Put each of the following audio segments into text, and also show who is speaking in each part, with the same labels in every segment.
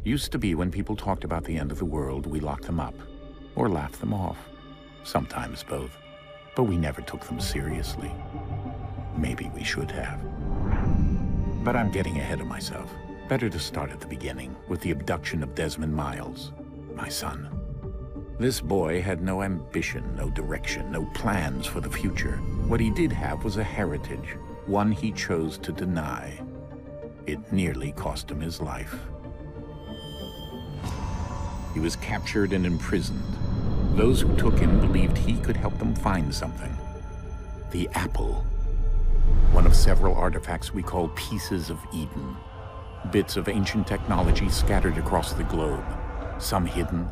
Speaker 1: Used to be when people talked about the end of the world, we locked them up. Or laughed them off. Sometimes both. But we never took them seriously. Maybe we should have. But I'm getting ahead of myself. Better to start at the beginning, with the abduction of Desmond Miles, my son. This boy had no ambition, no direction, no plans for the future. What he did have was a heritage, one he chose to deny. It nearly cost him his life. He was captured and imprisoned. Those who took him believed he could help them find something. The apple. One of several artifacts we call pieces of Eden. Bits of ancient technology scattered across the globe. Some hidden,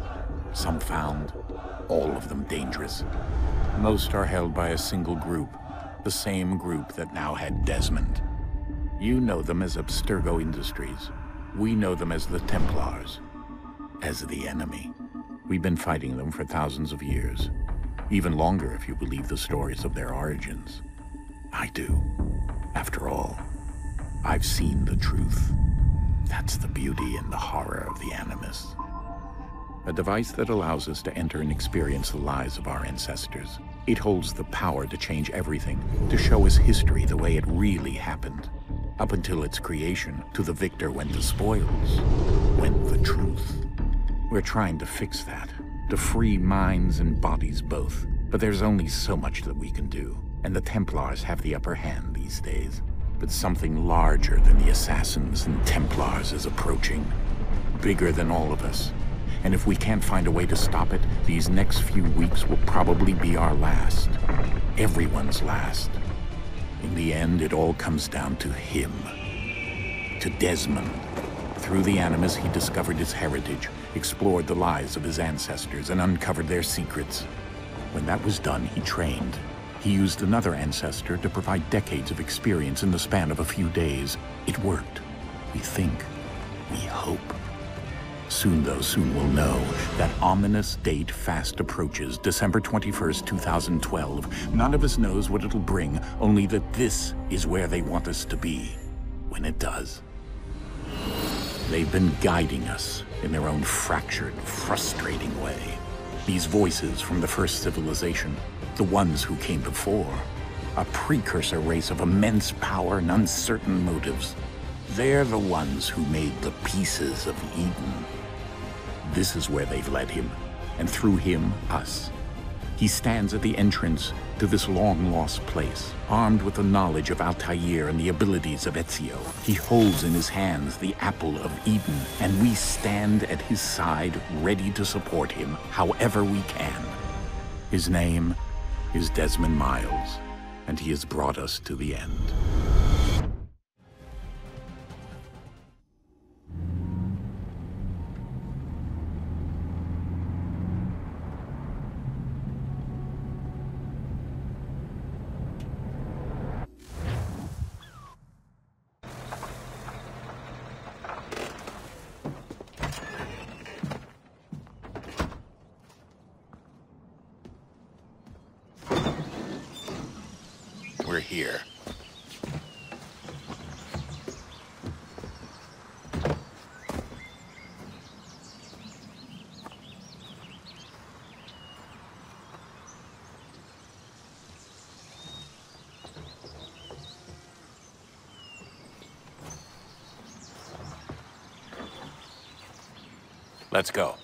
Speaker 1: some found, all of them dangerous. Most are held by a single group, the same group that now had Desmond. You know them as Abstergo Industries. We know them as the Templars, as the enemy. We've been fighting them for thousands of years, even longer if you believe the stories of their origins. I do. After all, I've seen the truth. That's the beauty and the horror of the Animus. A device that allows us to enter and experience the lives of our ancestors. It holds the power to change everything, to show us history the way it really happened. Up until its creation, to the victor went the spoils, went the truth. We're trying to fix that, to free minds and bodies both. But there's only so much that we can do, and the Templars have the upper hand these days. But something larger than the Assassins and Templars is approaching. Bigger than all of us. And if we can't find a way to stop it, these next few weeks will probably be our last. Everyone's last. In the end, it all comes down to him. To Desmond. Through the Animus, he discovered his heritage, explored the lives of his ancestors, and uncovered their secrets. When that was done, he trained. He used another ancestor to provide decades of experience in the span of a few days. It worked. We think. We hope. Soon, though, soon we'll know. That ominous date fast approaches, December 21st, 2012. None of us knows what it'll bring, only that this is where they want us to be, when it does. They've been guiding us in their own fractured, frustrating way. These voices from the first civilization, the ones who came before, a precursor race of immense power and uncertain motives. They're the ones who made the pieces of Eden. This is where they've led him, and through him, us. He stands at the entrance to this long-lost place, armed with the knowledge of Altair and the abilities of Ezio. He holds in his hands the apple of Eden, and we stand at his side, ready to support him however we can. His name is Desmond Miles, and he has brought us to the end. We're here. Let's go.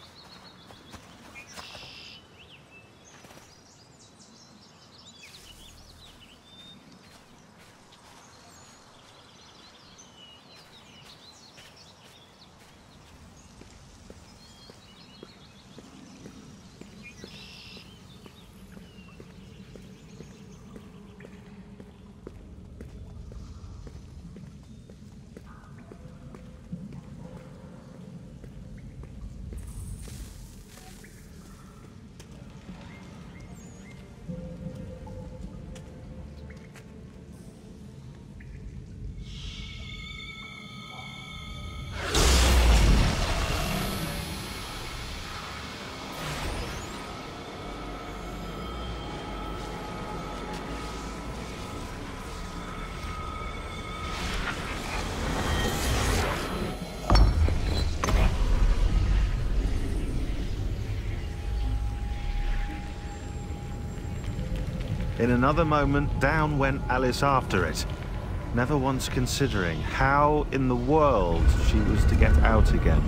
Speaker 2: In another moment, down went Alice after it, never once considering how in the world she was to get out again.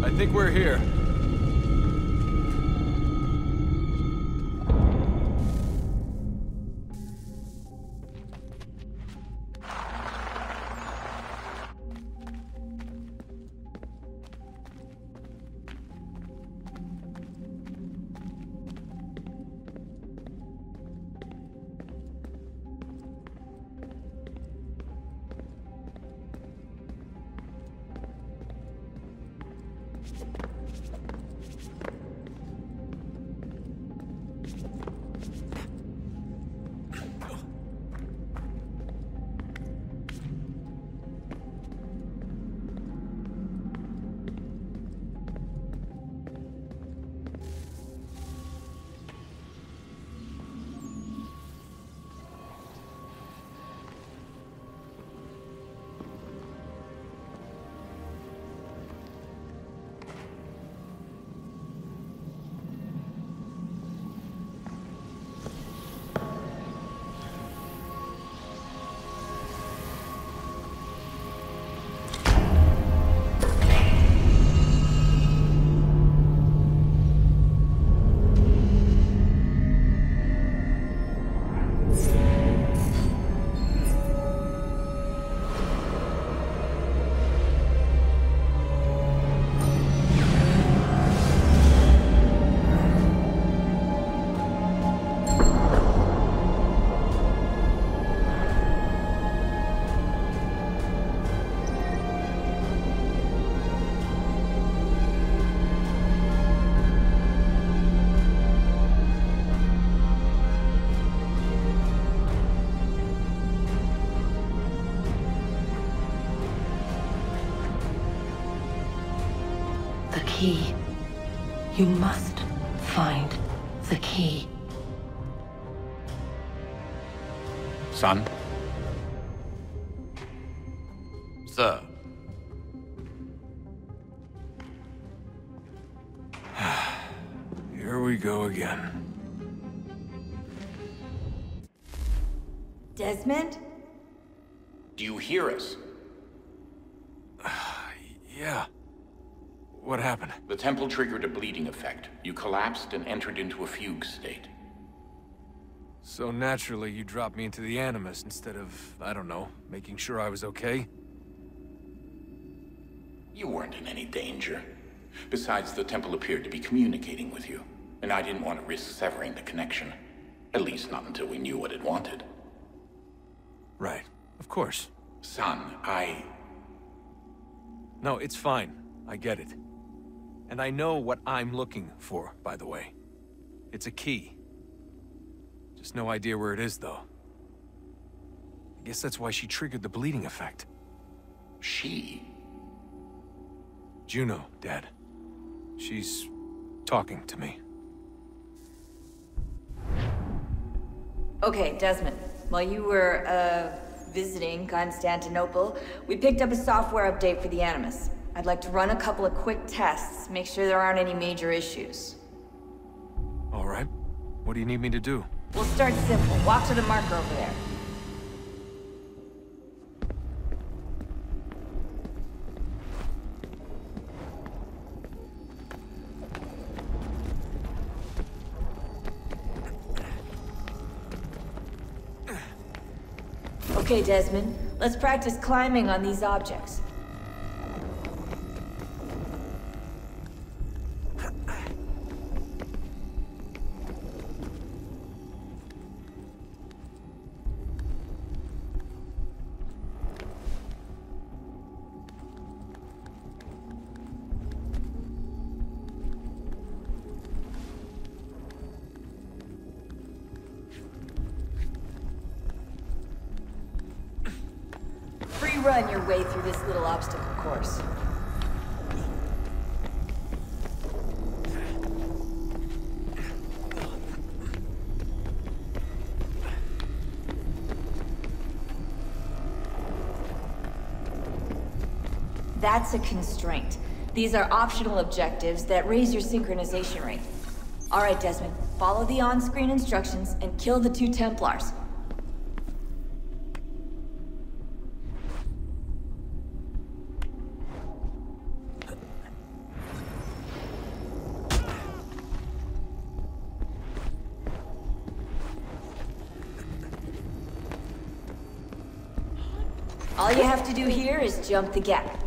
Speaker 3: I think we're here.
Speaker 4: The key. You must find the key.
Speaker 1: Son?
Speaker 3: Sir. Here we go again.
Speaker 5: Desmond?
Speaker 1: Do you hear us?
Speaker 3: Yeah. What happened?
Speaker 1: The temple triggered a bleeding effect. You collapsed and entered into a fugue state.
Speaker 3: So naturally, you dropped me into the Animus instead of, I don't know, making sure I was okay?
Speaker 1: You weren't in any danger. Besides, the temple appeared to be communicating with you, and I didn't want to risk severing the connection. At least not until we knew what it wanted.
Speaker 3: Right. Of course.
Speaker 1: Son,
Speaker 3: No, it's fine. I get it. And I know what I'm looking for, by the way. It's a key. Just no idea where it is, though. I guess that's why she triggered the bleeding effect.
Speaker 1: She?
Speaker 3: Juno, Dad. She's talking to me.
Speaker 5: Okay, Desmond. While you were, visiting Constantinople, we picked up a software update for the Animus. I'd like to run a couple of quick tests, make sure there aren't any major issues.
Speaker 3: All right. What do you need me to do?
Speaker 5: We'll start simple. Walk to the marker over there. Okay, Desmond. Let's practice climbing on these objects. run your way through this little obstacle course. That's a constraint. These are optional objectives that raise your synchronization rate. All right, Desmond, follow the on-screen instructions and kill the 2 Templars. All you have to do here is jump the gap.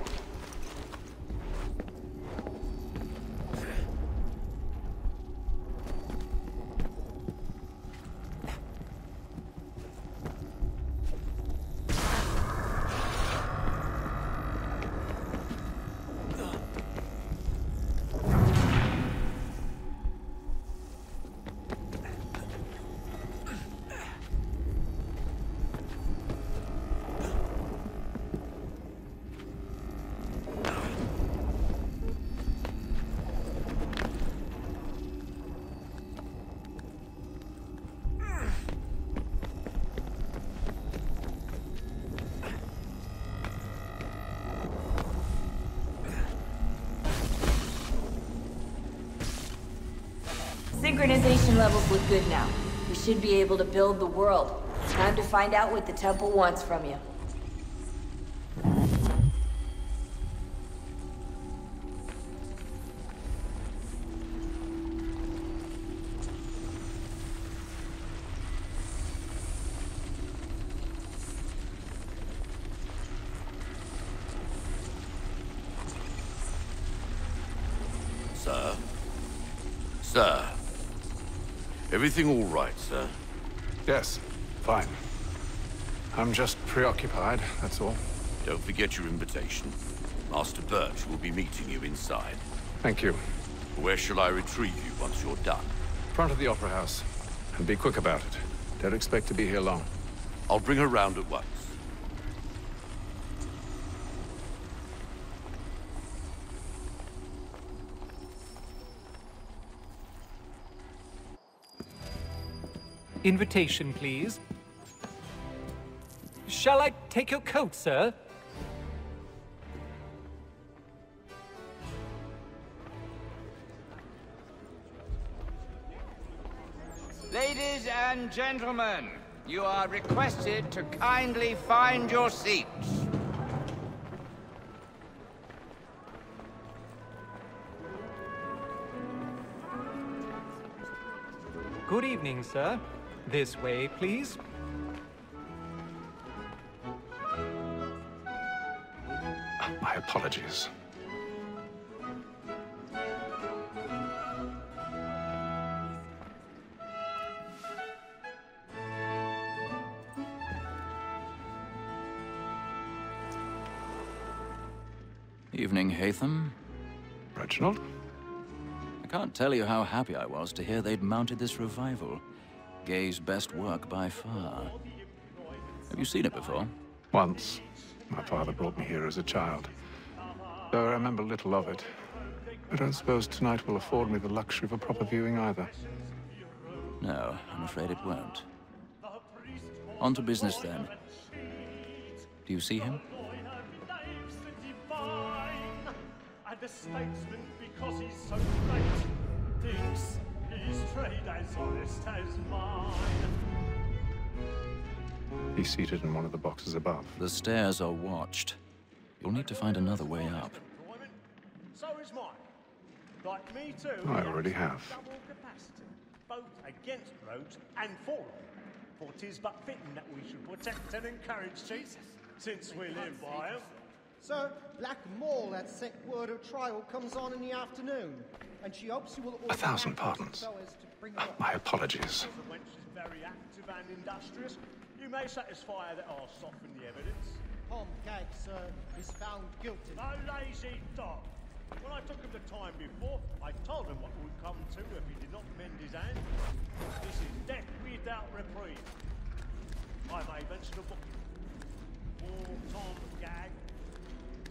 Speaker 5: Synchronization levels look good now. We should be able to build the world. Time to find out what the temple wants from you.
Speaker 6: Sir? Sir? Everything all right, sir?
Speaker 7: Yes, fine. I'm just preoccupied, that's all.
Speaker 6: Don't forget your invitation. Master Birch will be meeting you inside.
Speaker 7: Thank you.
Speaker 6: Where shall I retrieve you once you're done?
Speaker 7: Front of the Opera House. And be quick about it. Don't expect to be here long.
Speaker 6: I'll bring her round at once.
Speaker 8: Invitation, please. Shall I take your coat, sir?
Speaker 9: Ladies and gentlemen, you are requested to kindly find your seats.
Speaker 8: Good evening, sir. This way, please.
Speaker 7: My apologies.
Speaker 10: Evening, Haytham.
Speaker 7: Reginald?
Speaker 10: I can't tell you how happy I was to hear they'd mounted this revival. Gay's best work by far. Have you seen it before?
Speaker 7: Once. My father brought me here as a child. Though I remember little of it. I don't suppose tonight will afford me the luxury of a proper viewing either.
Speaker 10: No, I'm afraid it won't. On to business then. Do you see him?
Speaker 11: And a statesman because he's so great thinks his trade as honest as mine.
Speaker 7: He's seated in one of the boxes above.
Speaker 10: The stairs are watched. You'll need to find another way up.
Speaker 11: So is mine. Like me too.
Speaker 7: I already have.
Speaker 11: Double capacity, both against roads and for them. For 'tis but fitting that we should protect and encourage Jesus, since we live by 'em.
Speaker 12: Sir, Black Mall had sent word of trial comes on in the afternoon, and she hopes you will...
Speaker 7: 1,000 pardons. My apologies.
Speaker 11: The wench is very active and industrious. You may satisfy her that I'll soften the evidence.
Speaker 12: Tom Gag, sir, is found guilty.
Speaker 11: No lazy dog. When I took him the time before, I told him what would come to if he did not mend his hand. This is death without reprieve. I may mention a book. More time of gag.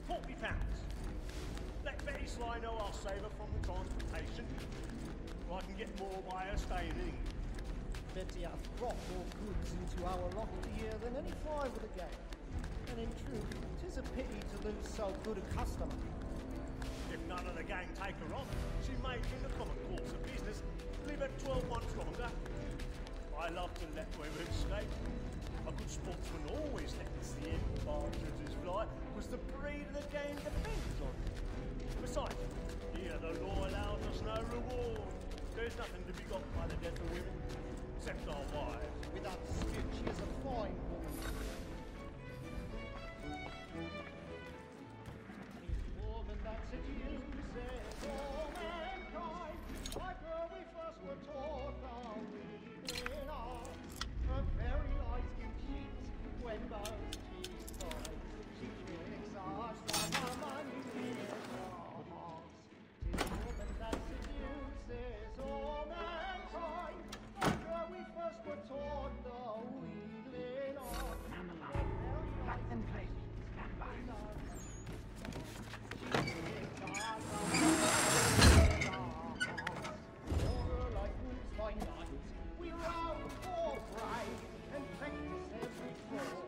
Speaker 11: £40. Let Betty Sly know I'll save her from the transportation. Or I can get more by her staying in.
Speaker 12: Betty hath brought more goods into our locked year than any five of the gang. And in truth, 'tis a pity to lose so good a customer.
Speaker 11: If none of the gang take her on, she may, in the common course of business, live at 12 months longer. I love to let women escape. A good sportsman always lets the end partridges fly, because the breed of the game depends on it. Besides, here the law allows us no reward. There's nothing to be got by the death of women, except our wives.
Speaker 12: Without dispute, she is a fine woman. More than that seduces all mankind. Like her we first were taught our reading art. Her very eyes give cheat when those cheeks rise. She tricks us like our money is ours. 'Tis more than that seduces all mankind. Like her we first were taught the wheedling art. Her very eyes give cheat when those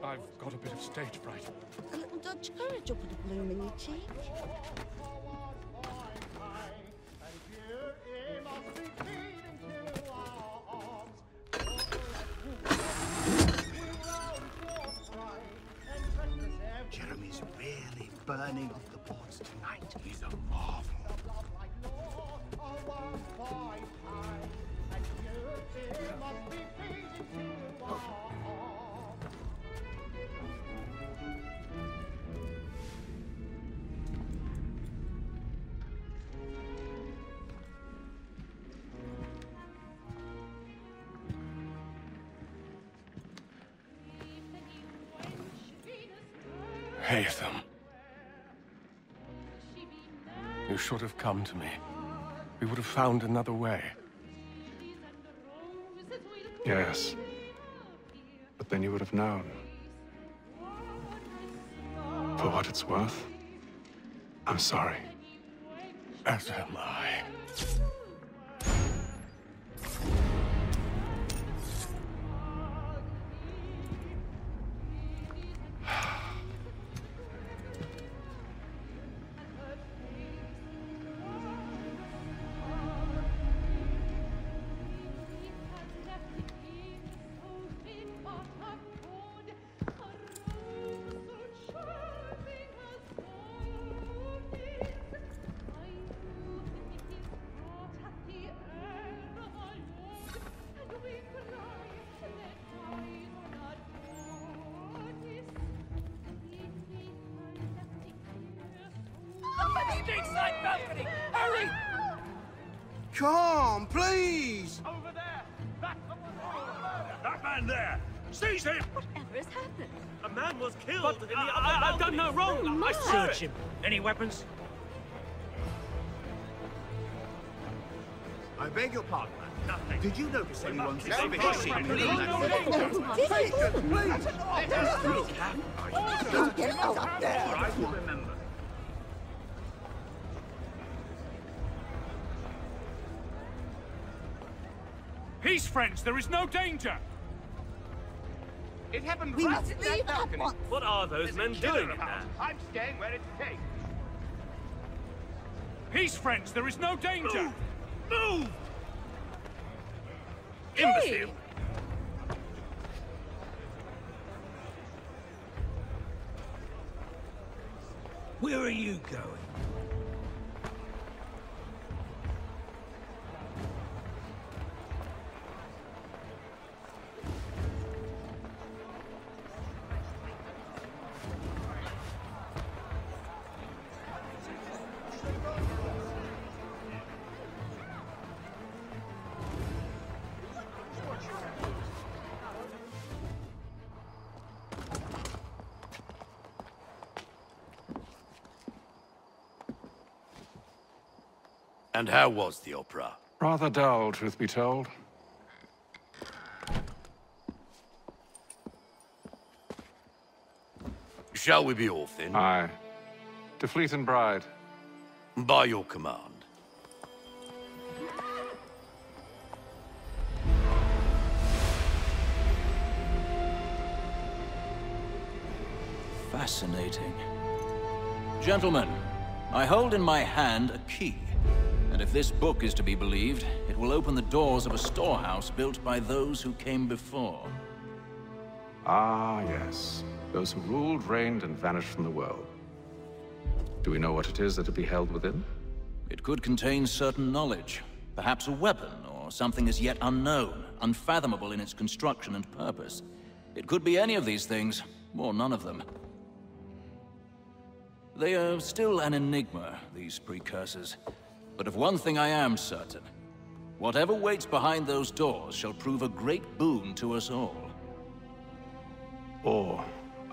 Speaker 7: I've got a bit of stage fright.
Speaker 13: A little Dutch courage will put a bloom in your cheek.
Speaker 14: Jeremy's really burning off the boards tonight. He's a marvel.
Speaker 15: Haytham. You should have come to me. We would have found another way.
Speaker 7: Yes. But then you would have known. For what it's worth, I'm sorry.
Speaker 15: As am I.
Speaker 14: Hurry! Come, please!
Speaker 11: Over there! That man there! Seize him!
Speaker 13: Whatever has happened?
Speaker 11: A man was killed
Speaker 16: But
Speaker 11: in the other
Speaker 16: I've done no wrong.
Speaker 13: Oh,
Speaker 16: I
Speaker 13: my.
Speaker 16: search him. Any weapons?
Speaker 14: I beg your pardon, man.
Speaker 11: Nothing.
Speaker 14: Did you notice anyone
Speaker 11: suspicious?
Speaker 14: suspicious?
Speaker 11: Please,
Speaker 14: Don't get out up there! I will remember.
Speaker 16: Peace, friends. There is no danger.
Speaker 9: It happened
Speaker 13: We
Speaker 9: right
Speaker 13: must
Speaker 9: in
Speaker 13: leave
Speaker 9: that
Speaker 13: at
Speaker 9: balcony.
Speaker 13: once.
Speaker 16: What are those men doing in there?
Speaker 9: I'm staying where it's safe.
Speaker 16: Peace, friends. There is no danger.
Speaker 11: Move!
Speaker 16: Imbecile.
Speaker 14: Where are you going?
Speaker 6: And how was the opera?
Speaker 7: Rather dull, truth be told.
Speaker 6: Shall we be off then?
Speaker 7: Aye. To Fleet and Bride.
Speaker 6: By your command.
Speaker 10: Fascinating. Gentlemen, I hold in my hand a key. And if this book is to be believed, it will open the doors of a storehouse built by those who came before.
Speaker 7: Ah, yes. Those who ruled, reigned, and vanished from the world. Do we know what it is that will be held within?
Speaker 10: It could contain certain knowledge. Perhaps a weapon, or something as yet unknown, unfathomable in its construction and purpose. It could be any of these things, or none of them. They are still an enigma, these precursors. But of one thing I am certain. Whatever waits behind those doors shall prove a great boon to us all.
Speaker 7: Or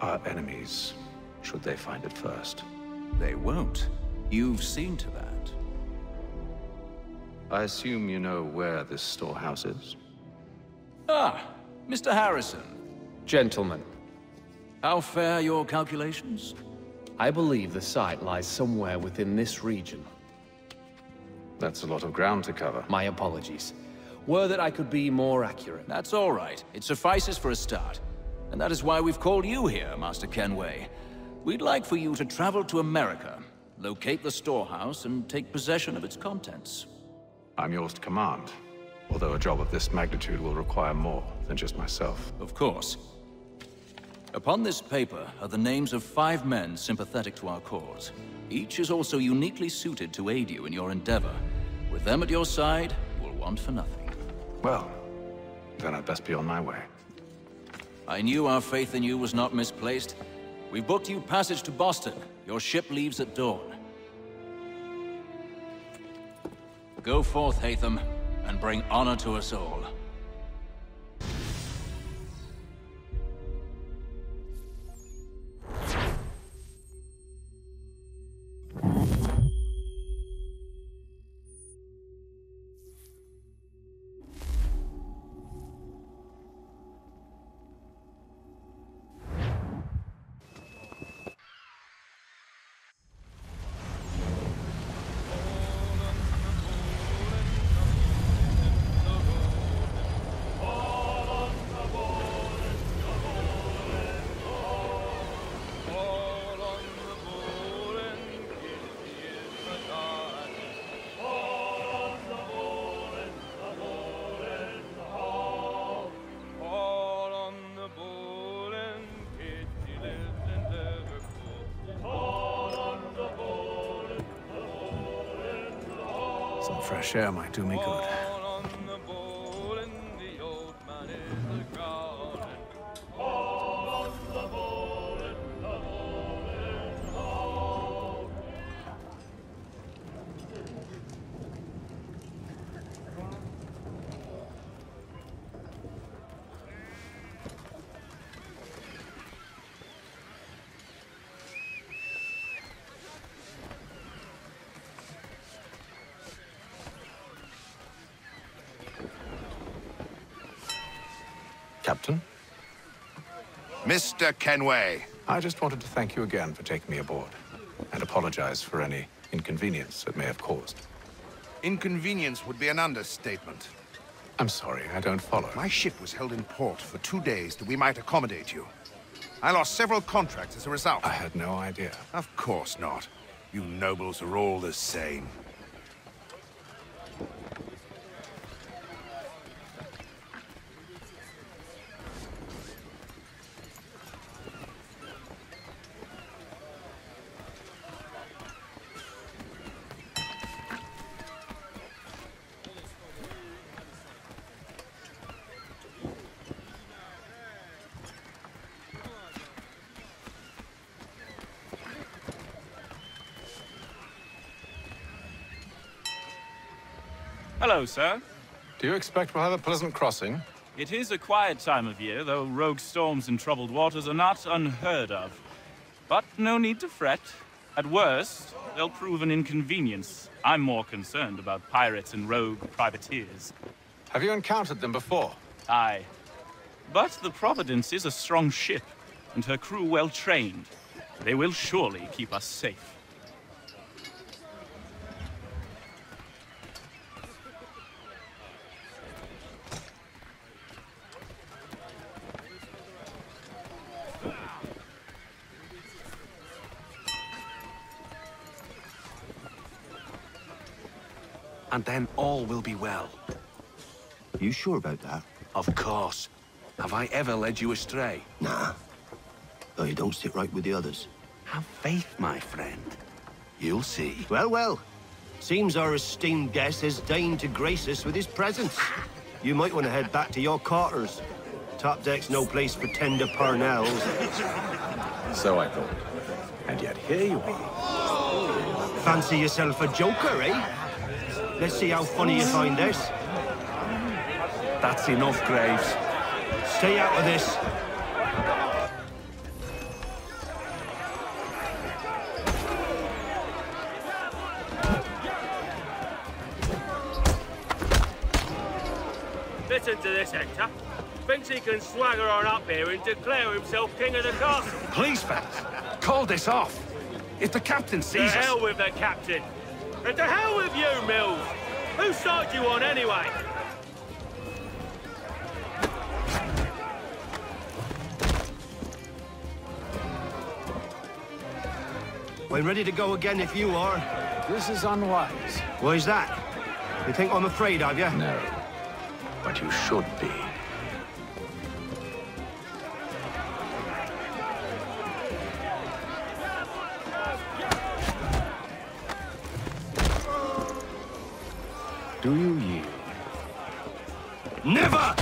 Speaker 7: our enemies, should they find it first.
Speaker 10: They won't. You've seen to that.
Speaker 7: I assume you know where this storehouse is?
Speaker 10: Ah, Mr. Harrison.
Speaker 17: Gentlemen.
Speaker 10: How fare your calculations?
Speaker 17: I believe the site lies somewhere within this region.
Speaker 7: That's a lot of ground to cover.
Speaker 17: My apologies. Were that I could be more accurate.
Speaker 10: That's all right. It suffices for a start. And that is why we've called you here, Master Kenway. We'd like for you to travel to America, locate the storehouse, and take possession of its contents.
Speaker 7: I'm yours to command. Although a job of this magnitude will require more than just myself.
Speaker 10: Of course. Upon this paper are the names of 5 men sympathetic to our cause. Each is also uniquely suited to aid you in your endeavor. With them at your side, you will want for nothing.
Speaker 7: Well, then I'd best be on my way.
Speaker 10: I knew our faith in you was not misplaced. We've booked you passage to Boston. Your ship leaves at dawn. Go forth, Hatham, and bring honor to us all.
Speaker 7: Some fresh air might do me good. Captain?
Speaker 6: Mr. Kenway.
Speaker 7: I just wanted to thank you again for taking me aboard, and apologize for any inconvenience it may have caused.
Speaker 6: Inconvenience would be an understatement.
Speaker 7: I'm sorry, I don't follow.
Speaker 6: My ship was held in port for 2 days that we might accommodate you. I lost several contracts as a result.
Speaker 7: I had no idea.
Speaker 6: Of course not. You nobles are all the same.
Speaker 18: Hello, sir.
Speaker 7: Do you expect we'll have a pleasant crossing?
Speaker 18: It is a quiet time of year, though rogue storms and troubled waters are not unheard of. But no need to fret. At worst, they'll prove an inconvenience. I'm more concerned about pirates and rogue privateers.
Speaker 7: Have you encountered them before?
Speaker 18: Aye. But the Providence is a strong ship, and her crew well trained. They will surely keep us safe.
Speaker 19: And then all will be well.
Speaker 14: You sure about that?
Speaker 19: Of course. Have I ever led you astray?
Speaker 14: Nah. Though you don't sit right with the others.
Speaker 19: Have faith, my friend. You'll see.
Speaker 14: Well, well. Seems our esteemed guest has deigned to grace us with his presence. You might want to head back to your quarters. Top deck's no place for tender parnells.
Speaker 19: So I thought. And yet here you are.
Speaker 14: Fancy yourself a joker, eh? Let's see how funny you find this.
Speaker 19: That's enough, Graves.
Speaker 14: Stay out of this.
Speaker 11: Listen to this, Hector. Thinks he can swagger on up here and declare himself king of the castle.
Speaker 19: Please, fellas, call this off. If the captain sees us...
Speaker 11: To hell with the captain. And to hell with you, Mills. Whose side you on, anyway?
Speaker 14: We're ready to go again if you are.
Speaker 7: This is unwise.
Speaker 14: Why's that? You think I'm afraid of you?
Speaker 7: No. But you should be. Do you yield?
Speaker 14: Never!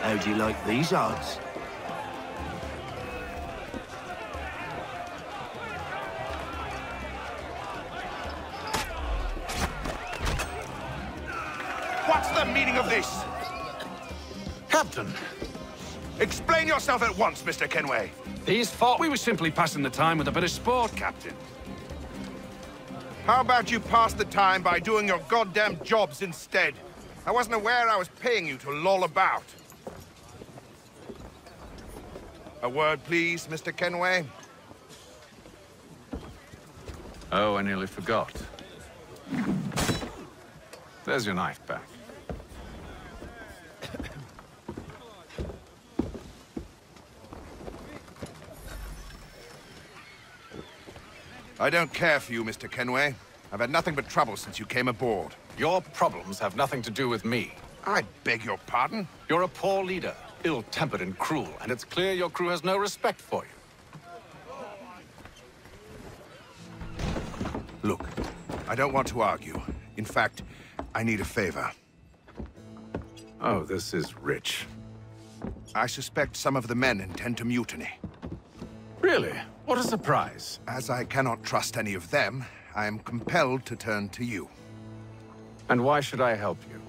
Speaker 14: How do you like these odds?
Speaker 6: What's the meaning of this?
Speaker 19: Captain!
Speaker 6: Explain yourself at once, Mr. Kenway.
Speaker 19: These fought. We were simply passing the time with a bit of sport, Captain.
Speaker 6: How about you pass the time by doing your goddamn jobs instead? I wasn't aware I was paying you to loll about. A word, please, Mr. Kenway.
Speaker 7: Oh, I nearly forgot. There's your knife back.
Speaker 6: I don't care for you, Mr. Kenway. I've had nothing but trouble since you came aboard.
Speaker 7: Your problems have nothing to do with me.
Speaker 6: I beg your pardon?
Speaker 7: You're a poor leader, ill-tempered and cruel, and it's clear your crew has no respect for you.
Speaker 6: Look, I don't want to argue. In fact, I need a favor.
Speaker 7: Oh, this is rich.
Speaker 6: I suspect some of the men intend to mutiny.
Speaker 7: Really? What a surprise.
Speaker 6: As I cannot trust any of them, I am compelled to turn to you.
Speaker 7: And why should I help you?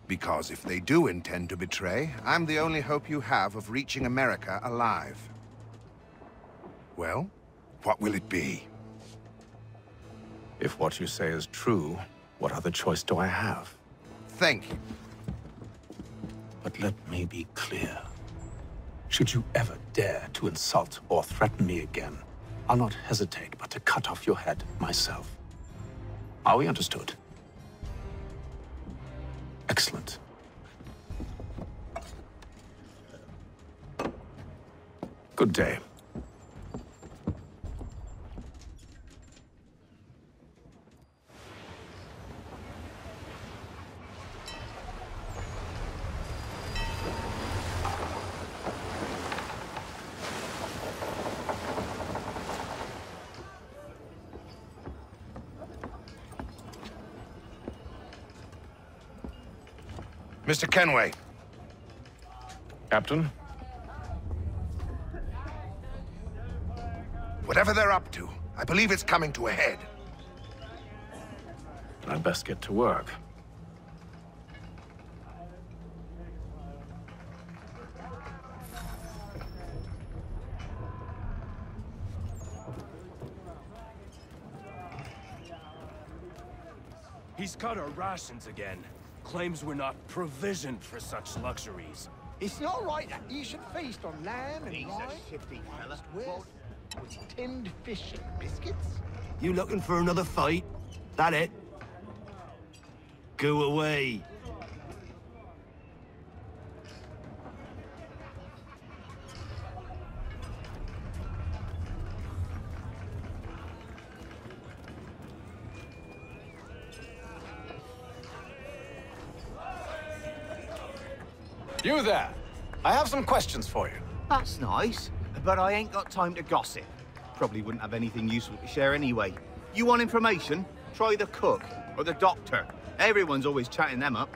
Speaker 6: Because if they do intend to betray, I'm the only hope you have of reaching America alive. Well, what will it be?
Speaker 7: If what you say is true, what other choice do I have?
Speaker 6: Thank you.
Speaker 7: But let me be clear. Should you ever dare to insult or threaten me again, I'll not hesitate but to cut off your head myself. Are we understood? Excellent. Good day.
Speaker 6: Mr. Kenway.
Speaker 7: Captain?
Speaker 6: Whatever they're up to, I believe it's coming to a head.
Speaker 7: I'd best get to work.
Speaker 16: He's cut our rations again. Claims we're not provisioned for such luxuries.
Speaker 20: It's not right that you should feast on lamb and
Speaker 14: He's a
Speaker 20: rye.
Speaker 14: shifty fella.
Speaker 20: With tinned fish and biscuits.
Speaker 14: You looking for another fight? That it? Go away.
Speaker 21: You there. I have some questions for you.
Speaker 22: That's nice, but I ain't got time to gossip. Probably wouldn't have anything useful to share anyway. You want information? Try the cook or the doctor. Everyone's always chatting them up.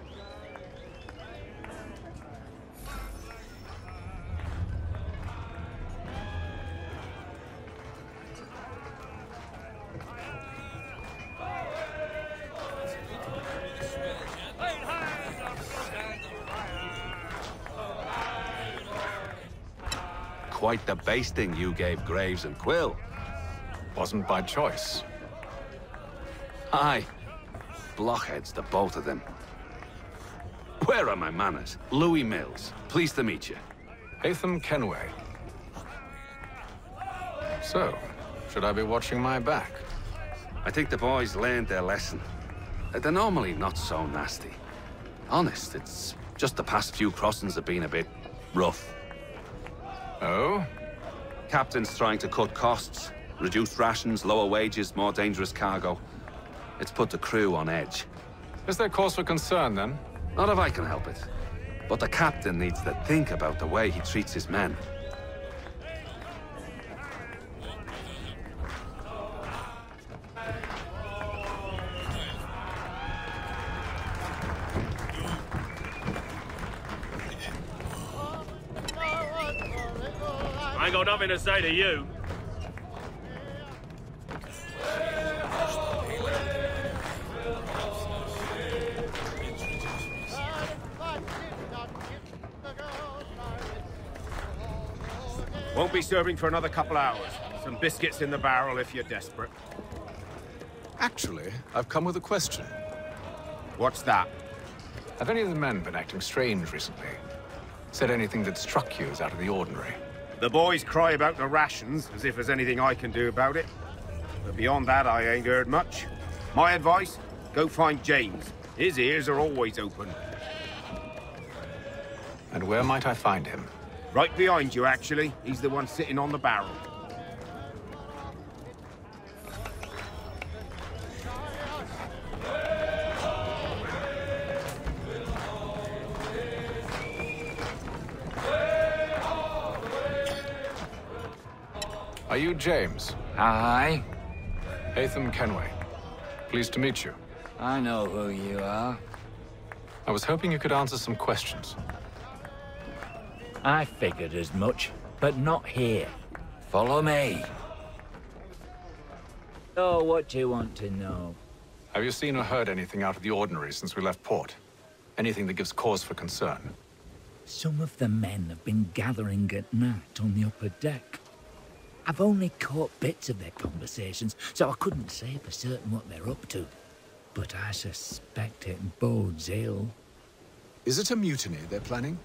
Speaker 19: Quite the basting you gave Graves and Quill.
Speaker 15: Wasn't by choice.
Speaker 19: Aye. Blockheads, the both of them. Where are my manners? Louis Mills. Pleased to meet you.
Speaker 15: Haytham Kenway. So, should I be watching my back?
Speaker 19: I think the boys learned their lesson. They're normally not so nasty. Honest, it's just the past few crossings have been a bit rough.
Speaker 15: Oh?
Speaker 19: Captain's trying to cut costs. Reduced rations, lower wages, more dangerous cargo. It's put the crew on edge.
Speaker 15: Is there cause for concern, then?
Speaker 19: Not if I can help it. But the captain needs to think about the way he treats his men.
Speaker 16: I ain't got nothing to say to you. Won't be serving for another couple hours. Some biscuits in the barrel if you're desperate.
Speaker 15: Actually, I've come with a question.
Speaker 16: What's that?
Speaker 15: Have any of the men been acting strange recently? Said anything that struck you as out of the ordinary?
Speaker 16: The boys cry about the rations, as if there's anything I can do about it. But beyond that, I ain't heard much. My advice, go find James. His ears are always open.
Speaker 15: And where might I find him?
Speaker 16: Right behind you, actually. He's the one sitting on the barrel.
Speaker 15: Are you James?
Speaker 23: Aye.
Speaker 15: Haytham Kenway. Pleased to meet you.
Speaker 23: I know who you are.
Speaker 15: I was hoping you could answer some questions.
Speaker 23: I figured as much, but not here. Follow me. Oh, what do you want to know?
Speaker 15: Have you seen or heard anything out of the ordinary since we left port? Anything that gives cause for concern?
Speaker 23: Some of the men have been gathering at night on the upper deck. I've only caught bits of their conversations, so I couldn't say for certain what they're up to. But I suspect it bodes ill.
Speaker 15: Is it a mutiny they're planning?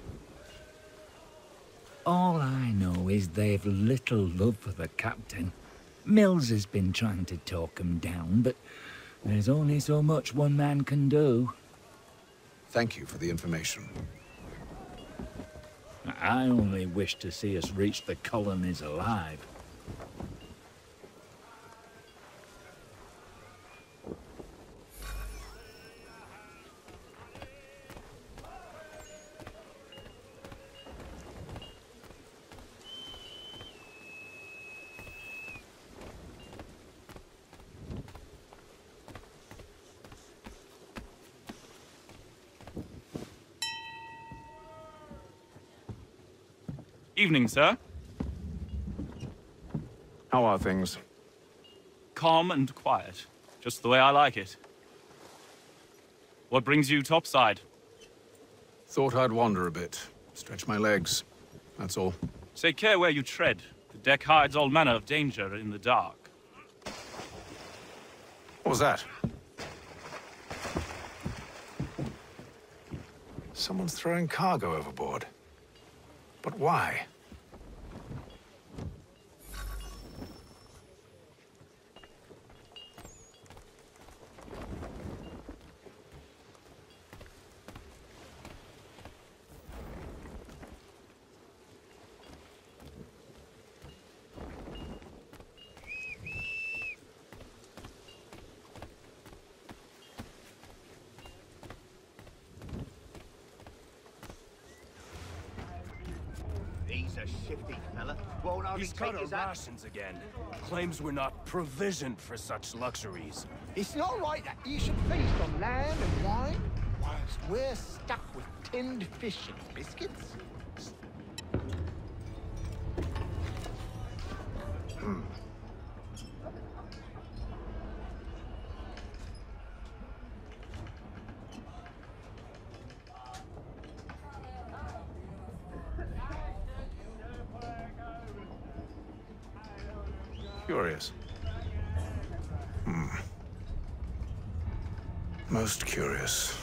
Speaker 23: All I know is they've little love for the captain. Mills has been trying to talk him down, but there's only so much one man can do.
Speaker 15: Thank you for the information.
Speaker 23: I only wish to see us reach the colonies alive.
Speaker 18: Evening, sir.
Speaker 15: How are things?
Speaker 18: Calm and quiet. Just the way I like it. What brings you topside?
Speaker 15: Thought I'd wander a bit. Stretch my legs. That's all.
Speaker 18: Take care where you tread. The deck hides all manner of danger in the dark.
Speaker 15: What was that? Someone's throwing cargo overboard. But why?
Speaker 22: He's a shifty fella. Won't hardly
Speaker 1: He's cut
Speaker 22: take
Speaker 1: our
Speaker 22: his hat.
Speaker 1: rations again. Claims we're not provisioned for such luxuries.
Speaker 20: It's not right that you should feast on lamb and wine whilst we're stuck with tinned fish and biscuits.
Speaker 15: Curious. Most curious.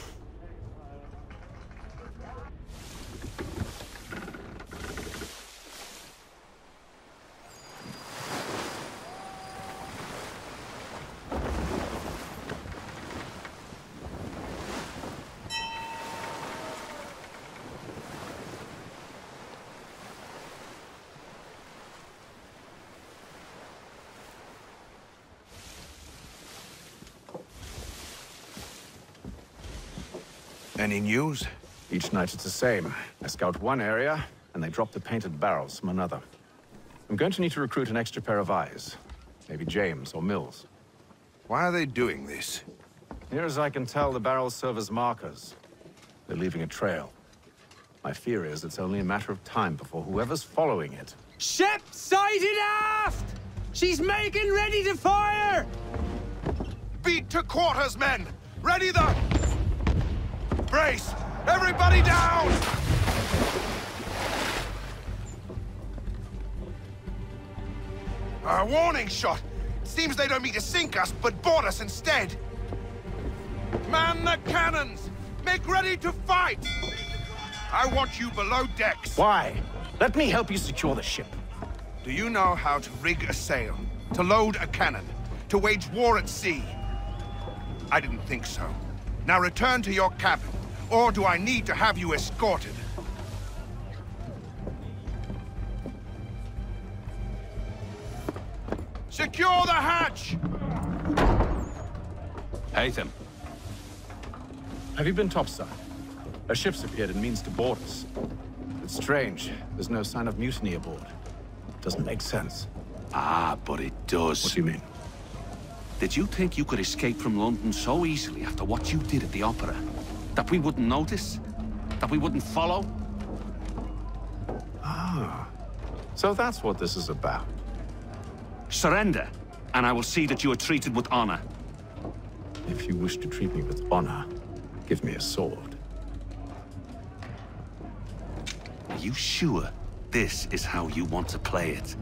Speaker 6: Any news?
Speaker 15: Each night it's the same. I scout one area, and they drop the painted barrels from another. I'm going to need to recruit an extra pair of eyes. Maybe James or Mills.
Speaker 6: Why are they doing this?
Speaker 15: Near as I can tell, the barrels serve as markers. They're leaving a trail. My fear is it's only a matter of time before whoever's following it...
Speaker 2: Ship sighted aft! She's making ready to fire!
Speaker 6: Beat to quarters, men! Ready the... Brace! Everybody down! A warning shot! Seems they don't mean to sink us, but board us instead! Man the cannons! Make ready to fight! I want you below decks!
Speaker 7: Why? Let me help you secure the ship.
Speaker 6: Do you know how to rig a sail? To load a cannon? To wage war at sea? I didn't think so. Now return to your cabin, or do I need to have you escorted? Secure the hatch!
Speaker 19: Haytham.
Speaker 15: Have you been topside? A ship's appeared and means to board us. It's strange. There's no sign of mutiny aboard. Doesn't make sense.
Speaker 19: Ah, but it does.
Speaker 15: What do you mean?
Speaker 19: Did you think you could escape from London so easily after what you did at the opera? That we wouldn't notice? That we wouldn't follow?
Speaker 15: Ah. So that's what this is about.
Speaker 19: Surrender, and I will see that you are treated with honor.
Speaker 15: If you wish to treat me with honor, give me a sword.
Speaker 19: Are you sure this is how you want to play it?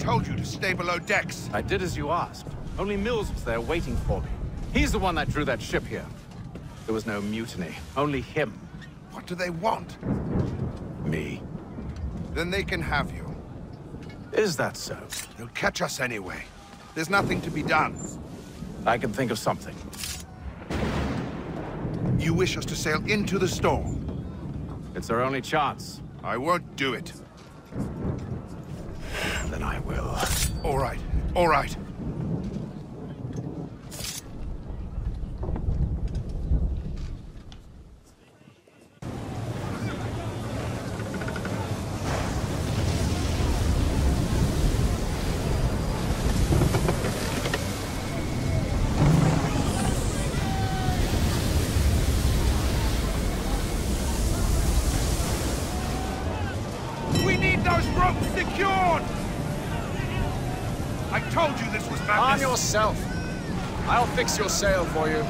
Speaker 6: told you to stay below decks.
Speaker 15: I did as you asked. Only Mills was there waiting for me. He's the one that drew that ship here. There was no mutiny, only him.
Speaker 6: What do they want?
Speaker 15: Me.
Speaker 6: Then they can have you.
Speaker 15: Is that so?
Speaker 6: They'll catch us anyway. There's nothing to be done.
Speaker 15: I can think of something.
Speaker 6: You wish us to sail into the storm?
Speaker 15: It's our only chance.
Speaker 6: I won't do it.
Speaker 15: Then I will.
Speaker 6: All right, all right.
Speaker 21: Arm yourself. I'll fix your sail for you.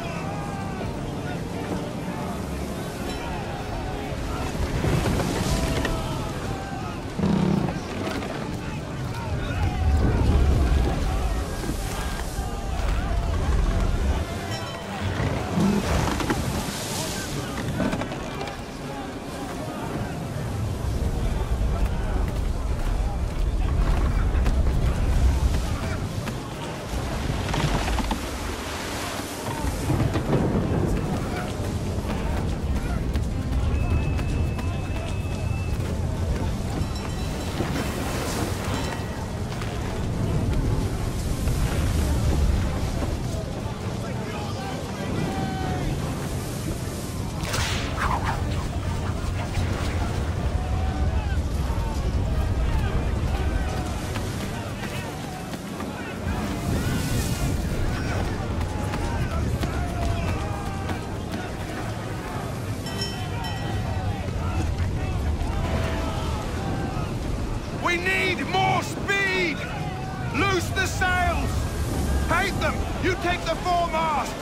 Speaker 6: Take the foremast!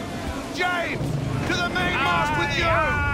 Speaker 6: James! To the mainmast with you!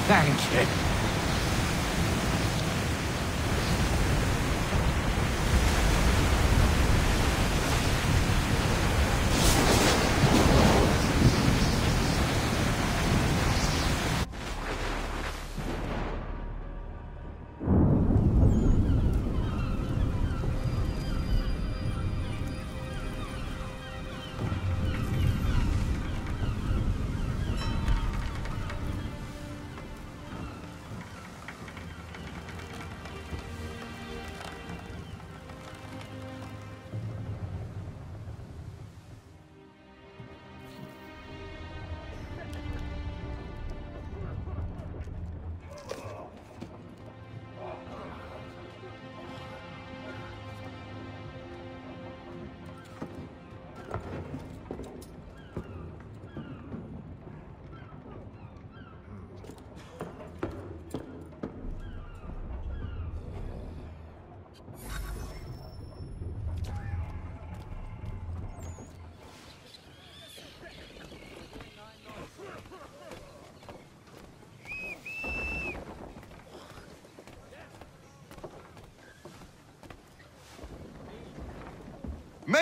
Speaker 3: Thank you.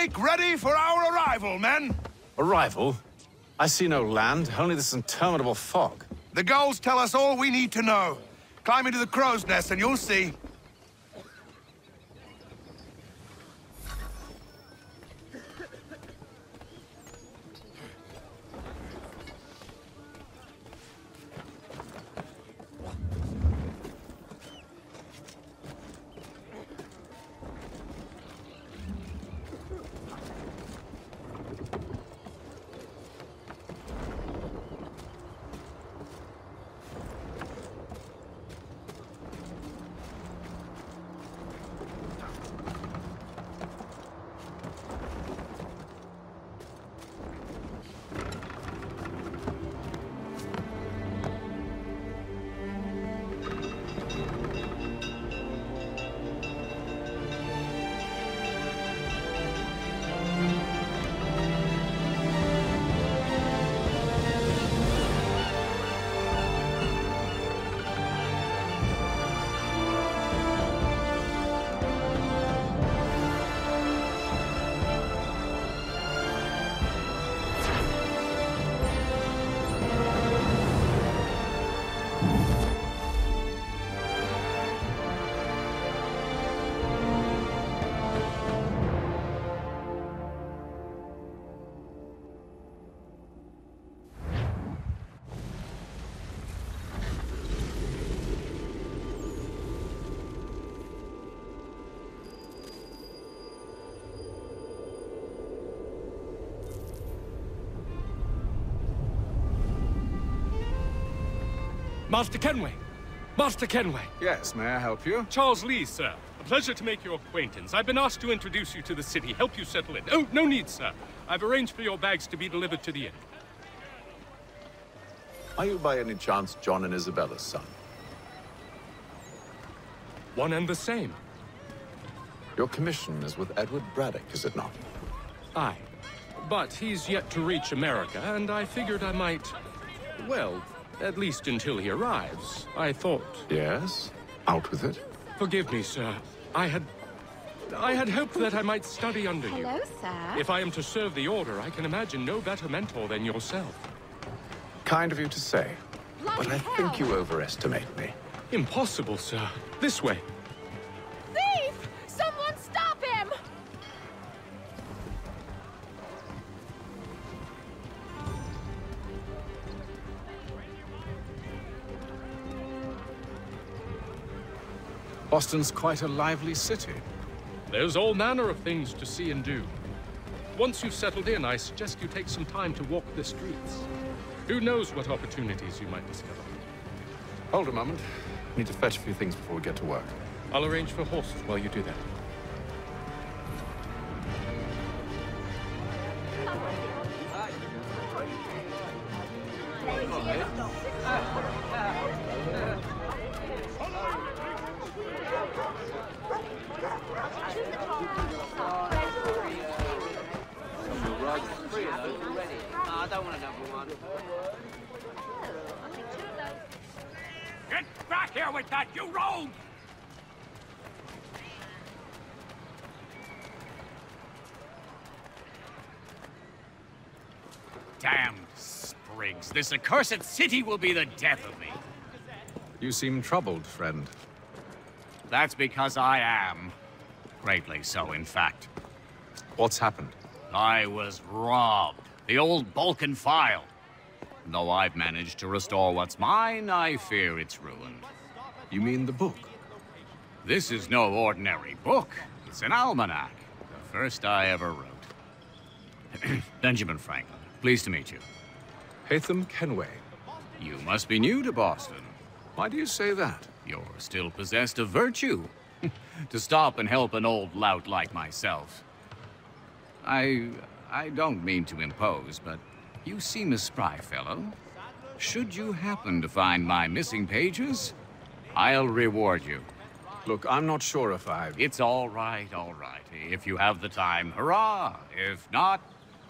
Speaker 6: Make ready for our arrival, men!
Speaker 15: Arrival? I see no land, only this interminable fog.
Speaker 6: The gulls tell us all we need to know. Climb into the crow's nest and you'll see.
Speaker 18: Master Kenway! Master Kenway!
Speaker 15: Yes, may I help you?
Speaker 18: Charles Lee, sir. A pleasure to make your acquaintance. I've been asked to introduce you to the city, help you settle in. Oh, no need, sir. I've arranged for your bags to be delivered to the inn.
Speaker 15: Are you by any chance John and Isabella's son?
Speaker 18: One and the same.
Speaker 15: Your commission is with Edward Braddock, is it not?
Speaker 18: Aye. But he's yet to reach America, and I figured I might... well, at least until he arrives. I thought...
Speaker 15: Yes? Out with it.
Speaker 18: Forgive me, sir. I had hoped that I might study under you.
Speaker 13: Hello, sir.
Speaker 18: If I am to serve the Order, I can imagine no better mentor than yourself.
Speaker 15: Kind of you to say. But I think you overestimate me.
Speaker 18: Impossible, sir. This way.
Speaker 13: Thief! Someone stop him!
Speaker 15: Boston's quite a lively city.
Speaker 18: There's all manner of things to see and do. Once you've settled in, I suggest you take some time to walk the streets. Who knows what opportunities you might discover.
Speaker 15: Hold a moment. Need to fetch a few things before we get to work.
Speaker 18: I'll arrange for horses while you do that.
Speaker 9: I don't want another one.
Speaker 1: Get back here with that, you rogue! Damned sprigs. This accursed city will be the death of me.
Speaker 15: You seem troubled, friend.
Speaker 1: That's because I am. Greatly so, in fact.
Speaker 15: What's happened?
Speaker 1: I was robbed. The old Balkan file. Though I've managed to restore what's mine, I fear it's ruined.
Speaker 15: You mean the book?
Speaker 1: This is no ordinary book. It's an almanac. The first I ever wrote. Benjamin Franklin, pleased to meet you.
Speaker 15: Haytham Kenway.
Speaker 1: You must be new to Boston.
Speaker 15: Why do you say that?
Speaker 1: You're still possessed of virtue. To stop and help an old lout like myself. I don't mean to impose, but you seem a spry fellow. Should you happen to find my missing pages, I'll reward you.
Speaker 15: Look, I'm not sure if
Speaker 1: It's all right, all right. If you have the time, hurrah! If not,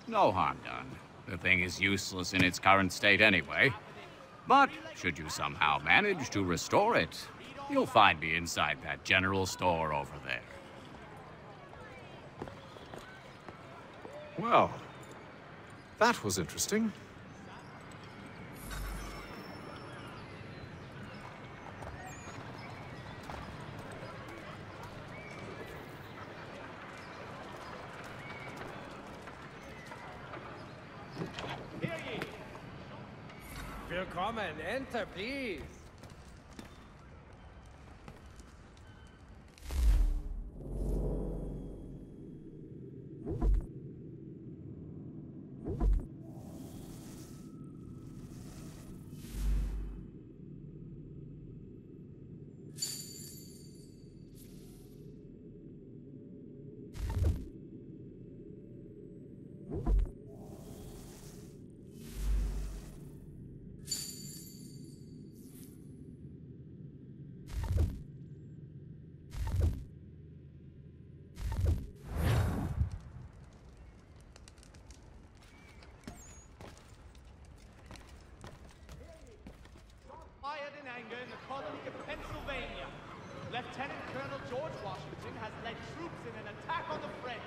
Speaker 1: no harm done. The thing is useless in its current state anyway. But should you somehow manage to restore it, you'll find me inside that general store over there.
Speaker 15: Well, that was interesting.
Speaker 2: Willkommen, enter, please.
Speaker 3: Fired in anger in the colony of Pennsylvania. Lieutenant Colonel George Washington has led troops in an attack on the French.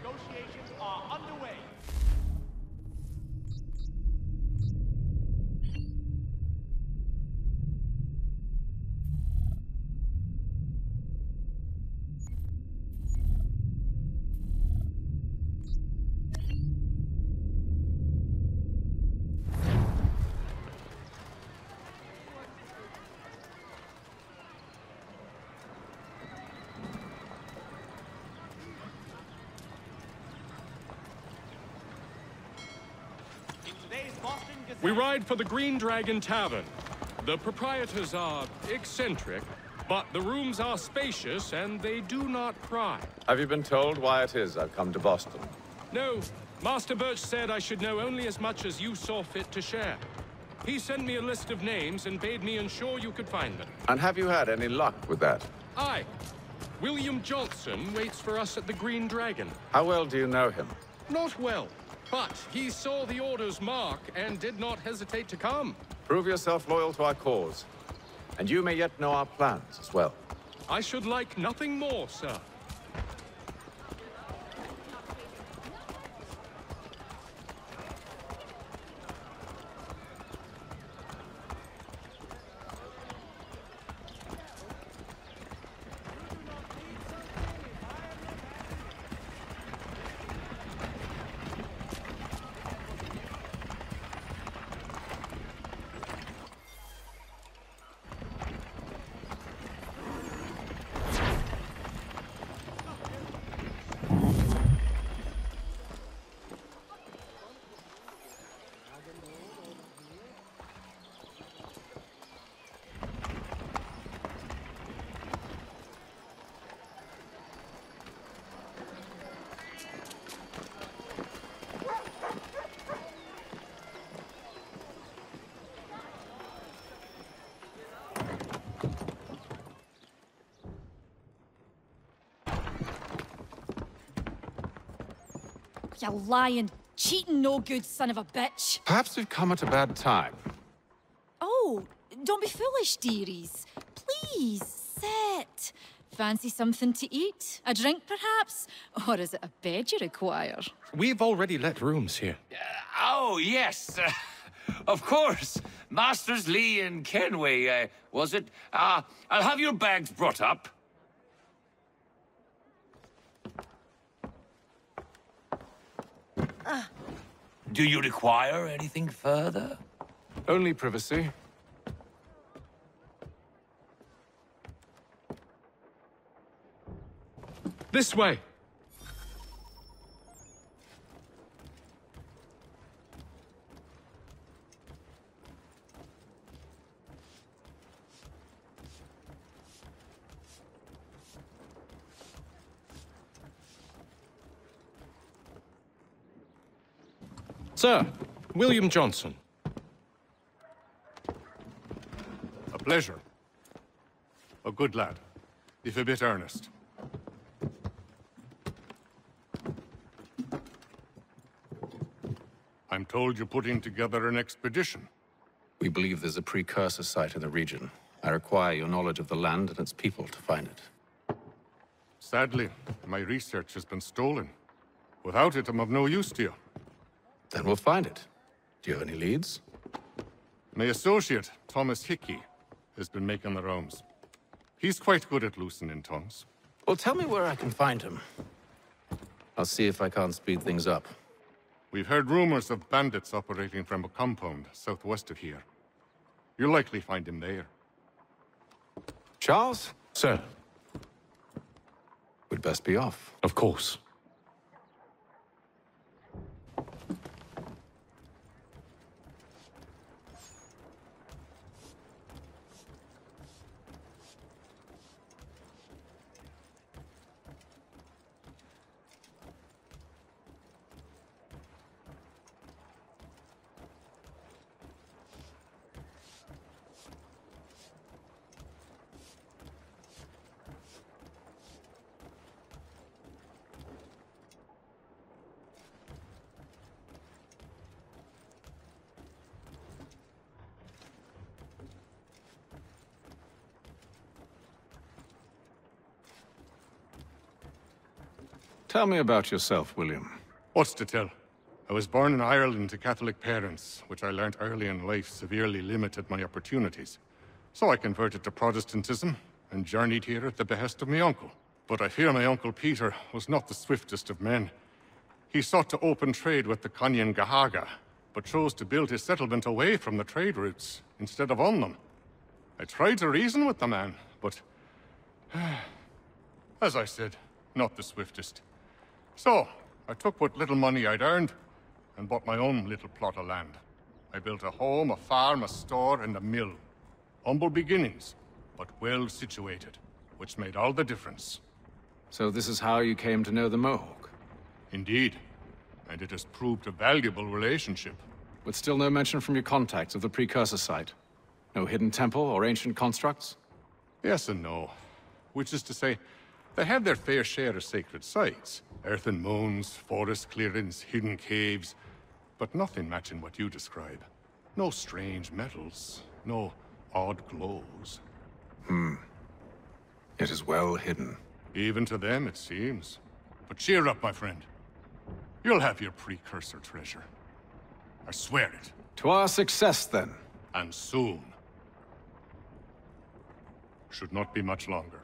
Speaker 3: Negotiations are underway.
Speaker 4: We ride for the Green Dragon Tavern. The proprietors are eccentric, but the rooms are spacious and they do not pry.
Speaker 15: Have you been told why it is I've come to Boston?
Speaker 4: No, Master Birch said I should know only as much as you saw fit to share. He sent me a list of names and bade me ensure you could find them.
Speaker 15: And have you had any luck with that?
Speaker 4: Aye. William Johnson waits for us at the Green Dragon.
Speaker 15: How well do you know him?
Speaker 4: Not well. But he saw the order's mark and did not hesitate to come.
Speaker 15: Prove yourself loyal to our cause. And you may yet know our plans as well.
Speaker 4: I should like nothing more, sir.
Speaker 13: You lying, cheating, no good son of a bitch.
Speaker 15: Perhaps we've come at a bad time.
Speaker 13: Oh, don't be foolish, dearies. Please, sit. Fancy something to eat? A drink, perhaps? Or is it a bed you require?
Speaker 4: We've already let rooms here.
Speaker 5: Oh, yes. Of course. Masters Lee and Kenway, was it? I'll have your bags brought up. Do you require anything further?
Speaker 15: Only privacy.
Speaker 4: This way. Sir, William Johnson.
Speaker 8: Pleasure. A good lad, if a bit earnest. I'm told you're putting together an expedition.
Speaker 15: We believe there's a precursor site in the region. I require your knowledge of the land and its people to find it.
Speaker 8: Sadly, my research has been stolen. Without it, I'm of no use to you.
Speaker 15: Then we'll find it. Do you have any leads?
Speaker 8: My associate, Thomas Hickey, has been making the rounds. He's quite good at loosening tongues.
Speaker 15: Well, tell me where I can find him. I'll see if I can't speed things up.
Speaker 8: We've heard rumors of bandits operating from a compound southwest of here. You'll likely find him there.
Speaker 15: Charles?
Speaker 12: Sir.
Speaker 15: We'd best be off.
Speaker 12: Of course.
Speaker 15: Tell me about yourself, William.
Speaker 8: What's to tell? I was born in Ireland to Catholic parents, which I learnt early in life severely limited my opportunities. So I converted to Protestantism and journeyed here at the behest of my uncle. But I fear my uncle Peter was not the swiftest of men. He sought to open trade with the Conyan Gahaga, but chose to build his settlement away from the trade routes instead of on them. I tried to reason with the man, but as I said, not the swiftest. So, I took what little money I'd earned and bought my own little plot of land. I built a home, a farm, a store, and a mill. Humble beginnings, but well situated, which made all the difference.
Speaker 15: So this is how you came to know the Mohawk?
Speaker 8: Indeed, and it has proved a valuable relationship.
Speaker 15: With still no mention from your contacts of the precursor site? No hidden temple or ancient constructs?
Speaker 8: Yes and no. Which is to say, they have their fair share of sacred sites. Earthen mounds, forest clearings, hidden caves. But nothing matching what you describe. No strange metals, no odd glows.
Speaker 15: It is well hidden.
Speaker 8: Even to them, it seems. But cheer up, my friend. You'll have your precursor treasure. I swear it.
Speaker 15: To our success, then.
Speaker 8: And soon. Should not be much longer.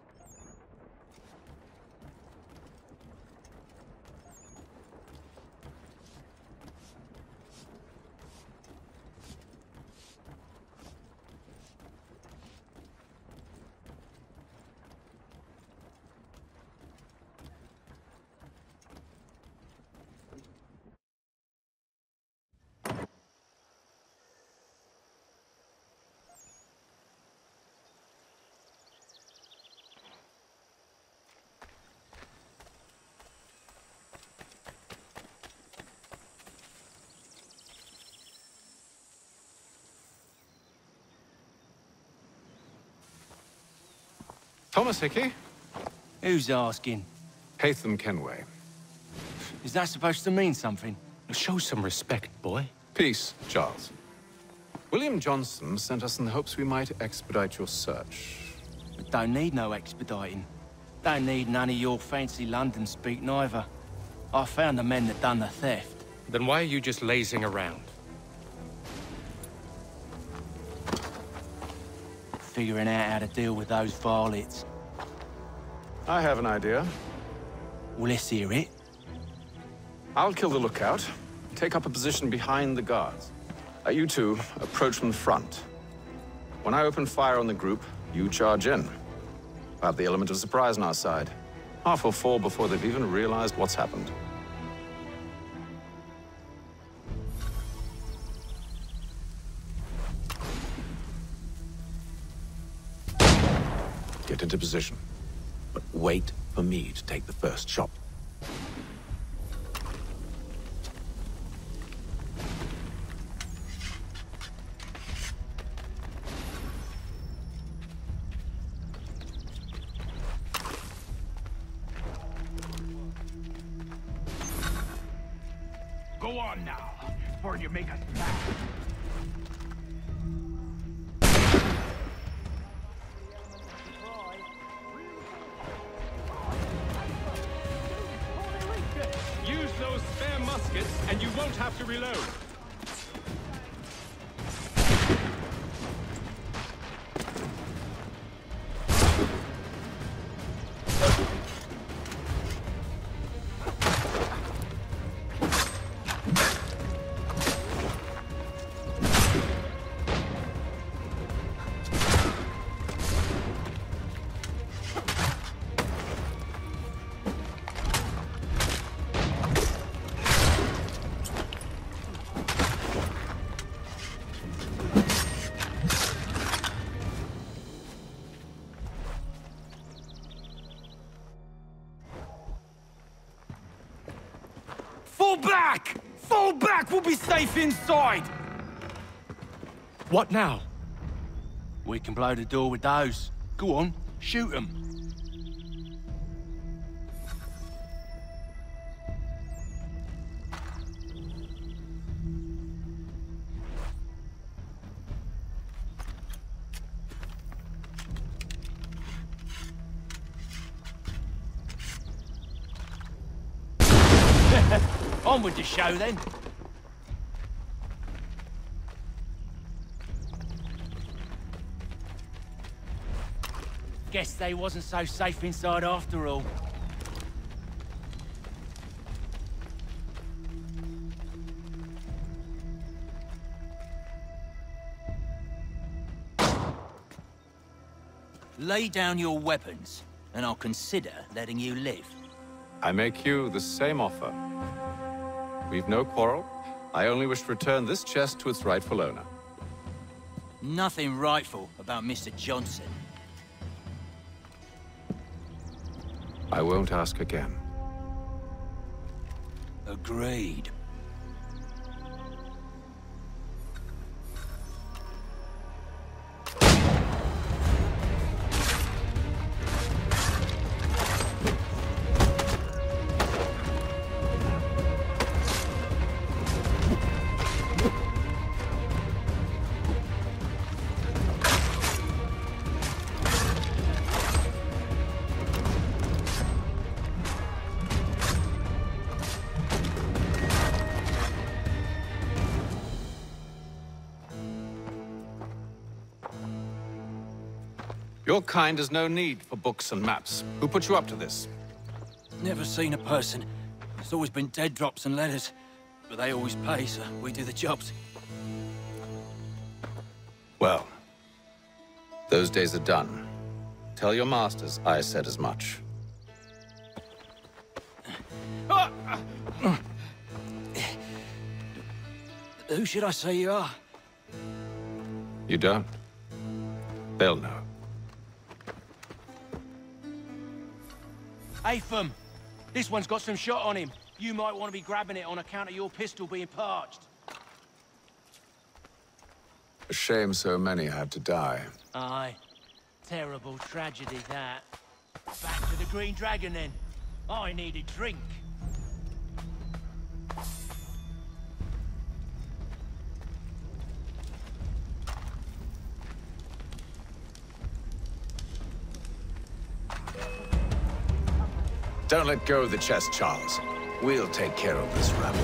Speaker 15: Thomas Hickey?
Speaker 2: Who's asking?
Speaker 15: Haytham Kenway.
Speaker 2: Is that supposed to mean something?
Speaker 12: Show some respect, boy.
Speaker 15: Peace, Charles. William Johnson sent us in the hopes we might expedite your search.
Speaker 2: We don't need no expediting. Don't need none of your fancy London speak neither. I found the men that done the theft.
Speaker 12: Then why are you just lazing around?
Speaker 2: Figuring out how to deal with those varlets.
Speaker 15: I have an idea.
Speaker 2: Well, let's hear it.
Speaker 15: I'll kill the lookout, take up a position behind the guards. You two approach from the front. When I open fire on the group, you charge in. I have the element of surprise on our side. Half will fall before they've even realized what's happened. Get into position, but wait for me to take the first shot.
Speaker 2: Go on now, before you make us mad.
Speaker 4: Use those spare muskets, and you won't have to reload.
Speaker 2: Fall back! Fall back! We'll be safe inside!
Speaker 12: What now?
Speaker 2: We can blow the door with those. Go on, shoot them. On with the show, then. Guess they wasn't so safe inside after all.
Speaker 10: Lay down your weapons, and I'll consider letting you live.
Speaker 15: I make you the same offer. We've no quarrel. I only wish to return this chest to its rightful owner.
Speaker 10: Nothing rightful about Mr. Johnson.
Speaker 15: I won't ask again.
Speaker 10: Agreed.
Speaker 15: Your kind has no need for books and maps. Who put you up to this?
Speaker 2: Never seen a person. It's always been dead drops and letters. But they always pay, so we do the jobs.
Speaker 15: Well, those days are done. Tell your masters I said as much.
Speaker 2: Who should I say you are?
Speaker 15: You don't? They'll know.
Speaker 2: Atham, this one's got some shot on him. You might want to be grabbing it on account of your pistol being parched.
Speaker 15: A shame so many had to die.
Speaker 2: Aye. Terrible tragedy, that. Back to the Green Dragon, then. I need a drink.
Speaker 15: Don't let go of the chest, Charles. We'll take care of this rabble.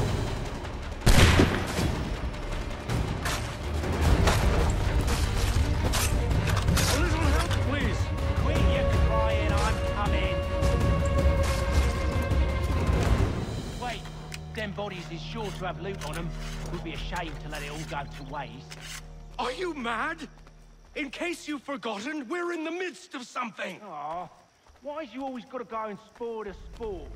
Speaker 2: A little help, please. Quit your crying, I'm coming. Wait, them bodies is sure to have loot on them. Would be a shame to let it all go to waste.
Speaker 12: Are you mad? In case you've forgotten, we're in the midst of something.
Speaker 2: Aw. Why's you always got to go and spore the sport?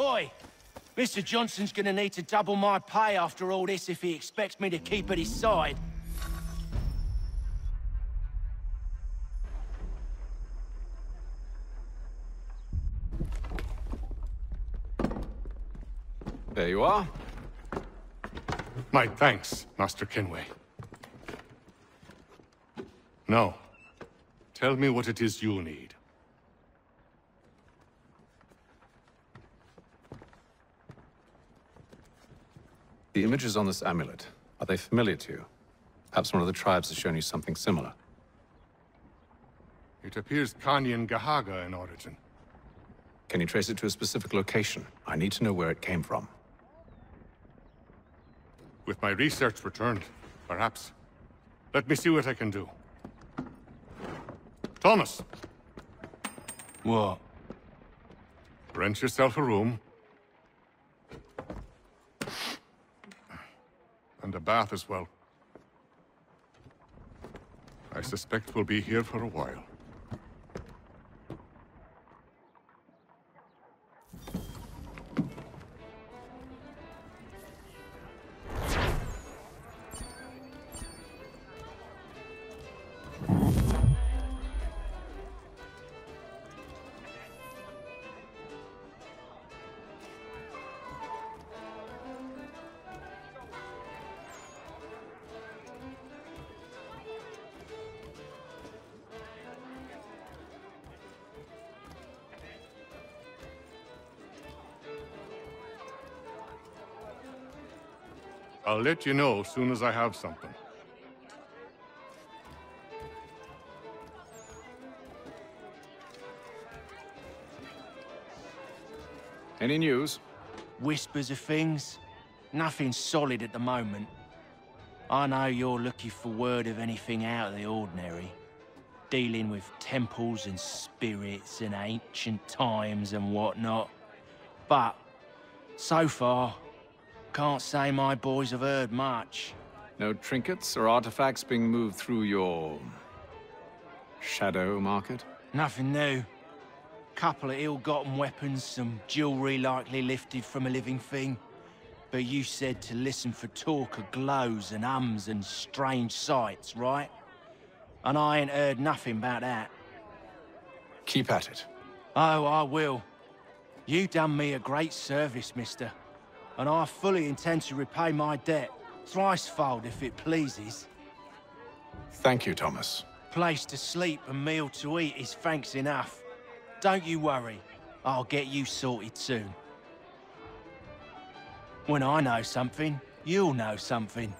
Speaker 2: Oi! Mr. Johnson's gonna need to double my pay after all this if he expects me to keep at his side.
Speaker 15: There you are.
Speaker 8: My thanks, Master Kenway. Now, tell me what it is you need.
Speaker 15: The images on this amulet, are they familiar to you? Perhaps one of the tribes has shown you something similar.
Speaker 8: It appears Kanyan Gahaga in origin.
Speaker 15: Can you trace it to a specific location? I need to know where it came from.
Speaker 8: With my research returned, perhaps. Let me see what I can do. Thomas!
Speaker 2: What?
Speaker 8: Rent yourself a room. And a bath as well. I suspect we'll be here for a while. I'll let you know as soon as I have something.
Speaker 15: Any news?
Speaker 2: Whispers of things. Nothing solid at the moment. I know you're looking for word of anything out of the ordinary. Dealing with temples and spirits and ancient times and whatnot. But, so far, can't say my boys have heard much.
Speaker 15: No trinkets or artifacts being moved through your... shadow market?
Speaker 2: Nothing new. Couple of ill-gotten weapons, some jewelry likely lifted from a living thing. But you said to listen for talk of glows and ums and strange sights, right? And I ain't heard nothing about that.
Speaker 15: Keep at it.
Speaker 2: Oh, I will. You done me a great service, mister. And I fully intend to repay my debt. Thricefold, if it pleases.
Speaker 15: Thank you, Thomas.
Speaker 2: Place to sleep and meal to eat is thanks enough. Don't you worry. I'll get you sorted soon. When I know something, you'll know something.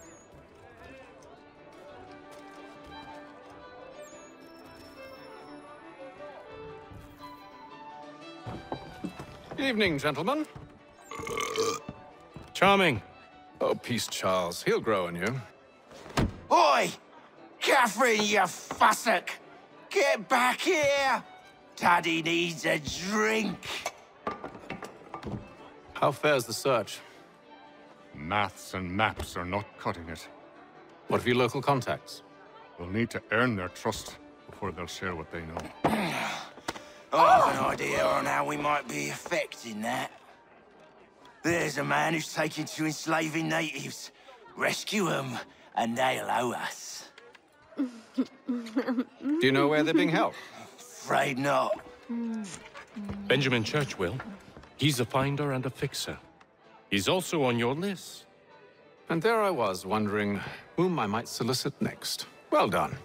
Speaker 15: Evening, gentlemen.
Speaker 21: Charming.
Speaker 15: Oh, peace, Charles. He'll grow on you.
Speaker 2: Oi! Catherine, you fussock! Get back here! Daddy needs a drink.
Speaker 15: How fares the search?
Speaker 8: Maths and maps are not cutting it.
Speaker 15: What of your local contacts?
Speaker 8: We'll need to earn their trust before they'll share what they know.
Speaker 2: I have an idea on how we might be affecting that. There's a man who's taken to enslaving natives. Rescue them, and they'll owe us.
Speaker 15: Do you know where they're being held?
Speaker 2: Afraid not.
Speaker 21: Benjamin Churchwill. He's a finder and a fixer. He's also on your list.
Speaker 15: And there I was, wondering whom I might solicit next. Well done.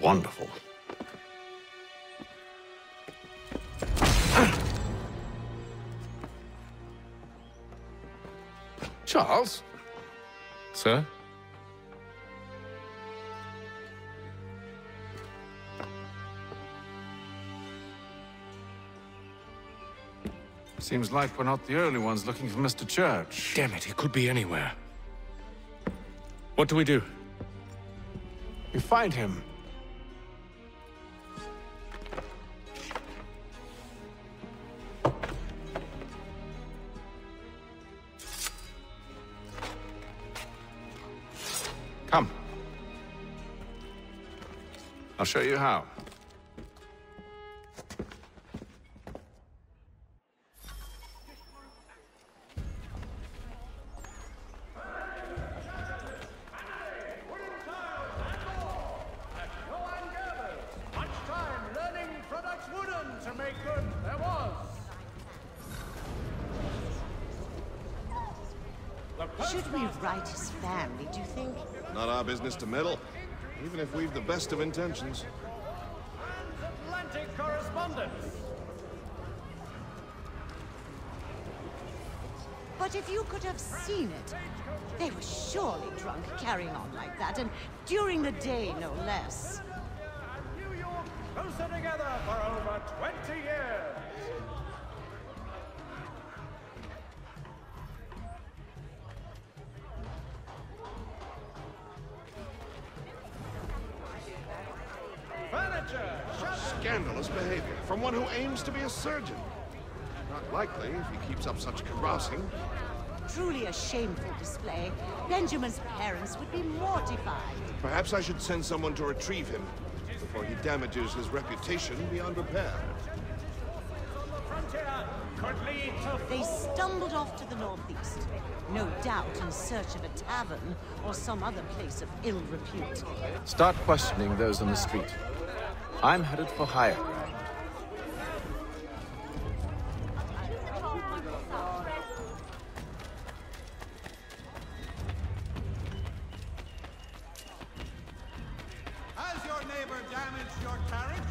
Speaker 15: Wonderful. Charles?
Speaker 21: Sir?
Speaker 15: Seems like we're not the only ones looking for Mr. Church.
Speaker 21: Damn it, he could be anywhere. What do we do?
Speaker 15: We find him. Come. I'll show you how.
Speaker 11: Should we write his family, do you think?
Speaker 14: Not our business to meddle, even if we've the best of intentions.
Speaker 3: Atlantic correspondence.
Speaker 11: But if you could have seen it, they were surely drunk carrying on like that, and during the day, no less.
Speaker 3: New York closer together for over 20 years.
Speaker 14: Scandalous behavior from one who aims to be a surgeon. Not likely if he keeps up such carousing.
Speaker 11: Truly a shameful display. Benjamin's parents would be mortified.
Speaker 14: Perhaps I should send someone to retrieve him before he damages his reputation beyond repair.
Speaker 11: They stumbled off to the northeast, no doubt in search of a tavern or some other place of ill repute.
Speaker 15: Start questioning those on the street. I'm headed for higher ground.
Speaker 3: Has your neighbor damaged your carriage?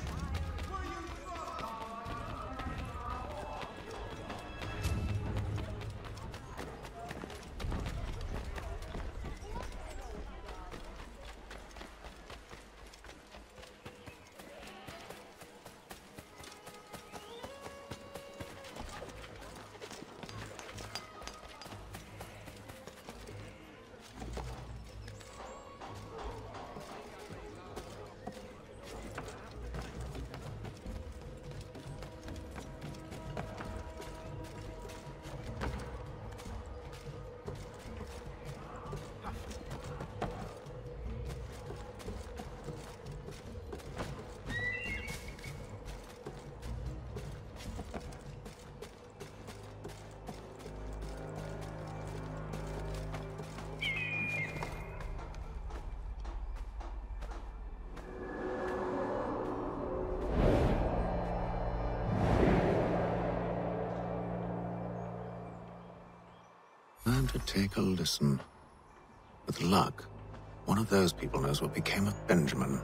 Speaker 7: Time to take a listen. With luck, one of those people knows what became of Benjamin.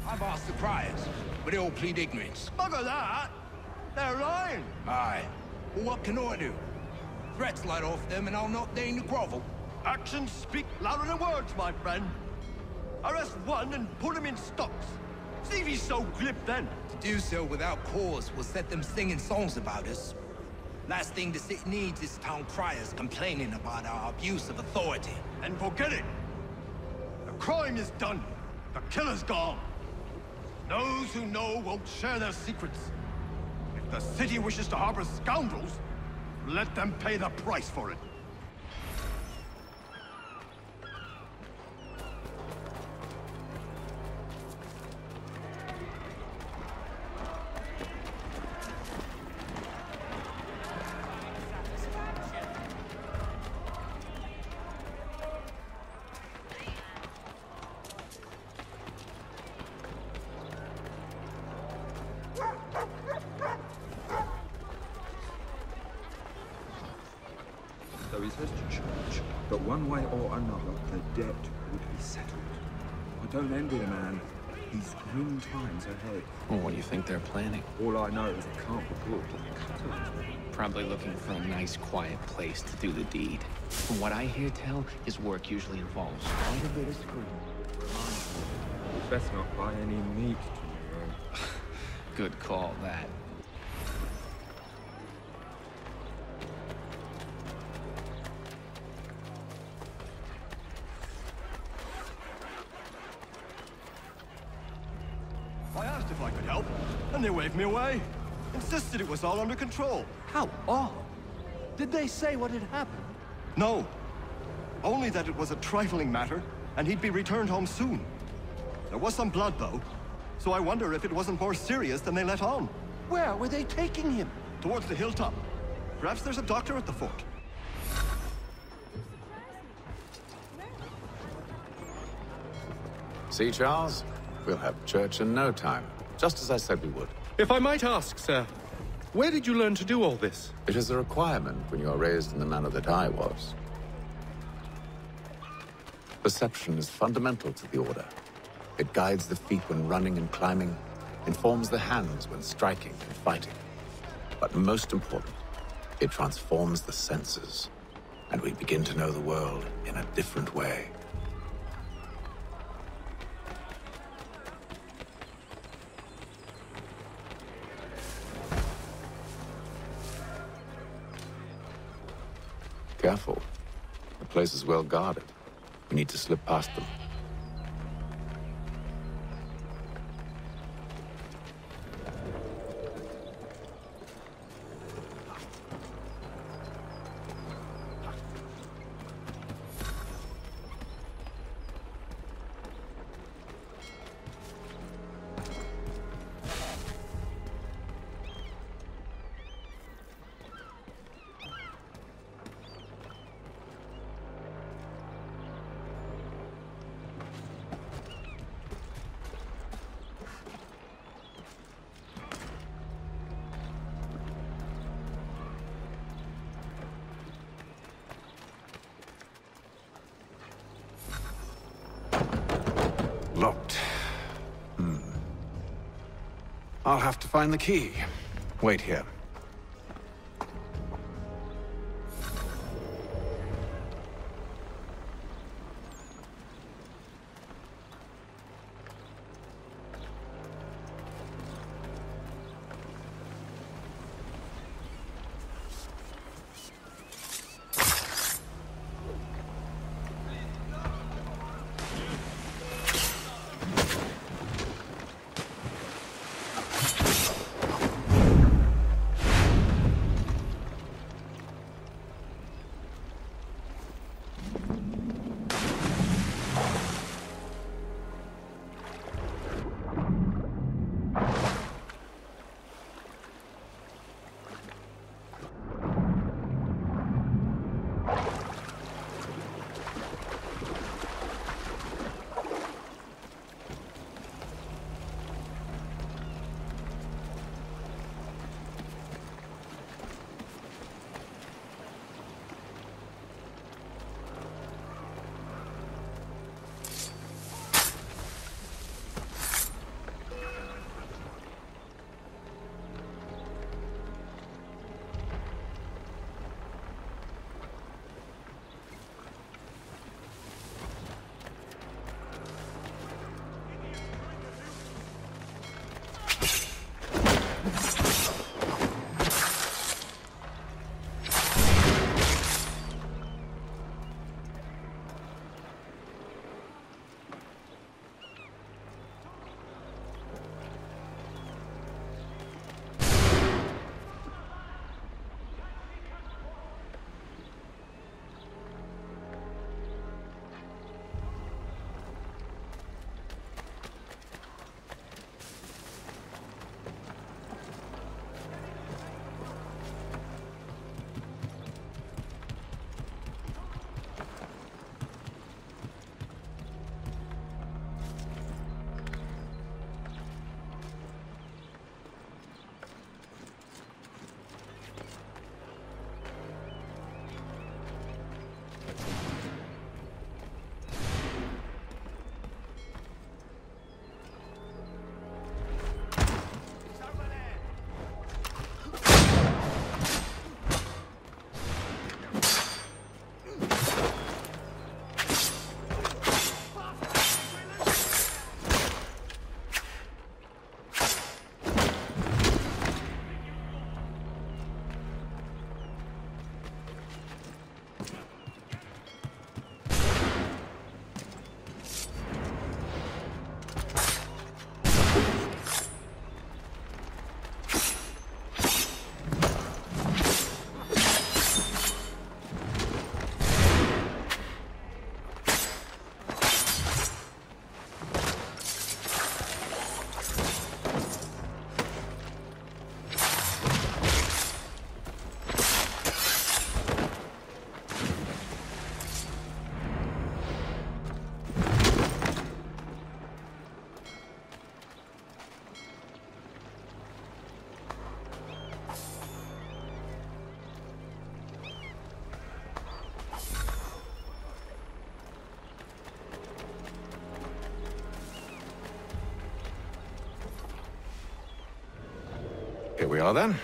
Speaker 12: I've asked the criers, but they all plead ignorance. Bugger that! They're lying! Aye. Well, what can I do? Threats light off them and I'll not deign to grovel. Actions speak louder than words, my friend. Arrest one and put him in stocks. See if he's so glib then. To do so without cause will set them singing songs about us. Last thing the city needs is town criers complaining about our abuse of authority. And forget it! The crime is done. The killer's gone. Those who know won't share their secrets. If the city wishes to harbor scoundrels, let them pay the price for it.
Speaker 16: So he says to church, but one way or another, the debt would be settled. I don't envy the man. He's grim times ahead.
Speaker 17: Well, what do you think they're planning?
Speaker 16: All I know is it can't be good.
Speaker 17: Probably looking for a nice, quiet place to do the deed. From what I hear tell, his work usually involves quite a bit of screaming.
Speaker 16: Best not buy any meat tomorrow.
Speaker 17: Good call, that.
Speaker 3: I asked if I could help, and they waved me away. Insisted it was all under control. How odd. Did they say what had happened? No. Only that it was a trifling matter, and he'd be returned home soon. There was some blood, though, so I wonder if it wasn't more serious than they let on. Where were they taking him? Towards the hilltop. Perhaps there's a doctor at the fort.
Speaker 15: See, Charles? We'll have church in no time, just as I said we would.
Speaker 21: If I might ask, sir, where did you learn to do all this?
Speaker 15: It is a requirement when you are raised in the manner that I was. Perception is fundamental to the Order. It guides the feet when running and climbing, informs the hands when striking and fighting. But most important, it transforms the senses, and we begin to know the world in a different way. Careful. The place is well guarded. We need to slip past them. Locked. I'll have to find the key. Wait here. Here we are then.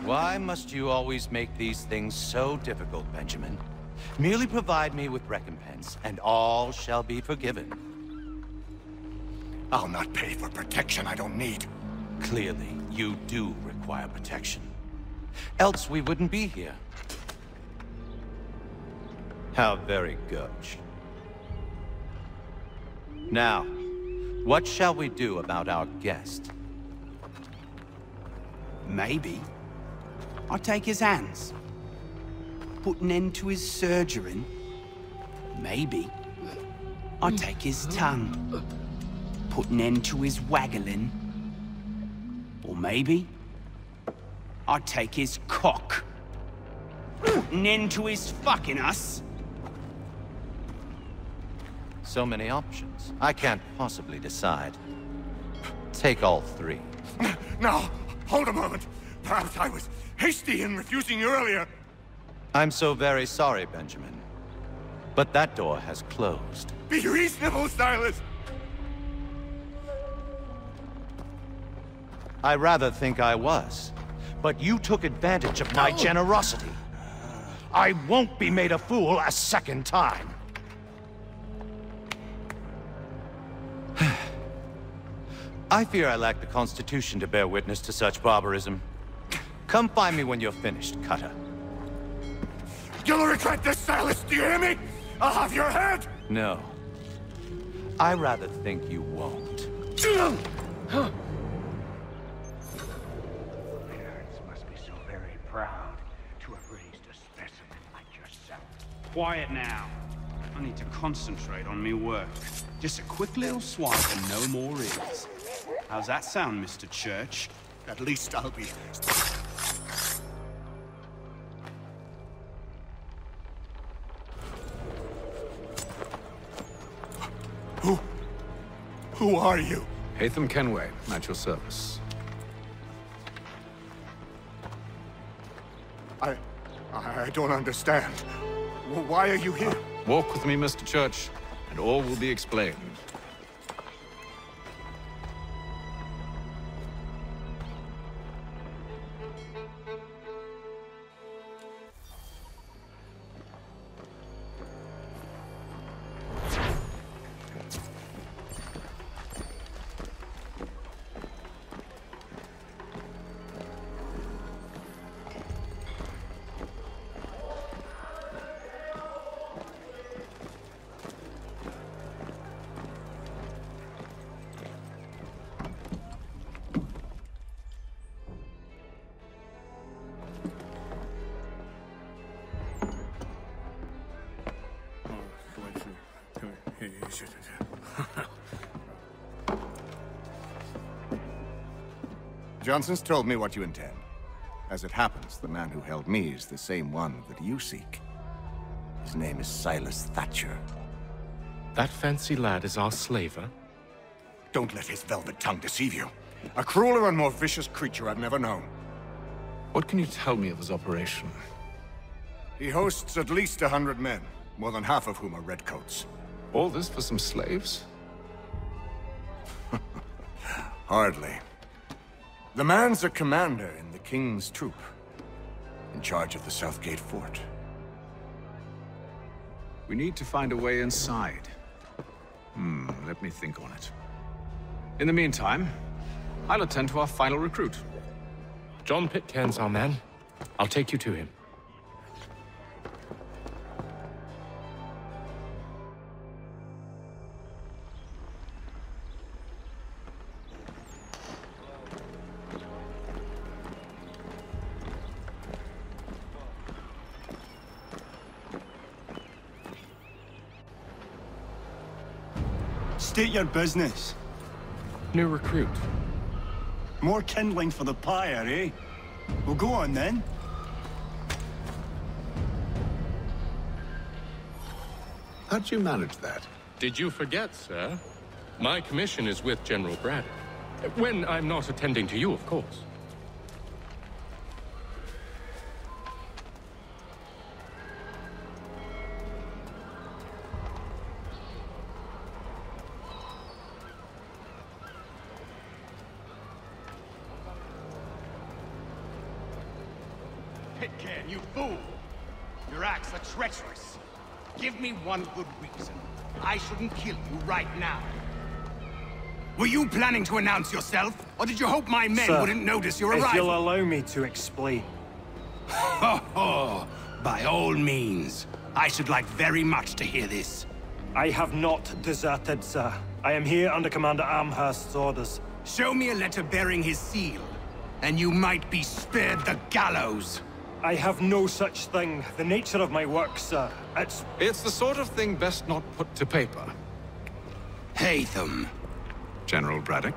Speaker 20: Why must you always make these things so difficult, Benjamin? Merely provide me with recompense, and all shall be forgiven.
Speaker 6: I'll not pay for protection I don't need.
Speaker 20: Clearly, you do require protection. Else we wouldn't be here. How very gauche. Now, what shall we do about our guest?
Speaker 22: Maybe I take his hands, put an end to his surgering. Maybe I take his tongue, put an end to his waggling. Or maybe I take his cock, put an end to his fucking us.
Speaker 20: So many options. I can't possibly decide. Take all three.
Speaker 6: Now, hold a moment. Perhaps I was hasty in refusing you earlier.
Speaker 20: I'm so very sorry, Benjamin. But that door has closed.
Speaker 6: Be reasonable, Silas!
Speaker 20: I rather think I was. But you took advantage of my generosity. I won't be made a fool a second time. I fear I lack the constitution to bear witness to such barbarism. Come find me when you're finished, Cutter.
Speaker 6: You'll regret this, Silas, do you hear me? I'll have your head!
Speaker 20: No. I rather think you won't.
Speaker 23: Parents must be so very proud to have raised a specimen like yourself.
Speaker 24: Quiet now. I need to concentrate on me work. Just a quick little swipe and no more is. How's that sound, Mr. Church?
Speaker 6: At least I'll be... Who are you?
Speaker 15: Haytham Kenway, at your service.
Speaker 6: I don't understand. Why are you here?
Speaker 15: Walk with me, Mr. Church, and all will be explained.
Speaker 6: Johnson's told me what you intend. As it happens, the man who held me is the same one that you seek. His name is Silas Thatcher.
Speaker 21: That fancy lad is our slaver?
Speaker 6: Don't let his velvet tongue deceive you. A crueler and more vicious creature I've never known.
Speaker 15: What can you tell me of his operation?
Speaker 6: He hosts at least 100 men, more than half of whom are redcoats.
Speaker 15: All this for some slaves?
Speaker 6: Hardly. The man's a commander in the King's troop, in charge of the Southgate Fort.
Speaker 15: We need to find a way inside. Let me think on it. In the meantime, I'll attend to our final recruit.
Speaker 21: John Pitcairn's our man. I'll take you to him.
Speaker 25: State your business.
Speaker 21: New recruit.
Speaker 25: More kindling for the pyre, eh? Well, go on then.
Speaker 15: How'd you manage that?
Speaker 21: Did you forget, sir? My commission is with General Braddock. When I'm not attending to you, of course.
Speaker 12: Pitcairn, you fool! Your acts are treacherous. Give me one good reason. I shouldn't kill you right now. Were you planning to announce yourself? Or did you hope my men wouldn't notice your arrival?
Speaker 1: If you'll allow me to explain.
Speaker 12: Oh, by all means. I should like very much to hear this.
Speaker 1: I have not deserted, sir. I am here under Commander Amherst's orders.
Speaker 12: Show me a letter bearing his seal, and you might be spared the gallows.
Speaker 1: I have no such thing. The nature of my work, sir,
Speaker 15: It's the sort of thing best not put to paper.
Speaker 12: Hatham.
Speaker 15: General Braddock?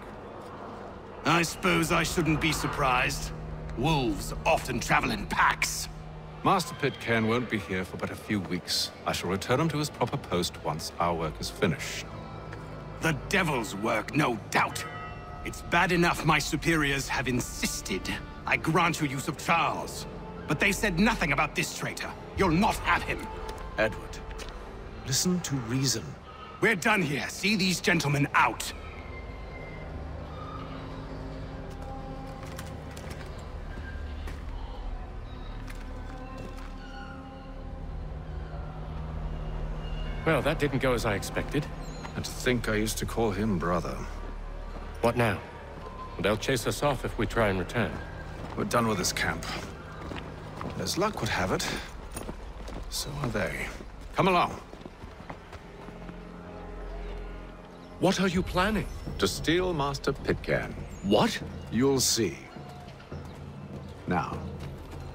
Speaker 12: I suppose I shouldn't be surprised. Wolves often travel in packs.
Speaker 15: Master Pitcairn won't be here for but a few weeks. I shall return him to his proper post once our work is finished.
Speaker 12: The devil's work, no doubt. It's bad enough my superiors have insisted I grant you use of Charles. But they said nothing about this traitor. You'll not have him.
Speaker 7: Edward, listen to reason.
Speaker 12: We're done here. See these gentlemen out.
Speaker 21: Well, that didn't go as I expected.
Speaker 15: And to think I used to call him brother.
Speaker 21: What now? They'll chase us off if we try and return.
Speaker 15: We're done with this camp. As luck would have it, so are they. Come along.
Speaker 21: What are you planning?
Speaker 15: To steal Master Pitcairn.
Speaker 21: What?
Speaker 15: You'll see. Now,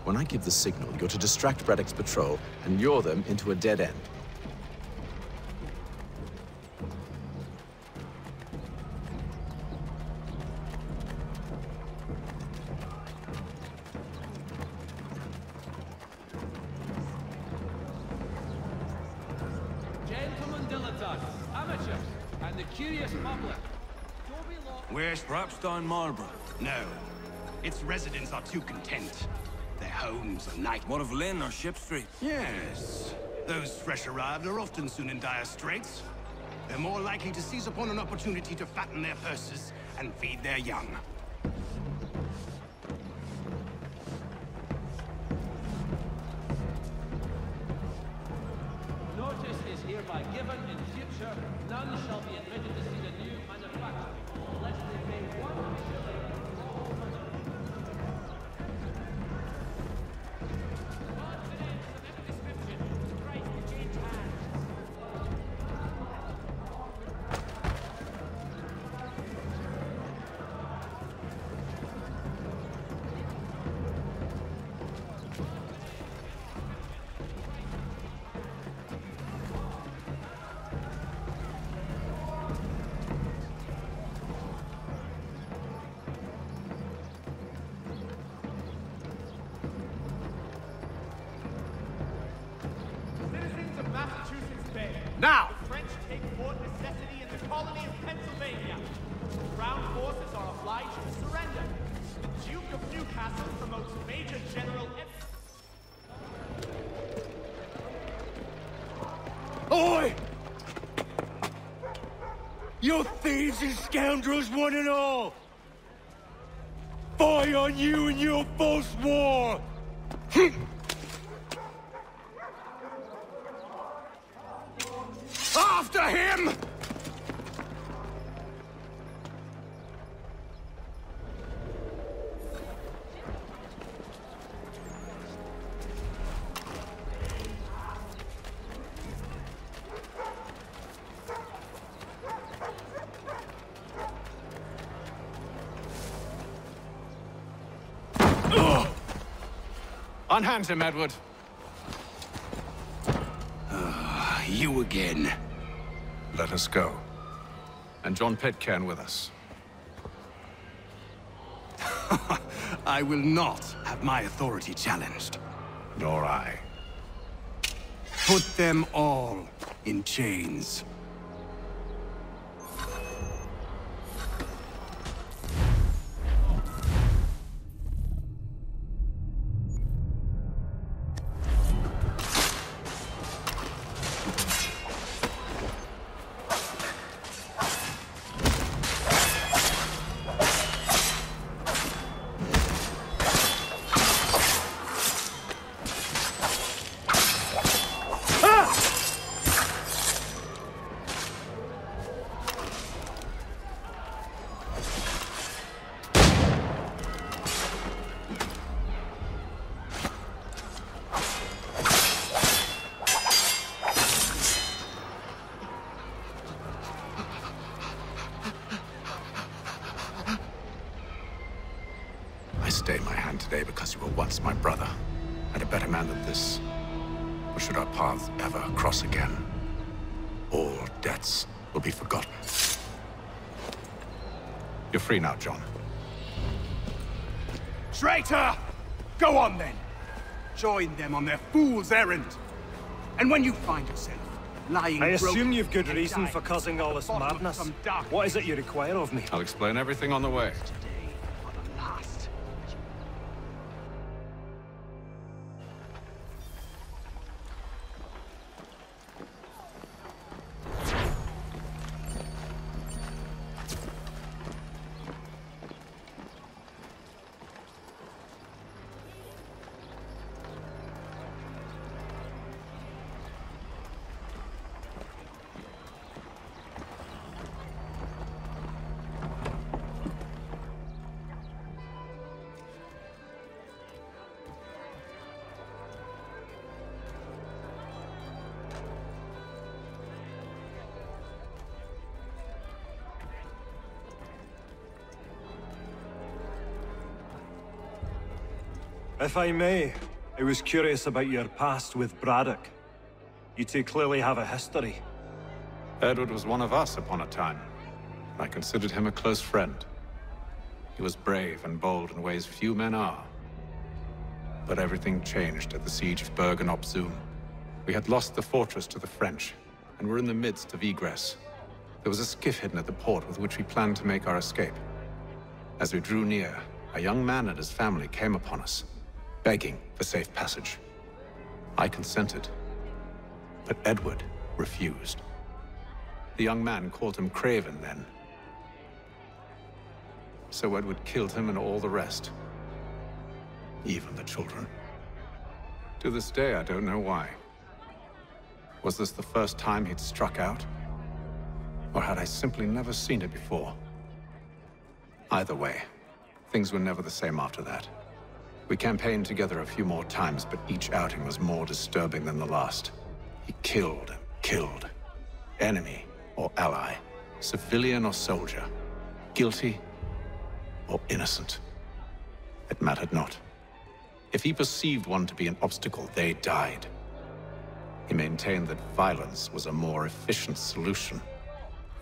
Speaker 15: when I give the signal, you're to distract Braddock's patrol and lure them into a dead end.
Speaker 12: Where's Rapstein Marlborough? No. Its residents are too content. Their homes are night.
Speaker 9: What of Lynn or Ship Street?
Speaker 12: Yes. Those fresh arrived are often soon in dire straits. They're more likely to seize upon an opportunity to fatten their purses and feed their young.
Speaker 13: Notice is hereby given. In future, none shall be admitted to see the new manufacturing unless they pay 1 shilling for all money.
Speaker 12: Now!
Speaker 13: The French take Fort Necessity in the colony of Pennsylvania. The Crown forces are obliged to surrender. The Duke of Newcastle promotes Major General...
Speaker 1: Oi! You thieves and scoundrels, one and all! Fire on you and your false war!
Speaker 12: After him!
Speaker 15: Unhand him, Edward.
Speaker 12: You again.
Speaker 15: Let us go. And John Pitcairn with us.
Speaker 12: I will not have my authority challenged.
Speaker 15: Nor I.
Speaker 12: Put them all in chains.
Speaker 7: stay my hand today because you were once my brother, and a better man than this. Or should our paths ever cross again, all debts will be forgotten. You're free now, John.
Speaker 24: Traitor! Go on then! Join them on their fool's errand! And when you find yourself lying
Speaker 1: I assume
Speaker 24: broken
Speaker 1: you've good
Speaker 24: and
Speaker 1: reason
Speaker 24: dying
Speaker 1: for causing all this madness. What is it you require of me?
Speaker 15: I'll explain everything on the way.
Speaker 1: If I may, I was curious about your past with Braddock. You two clearly have a history.
Speaker 15: Edward was one of us upon a time. I considered him a close friend. He was brave and bold in ways few men are. But everything changed at the siege of Bergen op Zoom. We had lost the fortress to the French, and were in the midst of egress. There was a skiff hidden at the port with which we planned to make our escape. As we drew near, a young man and his family came upon us, begging for safe passage. I consented, but Edward refused. The young man called him Craven then. So Edward killed him and all the rest. Even the children. To this day, I don't know why. Was this the first time he'd struck out? Or had I simply never seen it before? Either way, things were never the same after that. We campaigned together a few more times, but each outing was more disturbing than the last. He killed and killed. Enemy or ally, civilian or soldier, guilty or innocent. It mattered not. If he perceived one to be an obstacle, they died. He maintained that violence was a more efficient solution.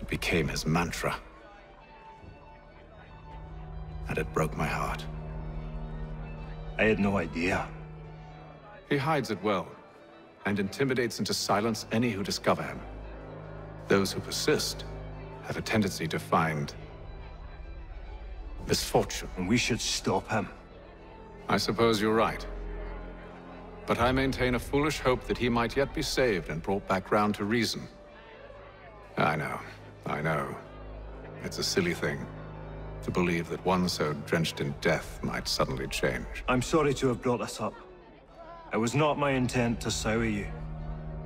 Speaker 15: It became his mantra. And it broke my heart.
Speaker 1: I had no idea.
Speaker 15: He hides it well, and intimidates into silence any who discover him. Those who persist have a tendency to find misfortune.
Speaker 1: And we should stop him.
Speaker 15: I suppose you're right. But I maintain a foolish hope that he might yet be saved and brought back round to reason. I know. It's a silly thing to believe that one so drenched in death might suddenly change.
Speaker 1: I'm sorry to have brought this up. It was not my intent to sour you.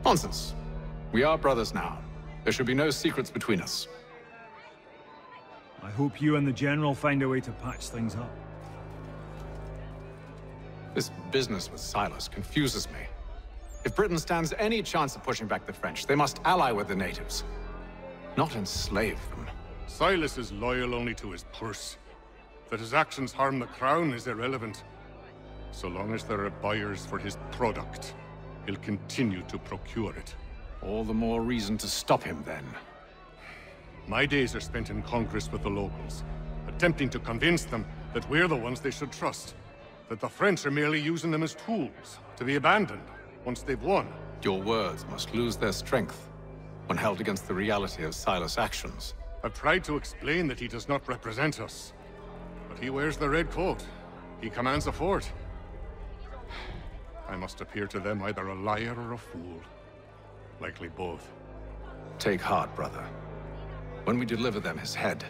Speaker 15: Nonsense. We are brothers now. There should be no secrets between us.
Speaker 4: I hope you and the General find a way to patch things up.
Speaker 15: This business with Silas confuses me. If Britain stands any chance of pushing back the French, they must ally with the natives, not enslave them.
Speaker 8: Silas is loyal only to his purse. That his actions harm the crown is irrelevant. So long as there are buyers for his product, he'll continue to procure it.
Speaker 15: All the more reason to stop him, then.
Speaker 8: My days are spent in Congress with the locals, attempting to convince them that we're the ones they should trust. That the French are merely using them as tools, to be abandoned once they've won.
Speaker 15: Your words must lose their strength when held against the reality of Silas' actions.
Speaker 8: I've tried to explain that he does not represent us. But he wears the red coat. He commands a fort. I must appear to them either a liar or a fool. Likely both.
Speaker 15: Take heart, brother. When we deliver them his head,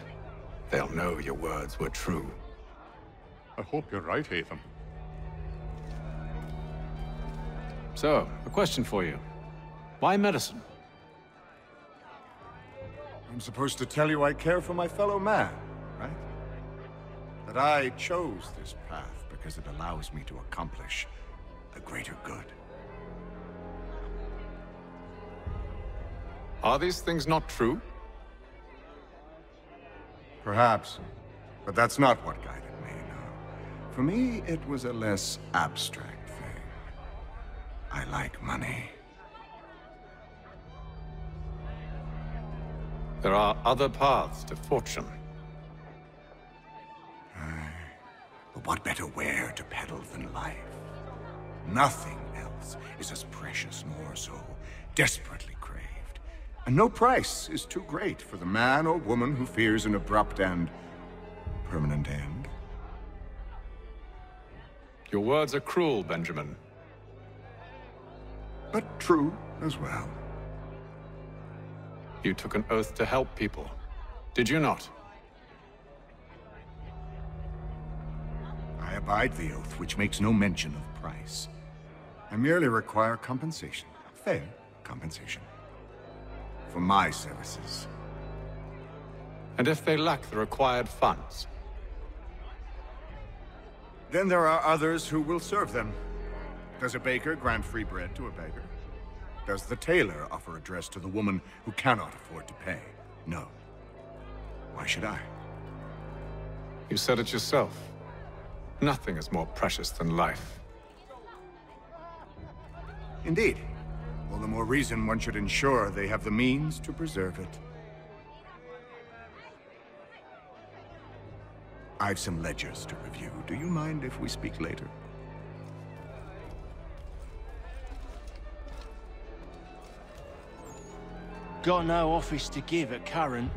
Speaker 15: they'll know your words were true.
Speaker 8: I hope you're right, Hatham.
Speaker 15: So, a question for you. Why medicine?
Speaker 5: I'm supposed to tell you I care for my fellow man, right? That I chose this path because it allows me to accomplish the greater good.
Speaker 15: Are these things not true?
Speaker 5: Perhaps, but that's not what guided me, no. For me, it was a less abstract thing. I like money.
Speaker 15: There are other paths to fortune.
Speaker 5: But what better ware to peddle than life? Nothing else is as precious nor so desperately craved. And no price is too great for the man or woman who fears an abrupt and permanent end.
Speaker 15: Your words are cruel, Benjamin.
Speaker 5: But true as well.
Speaker 15: You took an oath to help people, did you not?
Speaker 5: I abide the oath, which makes no mention of price. I merely require compensation, fair compensation, for my services.
Speaker 15: And if they lack the required funds?
Speaker 5: Then there are others who will serve them. Does a baker grant free bread to a beggar? Does the tailor offer a dress to the woman who cannot afford to pay? No. Why should I?
Speaker 15: You said it yourself. Nothing is more precious than life.
Speaker 5: Indeed. All the more reason one should ensure they have the means to preserve it. I've some ledgers to review. Do you mind if we speak later?
Speaker 2: Got no office to give at current.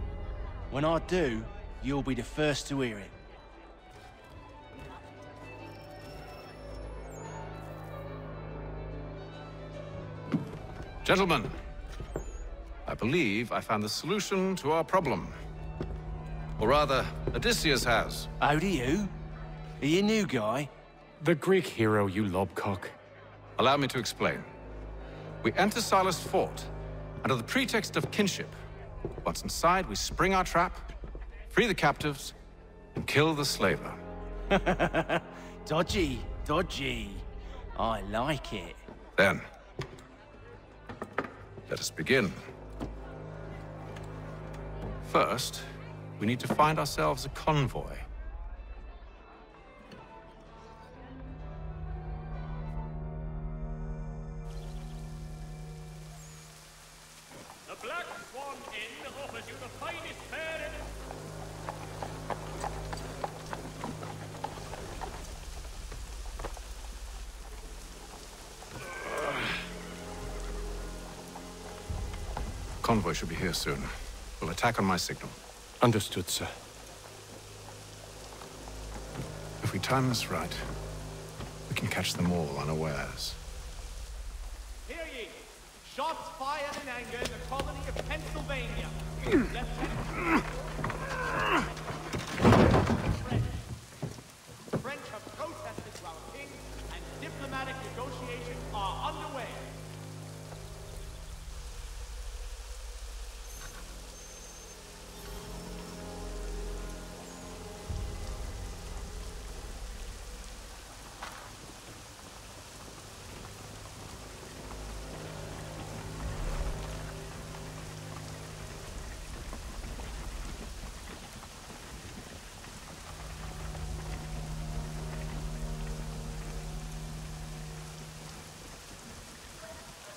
Speaker 2: When I do, you'll be the first to hear it.
Speaker 15: Gentlemen, I believe I found the solution to our problem. Or rather, Odysseus has.
Speaker 2: Oh, do you? Are you a new guy?
Speaker 21: The Greek hero, you lobcock.
Speaker 15: Allow me to explain. We enter Silas' fort, under the pretext of kinship. Once inside, we spring our trap, free the captives, and kill the slaver.
Speaker 2: Dodgy, dodgy. I like it.
Speaker 15: Then, let us begin. First, we need to find ourselves a convoy.
Speaker 13: The Black Swan Inn offers you the finest fare in...
Speaker 15: Convoy should be here soon. We'll attack on my signal.
Speaker 21: Understood, sir.
Speaker 15: If we time this right, we can catch them all unawares.
Speaker 13: Hear ye! Shots fired in anger in the colony of Pennsylvania. The French have protested to our king, and diplomatic negotiations are underway.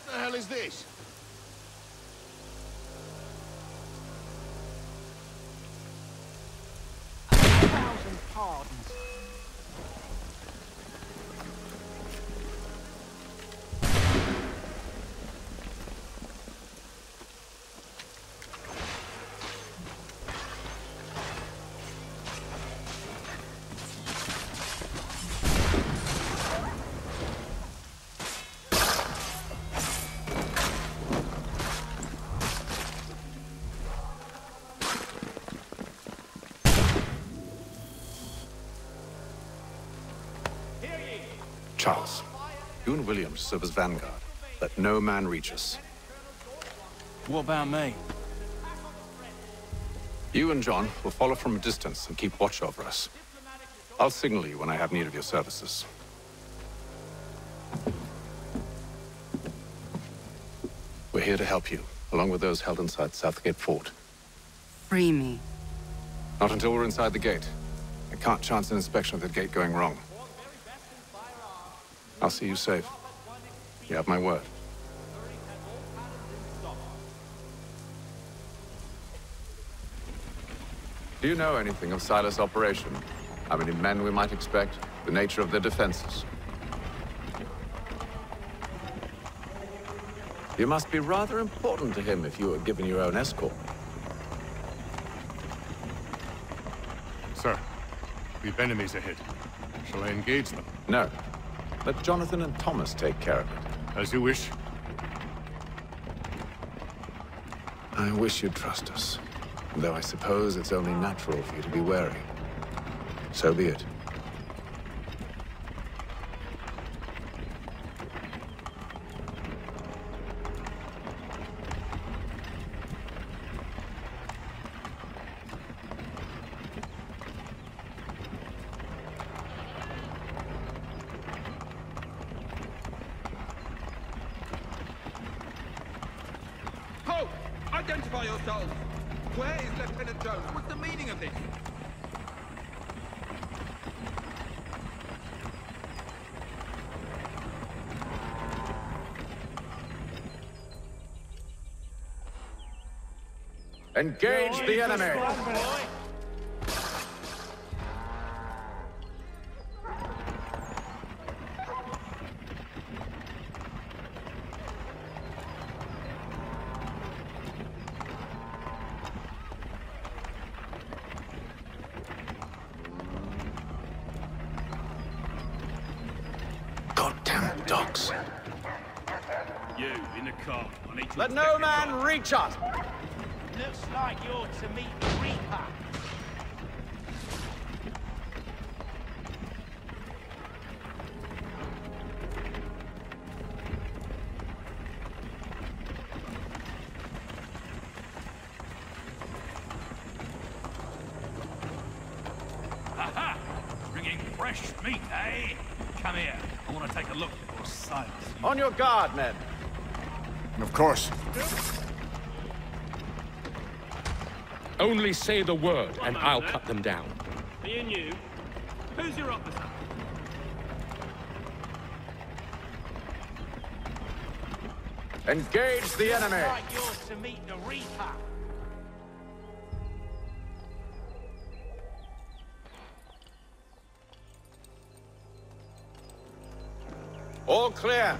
Speaker 14: What the hell is this?
Speaker 11: A thousand pardons.
Speaker 15: Charles, you and William serve as vanguard. Let no man reach us.
Speaker 2: What about me?
Speaker 15: You and John will follow from a distance and keep watch over us. I'll signal you when I have need of your services. We're here to help you, along with those held inside Southgate Fort.
Speaker 9: Free me.
Speaker 15: Not until we're inside the gate. I can't chance an inspection of the gate going wrong. I'll see you safe. You have my word. Do you know anything of Silas' operation? How many men we might expect? The nature of their defenses? You must be rather important to him if you were given your own escort.
Speaker 8: Sir, we've enemies ahead. Shall I engage them?
Speaker 15: No. Let Jonathan and Thomas take care of it.
Speaker 8: As you wish.
Speaker 15: I wish you'd trust us. Though I suppose it's only natural for you to be wary. So be it.
Speaker 9: Ho! Identify yourselves! Where is Lieutenant Jones? What's the meaning of this?
Speaker 15: Engage the enemy! Goddamn dogs.
Speaker 13: You, in the car. I need to
Speaker 15: Let no man reach us!
Speaker 2: Looks like you're to meet the Reaper.
Speaker 13: Aha! Bringing fresh meat, eh? Come here. I want to take a look at your Silas.
Speaker 15: On your guard, men.
Speaker 8: Of course.
Speaker 21: Only say the word, and I'll cut them down.
Speaker 13: Me and you? Who's your officer?
Speaker 15: Engage the enemy!
Speaker 2: Looks like you're to meet the Reaper.
Speaker 15: All clear.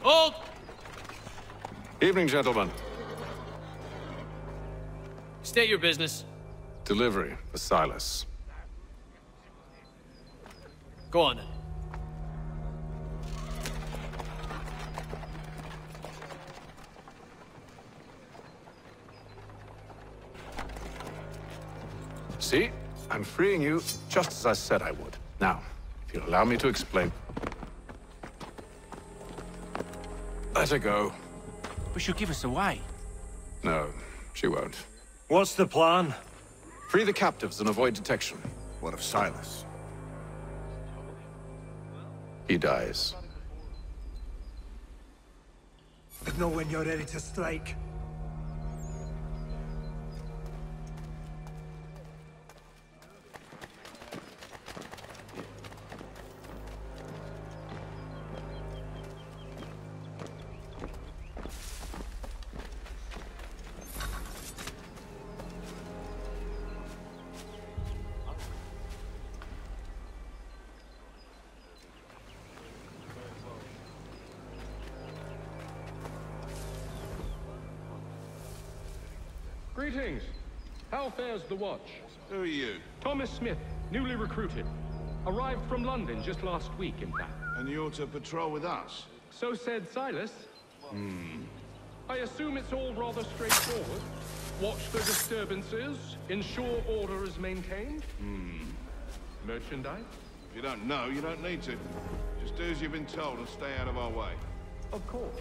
Speaker 13: Hold!
Speaker 15: Evening, gentlemen.
Speaker 13: State your business.
Speaker 15: Delivery for Silas.
Speaker 13: Go on then.
Speaker 15: See? I'm freeing you just as I said I would. Now, if you'll allow me to explain. Let her go.
Speaker 2: But she'll give us away.
Speaker 15: No, she won't.
Speaker 1: What's the plan?
Speaker 15: Free the captives and avoid detection.
Speaker 5: What of Silas?
Speaker 15: He dies.
Speaker 10: Know when you're ready to strike.
Speaker 16: Greetings. How fares the watch?
Speaker 14: Who are you?
Speaker 16: Thomas Smith, newly recruited. Arrived from London just last week, in fact.
Speaker 14: And you're to patrol with us?
Speaker 16: So said Silas. I assume it's all rather straightforward. Watch for disturbances, ensure order is maintained. Merchandise?
Speaker 14: If you don't know, you don't need to. Just do as you've been told and stay out of our way.
Speaker 16: Of course.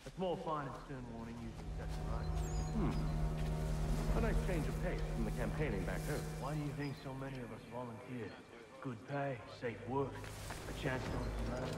Speaker 2: A small fine and stern warning usually sets it right.
Speaker 16: A nice change of pace from the campaigning back home.
Speaker 2: Why do you think so many of us volunteered? Good pay, safe work, a chance to learn.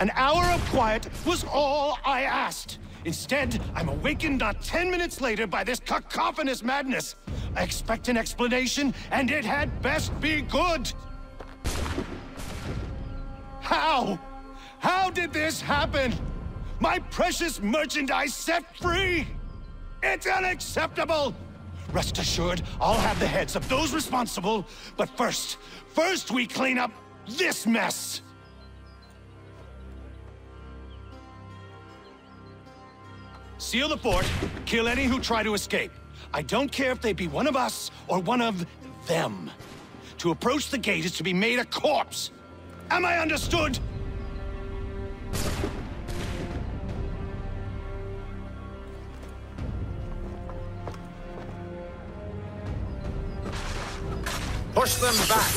Speaker 20: An hour of quiet was all I asked. Instead, I'm awakened not 10 minutes later by this cacophonous madness. I expect an explanation, and it had best be good. How? How did this happen? My precious merchandise set free? It's unacceptable! Rest assured, I'll have the heads of those responsible, but first we clean up this mess! Seal the fort, kill any who try to escape. I don't care if they be one of us or one of them. To approach the gate is to be made a corpse. Am I understood?
Speaker 15: Push them back!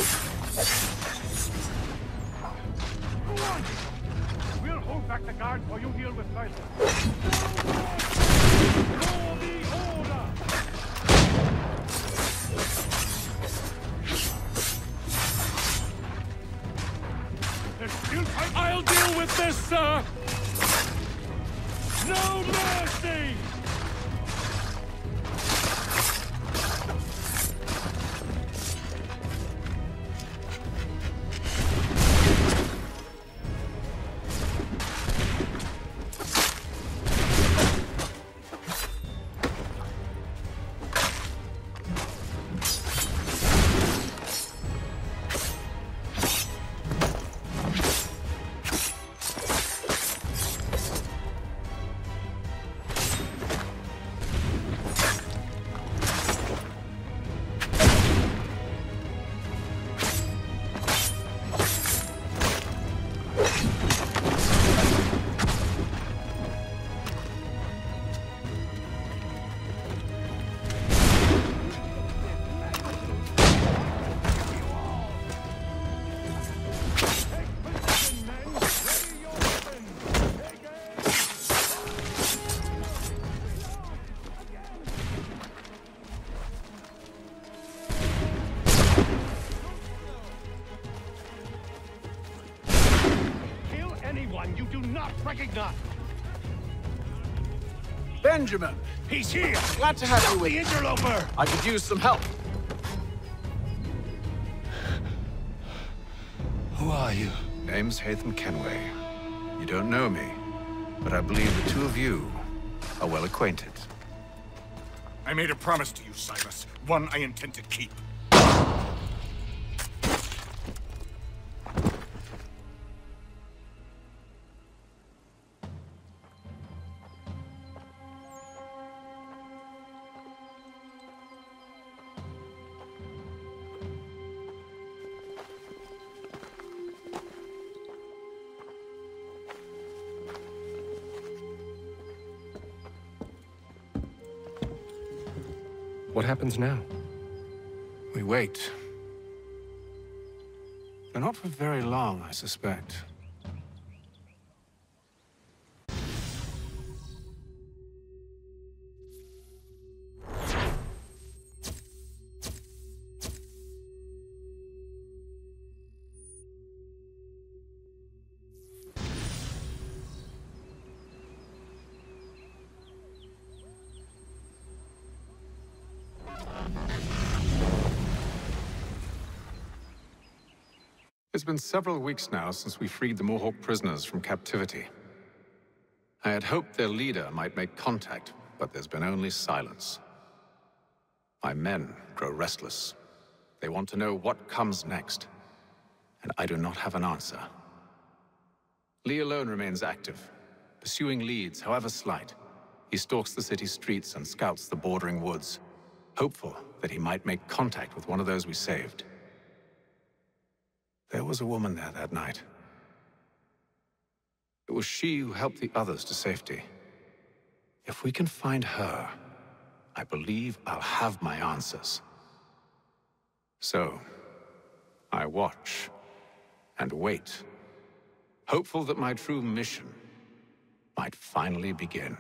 Speaker 13: We'll hold back the guards while you deal with Cesta.
Speaker 16: I'll deal with this, sir! No mercy!
Speaker 13: not.
Speaker 20: Benjamin! He's here!
Speaker 15: Glad to have you with
Speaker 20: the interloper!
Speaker 15: I could use some help.
Speaker 20: Who are you?
Speaker 3: Name's Hatham Kenway. You don't know me, but I believe the two of you are well acquainted.
Speaker 5: I made a promise to you, Silas. One I intend to keep.
Speaker 21: What happens now?
Speaker 3: We wait. But not for very long, I suspect.
Speaker 15: It's been several weeks now since we freed the Mohawk prisoners from captivity. I had hoped their leader might make contact, but there's been only silence. My men grow restless. They want to know what comes next, and I do not have an answer. Lee alone remains active, pursuing leads, however slight. He stalks the city streets and scouts the bordering woods, hopeful that he might make contact with one of those we saved. There was a woman there that night. It was she who helped the others to safety. If we can find her, I believe I'll have my answers. So, I watch and wait, hopeful that my true mission might finally begin.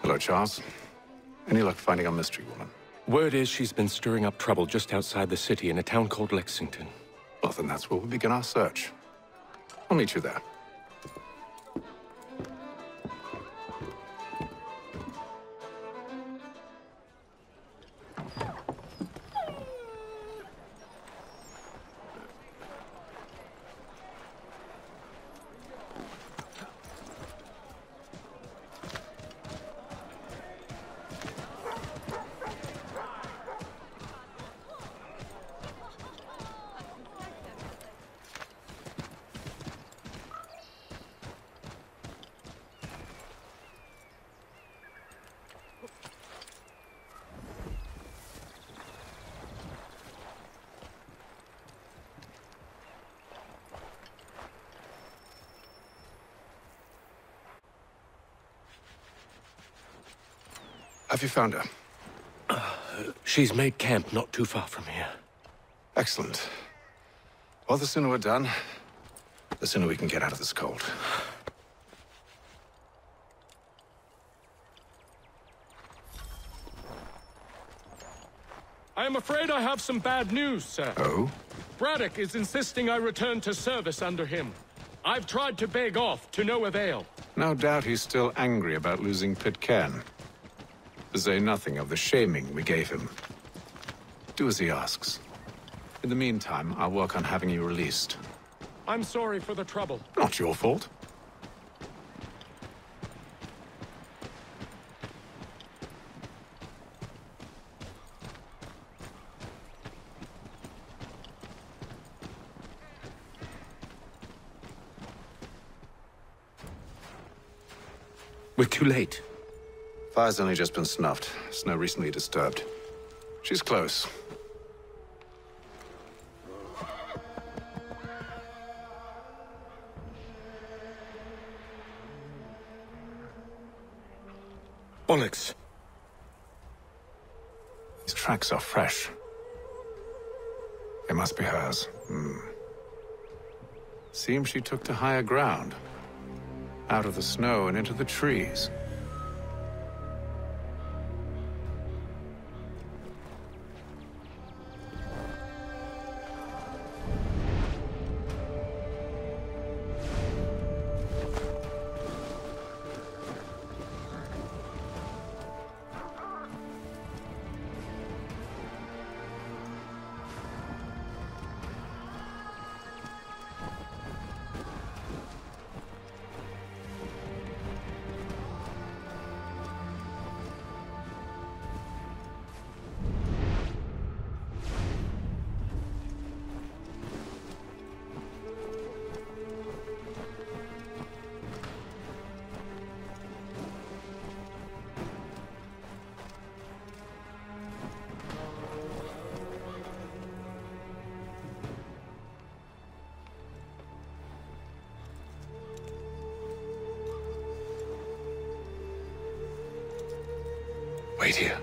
Speaker 3: Hello, Charles. Any luck finding our mystery woman?
Speaker 21: Word is she's been stirring up trouble just outside the city in a town called Lexington.
Speaker 3: Well, then that's where we'll begin our search. I'll meet you there. Have you found her?
Speaker 21: She's made camp not too far from here.
Speaker 3: Excellent. Well, the sooner we're done, the sooner we can get out of this cold.
Speaker 16: I am afraid I have some bad news, sir.
Speaker 3: Oh?
Speaker 16: Braddock is insisting I return to service under him. I've tried to beg off, to no avail.
Speaker 3: No doubt he's still angry about losing Pitcairn. To say nothing of the shaming we gave him. Do as he asks. In the meantime, I'll work on having you released.
Speaker 16: I'm sorry for the trouble.
Speaker 3: Not your fault.
Speaker 21: We're too late.
Speaker 3: Fire's only just been snuffed. Snow recently disturbed. She's close.
Speaker 21: Bollocks.
Speaker 3: These tracks are fresh. They must be hers. Seems she took to higher ground. Out of the snow and into the trees. Wait here.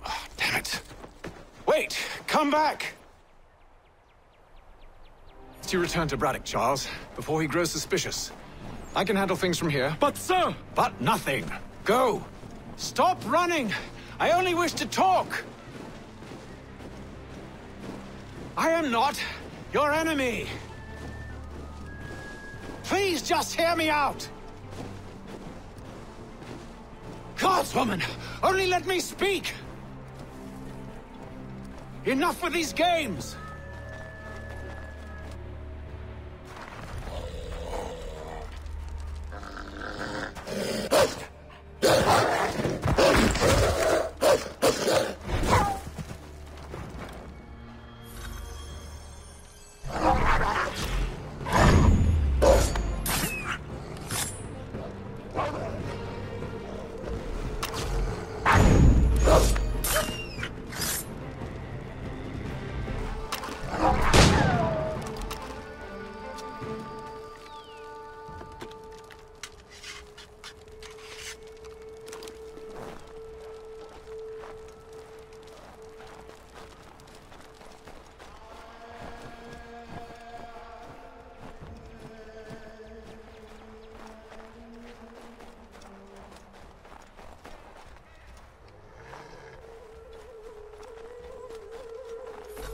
Speaker 15: Oh, damn it. Wait! Come back!
Speaker 3: Let's you return to Braddock, Charles, before he grows suspicious. I can handle things from here.
Speaker 21: But, sir!
Speaker 15: But nothing. Go! Stop running! I only wish to talk! I am not your enemy! Please just hear me out! Gods, woman! Only let me speak! Enough with these games!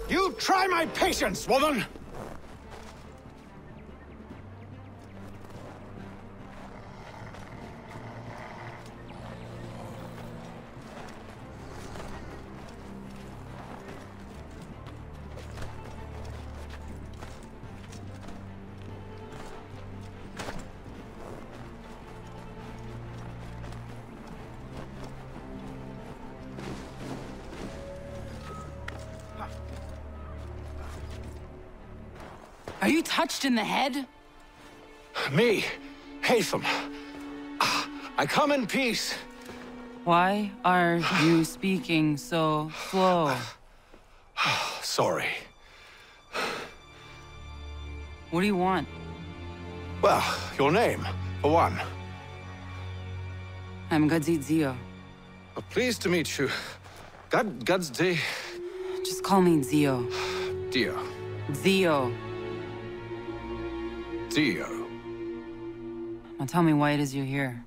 Speaker 15: You try my patience, woman!
Speaker 17: Are you touched in the head?
Speaker 15: Me, Haytham. I come in peace.
Speaker 17: Why are you speaking so slow?
Speaker 15: Sorry.
Speaker 17: What do you want?
Speaker 15: Well, your name, for one.
Speaker 17: I'm Gadzit Zio.
Speaker 15: Pleased to meet you. Gadsday.
Speaker 17: Just call me Zio.
Speaker 15: Dio.
Speaker 17: Zio.
Speaker 15: Dio.
Speaker 17: Now tell me why it is you're here.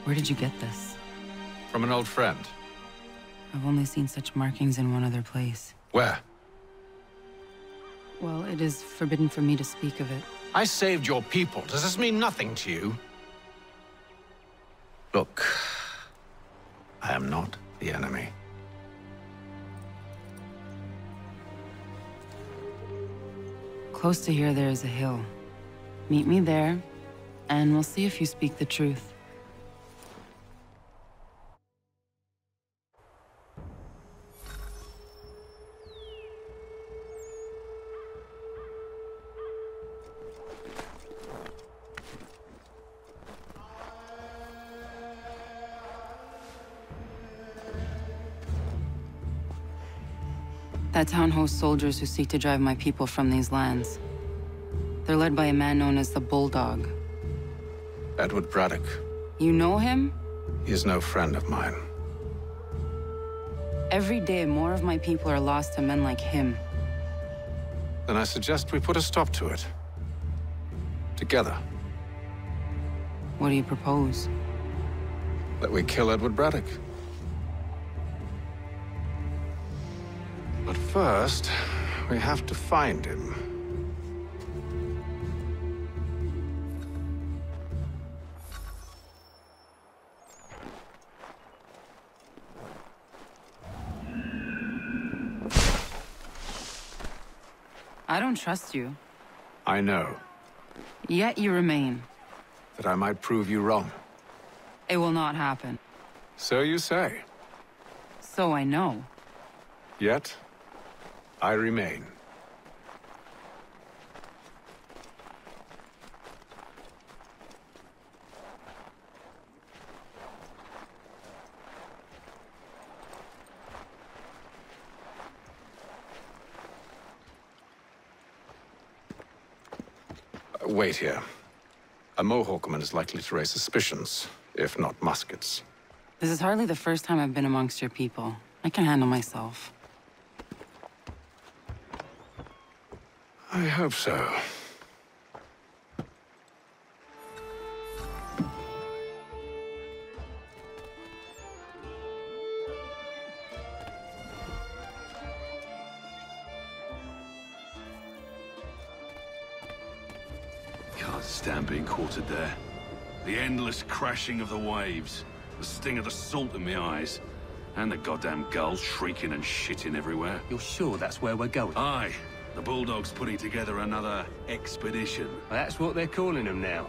Speaker 17: Where did you get this?
Speaker 3: From an old friend.
Speaker 17: I've only seen such markings in one other place.
Speaker 3: Where?
Speaker 17: Well, it is forbidden for me to speak of it.
Speaker 15: I saved your people. Does this mean nothing to you? Look, I am not the enemy.
Speaker 17: Close to here, there is a hill. Meet me there, and we'll see if you speak the truth. That town hosts soldiers who seek to drive my people from these lands. They're led by a man known as the Bulldog.
Speaker 3: Edward Braddock.
Speaker 17: You know him?
Speaker 3: He is no friend of mine.
Speaker 17: Every day, more of my people are lost to men like him.
Speaker 3: Then I suggest we put a stop to it. Together.
Speaker 17: What do you propose?
Speaker 3: That we kill Edward Braddock. But first, we have to find him.
Speaker 17: I don't trust you.
Speaker 3: I know.
Speaker 17: Yet you remain.
Speaker 3: That I might prove you wrong.
Speaker 17: It will not happen.
Speaker 3: So you say.
Speaker 17: So I know.
Speaker 3: Yet, I remain. Wait here. A Mohawkman is likely to raise suspicions, if not muskets.
Speaker 17: This is hardly the first time I've been amongst your people. I can handle myself.
Speaker 3: I hope so.
Speaker 6: Can't stand being quartered there. The endless crashing of the waves, the sting of the salt in my eyes, and the goddamn gulls shrieking and shitting everywhere.
Speaker 18: You're sure that's where we're going?
Speaker 6: Aye. The Bulldog's putting together another expedition.
Speaker 18: That's what they're calling them now.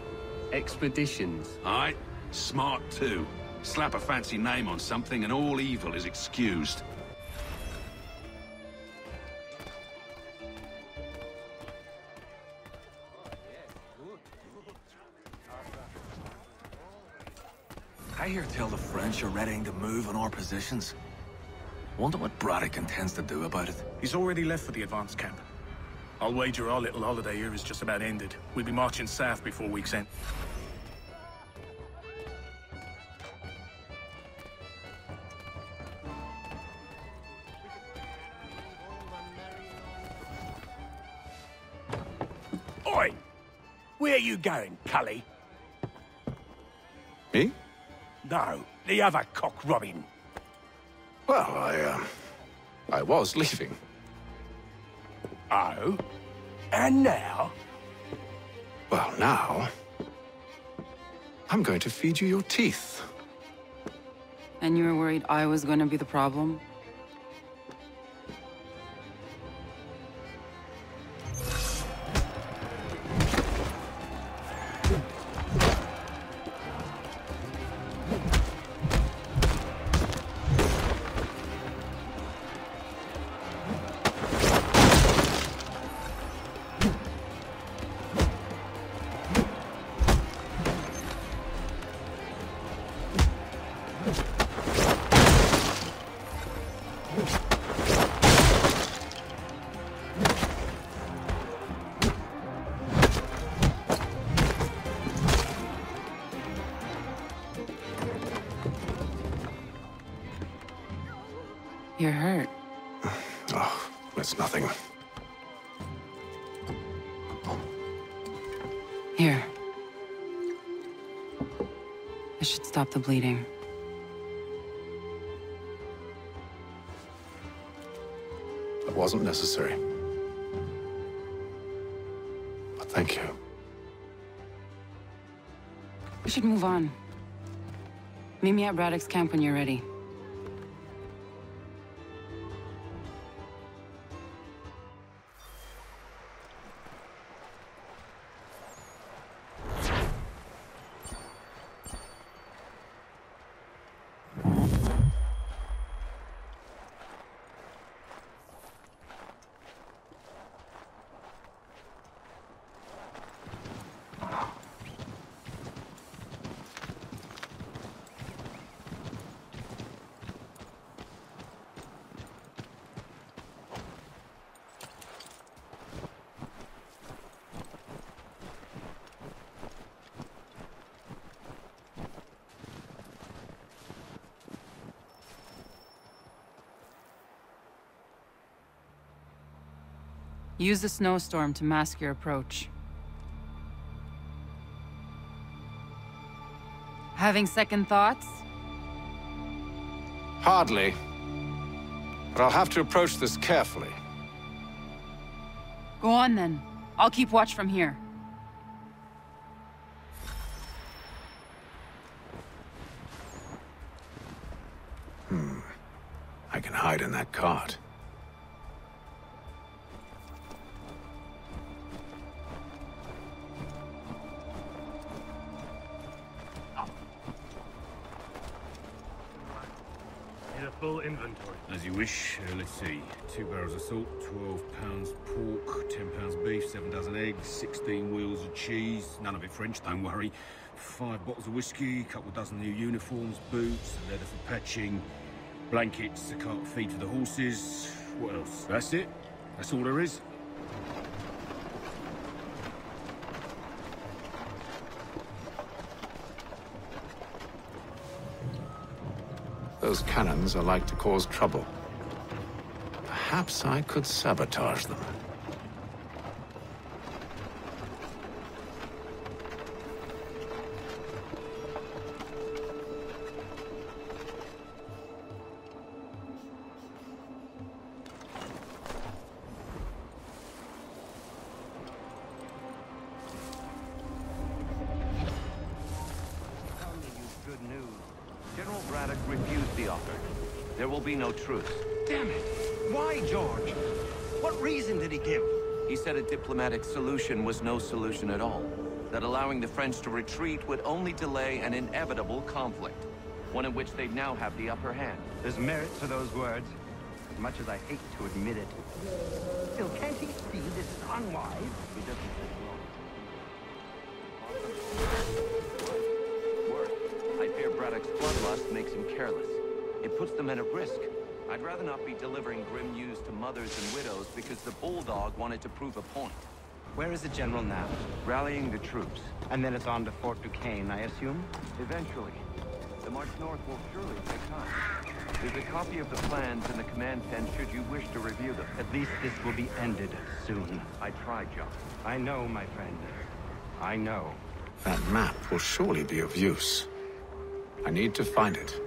Speaker 18: Expeditions.
Speaker 6: Aye. Smart too. Slap a fancy name on something and all evil is excused.
Speaker 19: I hear tell the French are readying to move on our positions. Wonder what Braddock intends to do about it.
Speaker 22: He's already left for the advanced camp. I'll wager our little holiday here is just about ended. We'll be marching south before week's end.
Speaker 18: Oi! Where are you going, Cully?
Speaker 3: Me?
Speaker 18: No, the other cock Robin.
Speaker 3: Well, I was leaving.
Speaker 18: Oh? And now?
Speaker 3: Well, now... I'm going to feed you your teeth.
Speaker 17: And you were worried I was going to be the problem? You're hurt.
Speaker 3: Oh, it's nothing.
Speaker 17: Here. This should stop the bleeding.
Speaker 3: It wasn't necessary. But thank you.
Speaker 17: We should move on. Meet me at Braddock's camp when you're ready. Use the snowstorm to mask your approach. Having second thoughts?
Speaker 3: Hardly. But I'll have to approach this carefully.
Speaker 17: Go on then. I'll keep watch from here.
Speaker 3: I can hide in that cart.
Speaker 7: Need a full inventory. As you wish. Let's see. 2 barrels of salt, 12 pounds pork, 10 pounds beef, 7 dozen eggs, 16 wheels of cheese. None of it French, don't worry. 5 bottles of whiskey, a couple dozen new uniforms, boots, leather for patching, blankets, a cart of feed for the horses. What else? That's it? That's all there is?
Speaker 3: Those cannons are like to cause trouble. Perhaps I could sabotage them.
Speaker 12: No truce.
Speaker 2: Damn it! Why, George? What reason did he give?
Speaker 12: He said a diplomatic solution was no solution at all. That allowing the French to retreat would only delay an inevitable conflict. One in which they'd now have the upper hand.
Speaker 2: There's merit to those words, as much as I hate to admit it. Still, can't he see this is unwise?
Speaker 12: He doesn't think wrong. Worse, I fear Braddock's bloodlust makes him careless. It puts the men at risk. I'd rather not be delivering grim news to mothers and widows because the bulldog wanted to prove a point.
Speaker 2: Where is the general now?
Speaker 12: Rallying the troops.
Speaker 2: And then it's on to Fort Duquesne, I assume?
Speaker 12: Eventually. The march north will surely take time. There's a copy of the plans in the command tent should you wish to review them.
Speaker 2: At least this will be ended soon.
Speaker 12: I tried, John.
Speaker 2: I know, my friend. I know.
Speaker 3: That map will surely be of use. I need to find it.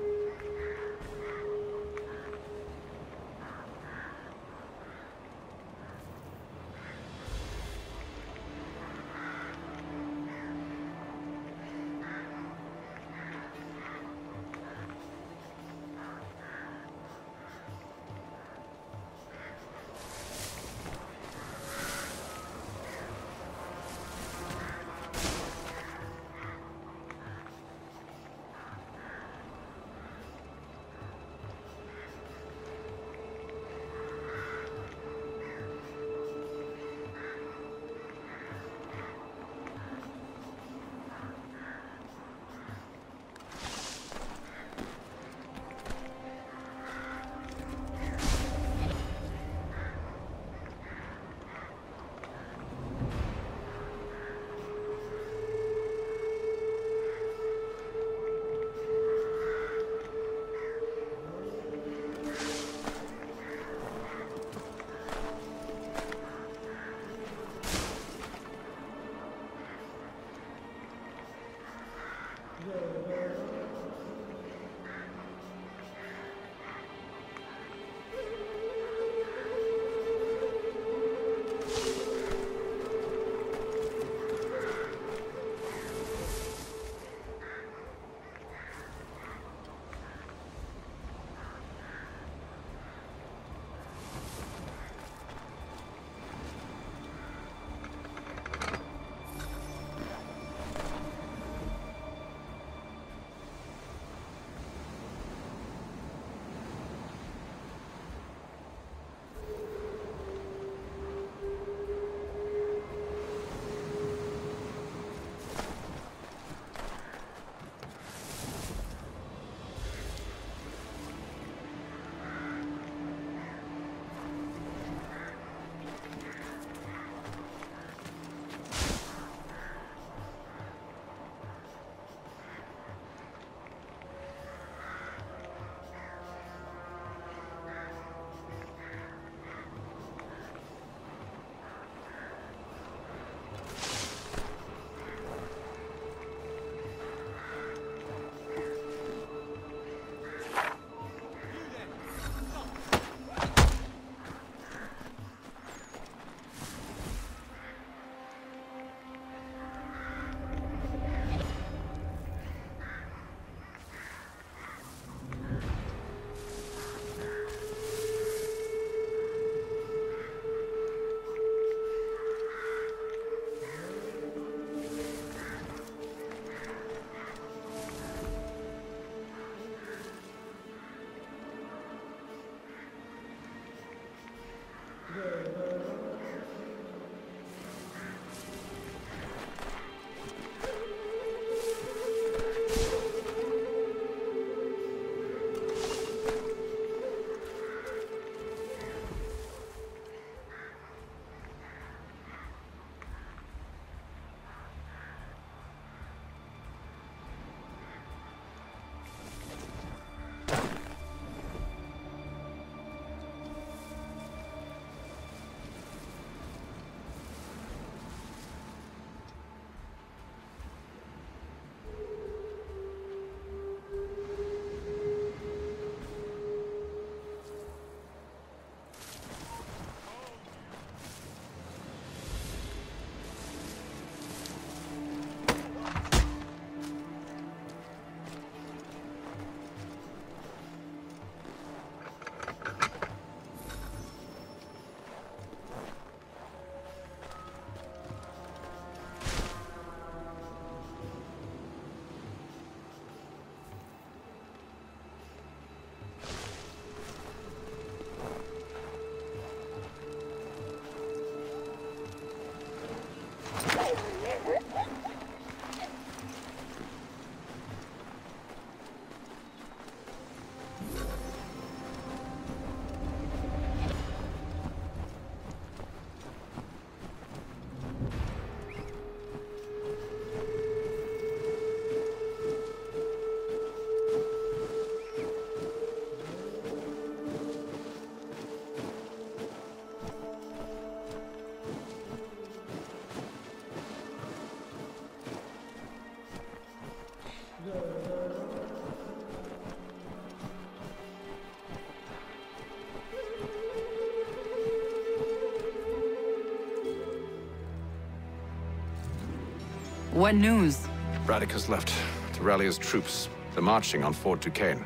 Speaker 17: What news?
Speaker 3: Braddock has left to rally his troops. They're marching on Fort Duquesne.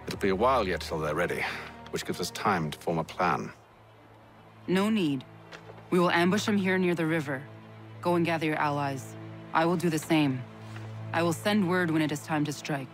Speaker 3: It'll be a while yet till they're ready, which gives us time to form a plan.
Speaker 17: No need. We will ambush him here near the river. Go and gather your allies. I will do the same. I will send word when it is time to strike.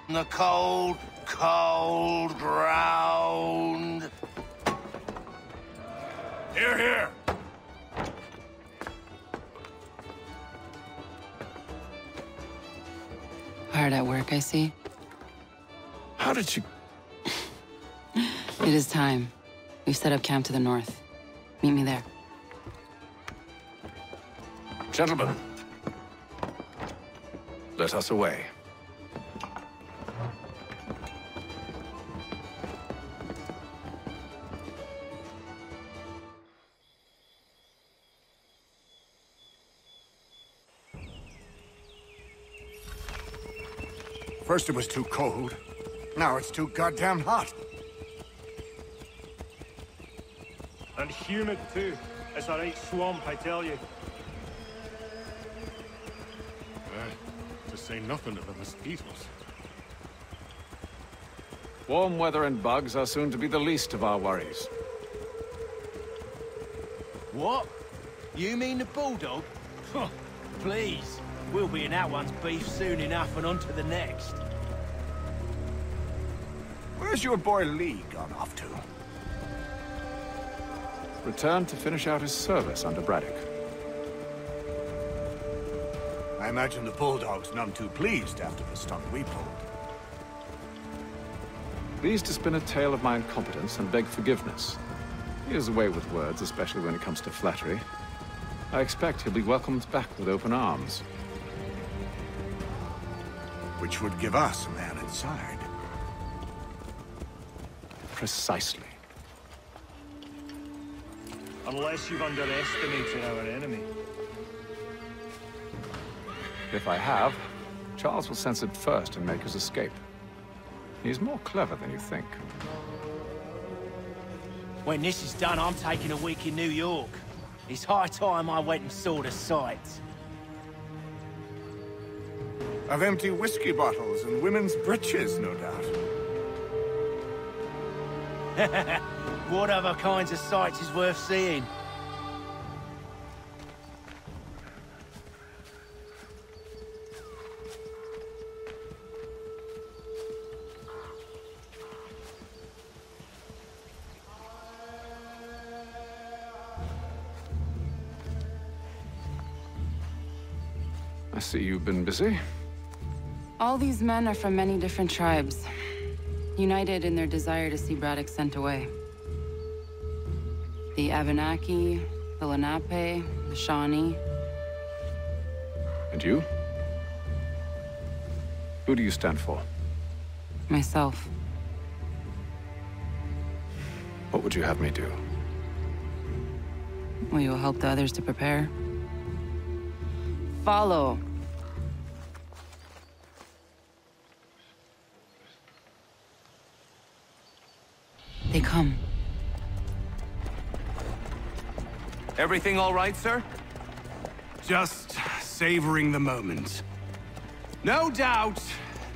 Speaker 20: The cold, cold ground. Hear, hear.
Speaker 17: Hard at work, I see.
Speaker 3: How did you...
Speaker 17: It is time. We've set up camp to the north. Meet me there.
Speaker 3: Gentlemen, let us away.
Speaker 5: First it was too cold. Now it's too goddamn hot.
Speaker 1: And humid too. It's a right swamp, I tell you.
Speaker 8: To say nothing of the mosquitoes.
Speaker 3: Warm weather and bugs are soon to be the least of our worries.
Speaker 18: What? You mean the bulldog? Please. We'll be in that one's beef soon enough and on to the next.
Speaker 5: Where's your boy Lee gone off to?
Speaker 3: Returned to finish out his service under Braddock.
Speaker 5: I imagine the bulldog's none too pleased after the stunt we pulled.
Speaker 3: Pleased to spin a tale of my incompetence and beg forgiveness. He is away with words, especially when it comes to flattery. I expect he'll be welcomed back with open arms.
Speaker 5: Which would give us a man inside.
Speaker 3: Precisely.
Speaker 1: Unless you've underestimated our enemy.
Speaker 3: If I have, Charles will sense it first and make his escape. He's more clever than you think.
Speaker 18: When this is done, I'm taking a week in New York. It's high time I went and saw the sights.
Speaker 5: Of empty whiskey bottles and women's breeches, no doubt.
Speaker 18: What other kinds of sights is worth seeing?
Speaker 3: I see you've been busy.
Speaker 17: All these men are from many different tribes, united in their desire to see Braddock sent away. The Abenaki, the Lenape, the Shawnee.
Speaker 3: And you? Who do you stand for?
Speaker 17: Myself.
Speaker 3: What would you have me do?
Speaker 17: Will you help the others to prepare? Follow. They come.
Speaker 12: Everything all right, sir?
Speaker 2: Just savoring the moment. No doubt,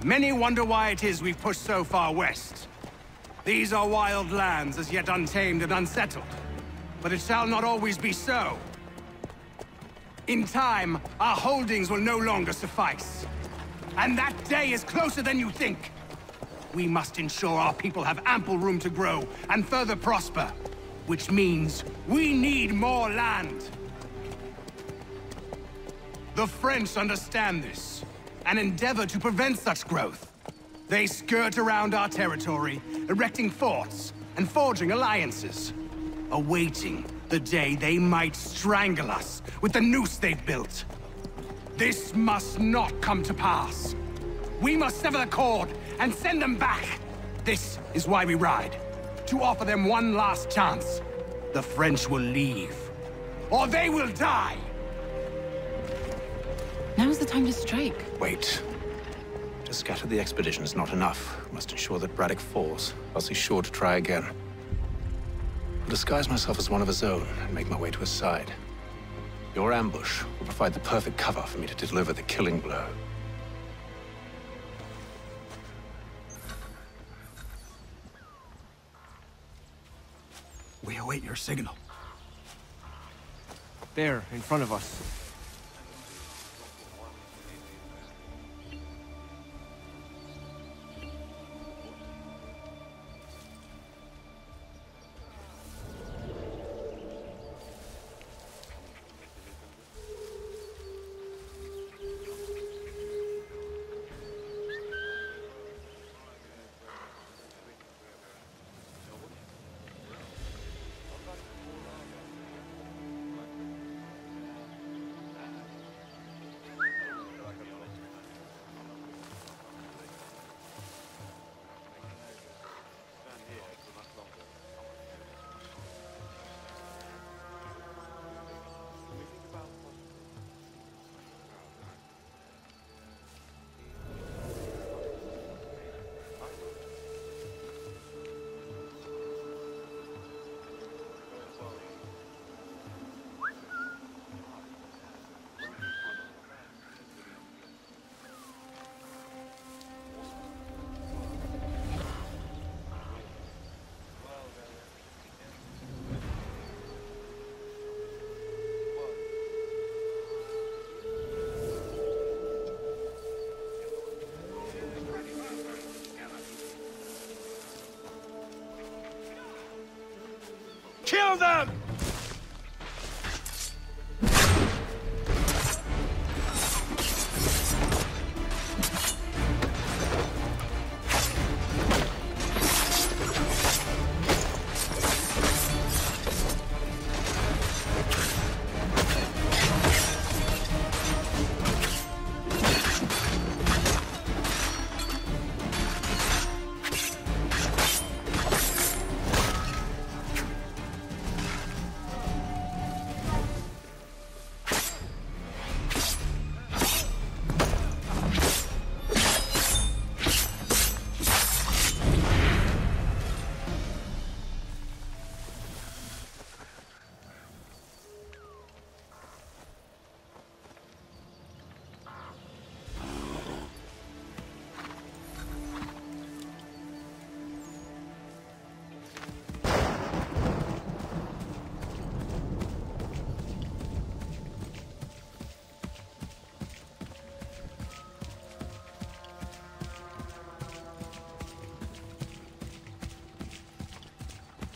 Speaker 2: many wonder why it is we've pushed so far west. These are wild lands, as yet untamed and unsettled. But it shall not always be so. In time, our holdings will no longer suffice. And that day is closer than you think. We must ensure our people have ample room to grow and further prosper. Which means we need more land. The French understand this, and endeavor to prevent such growth. They skirt around our territory, erecting forts and forging alliances, awaiting the day they might strangle us with the noose they've built. This must not come to pass. We must sever the cord and send them back. This is why we ride, to offer them one last chance. The French will leave, or they will die.
Speaker 17: Now's the time to strike.
Speaker 3: Wait. To scatter the expedition is not enough. We must ensure that Braddock falls, else he's sure to try again. I'll disguise myself as one of his own and make my way to his side. Your ambush will provide the perfect cover for me to deliver the killing blow.
Speaker 2: We await your signal.
Speaker 18: There, in front of us.
Speaker 20: Kill them!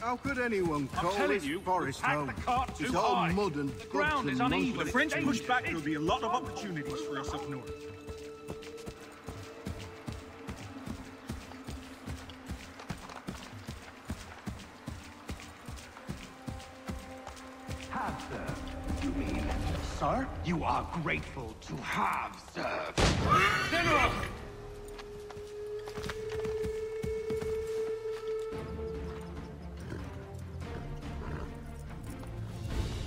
Speaker 2: How could anyone call this forest home?
Speaker 9: The cart
Speaker 2: It's
Speaker 9: too
Speaker 2: all
Speaker 9: high.
Speaker 2: mud and
Speaker 9: The ground is uneven.
Speaker 2: The
Speaker 9: If
Speaker 2: French
Speaker 9: they
Speaker 2: push
Speaker 9: back, there will be a lot of opportunities for us up north.
Speaker 2: Have served, you mean? Sir, you are grateful to have served.
Speaker 9: General!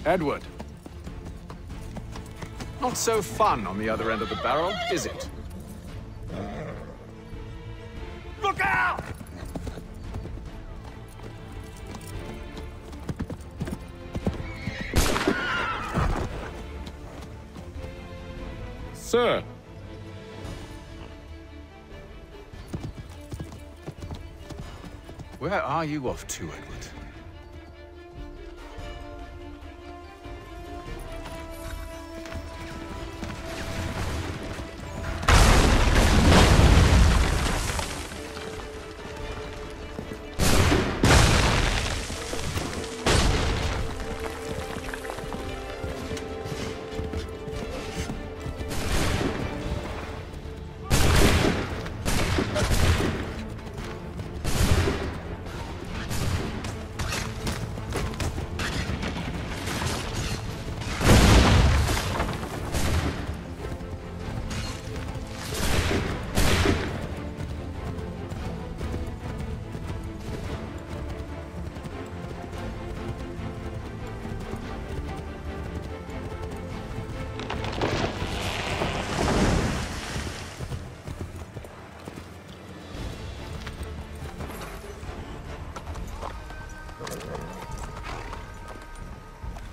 Speaker 15: Edward. Not so fun on the other end of the barrel, is it?
Speaker 9: Look out!
Speaker 21: Sir!
Speaker 15: Where are you off to, Edward?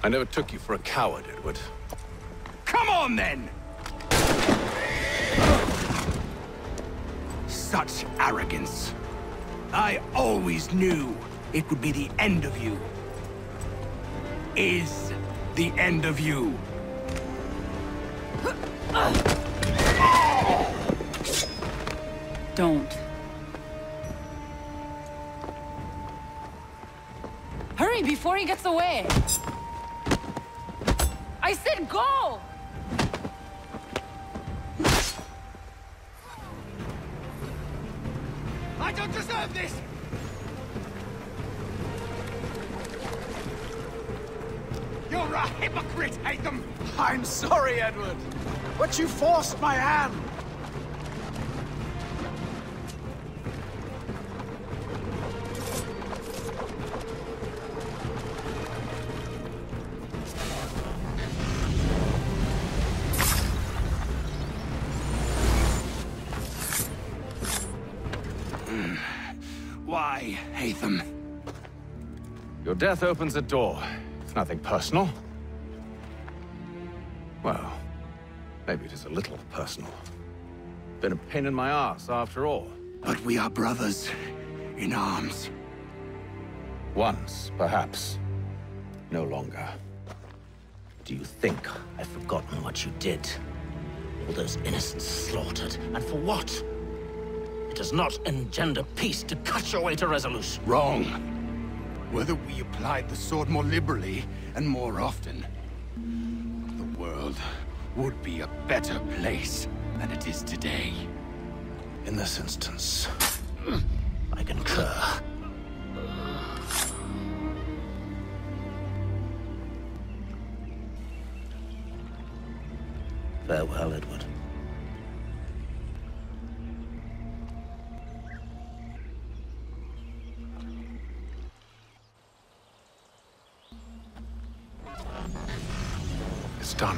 Speaker 3: I never took you for a coward, Edward.
Speaker 2: Come on, then! Such arrogance. I always knew it would be the end of you. Is the end of you.
Speaker 17: Don't. Hurry before he gets away! I said go!
Speaker 2: I don't deserve this! You're a hypocrite, Hatham!
Speaker 20: I'm sorry, Edward, but you forced my hand.
Speaker 2: Why, Hatham?
Speaker 15: Your death opens a door. It's nothing personal. Well, maybe it is a little personal. Been a pain in my ass, after all.
Speaker 2: But we are brothers in arms.
Speaker 15: Once, perhaps. No longer.
Speaker 4: Do you think I've forgotten what you did? All those innocents slaughtered, and for what? It does not engender peace to cut your way to resolution.
Speaker 2: Wrong. Whether we applied the sword more liberally and more often, the world would be a better place than it is today.
Speaker 4: In this instance, I concur. Farewell, Edward.
Speaker 3: It's done.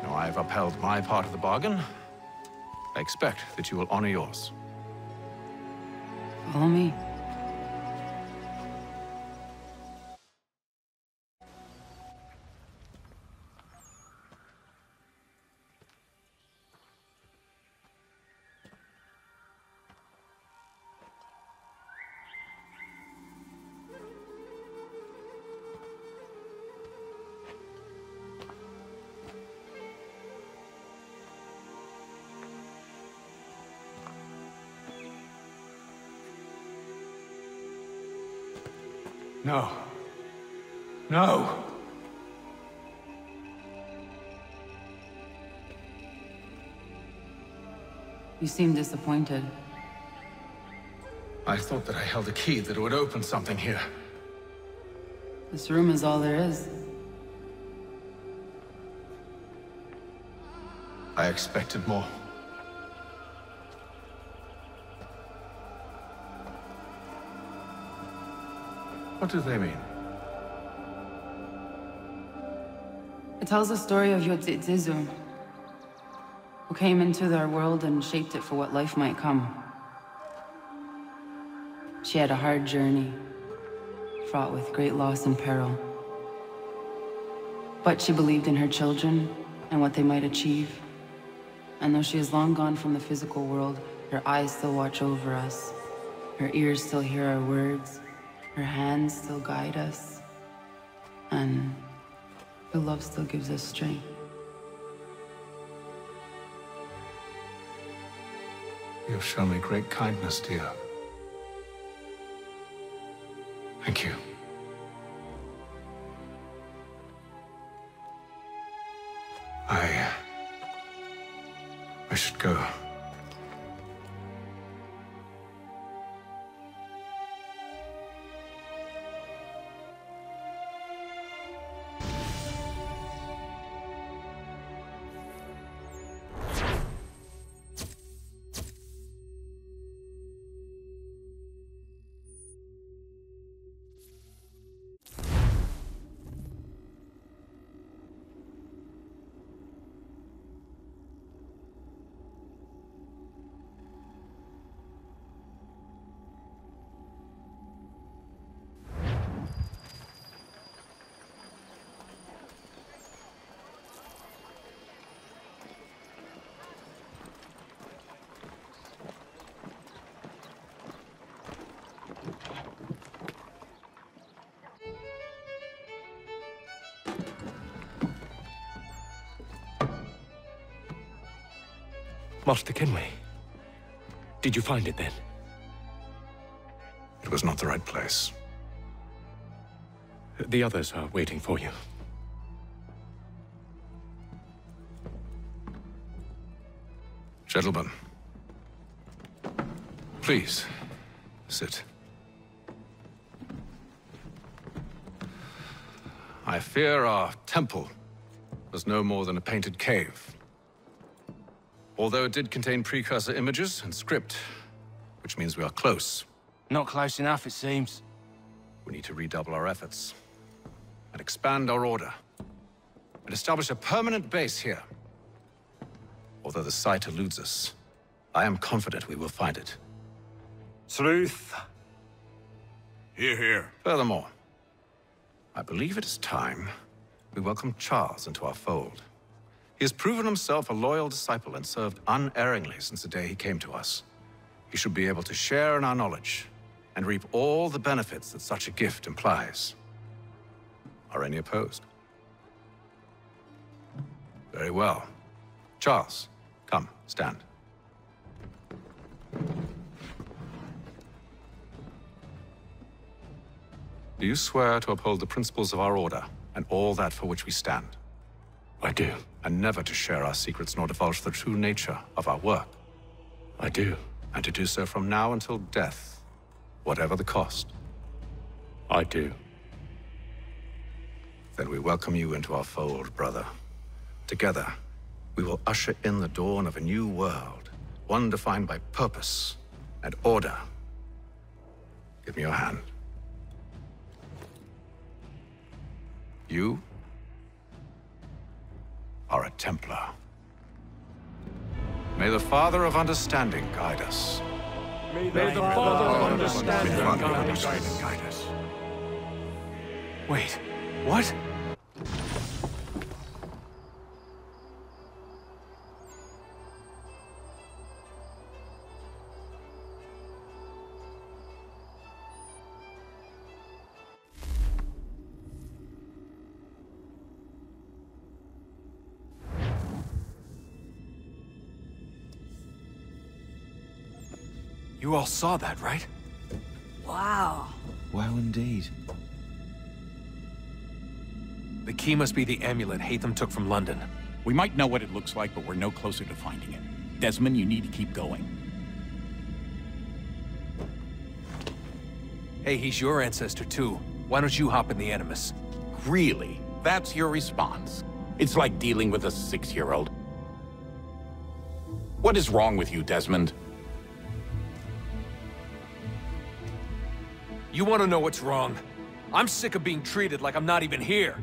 Speaker 15: Now I've upheld my part of the bargain. I expect that you will honor yours.
Speaker 17: Follow me.
Speaker 2: No. No!
Speaker 17: You seem disappointed.
Speaker 3: I thought that I held a key that would open something here.
Speaker 17: This room is all there is.
Speaker 3: I expected more. What do they mean?
Speaker 17: It tells the story of Yodzizu, who came into their world and shaped it for what life might come. She had a hard journey, fraught with great loss and peril. But she believed in her children and what they might achieve. And though she is long gone from the physical world, her eyes still watch over us. Her ears still hear our words. Her hands still guide us. And her love still gives us strength.
Speaker 3: You've shown me great kindness, dear. Thank you. I should go.
Speaker 21: Master Kenway. Did you find it then?
Speaker 3: It was not the right place.
Speaker 21: The others are waiting for you.
Speaker 3: Gentlemen, please, sit. I fear our temple was no more than a painted cave. Although it did contain precursor images and script, which means we are close.
Speaker 18: Not close enough, it seems.
Speaker 3: We need to redouble our efforts and expand our order and establish a permanent base here. Although the site eludes us, I am confident we will find it.
Speaker 1: Truth.
Speaker 5: Hear, hear.
Speaker 3: Furthermore, I believe it is time we welcome Charles into our fold. He has proven himself a loyal disciple and served unerringly since the day he came to us. He should be able to share in our knowledge and reap all the benefits that such a gift implies. Are any opposed? Very well. Charles, come, stand. Do you swear to uphold the principles of our order and all that for which we stand?
Speaker 21: I do.
Speaker 3: And never to share our secrets nor divulge the true nature of our work?
Speaker 21: I do.
Speaker 3: And to do so from now until death, whatever the cost?
Speaker 21: I do.
Speaker 3: Then we welcome you into our fold, brother. Together, we will usher in the dawn of a new world, one defined by purpose and order. Give me your hand. You are a Templar. May the Father of Understanding guide us.
Speaker 21: May the Father of Understanding
Speaker 5: guide us.
Speaker 18: Wait, what? You all saw that, right?
Speaker 10: Wow.
Speaker 18: Wow, indeed. The key must be the amulet Hatham took from London.
Speaker 11: We might know what it looks like, but we're no closer to finding it. Desmond, you need to keep going.
Speaker 18: Hey, he's your ancestor too. Why don't you hop in the Animus?
Speaker 11: Really? That's your response? It's like dealing with a 6-year-old. What is wrong with you, Desmond?
Speaker 18: You want to know what's wrong? I'm sick of being treated like I'm not even here.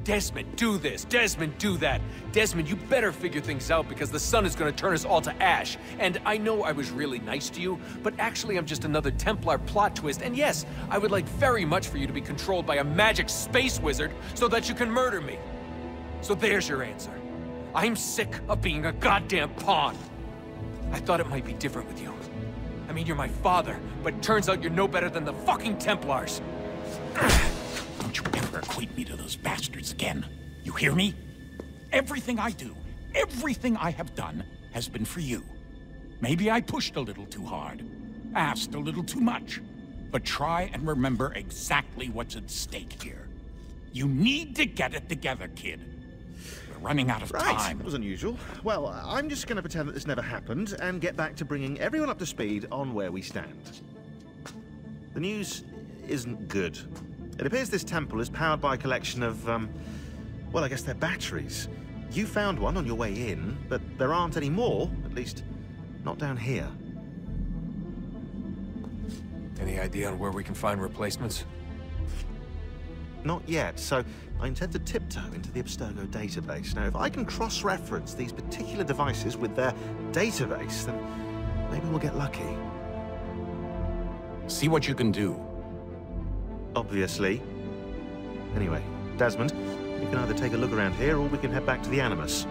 Speaker 18: Desmond, do this. Desmond, do that. Desmond, you better figure things out because the sun is going to turn us all to ash. And I know I was really nice to you, but actually I'm just another Templar plot twist. And yes, I would like very much for you to be controlled by a magic space wizard so that you can murder me. So there's your answer. I'm sick of being a goddamn pawn. I thought it might be different with you. I mean, you're my father, but turns out you're no better than the fucking Templars.
Speaker 11: Don't you ever equate me to those bastards again. You hear me? Everything I do, everything I have done, has been for you. Maybe I pushed a little too hard, asked a little too much, but try and remember exactly what's at stake here. You need to get it together, kid. We're running out of time.
Speaker 23: That was unusual. Well, I'm just going to pretend that this never happened and get back to bringing everyone up to speed on where we stand. The news isn't good. It appears this temple is powered by a collection of, well, I guess they're batteries. You found one on your way in, but there aren't any more, at least not down here.
Speaker 18: Any idea on where we can find replacements?
Speaker 23: Not yet, so I intend to tiptoe into the Abstergo database. Now, if I can cross-reference these particular devices with their database, then maybe we'll get lucky.
Speaker 11: See what you can do.
Speaker 23: Obviously. Anyway, Desmond, you can either take a look around here, or we can head back to the Animus.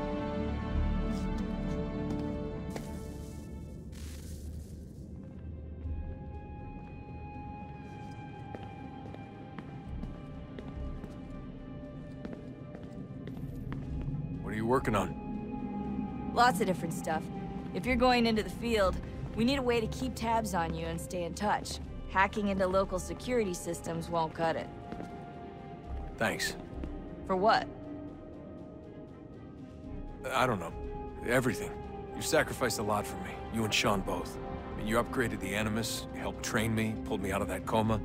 Speaker 18: you working on?
Speaker 10: Lots of different stuff. If you're going into the field, we need a way to keep tabs on you and stay in touch. Hacking into local security systems won't cut it.
Speaker 18: Thanks.
Speaker 10: For what?
Speaker 18: I don't know. Everything. You've sacrificed a lot for me. You and Sean both. I mean, you upgraded the Animus, you helped train me, pulled me out of that coma.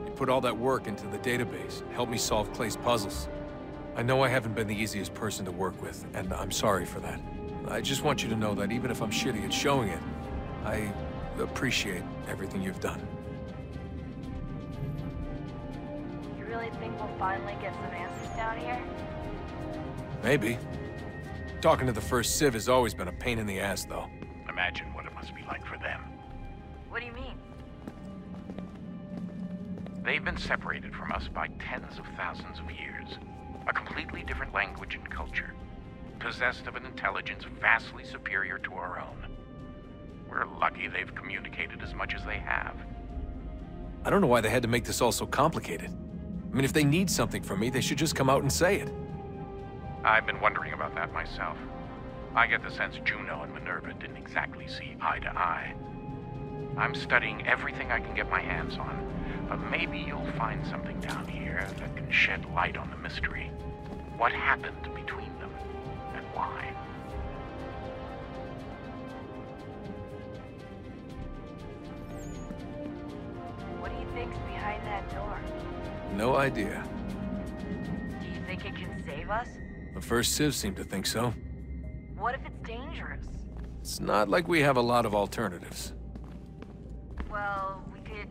Speaker 18: You put all that work into the database, helped me solve Clay's puzzles. I know I haven't been the easiest person to work with, and I'm sorry for that. I just want you to know that even if I'm shitty at showing it, I appreciate everything you've done.
Speaker 10: You really think we'll finally get some answers down here?
Speaker 18: Maybe. Talking to the first Civ has always been a pain in the ass, though.
Speaker 11: Imagine what it must be like for them.
Speaker 10: What do you mean?
Speaker 11: They've been separated from us by tens of thousands of years. A completely different language and culture. Possessed of an intelligence vastly superior to our own. We're lucky they've communicated as much as they have.
Speaker 18: I don't know why they had to make this all so complicated. I mean, if they need something from me, they should just come out and say it.
Speaker 11: I've been wondering about that myself. I get the sense Juno and Minerva didn't exactly see eye to eye. I'm studying everything I can get my hands on, but maybe you'll find something down here that can shed light on the mystery. What happened between them, and why?
Speaker 10: What do you think's behind that door?
Speaker 18: No idea.
Speaker 10: Do you think it can save us?
Speaker 18: The first Civ seemed to think so.
Speaker 10: What if it's dangerous?
Speaker 18: It's not like we have a lot of alternatives.
Speaker 10: Well, we could...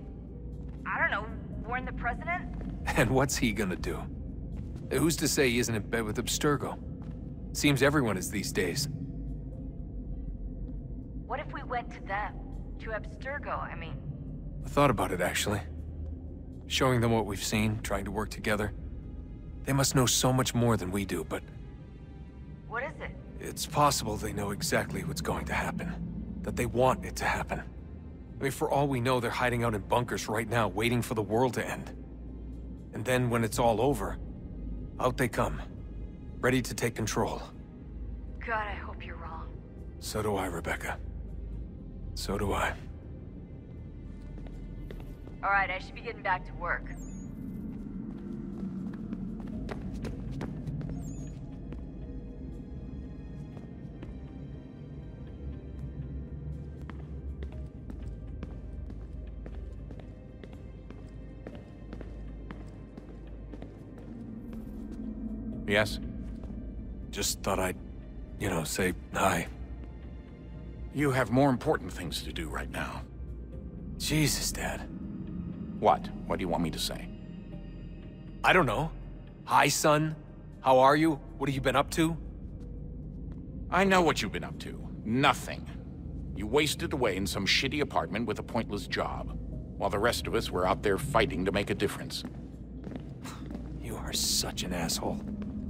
Speaker 10: I don't know, warn the president?
Speaker 18: And what's he gonna do? Who's to say he isn't in bed with Abstergo? Seems everyone is these days.
Speaker 10: What if we went to them? To Abstergo, I mean.
Speaker 18: I thought about it, actually. Showing them what we've seen, trying to work together. They must know so much more than we do, but...
Speaker 10: What is it?
Speaker 18: It's possible they know exactly what's going to happen. That they want it to happen. I mean, for all we know, they're hiding out in bunkers right now, waiting for the world to end. And then, when it's all over, out they come. Ready to take control.
Speaker 10: God, I hope you're wrong.
Speaker 18: So do I, Rebecca. So do I.
Speaker 10: Alright, I should be getting back to work.
Speaker 11: Yes?
Speaker 18: Just thought I'd, say hi.
Speaker 11: You have more important things to do right now.
Speaker 18: Jesus, Dad.
Speaker 11: What? What do you want me to say?
Speaker 18: I don't know. Hi, son. How are you? What have you been up to?
Speaker 11: I know what you've been up to. Nothing. You wasted away in some shitty apartment with a pointless job, while the rest of us were out there fighting to make a difference.
Speaker 18: You are such an asshole.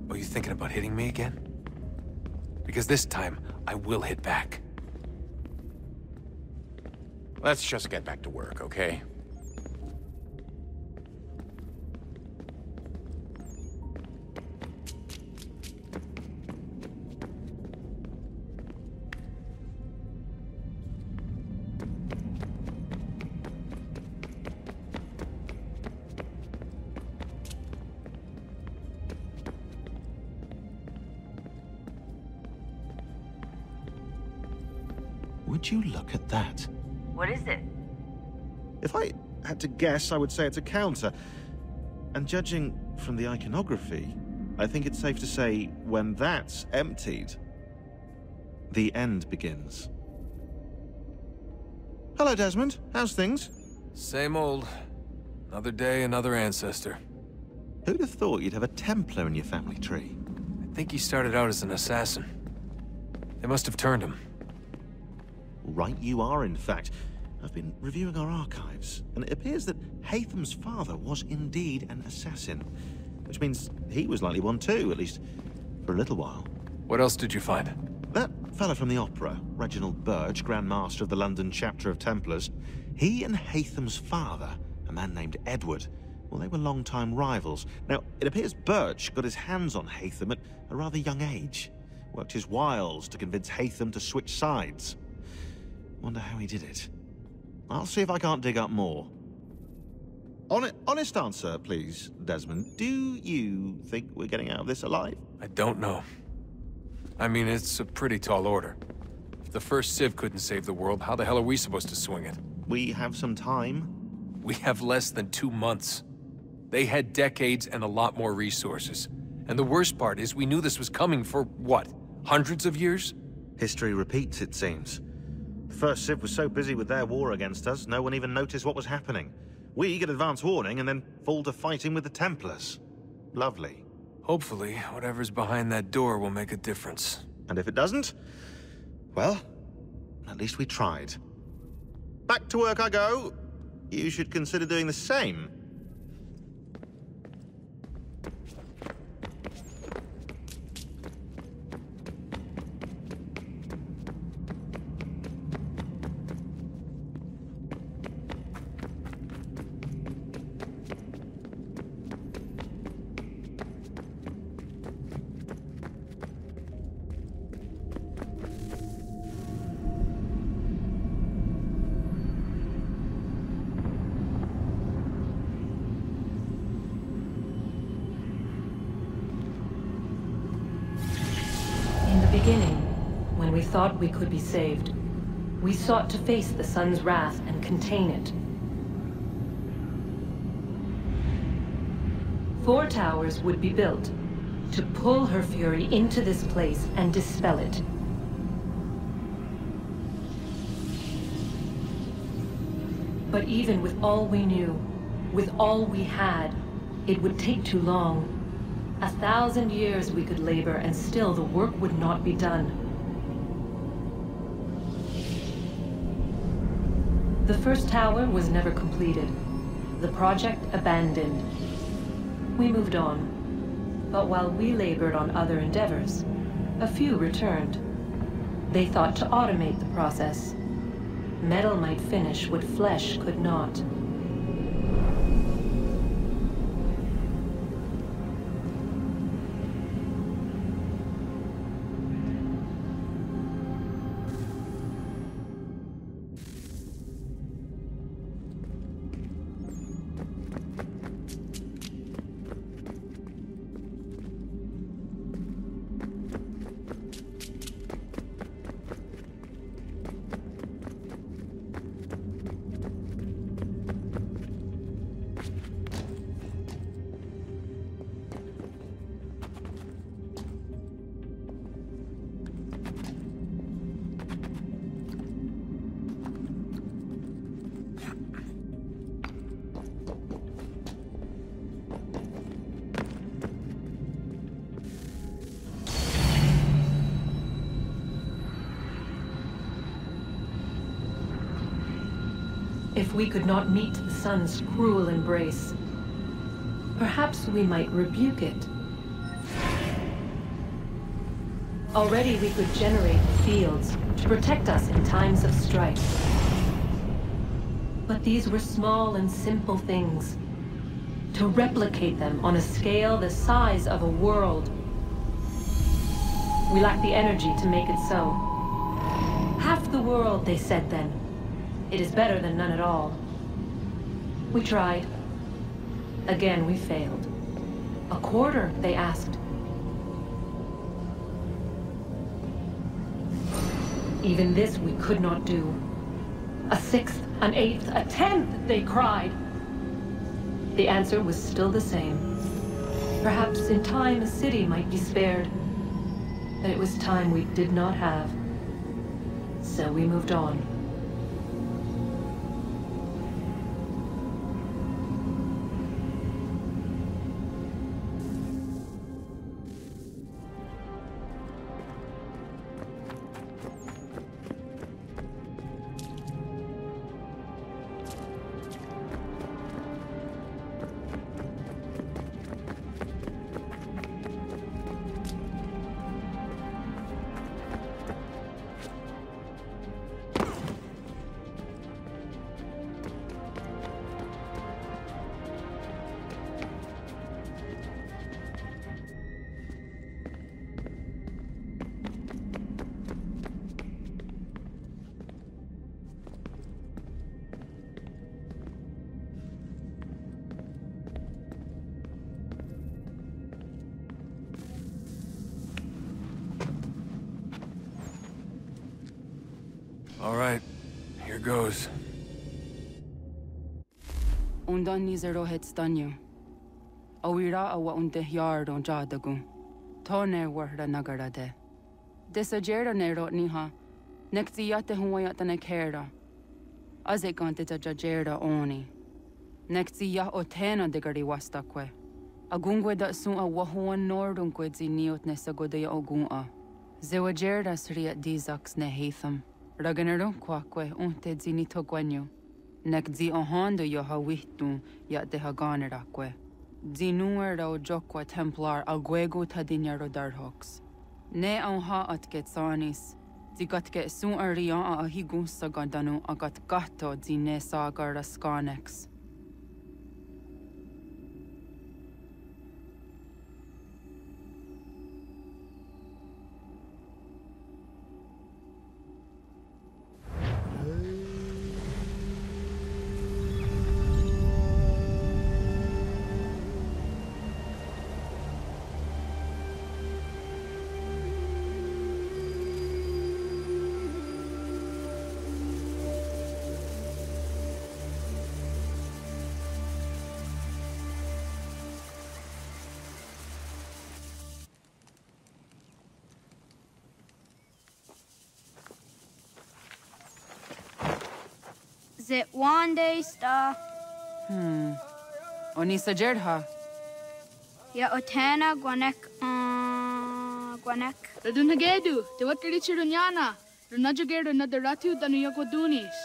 Speaker 18: Are you thinking about hitting me again? Because this time, I will hit back.
Speaker 11: Let's just get back to work, okay?
Speaker 23: Would you look at that?
Speaker 10: What is it?
Speaker 23: If I had to guess, I would say it's a counter. And judging from the iconography, I think it's safe to say when that's emptied, the end begins. Hello, Desmond. How's things?
Speaker 18: Same old. Another day, another ancestor.
Speaker 23: Who'd have thought you'd have a Templar in your family tree?
Speaker 18: I think he started out as an assassin. They must have turned him.
Speaker 23: Right you are, in fact. I've been reviewing our archives, and it appears that Haytham's father was indeed an assassin. Which means he was likely one too, at least for a little while.
Speaker 18: What else did you find?
Speaker 23: That fella from the opera, Reginald Burge, Grand Master of the London chapter of Templars, he and Haytham's father, a man named Edward, Well, they were long-time rivals. Now, it appears Birch got his hands on Haytham at a rather young age. Worked his wiles to convince Haytham to switch sides. Wonder how he did it. I'll see if I can't dig up more. Honest answer, please, Desmond. Do you think we're getting out of this alive?
Speaker 18: I don't know. I mean, it's a pretty tall order. If the first Civ couldn't save the world, how the hell are we supposed to swing it?
Speaker 23: We have some time.
Speaker 18: We have less than 2 months. They had decades and a lot more resources. And the worst part is we knew this was coming for, what, hundreds of years?
Speaker 23: History repeats, it seems. The first Civ was so busy with their war against us, no one even noticed what was happening. We get advance warning and then fall to fighting with the Templars. Lovely.
Speaker 18: Hopefully, whatever's behind that door will make a difference.
Speaker 23: And if it doesn't, well, at least we tried. Back to work I go. You should consider doing the same.
Speaker 13: Thought we could be saved. We sought to face the sun's wrath and contain it. 4 towers would be built to pull her fury into this place and dispel it. But even with all we knew, with all we had, it would take too long. 1,000 years we could labor and still the work would not be done. The first tower was never completed. The project abandoned. We moved on. But while we labored on other endeavors, a few returned. They thought to automate the process. Metal might finish what flesh could not. If we could not meet the sun's cruel embrace, perhaps we might rebuke it. Already we could generate fields to protect us in times of strife. But these were small and simple things. To replicate them on a scale the size of a world, we lack the energy to make it so. Half the world, they said then. It is better than none at all. We tried. Again, we failed. A quarter, they asked. Even this we could not do. A 1/6, an 1/8, a 10th, they cried. The answer was still the same. Perhaps in time a city might be spared. But it was time we did not have. So we moved on.
Speaker 18: All right, here goes.
Speaker 17: Undan ni zero het stanyu. Awira awa unde yard on jadagu. Tone warda nagara de. Desajera nero niha. Nekti yate huwayata nekera. Azekante jajera oni. Nekti ya otena degari wastakwe. Agungwe da sun a wahuan nordunkwe zi niot nesagodaya ogun. Zewajerda sriat dizaks ne heatham. Raganero kwakwe unte zi nito gwenyo. Nek zi ohando yo ha wihtu ya de haganerakwe. Zi nuera o jokwa templar agwego tadinyaro darhoks. Ne ha at getsanis. Zi gatke sun arian a higunsa gandanu agat gato zi ne sagar skanex.
Speaker 6: Is it one day star?
Speaker 17: Oni sajerha.
Speaker 6: Ya otena gwanek gwanek.
Speaker 14: Radunagedu, te wakirichirunyana. Runajageru na daratu danu yakodunis.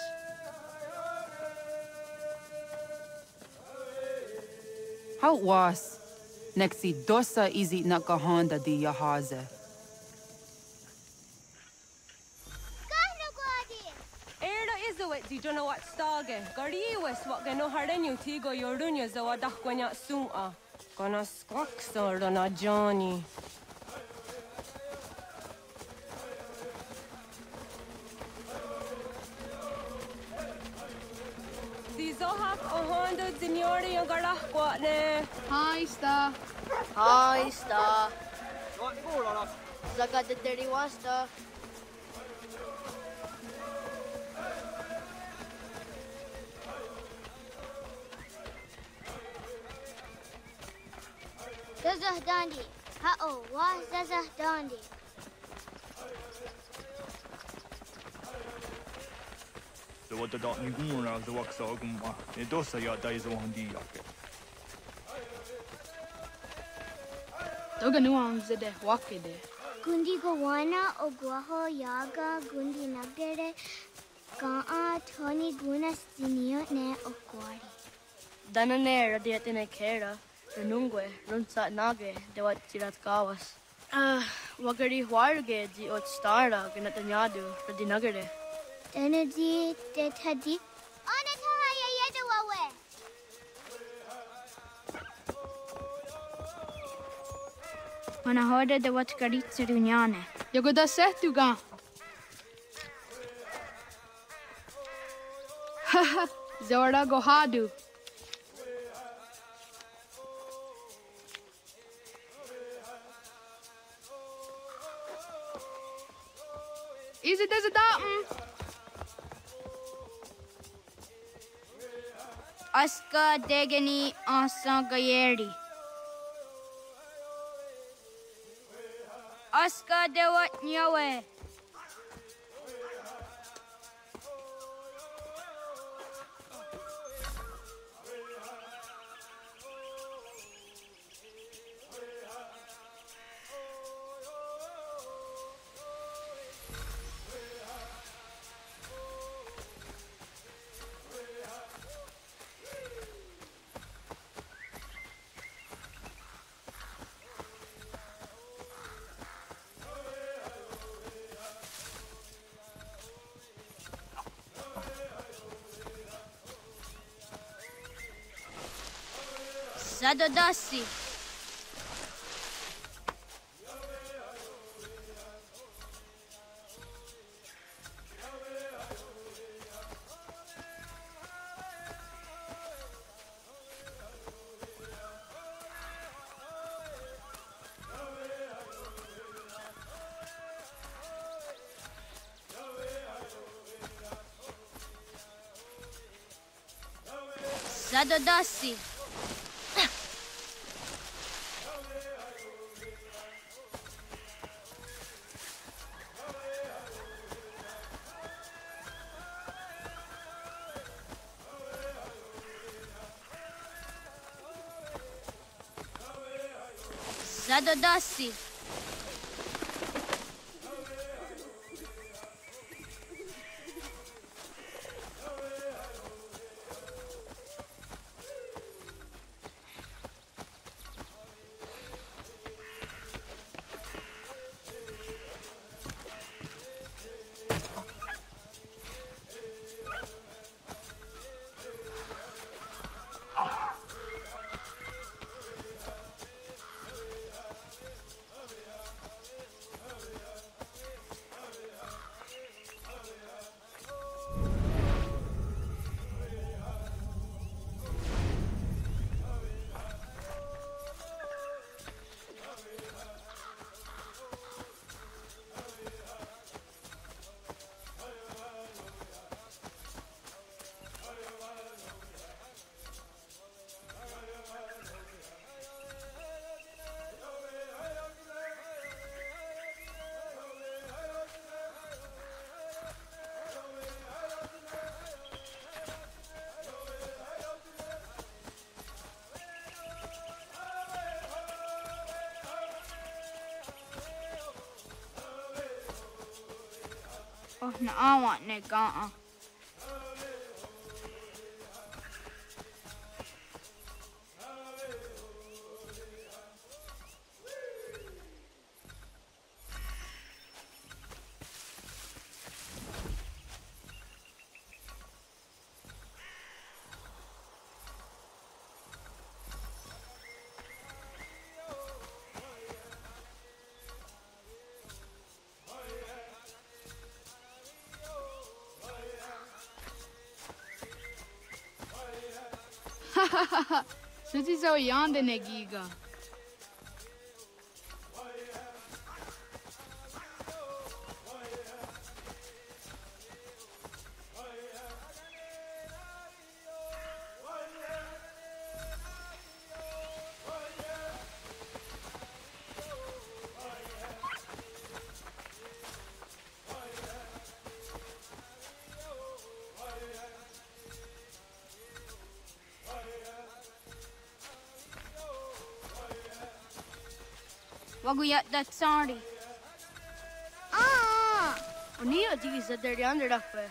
Speaker 17: How was? Nexi dosa izi nakahanda di yahaze.
Speaker 16: Di don't know what stage. Gari was what gano hardenyu tigo yorunya zawadah gwanya suma. Gonna squaxor on a Johnny. Di zohak ohando signori yung garah kwatne.
Speaker 14: Hi, Star.
Speaker 24: Hi, Star. Zaga the 31 Star.
Speaker 25: Zazah Dandi. Ha'o, wa Zazah Dandi.
Speaker 26: The what the dot Niguna, the wax ogumwa. It does say your days on the yake.
Speaker 14: Doga nuang zede wakede.
Speaker 25: Gundi Gawana, Oguaho, Yaga, Gundi Nagere, Ga'a, Tony Guna, Stinio, Ne, Okwari.
Speaker 24: Danane, Radiatine Kera. Runungwe, Runsat Nage, de wat tirat kawas. Wagari Warge, di ot stara, Ganatanyadu, Radinagare.
Speaker 25: Energy, de Tadi. Onatama Yayedawawe.
Speaker 6: Manahoda de wat Garitsurunyane.
Speaker 14: Yagoda Setuga. Haha, Zora Gohadu. Is it as a datum?
Speaker 6: Aska Degani Asa Gayeri. Aska Dewat Nyawe. Zadodasi. Zadodasi. Zadodasi. Oh, no, I want Negata.
Speaker 14: Suti so yande negiga.
Speaker 6: Waguyat that sorry.
Speaker 24: Ah! Oniyo digi sa der yande rakpe.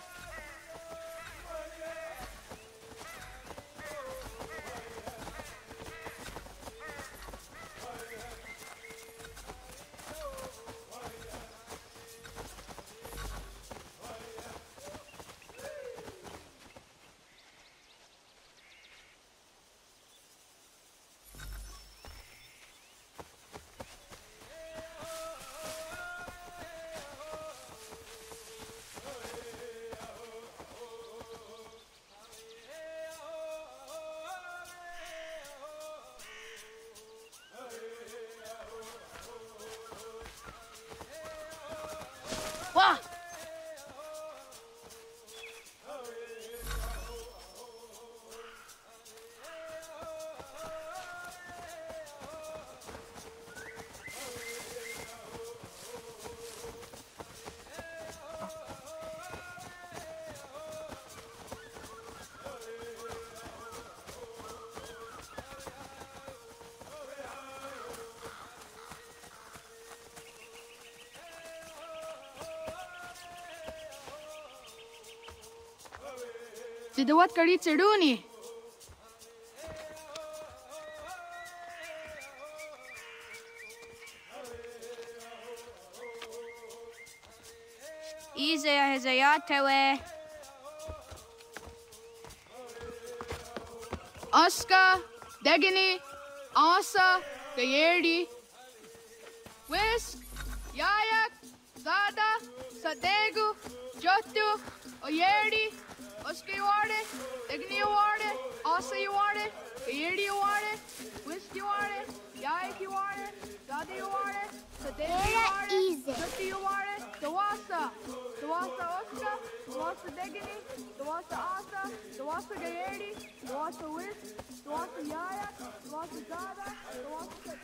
Speaker 24: Wah!
Speaker 14: Sidawat kari tsiduni.
Speaker 6: Ize hezayatewe.
Speaker 14: Aska, Degini, Asa, Gayerdi, Whisk, Yayak, Zada, Sadegu, Jotu, Oyerdi, Oska you want it, Degini you want it, Asa you want it, Gayerdi you want it, Whisk you want it, Yayak you want it, Zada you want it, Sadegu you want it, Jotu you want it, Dawasa, Oska, Doasta Degini, Doasta Asa, Doasta Gayeri, Doasta Wis, Doasta Yaya, Doasta Zada, Doasta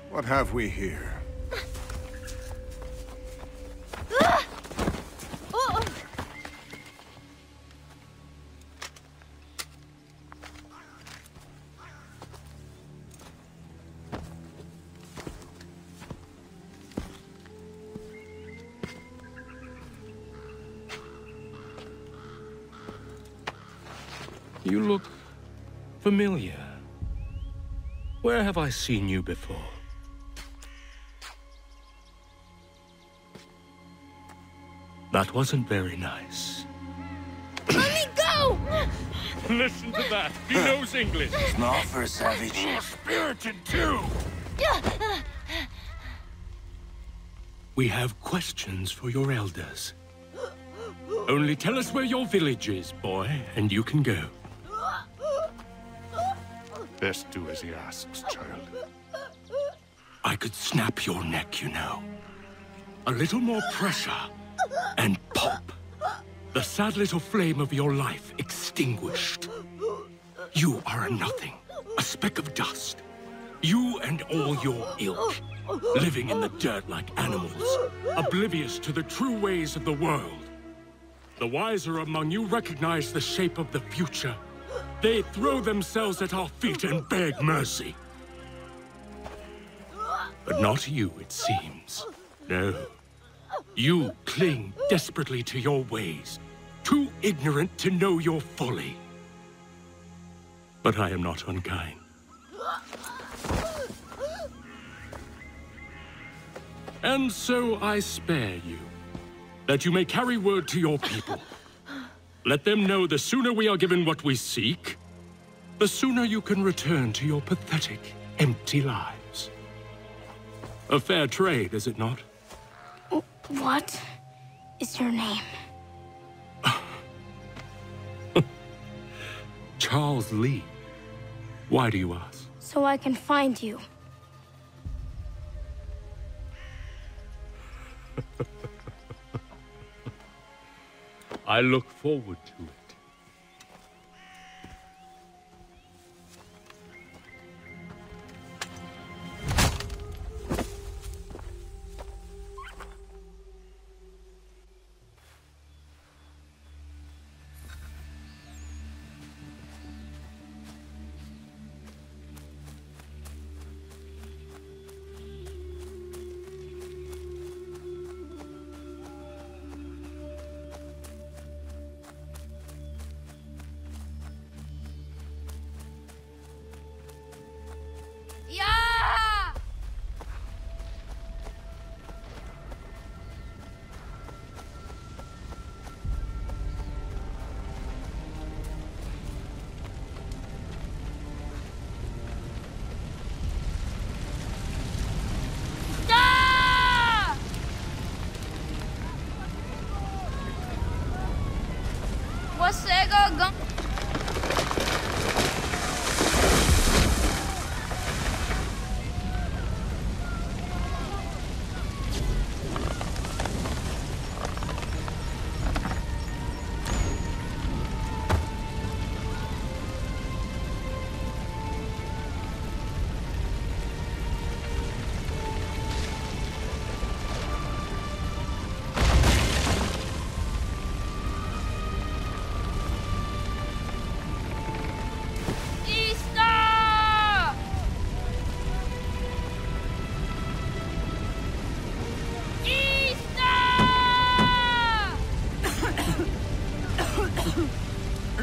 Speaker 5: What have we here?
Speaker 21: You look familiar. Where have I seen you before? That wasn't very nice.
Speaker 6: Let me go!
Speaker 21: Listen to that. He knows English.
Speaker 4: Small for a savage.
Speaker 21: You're spirited too. We have questions for your elders. Only tell us where your village is, boy, and you can go.
Speaker 20: Best do as he asks, child.
Speaker 21: I could snap your neck, you know. A little more pressure, and pop. The sad little flame of your life extinguished. You are a nothing, a speck of dust. You and all your ilk, living in the dirt like animals, oblivious to the true ways of the world. The wiser among you recognize the shape of the future. They throw themselves at our feet and beg mercy. But not you, it seems. No. You cling desperately to your ways, too ignorant to know your folly. But I am not unkind. And so I spare you, that you may carry word to your people. Let them know the sooner we are given what we seek, the sooner you can return to your pathetic, empty lives. A fair trade, is it not?
Speaker 6: What is your name?
Speaker 21: Charles Lee. Why do you ask?
Speaker 6: So I can find you.
Speaker 21: I look forward to it.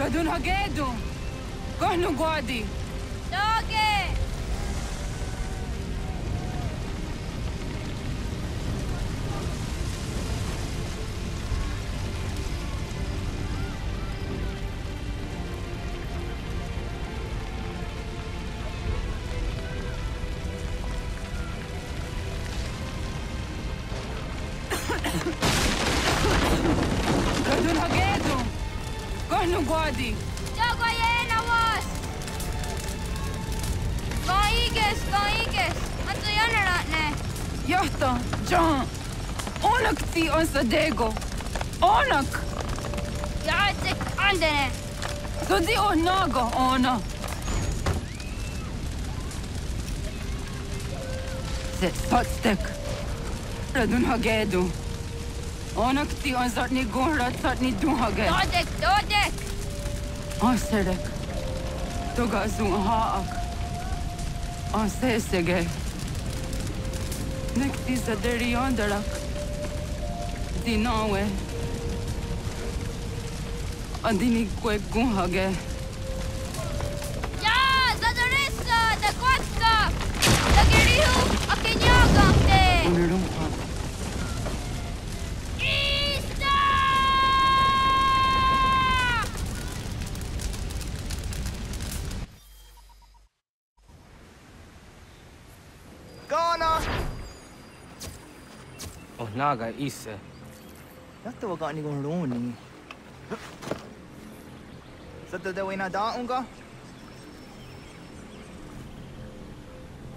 Speaker 16: Radun Hagedu! Kohnu Guadi!
Speaker 6: Doge!
Speaker 17: Gadi.
Speaker 6: Jogo jena was. Kaiges. Anto jäneratne.
Speaker 17: Johto, John. Onakti on sadego. Onak.
Speaker 6: Jaatsek andene.
Speaker 17: Sodi on nago, ona. Se sotstek. Radun hagedu. Onakti on zartni gunrat zartni duhage.
Speaker 6: Dodek.
Speaker 17: Aserek. Togazun haak. Ansesege. Nekti zaderi ondarak. Dinawe. Adini kwe gunhage.
Speaker 6: Ja, zadarissa, da kotka. Da gerihu, akenyagante.
Speaker 17: Unurumha.
Speaker 7: Naga ise.
Speaker 26: Yatta wa gani gon roni. Satta de wena daunga.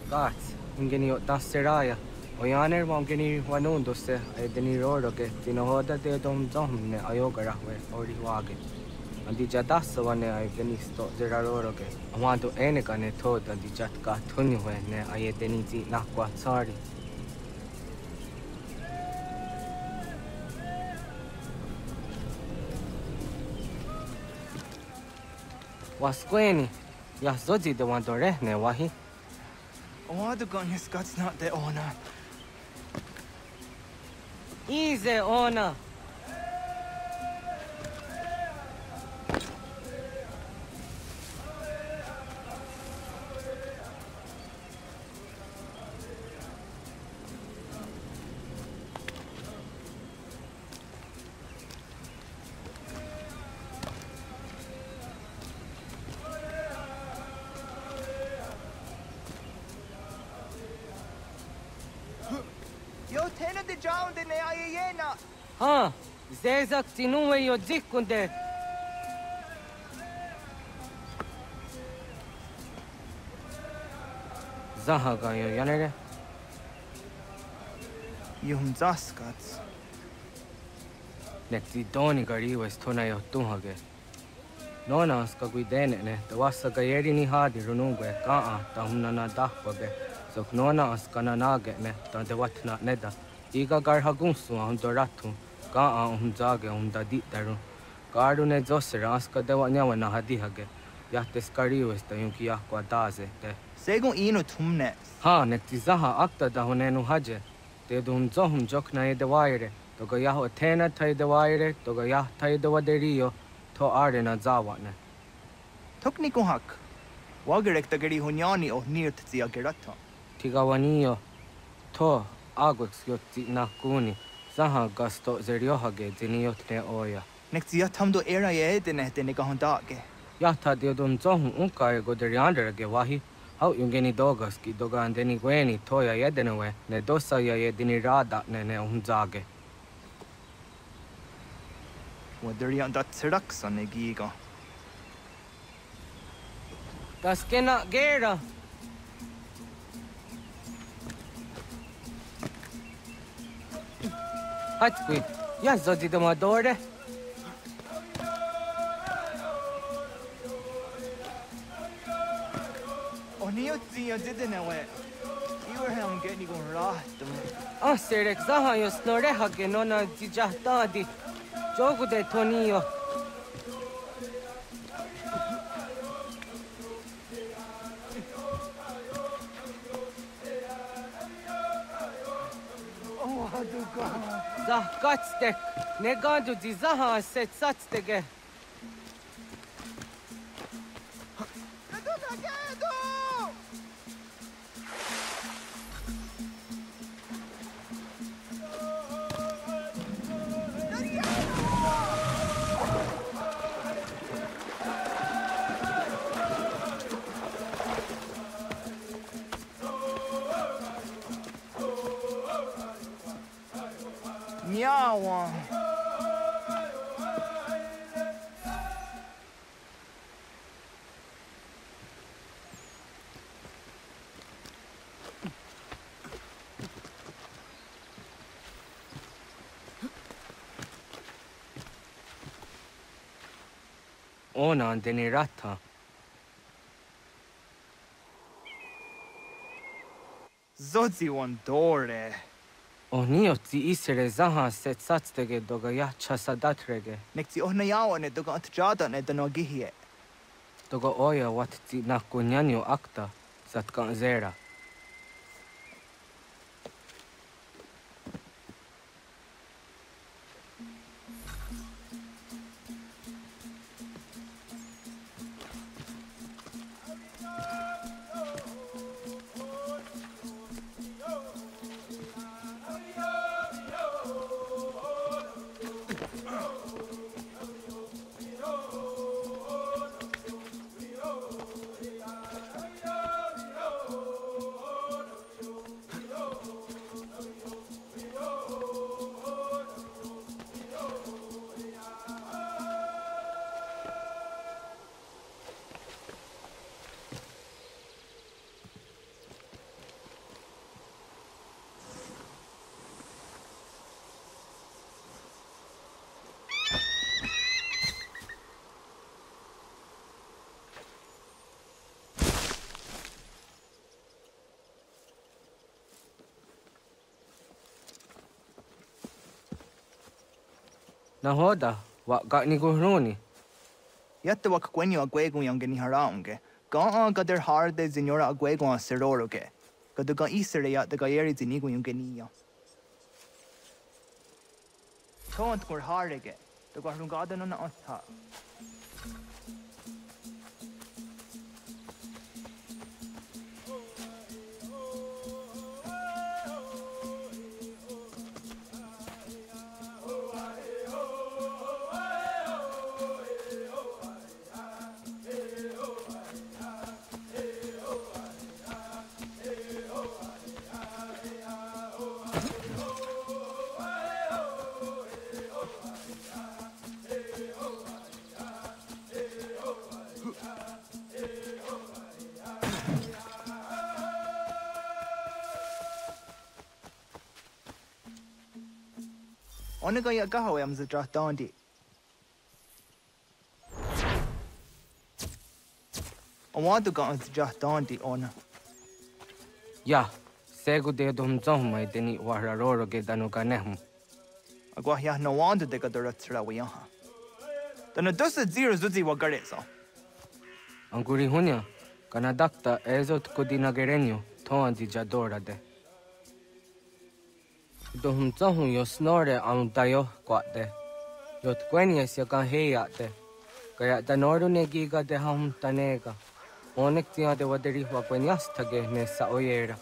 Speaker 7: Gats, ingeni tasseraya. Oyaner wangeni wanundosse edeni roroge tinohoda de dom domne ayogarahwe ori wage. Andi jadassa wane ay genisto zeraroroge. Awanto enegane toda di jatka tunywe ne ayedeni ti nakwa tsari. Wasqueni, Yazodi de Wandorehne, Wahi.
Speaker 26: Oh, the gun his guts not the honor.
Speaker 7: Easy, honor. Ha, zezak tinuwe yo dikunde. Zahaga yo yanere.
Speaker 26: Yum zaskats.
Speaker 7: Nekti doni gari wes tona yo tuhage. Nona ska guidene ne, tawasa gayeri ni hadi runungwe kaa ta humna na dahwage. Sok nona askana nage ne, ta dewatna neda. Iga garhagunsu ahun doratu. Kaa ahun zage ahun daditaru. Garu ne zosera aska dewa nyawa na hadihage. Yahtes kariwes ta yunki yahkwa daze te.
Speaker 26: Segun ino tumne.
Speaker 7: Ha, nekti zaha akta da hunenu haje. Te dun zohum jokna e dewaire. Toga yaho atena tai dewaire, toga yah tai dewa derio, to are na zawane.
Speaker 26: Tokni kuhak. Wagerek tagari hunyani o nirt zia gerata.
Speaker 7: Tigawaniyo. To agwex yotti na kuni. Zaha gasto zeriohage ziniyotne oya.
Speaker 26: Nekti yatamdo era ye dene dene gahondage.
Speaker 7: Yahta de dun zohum unkae go derianderage wahi. Hau yungeni dogas ki doga andeni gweni toya yedenewe ne dosa ya yedini rada ne unzage.
Speaker 26: Waderian dat seraksa ne giga.
Speaker 7: Gaskena gera. Hatwi, ya zodi de madore.
Speaker 26: Oniotzi ya didenewe. Iwer ham getni gon rahtum.
Speaker 7: Serek zaha yo snorehage nona dijahtadi. Jogu de Tonio.
Speaker 26: Oh, aduga.
Speaker 7: Zah katstek. Negadu di zaha set satstege. ona deni ratha.
Speaker 26: Zodzi on dore.
Speaker 7: Oni otzi isere zaha set satstege doga yacha sadatrege.
Speaker 26: Nekti ohna yaone doga atjada ne dano gihie.
Speaker 7: Doga oya watzi nakunyanyo akta satkan zera. Nahoda, wa gani guruni.
Speaker 26: Yatte wak kwenyo agwego yang geni haraunge. Ga gader harde zinora agwego a seroroge. Gaduga isere ya daga yeri zinigo yung geniya. Tont kur harege. Daga rungada no na otha. Onega ya gaho am zadrahtandi. Awadu ga zadrahtandi ona.
Speaker 7: Ya, segu de dum zomai deni wararoro ge danuga nehum.
Speaker 26: Agwa ya no wanda de gadaratsra wiyaha. Dana dosa zero zuzi wagaresa.
Speaker 7: Anguri hunya, kanadakta ezot kodinagerenyo, toandi jadora de. Dohum zahum yo snore am dayo kwate. Yot kwenies ya kan heyate. Kaya danoru negiga de ham tanega. Onek tia de waderi wa kwenias tage ne sa oyera.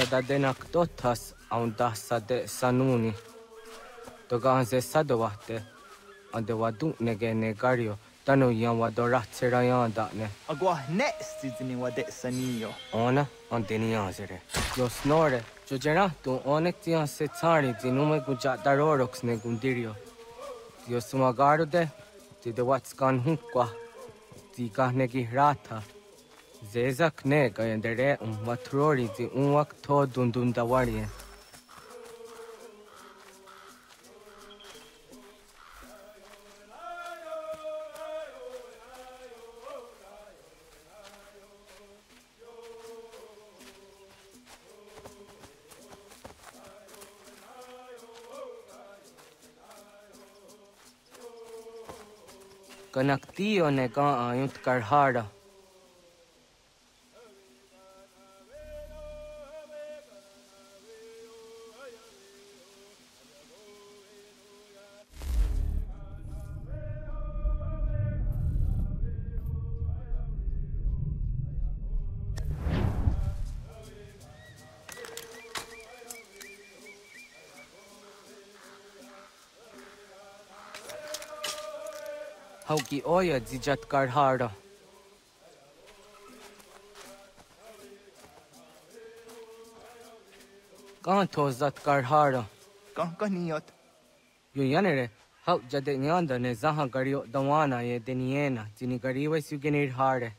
Speaker 7: Da denak dotas aun dasa de sanuni. Doga ze sadowate. Ande wadu nege negario. Tanu yan wadoratsera yan ne.
Speaker 26: Agwa next zini wade saniyo.
Speaker 7: Ona anteni azere. Yo snore. Jojera tu onek tian se tsari zinume guja darorox ne gundirio. Yo sumagaru de. Ti de watskan hunkwa. Ti negi rata. Zezak ne gayandere matrori zi unwak to dundundawari. Kanaktiyo ne ga ayunt karhara. Hauki oya zijat karhara. Kan to zat karhara.
Speaker 26: Kan kaniyot.
Speaker 7: Yo yanere, how jade nyanda ne zaha gario dawana ye deniena, jini gariwe sugenir harde.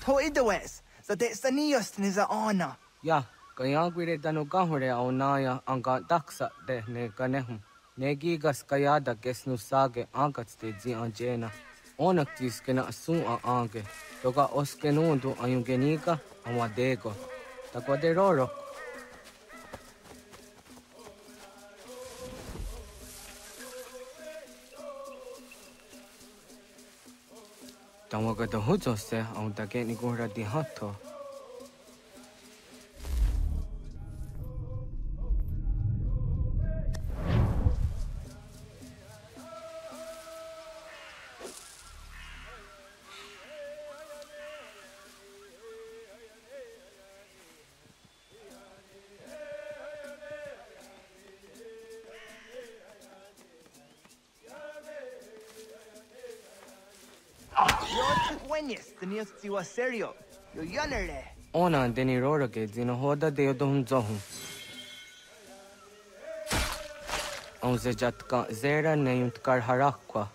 Speaker 26: Ho idawes, sa de saniyos ni za ona.
Speaker 7: Ya, kaya gwire dano gahore au naya anga daksa de ne ganehum. Negi gas kayada kesnu sage angats de zi anjena. Onak tis kena asun a ange. Toga oskenundu ayungenika awadego. Takwaderoro. Tawaga da hujo se au dage ni gora di hato.
Speaker 26: Tenías tiwa serio. Yo yanere.
Speaker 7: Ona deni rora ke zino hoda de odum zohum. Au se jatka zera ne yuntkar harakwa.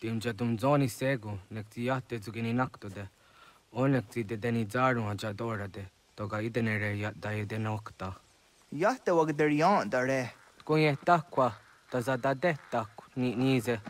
Speaker 7: Tim jatum zoni sego, nekti yatte zugini naktode. Onekti de deni zaru hajadora de. Toga idenere yat daye de nokta.
Speaker 26: Yatte wagder yan dare.
Speaker 7: Kunye takwa, tazada de tak ni nize.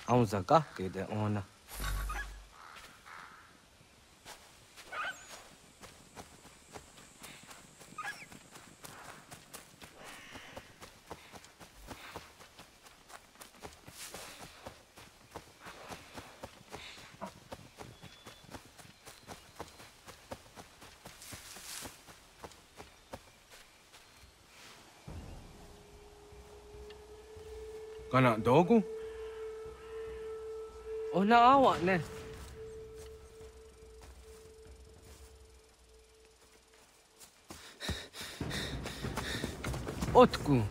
Speaker 7: Ông già cả cái để on à. Kana dogu? Ona awak ne. Otku.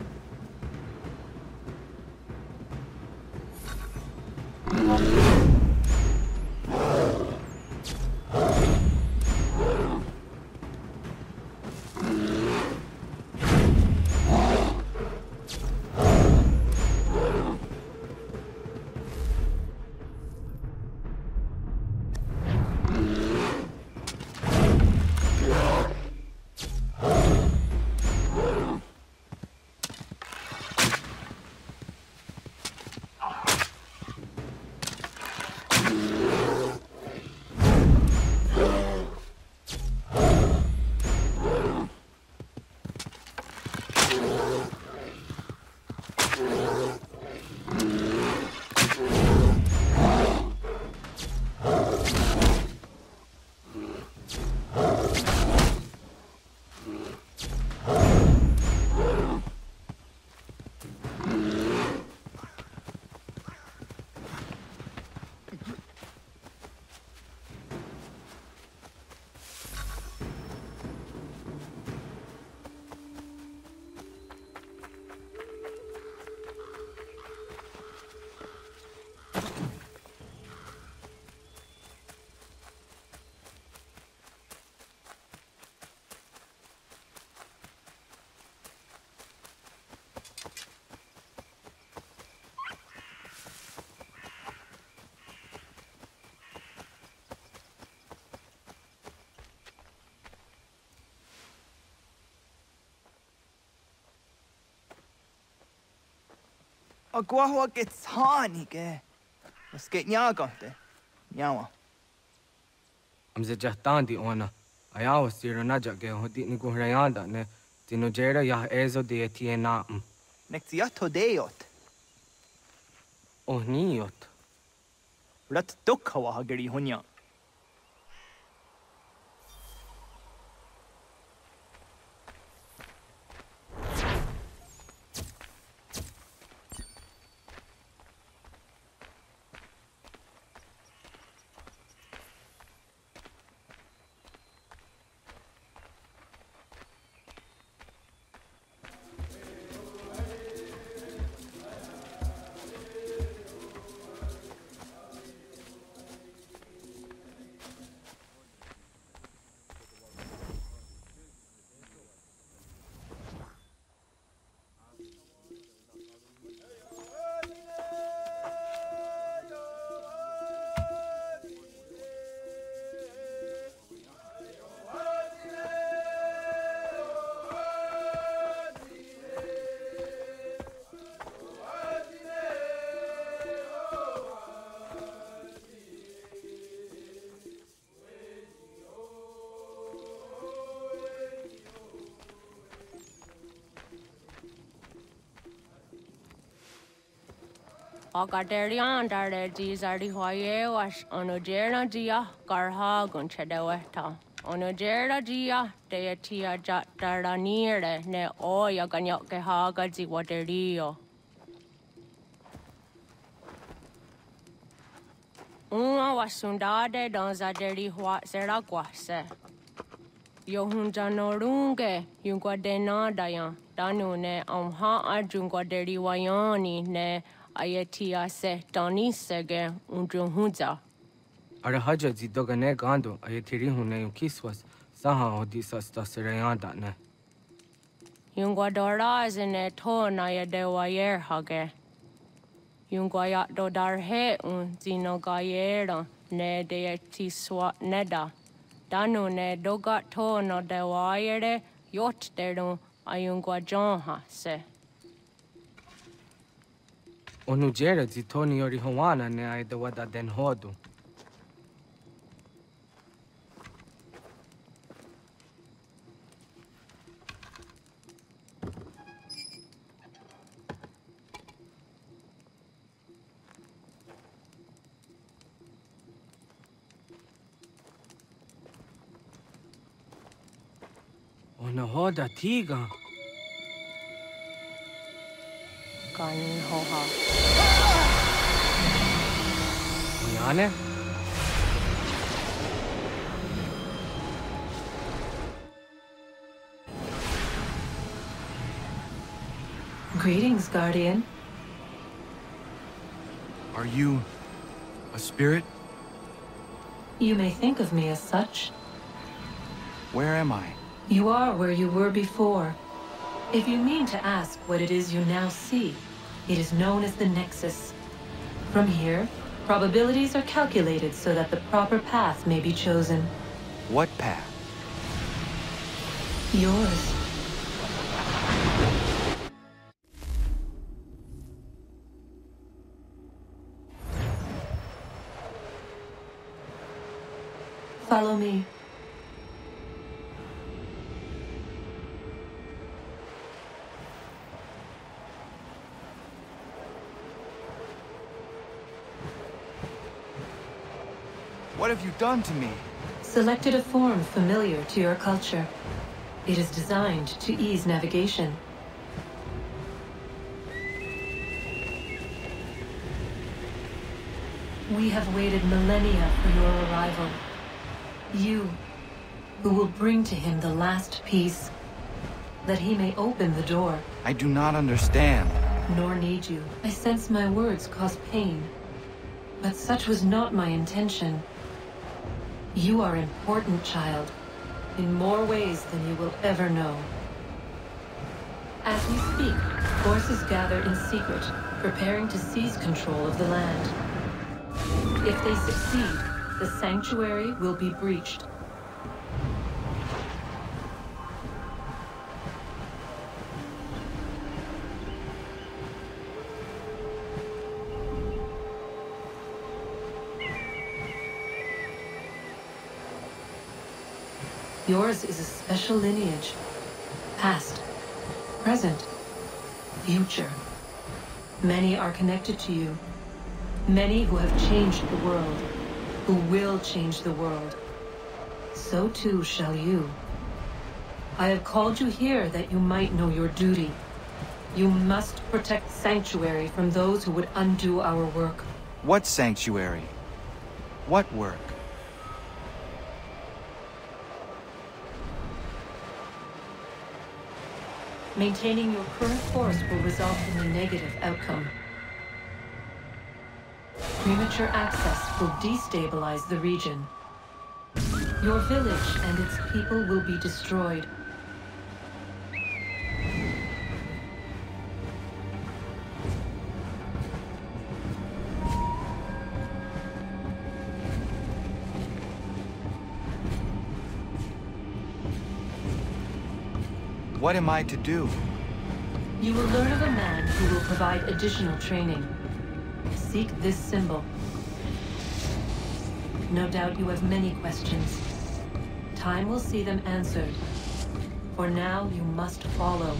Speaker 26: Agua gets honey, ke. Let's get nyaga de. Nyawa.
Speaker 7: Am ze jahtandi ona. Ayawa siro naja ge hodi ni guhrayanda ne. Tino jera ya ezo de tiena.
Speaker 26: Nexiato deot.
Speaker 7: Oh niot.
Speaker 26: Rat dukhawa hageri hunya.
Speaker 16: Agaderian dare dizardi hoye was onojera dia garha gunchedeweta. Onojera dia deatia jataranire ne oya ganyoke haga ziwaterio. Uma wasundade donzaderi hua seraguase. Yohunjanorunge yungwadena dayan. Danune amha arjungwaderi wayani ne Ayatia se Doni Sege Unjunza.
Speaker 7: Arahaja zidogane gando ayatiri hune yukiswas saha odisa stasirayanda ne.
Speaker 16: Yungwadora is in a ton I de wayer hage. Yungwayat do darhe zinogayera ne de tiswa neda. Danu ne dogat tono de wayere yot deru ayungwajonha se.
Speaker 7: Onujera zitoni yori hawana ne ai dawada den hodu. Ona hoda tiga.
Speaker 16: Kan hoha.
Speaker 7: Onane?
Speaker 13: Greetings, Guardian.
Speaker 2: Are you a spirit?
Speaker 13: You may think of me as such.
Speaker 2: Where am I?
Speaker 13: You are where you were before. If you mean to ask what it is you now see, it is known as the Nexus. From here, probabilities are calculated so that the proper path may be chosen.
Speaker 2: What path?
Speaker 13: Yours. Follow me.
Speaker 2: What have you done to me?
Speaker 13: Selected a form familiar to your culture. It is designed to ease navigation. We have waited millennia for your arrival. You, who will bring to him the last piece, that he may open the door.
Speaker 2: I do not understand.
Speaker 13: Nor need you. I sense my words cause pain. But such was not my intention. You are important, child, in more ways than you will ever know. As we speak, forces gather in secret, preparing to seize control of the land. If they succeed, the sanctuary will be breached. Yours is a special lineage. Past, present, future. Many are connected to you. Many who have changed the world, who will change the world. So too shall you. I have called you here that you might know your duty. You must protect Sanctuary from those who would undo our work.
Speaker 2: What sanctuary? What work?
Speaker 13: Maintaining your current course will result in a negative outcome. Premature access will destabilize the region. Your village and its people will be destroyed.
Speaker 2: What am I to do?
Speaker 13: You will learn of a man who will provide additional training. Seek this symbol. No doubt you have many questions. Time will see them answered. For now, you must follow.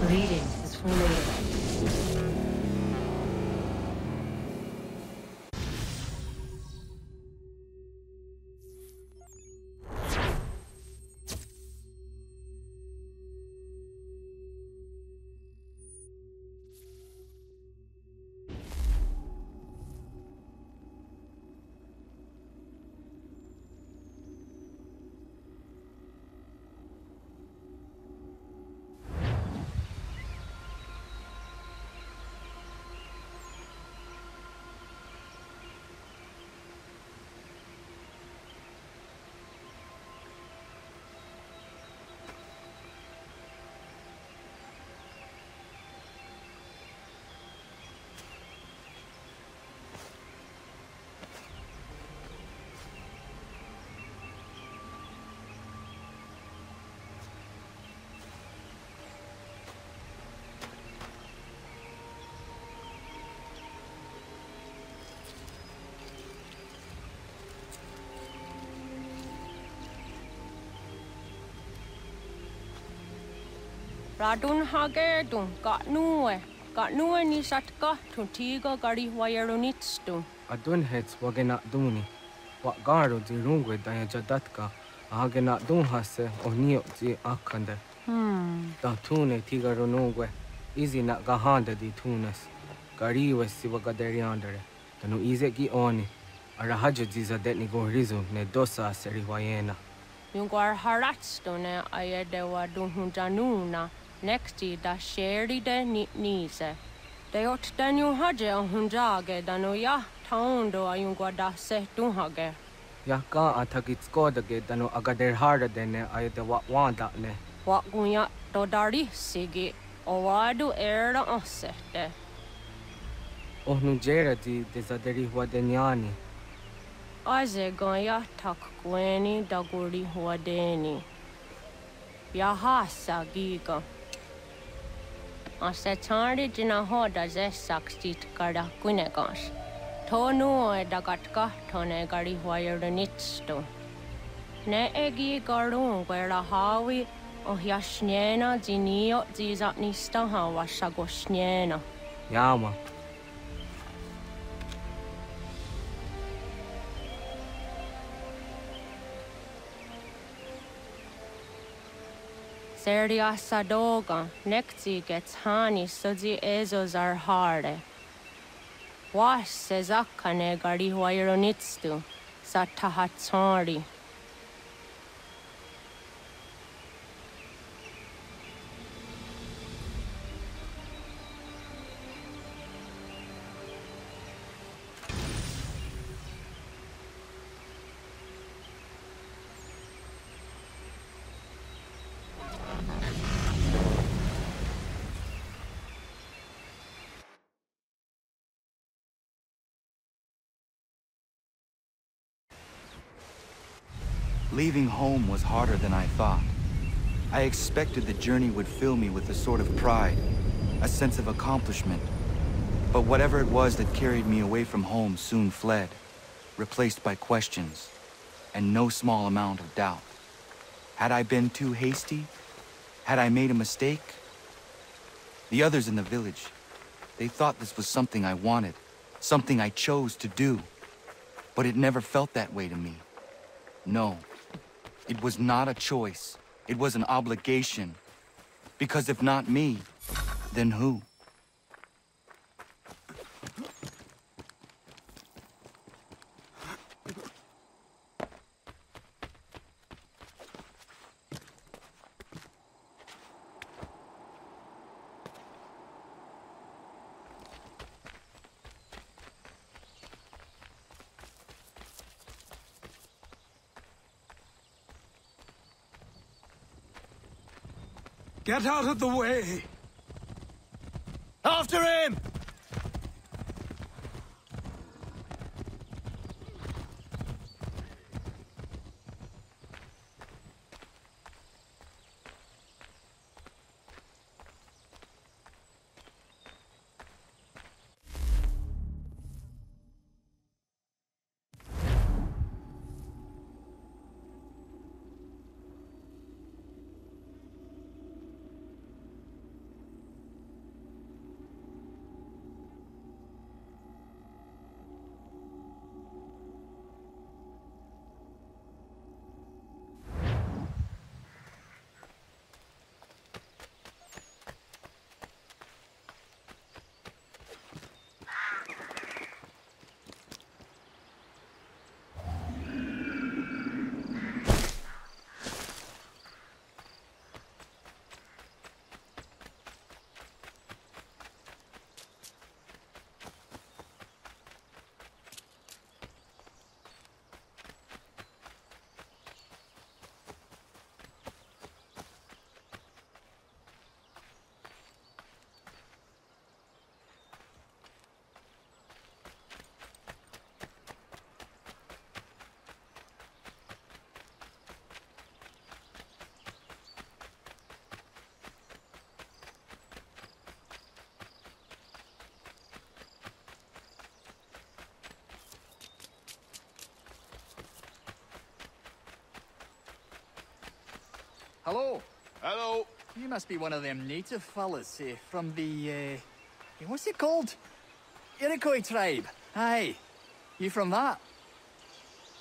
Speaker 13: Leading is for later.
Speaker 16: Radun hagerdun, got nue ni satka, tuntiga gari wayerunitstu.
Speaker 7: Adun hets wagena duni. Wat garo di rungwe daya jadatka, agena dun hase o nio di akande. Da tune tiga runungwe, izi na gahanda di tunes. Gariwe si wagaderiandere, tanu ize gi oni. Arahaja ziza detni go rizu ne dosa seri wayena.
Speaker 16: Yungwar haratstu ne ayede wadun hunjanuna, nexti da sheri de nitnize. De ot danu haje on hunjage danu ya taundo ayungwa da se dunhage.
Speaker 7: Ya ka atakit skodage danu agader harda dene ayede wanda ne.
Speaker 16: Wat gunya do dari sigi, o wadu era osete.
Speaker 7: Ohnu jera di desaderi wadenyani.
Speaker 16: Aze goya tak gweni daguri wadeni. Ya hasa giga. Ase tari jina hoda ze sakstit kada kunegas. Tonu e dagatka tone gari wayernitsto. Ne egi garun gwera hawi o yashnena zinio zizatnista hawa shagoshnena.
Speaker 7: Yama.
Speaker 16: Seria sadoga, nekti gets hani sozi ezos are harde. Was sezakane gari wayronitstu, satahatsari.
Speaker 8: Leaving home was harder than I thought. I expected the journey would fill me with a sort of pride, a sense of accomplishment. But whatever it was that carried me away from home soon fled, replaced by questions, and no small amount of doubt. Had I been too hasty? Had I made a mistake? The others in the village, they thought this was something I wanted, something I chose to do. But it never felt that way to me. No. It was not a choice. It was an obligation. Because if not me, then who?
Speaker 2: Get out of the way!
Speaker 20: After him!
Speaker 9: Hello.
Speaker 20: Hello.
Speaker 1: You must be one of them native fellas from the, what's it called? Iroquois tribe. Aye. You from that?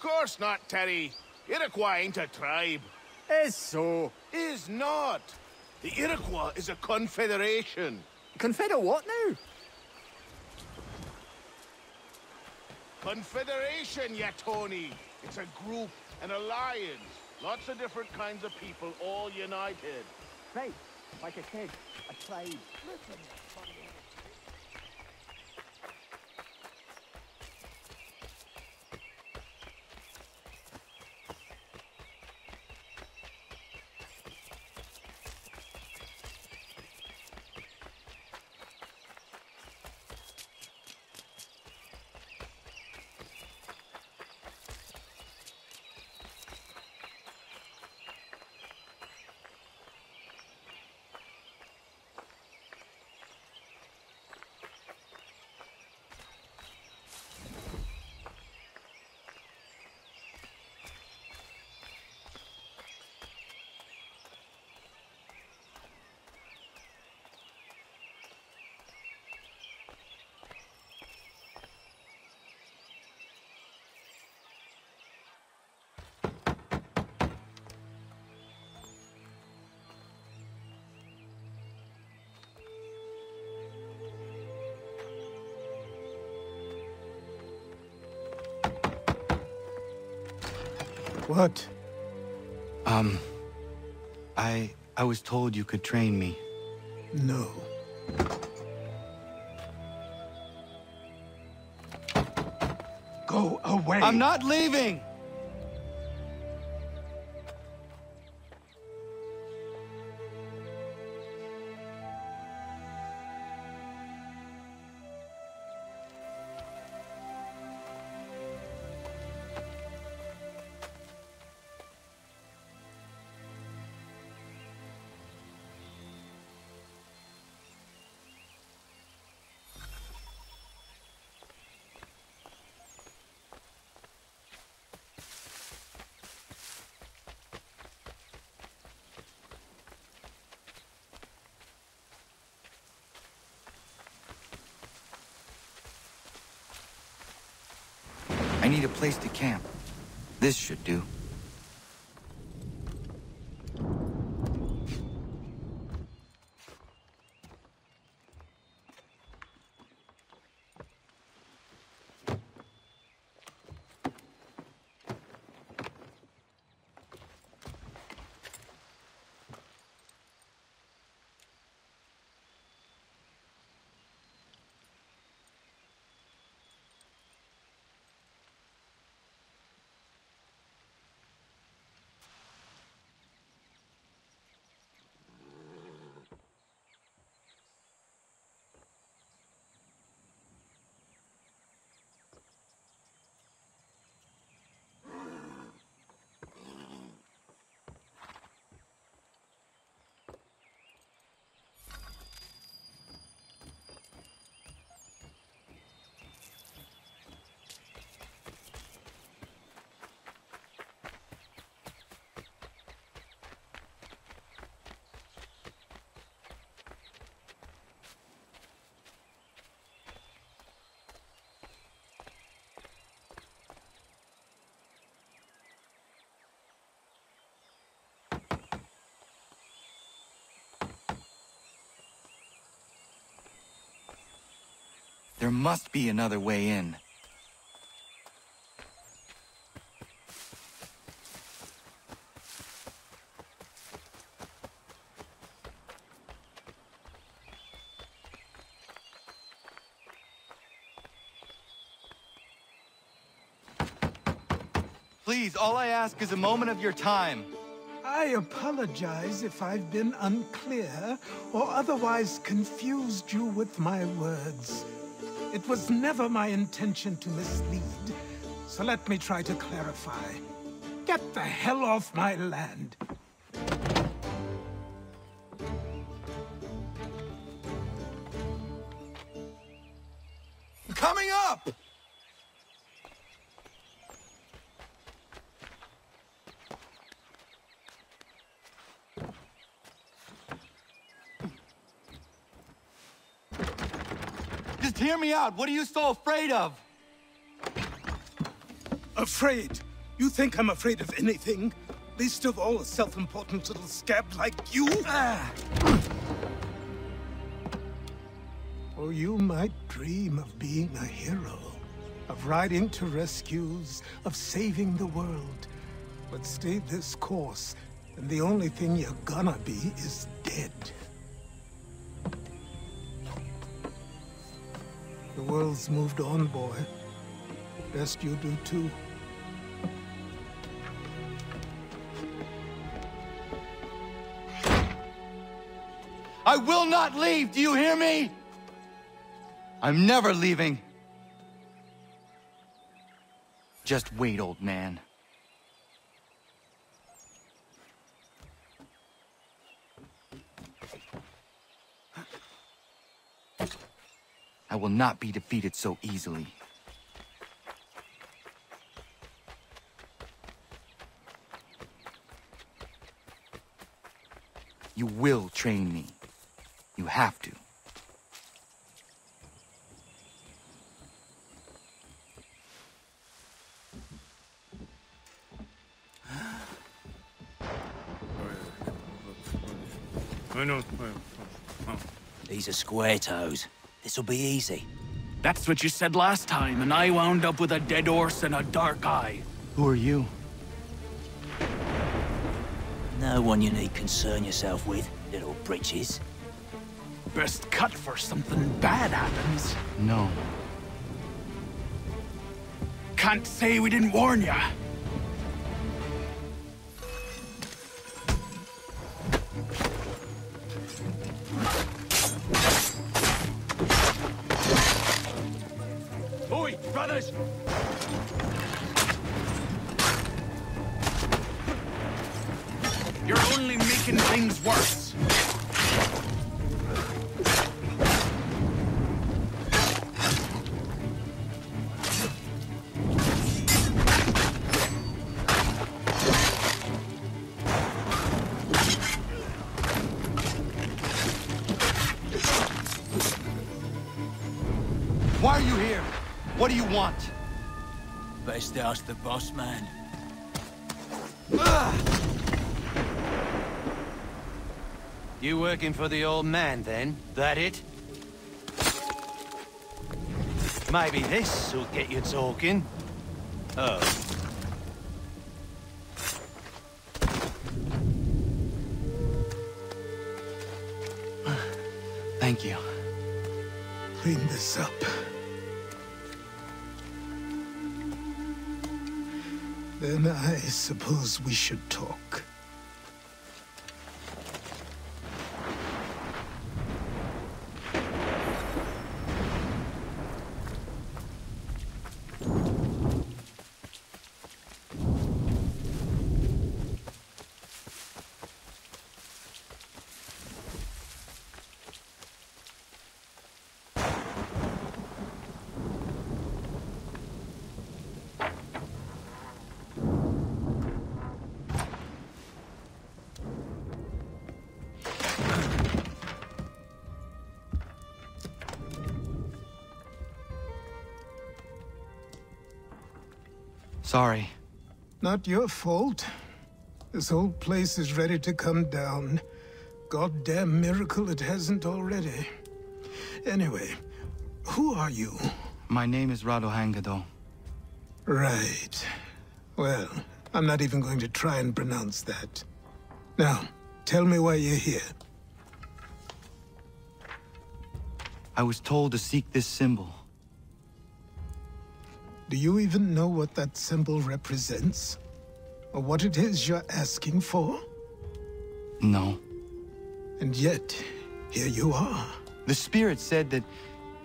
Speaker 9: Course not, Terry. Iroquois ain't a tribe.
Speaker 1: Is so.
Speaker 9: Is not. The Iroquois is a confederation.
Speaker 1: Confederate what now?
Speaker 9: Confederation, ya Tony. It's a group, an alliance. Lots of different kinds of people, all united.
Speaker 1: Right, like a kid, a tribe. Listen.
Speaker 12: What?
Speaker 8: I was told you could train me.
Speaker 12: No. Go away.
Speaker 8: I'm not leaving! I need a place to camp. This should do. There must be another way in. Please, all I ask is a moment of your time.
Speaker 12: I apologize if I've been unclear or otherwise confused you with my words. It was never my intention to mislead, so let me try to clarify. Get the hell off my land.
Speaker 20: Coming up!
Speaker 8: hear me out. What are you so afraid of?
Speaker 12: Afraid? You think I'm afraid of anything? Least of all a self-important little scab like you? Or you might dream of being a hero, of riding to rescues, of saving the world. But stay this course, and the only thing you're gonna be is dead. The world's moved on, boy. Best you do too.
Speaker 8: I will not leave, do you hear me? I'm never leaving. Just wait, old man. I will not be defeated so easily. You will train me. You have to.
Speaker 4: These are square toes. This'll be easy.
Speaker 21: That's what you said last time, and I wound up with a dead horse and a dark eye.
Speaker 8: Who are you?
Speaker 4: No one you need concern yourself with, little britches.
Speaker 21: Best cut for something bad happens.
Speaker 8: No.
Speaker 21: Can't say we didn't warn ya.
Speaker 18: Oi, brothers!
Speaker 21: You're only making things worse.
Speaker 8: Why are you here? What do you want?
Speaker 4: Best ask the boss man.
Speaker 3: You working for the old man, then? That it? Maybe this'll get you talking. Oh.
Speaker 8: Thank you.
Speaker 12: Clean this up. Then I suppose we should talk.
Speaker 8: Sorry.
Speaker 12: Not your fault. This whole place is ready to come down. Goddamn miracle it hasn't already. Anyway, who are you?
Speaker 8: My name is Radohangado.
Speaker 12: Right. Well, I'm not even going to try and pronounce that. Now, tell me why you're here.
Speaker 8: I was told to seek this symbol.
Speaker 12: Do you even know what that symbol represents? Or what it is you're asking for?
Speaker 8: No.
Speaker 12: And yet, here you are.
Speaker 8: The spirit said that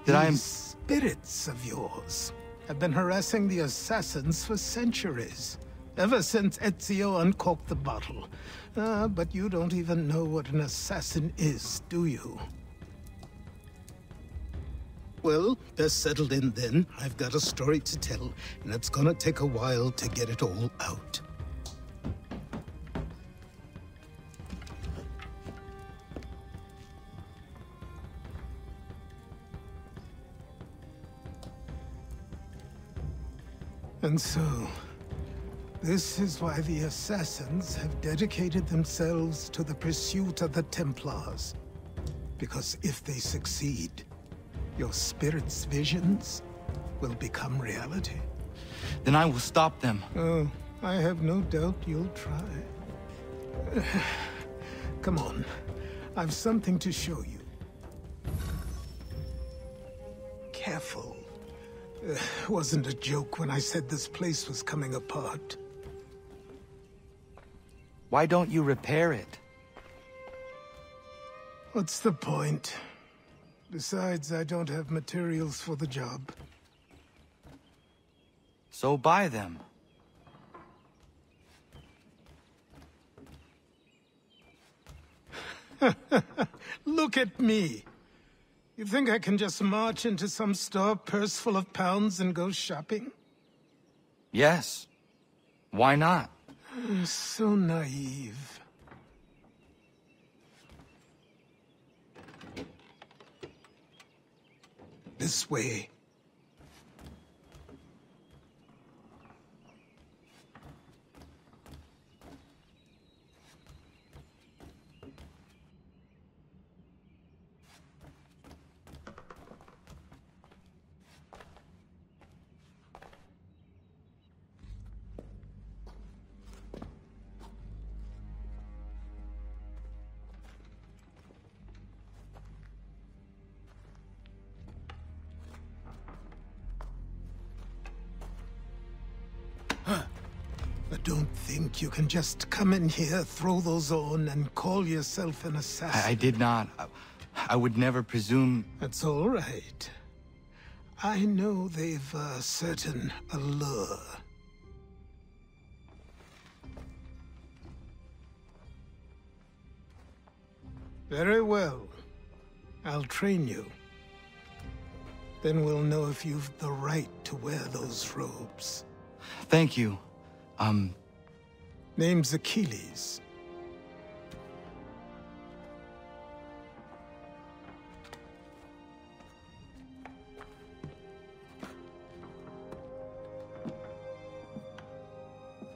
Speaker 12: These spirits of yours have been harassing the assassins for centuries. Ever since Ezio uncorked the bottle. But you don't even know what an assassin is, do you? Well, best settled in then. I've got a story to tell, and it's gonna take a while to get it all out. And so, this is why the Assassins have dedicated themselves to the pursuit of the Templars. Because if they succeed, your spirit's visions will become reality.
Speaker 8: Then I will stop them.
Speaker 12: Oh, I have no doubt you'll try. Come on. I've something to show you. Careful. Wasn't a joke when I said this place was coming apart.
Speaker 8: Why don't you repair it?
Speaker 12: What's the point? Besides, I don't have materials for the job.
Speaker 8: So buy them.
Speaker 12: Look at me. You think I can just march into some store, purse full of pounds, and go shopping?
Speaker 8: Yes. Why not?
Speaker 12: I'm so naive. This way. Don't think you can just come in here, throw those on, and call yourself an assassin.
Speaker 8: I did not. I would never presume...
Speaker 12: That's all right. I know they've a certain allure. Very well. I'll train you. Then we'll know if you've the right to wear those robes.
Speaker 8: Thank you.
Speaker 12: Name's Achilles.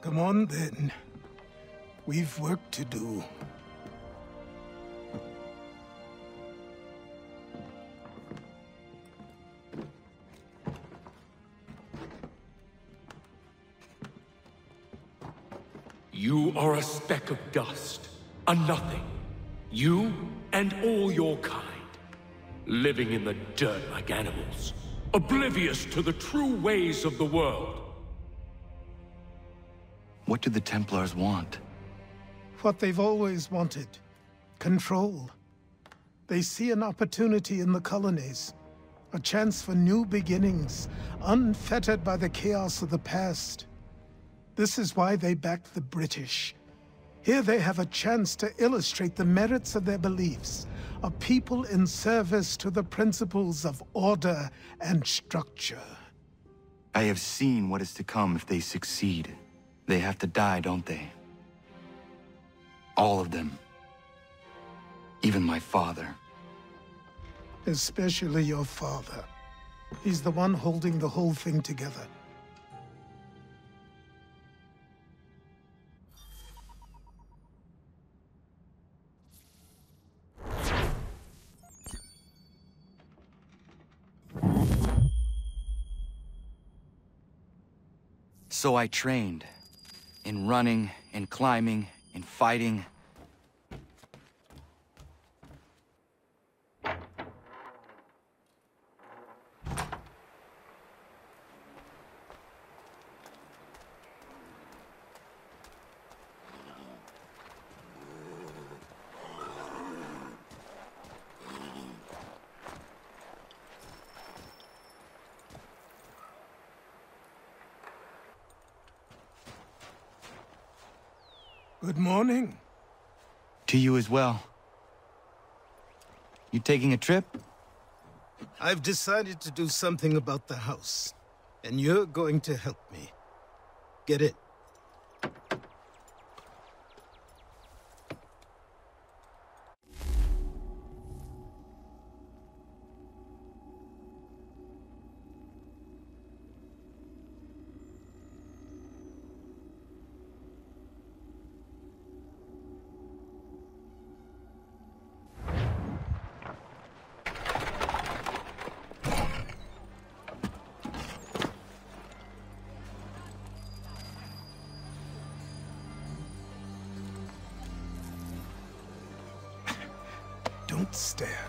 Speaker 12: Come on, then. We've work to do.
Speaker 21: You are a speck of dust, a nothing. You and all your kind. Living in the dirt like animals, oblivious to the true ways of the world.
Speaker 8: What do the Templars want?
Speaker 12: What they've always wanted. Control. They see an opportunity in the colonies. A chance for new beginnings, unfettered by the chaos of the past. This is why they backed the British. Here they have a chance to illustrate the merits of their beliefs. A people in service to the principles of order and structure.
Speaker 8: I have seen what is to come if they succeed. They have to die, don't they? All of them. Even my father.
Speaker 12: Especially your father. He's the one holding the whole thing together.
Speaker 8: So I trained. In running, in climbing, in fighting.
Speaker 12: Good morning.
Speaker 8: To you as well. You taking a trip?
Speaker 12: I've decided to do something about the house, and you're going to help me. Get it? Don't stare.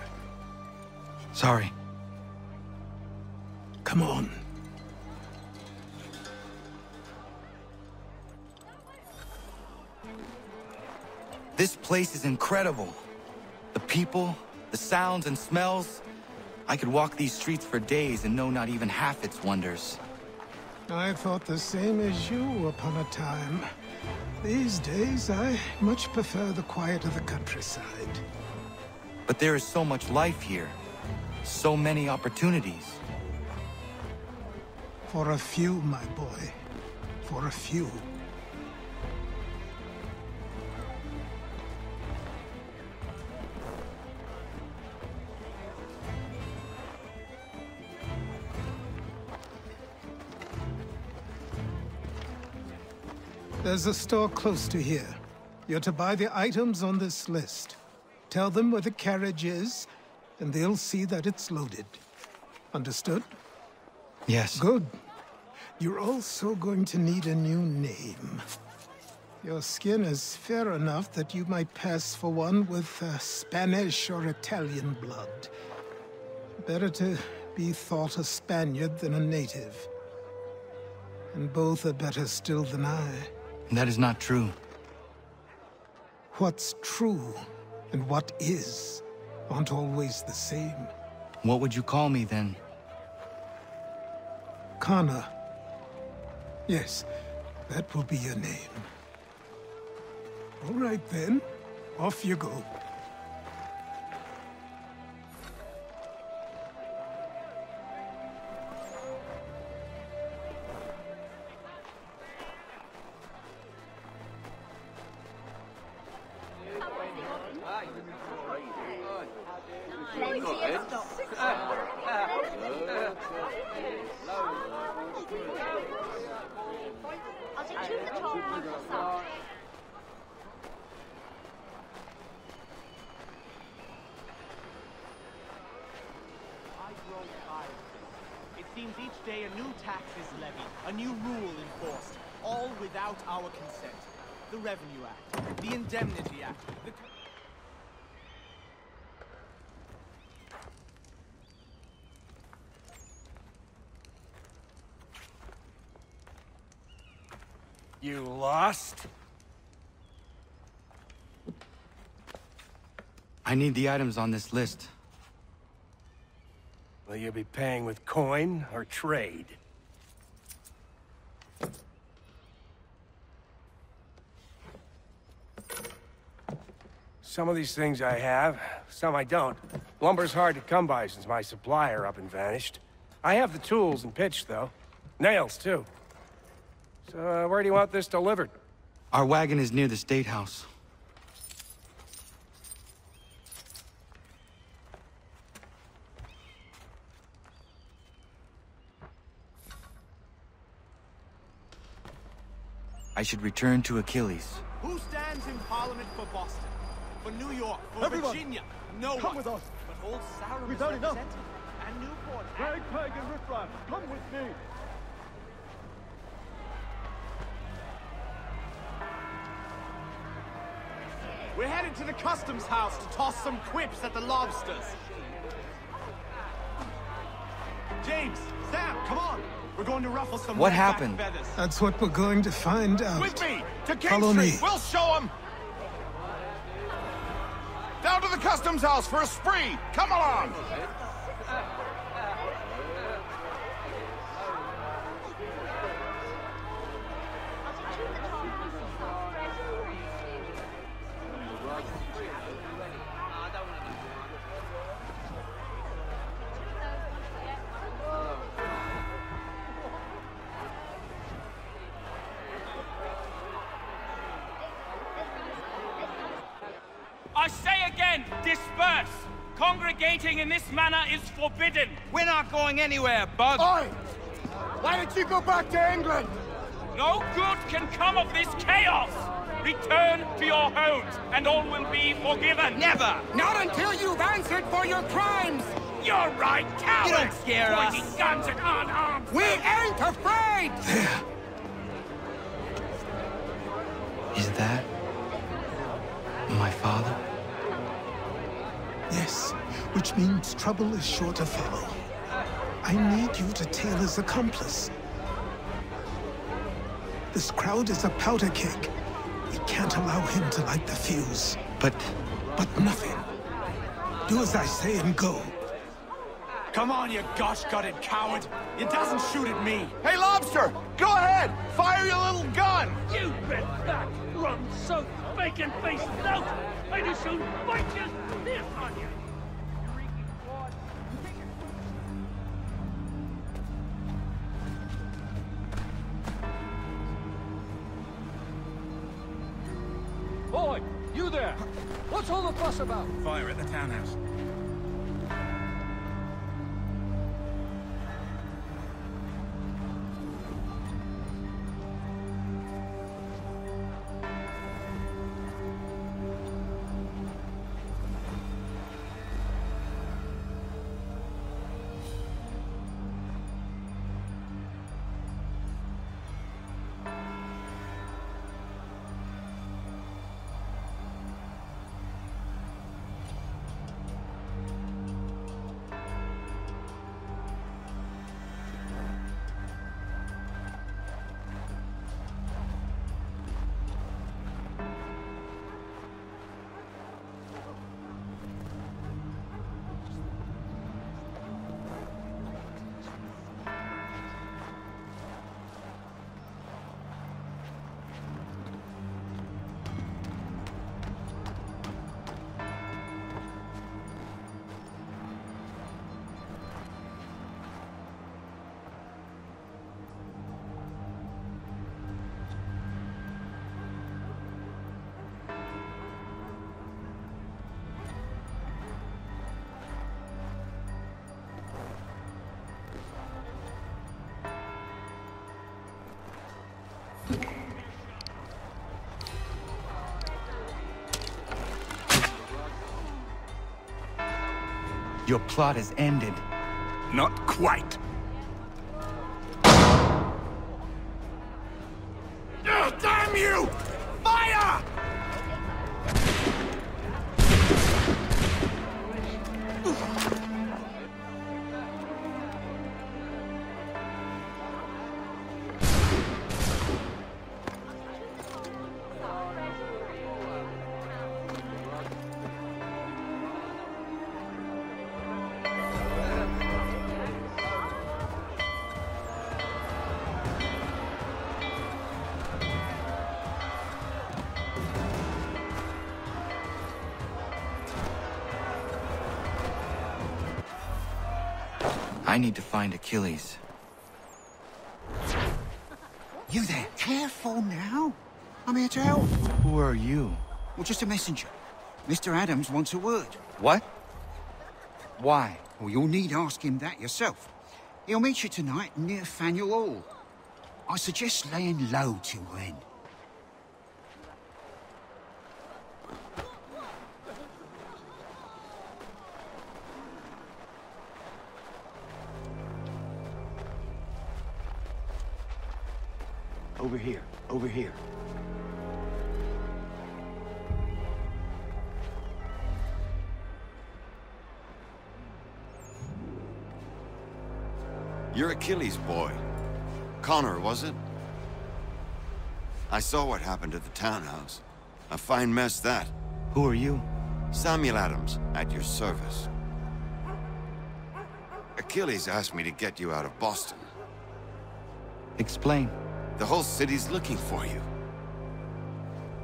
Speaker 8: Sorry.
Speaker 12: Come on.
Speaker 8: This place is incredible. The people, the sounds and smells. I could walk these streets for days and know not even half its wonders.
Speaker 12: I thought the same as you upon a time. These days, I much prefer the quiet of the countryside.
Speaker 8: But there is so much life here. So many opportunities.
Speaker 12: For a few, my boy. For a few. There's a store close to here. You're to buy the items on this list. Tell them where the carriage is, and they'll see that it's loaded. Understood?
Speaker 8: Yes.
Speaker 12: Good. You're also going to need a new name. Your skin is fair enough that you might pass for one with Spanish or Italian blood. Better to be thought a Spaniard than a native. And both are better still than I.
Speaker 8: That is not true.
Speaker 12: What's true and what is aren't always the same.
Speaker 8: What would you call me then?
Speaker 12: Kana. Yes, that will be your name. All right then, off you go.
Speaker 10: It seems each day a new tax is levied, a new rule enforced, all without our consent. The Revenue Act, the Indemnity Act, the...
Speaker 21: You lost?
Speaker 8: I need the items on this list.
Speaker 21: Will you be paying with coin or trade? Some of these things I have, some I don't. Lumber's hard to come by since my supplier up and vanished. I have the tools and pitch, though. Nails, too. So, where do you want this delivered?
Speaker 8: Our wagon is near the State House. I should return to Achilles.
Speaker 10: Who stands in Parliament for Boston? For New York? For
Speaker 20: Everyone,
Speaker 10: Virginia? No
Speaker 20: come
Speaker 10: one.
Speaker 20: with us.
Speaker 10: But Old Sarum
Speaker 20: We've
Speaker 10: is
Speaker 20: had enough.
Speaker 10: represented. And Newport.
Speaker 20: Ragtag and riffraff, come with me.
Speaker 10: We're headed to the customs house to toss some quips at the lobsters. James, Sam, come on. We're going to ruffle some
Speaker 8: What
Speaker 10: redback
Speaker 8: happened?
Speaker 10: feathers.
Speaker 12: That's what we're going to find out.
Speaker 9: With me! To King
Speaker 12: Follow
Speaker 9: Street!
Speaker 12: me.
Speaker 9: We'll show them! Down to the customs house for a spree! Come along!
Speaker 11: I say again, disperse! Congregating in this manner is forbidden!
Speaker 15: We're not going anywhere, Bug!
Speaker 9: Oi! Why don't you go back to England?
Speaker 11: No good can come of this chaos! Return to your homes, and all will be forgiven!
Speaker 15: Never!
Speaker 11: Not until you've answered for your crimes! You're right, cowards!
Speaker 15: You don't scare us.
Speaker 11: Pointing guns at unarmed...
Speaker 15: We ain't afraid!
Speaker 12: There.
Speaker 8: Is that my father?
Speaker 12: Yes. means trouble is sure to follow. I need you to tail his accomplice. This crowd is a powder keg. We can't allow him to light the fuse.
Speaker 8: But
Speaker 12: nothing. Do as I say and go.
Speaker 2: Come on, you gosh-gutted coward! It doesn't shoot at me!
Speaker 9: Hey, Lobster! Go ahead! Fire your little gun!
Speaker 11: You bet that rum soaked bacon-faced lout! I'd as soon bite you this on you!
Speaker 14: Boy, you there! What's all the fuss about?
Speaker 2: Fire at the townhouse.
Speaker 8: your plot has ended.
Speaker 2: Not quite. Damn you! Fire!
Speaker 8: I need to find Achilles.
Speaker 19: You there? Careful now. I'm here to help.
Speaker 8: Who are you?
Speaker 19: Well, just a messenger. Mr. Adams wants a word.
Speaker 8: What? Why?
Speaker 19: Well, you'll need ask him that yourself. He'll meet you tonight near Faneuil Hall. I suggest laying low till then.
Speaker 20: Over here, over here.
Speaker 22: You're Achilles' boy. Connor, was it? I saw what happened at the townhouse. A fine mess, that.
Speaker 8: Who are you?
Speaker 22: Samuel Adams, at your service. Achilles asked me to get you out of Boston.
Speaker 8: Explain.
Speaker 22: The whole city's looking for you.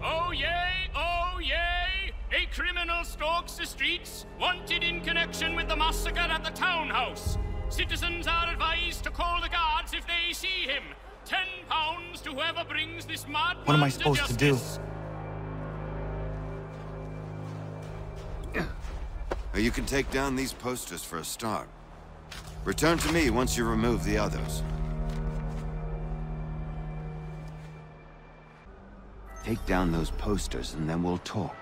Speaker 11: Oh yay, oh yay! A criminal stalks the streets, wanted in connection with the massacre at the townhouse. Citizens are advised to call the guards if they see him. £10 to whoever brings this mad
Speaker 8: What am I
Speaker 11: man
Speaker 8: supposed to do?
Speaker 22: You can take down these posters for a start. Return to me once you remove the others. Take down those posters and then we'll talk.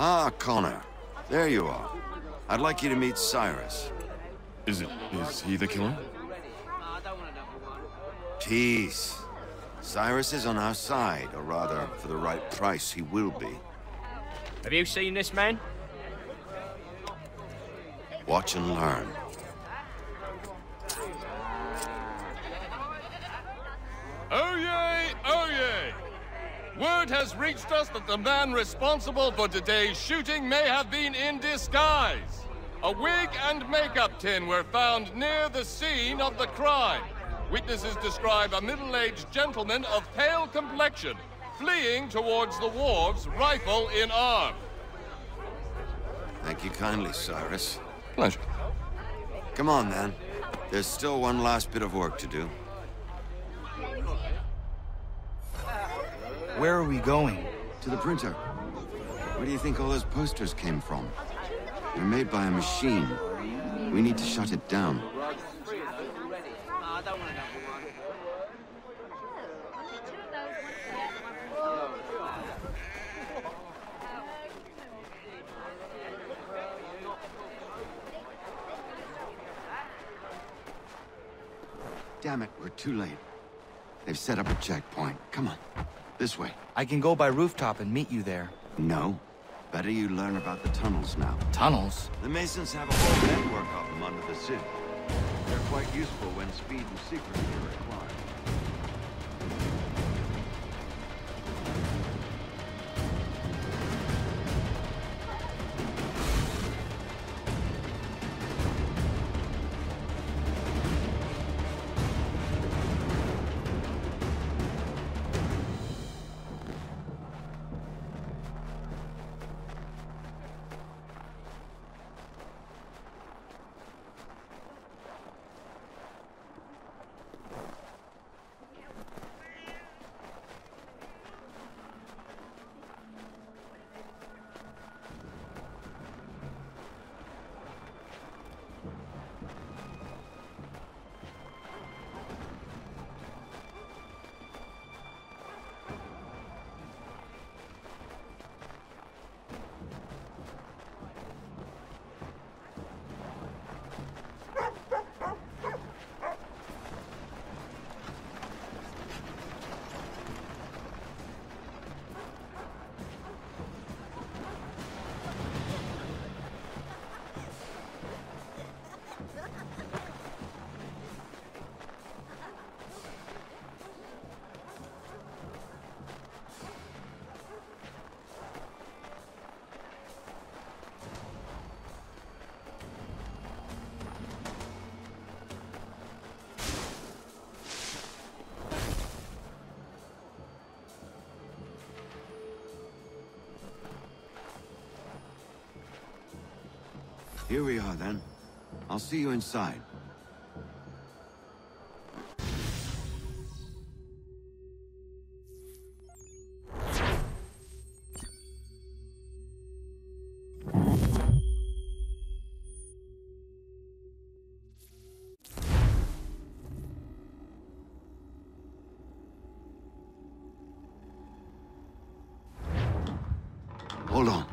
Speaker 22: Ah, Connor. There you are. I'd like you to meet Cyrus.
Speaker 5: Is he the killer?
Speaker 22: Peace. Cyrus is on our side, or rather, for the right price, he will be.
Speaker 3: Have you seen this man?
Speaker 22: Watch and learn.
Speaker 14: Oh yay, oh yay! Word has reached us that the man responsible for today's shooting may have been in disguise. A wig and makeup tin were found near the scene of the crime. Witnesses describe a middle-aged gentleman of pale complexion fleeing towards the wharves, rifle in arm.
Speaker 22: Thank you kindly, Cyrus.
Speaker 5: Pleasure.
Speaker 22: Come on, then. There's still one last bit of work to do.
Speaker 8: Where are we going?
Speaker 22: To the printer. Where do you think all those posters came from? They're made by a machine. We need to shut it down. Damn it, we're too late. They've set up a checkpoint. Come on. This way.
Speaker 8: I can go by rooftop and meet you there.
Speaker 22: No. Better you learn about the tunnels now.
Speaker 8: Tunnels?
Speaker 22: The Masons have a whole network of them under the city. They're quite useful when speed and secrecy are required. Here we are, then. I'll see you inside. Hold on.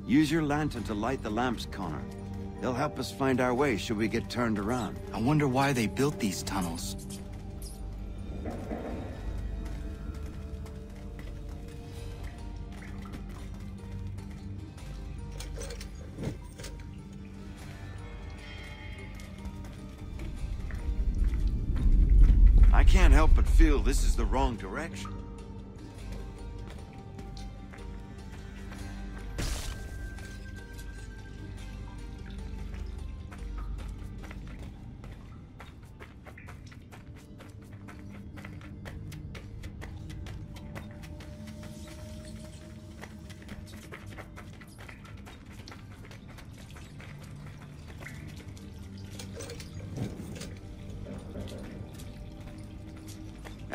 Speaker 22: Use your lantern to light the lamps, Connor. They'll help us find our way should we get turned around.
Speaker 8: I wonder why they built these tunnels.
Speaker 22: I can't help but feel this is the wrong direction.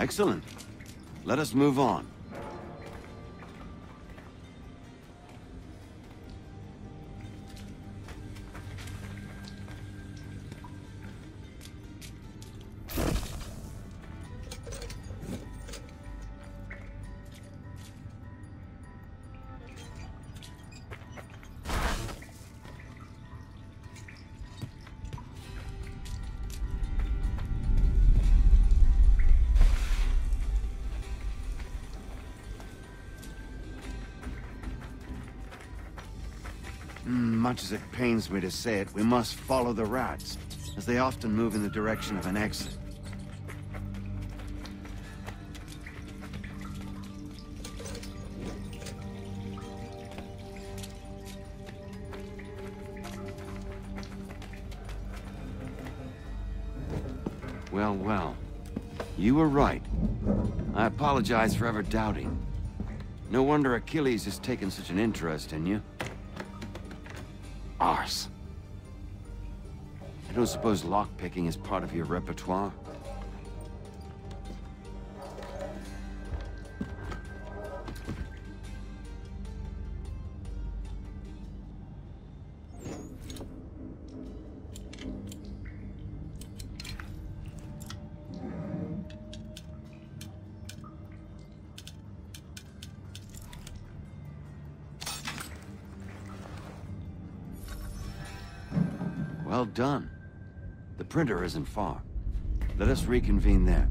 Speaker 22: Excellent. Let us move on. Much as it pains me to say it, we must follow the rats, as they often move in the direction of an exit. Well, well. You were right. I apologize for ever doubting. No wonder Achilles has taken such an interest in you. Arse. I don't suppose lockpicking is part of your repertoire? Well done. The printer isn't far. Let us reconvene there.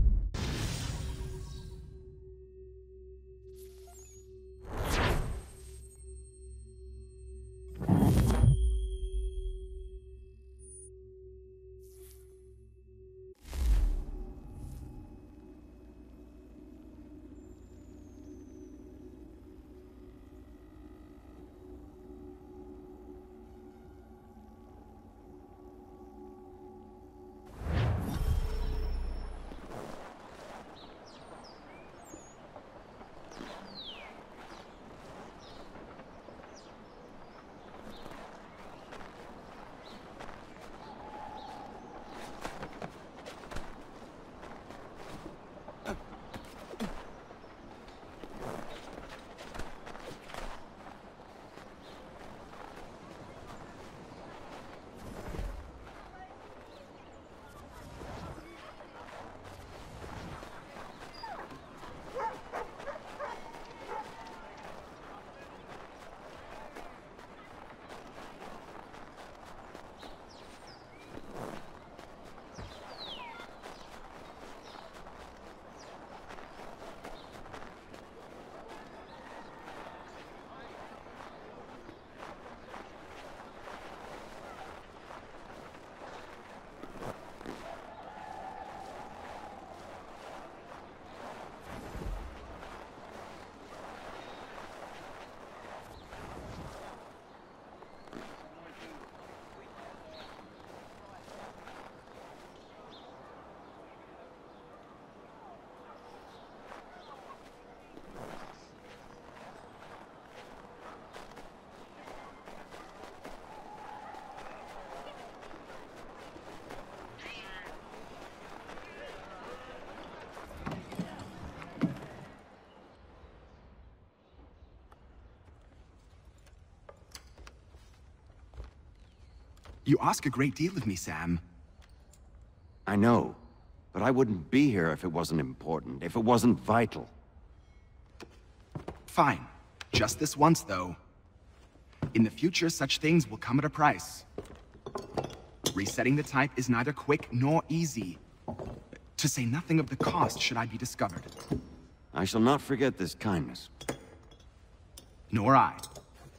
Speaker 6: You ask a great deal of me, Sam.
Speaker 22: I know, but I wouldn't be here if it wasn't important, if it wasn't vital.
Speaker 6: Fine. Just this once, though. In the future, such things will come at a price. Resetting the type is neither quick nor easy. To say nothing of the cost should I be discovered.
Speaker 22: I shall not forget this kindness.
Speaker 6: Nor I.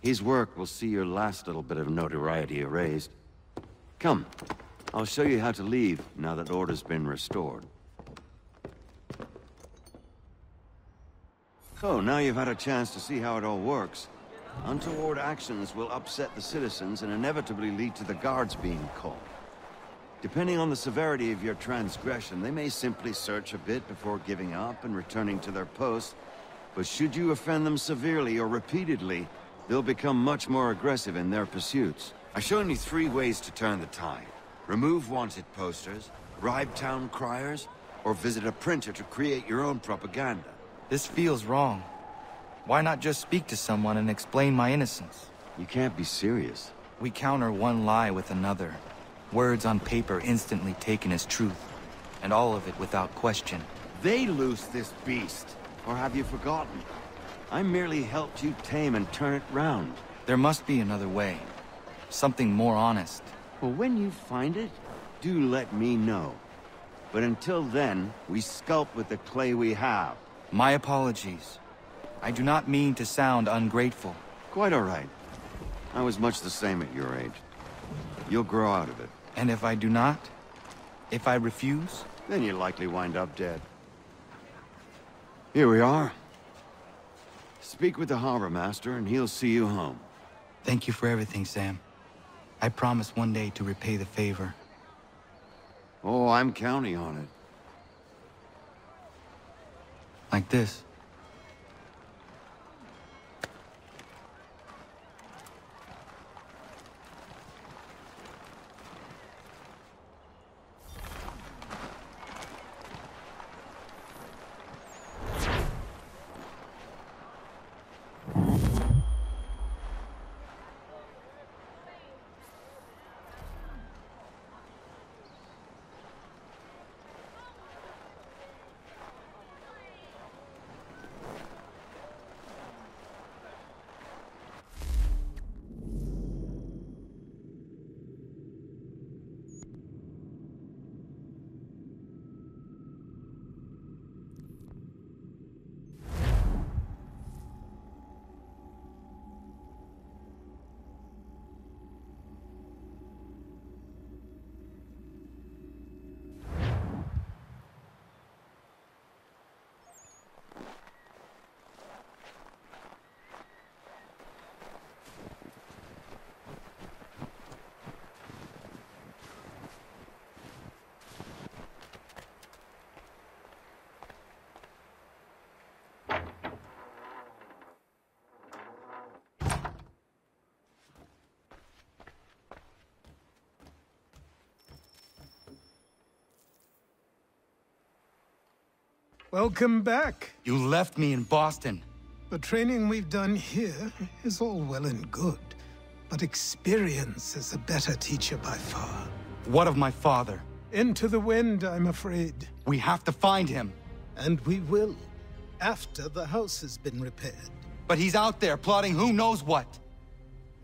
Speaker 22: His work will see your last little bit of notoriety erased. Come, I'll show you how to leave now that order's been restored. So, now you've had a chance to see how it all works. Untoward actions will upset the citizens and inevitably lead to the guards being called. Depending on the severity of your transgression, they may simply search a bit before giving up and returning to their post. But should you offend them severely or repeatedly, they'll become much more aggressive in their pursuits. I've shown you 3 ways to turn the tide. Remove wanted posters, bribe town criers, or visit a printer to create your own propaganda.
Speaker 8: This feels wrong. Why not just speak to someone and explain my innocence?
Speaker 22: You can't be serious.
Speaker 8: We counter one lie with another. Words on paper instantly taken as truth. And all of it without question.
Speaker 22: They loose this beast. Or have you forgotten? I merely helped you tame and turn it round.
Speaker 8: There must be another way. Something more honest.
Speaker 22: Well, when you find it, do let me know. But until then, we sculpt with the clay we have.
Speaker 8: My apologies. I do not mean to sound ungrateful.
Speaker 22: Quite all right. I was much the same at your age. You'll grow out of it.
Speaker 8: And if I do not? If I refuse?
Speaker 22: Then you'll likely wind up dead. Here we are. Speak with the harbor master and he'll see you home.
Speaker 8: Thank you for everything, Sam. I promise one day to repay the favor.
Speaker 22: Oh, I'm counting on it.
Speaker 8: Like this.
Speaker 12: Welcome back.
Speaker 8: You left me in Boston.
Speaker 12: The training we've done here is all well and good, but experience is a better teacher by far.
Speaker 8: What of my father?
Speaker 12: Into the wind, I'm afraid.
Speaker 8: We have to find him.
Speaker 12: And we will, after the house has been repaired.
Speaker 8: But he's out there plotting who knows what.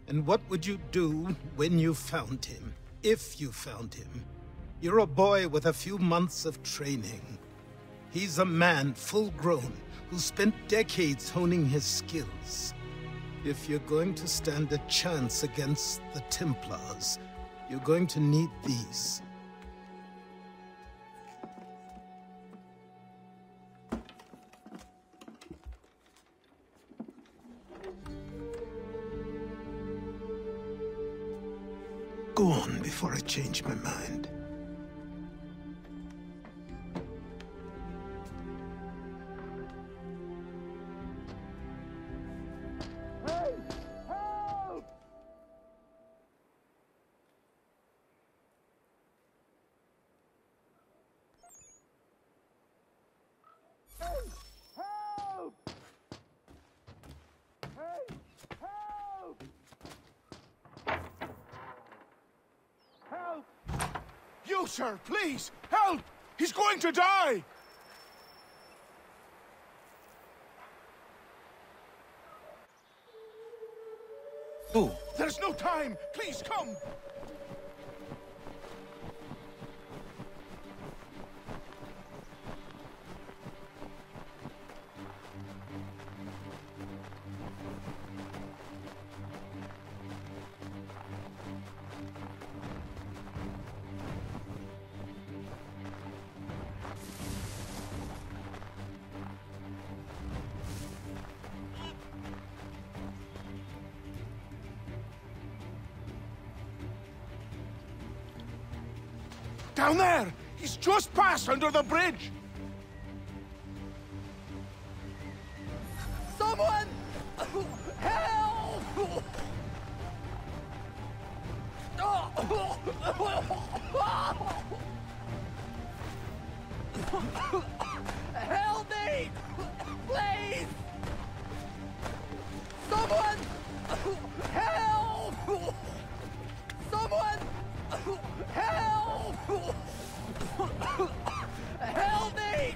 Speaker 12: And what would you do when you found him? If you found him? You're a boy with a few months of training. He's a man, full-grown, who spent decades honing his skills. If you're going to stand a chance against the Templars, you're going to need these. Go on before I change my mind.
Speaker 9: Sir, please, help! He's going to die!
Speaker 8: Who?
Speaker 9: There's no time! Please, come! Down there! He's just passed under the bridge!
Speaker 1: Someone! Help! Help me! Please! Someone! Help! Someone! Help! Help me!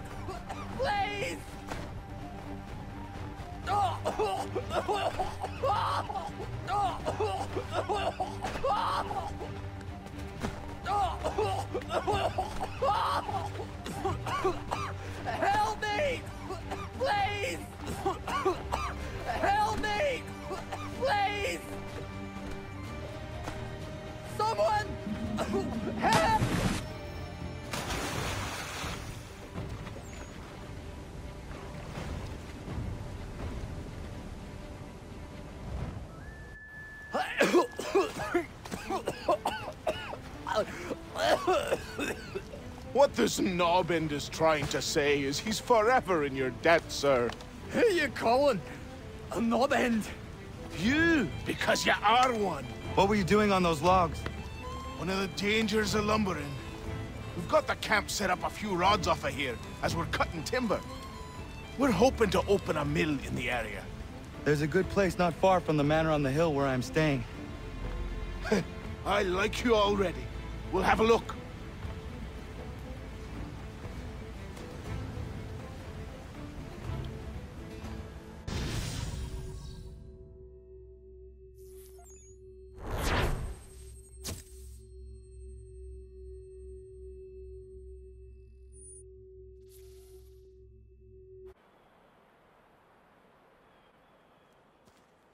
Speaker 1: Please! Help me! Please! Help me! Please! Someone! Help!
Speaker 9: What this knobbend is trying to say is he's forever in your debt, sir.
Speaker 1: Who you calling a knobbend?
Speaker 9: You, because you are one.
Speaker 8: What were you doing on those logs?
Speaker 9: One of the dangers of lumbering. We've got the camp set up a few rods off of here, as we're cutting timber. We're hoping to open a mill in the area.
Speaker 8: There's a good place not far from the manor on the hill where I'm staying.
Speaker 9: I like you already. We'll have a look.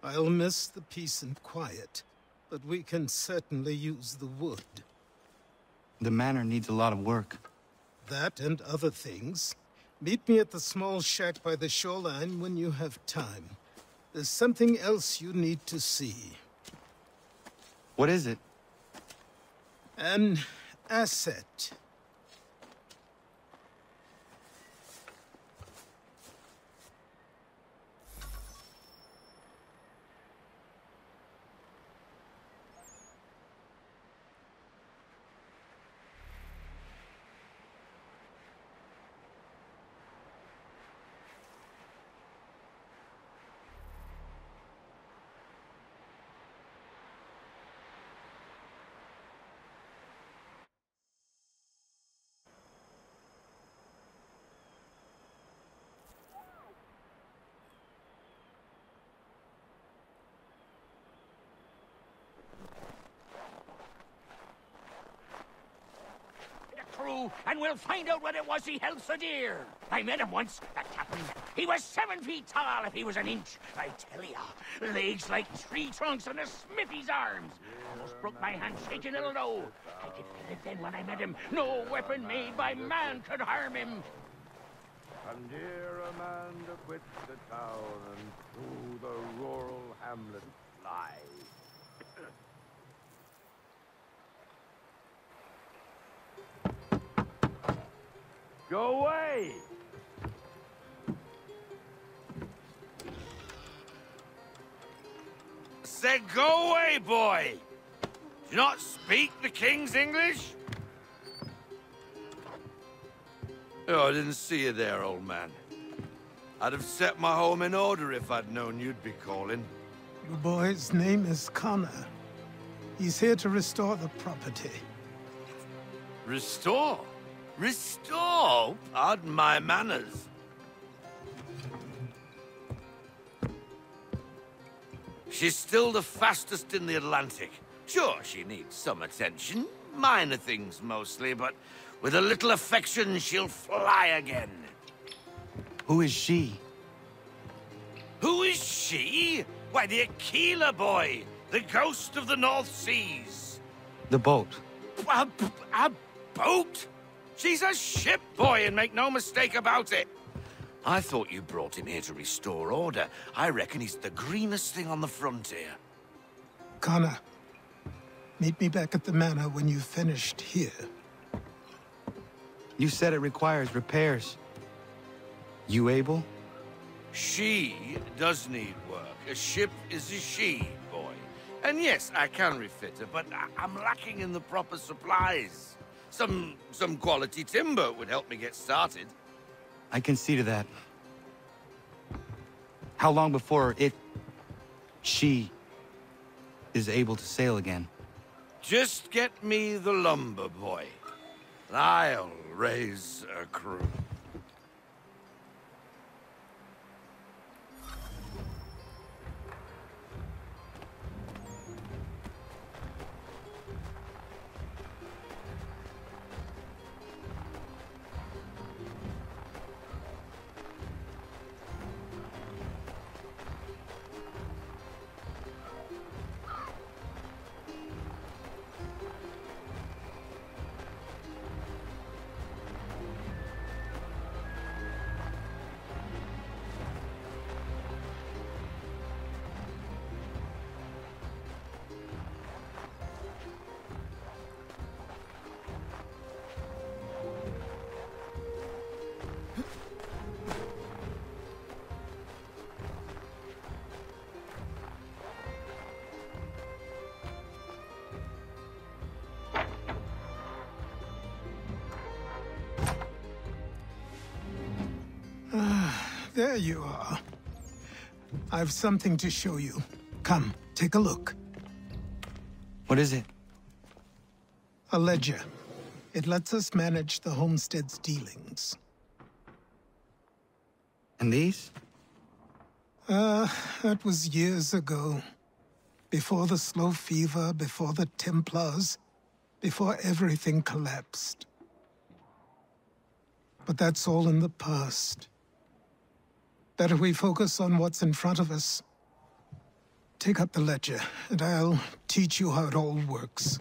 Speaker 12: I'll miss the peace and quiet, but we can certainly use the wood.
Speaker 8: The manor needs a lot of work.
Speaker 12: That and other things. Meet me at the small shack by the shoreline when you have time. There's something else you need to see.
Speaker 8: What is it?
Speaker 12: An asset.
Speaker 13: And we'll find out what it was he held so dear. I met him once, that captain. He was 7 feet tall if he was an inch. I tell ya, legs like tree trunks and a smithy's arms. Almost broke my hand shaking, it'll know. I could feel it then when I met him. No weapon made by man could harm him.
Speaker 9: And here Amanda quits the town and through the rural hamlet flies. Go away!
Speaker 3: Said go away, boy! Do you not speak the king's English? Oh, I didn't see you there, old man. I'd have set my home in order if I'd known you'd be calling.
Speaker 12: Your boy's name is Connor. He's here to restore the property.
Speaker 3: Restore? Restore? Pardon my manners. She's still the fastest in the Atlantic. Sure, she needs some attention. Minor things mostly, but with a little affection, she'll fly again.
Speaker 8: Who is she?
Speaker 3: Who is she? Why, the Aquila boy, the ghost of the North Seas.
Speaker 8: The boat.
Speaker 3: A boat? She's a ship, boy, and make no mistake about it. I thought you brought him here to restore order. I reckon he's the greenest thing on the frontier.
Speaker 12: Connor, meet me back at the manor when you've finished here.
Speaker 8: You said it requires repairs. You able?
Speaker 3: She does need work. A ship is a she, boy. And yes, I can refit her, but I'm lacking in the proper supplies. Some quality timber would help me get started.
Speaker 8: I can see to that. How long before she is able to sail again?
Speaker 3: Just get me the lumber, boy. I'll raise a crew.
Speaker 12: There you are. I've something to show you. Come, take a look.
Speaker 8: What is it?
Speaker 12: A ledger. It lets us manage the homestead's dealings.
Speaker 8: And these?
Speaker 12: That was years ago. Before the slow fever, before the Templars, before everything collapsed. But that's all in the past. Better we focus on what's in front of us. Take up the ledger, and I'll teach you how it all works.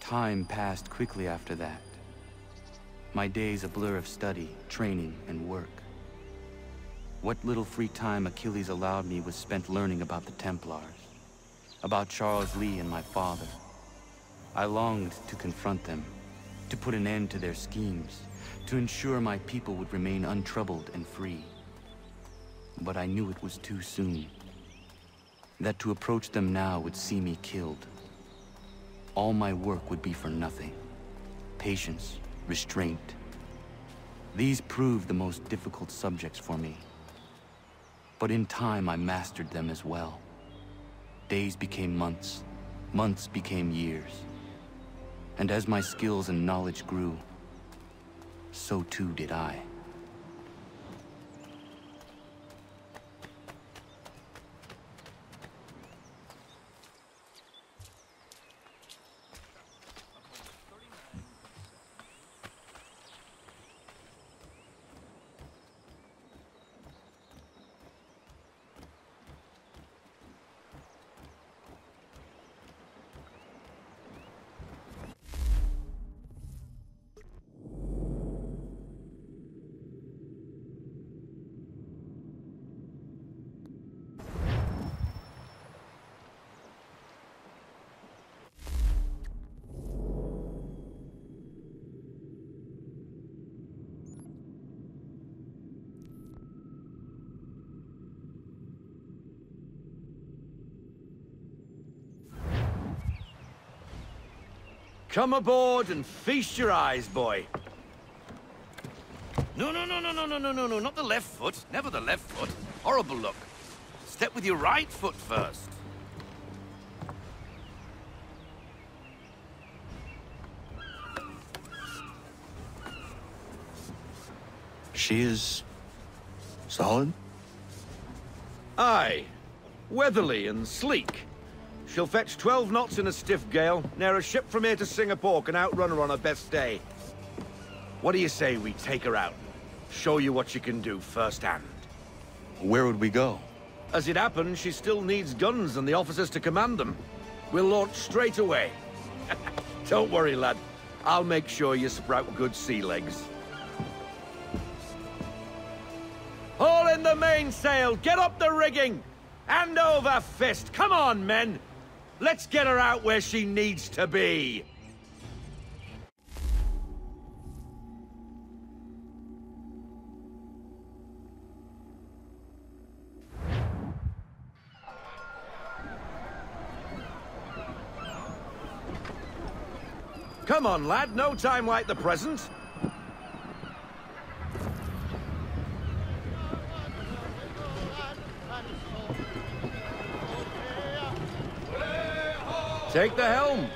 Speaker 8: Time passed quickly after that. My days a blur of study, training, and work. What little free time Achilles allowed me was spent learning about the Templars, about Charles Lee and my father. I longed to confront them, to put an end to their schemes, to ensure my people would remain untroubled and free. But I knew it was too soon, that to approach them now would see me killed. All my work would be for nothing. Patience, restraint. These proved the most difficult subjects for me. But in time, I mastered them as well. Days became months, months became years. And as my skills and knowledge grew, so too did I.
Speaker 3: Come aboard and feast your eyes, boy. No, not the left foot. Never the left foot. Horrible look. Step with your right foot first.
Speaker 20: She is... solid?
Speaker 3: Aye. Weatherly and sleek. She'll fetch 12 knots in a stiff gale, near a ship from here to Singapore can outrun her on her best day. What do you say we take her out? Show you what she can do firsthand.
Speaker 20: Where would we go?
Speaker 3: As it happens, she still needs guns and the officers to command them. We'll launch straight away. Don't worry, lad. I'll make sure you sprout good sea legs. Haul in the mainsail! Get up the rigging! Hand over fist! Come on, men! Let's get her out where she needs to be! Come on, lad. No time like the present. Take the helm.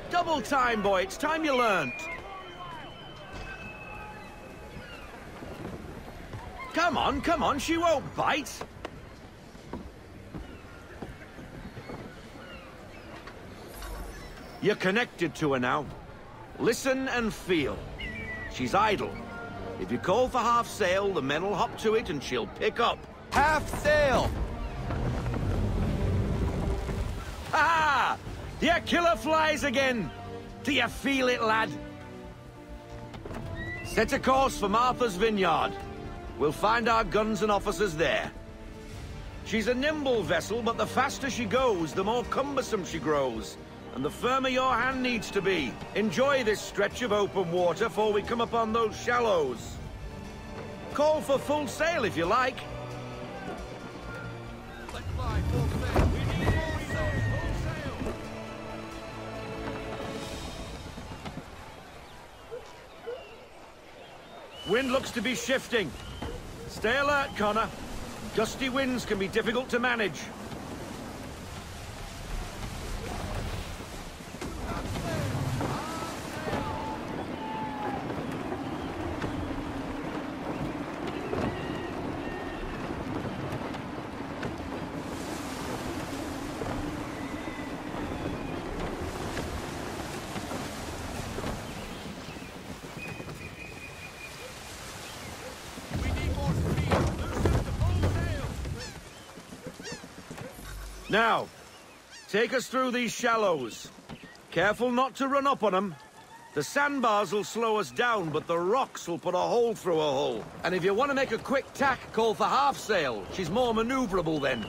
Speaker 3: Double time, boy. It's time you learned. Come on, she won't bite. You're connected to her now. Listen and feel. She's idle. If you call for half sail, the men will hop to it and she'll pick up.
Speaker 8: Half sail!
Speaker 3: Ha! Your killer flies again! Do you feel it, lad? Set a course for Martha's Vineyard. We'll find our guns and officers there. She's a nimble vessel, but the faster she goes, the more cumbersome she grows. And the firmer your hand needs to be. Enjoy this stretch of open water before we come upon those shallows. Call for full sail if you like. Let's fly full sail. We need full sail. Wind looks to be shifting. Stay alert, Connor. Gusty winds can be difficult to manage. Now, take us through these shallows. Careful not to run up on them. The sandbars will slow us down, but the rocks will put a hole through a hull. And if you want to make a quick tack, call for half sail. She's more maneuverable then.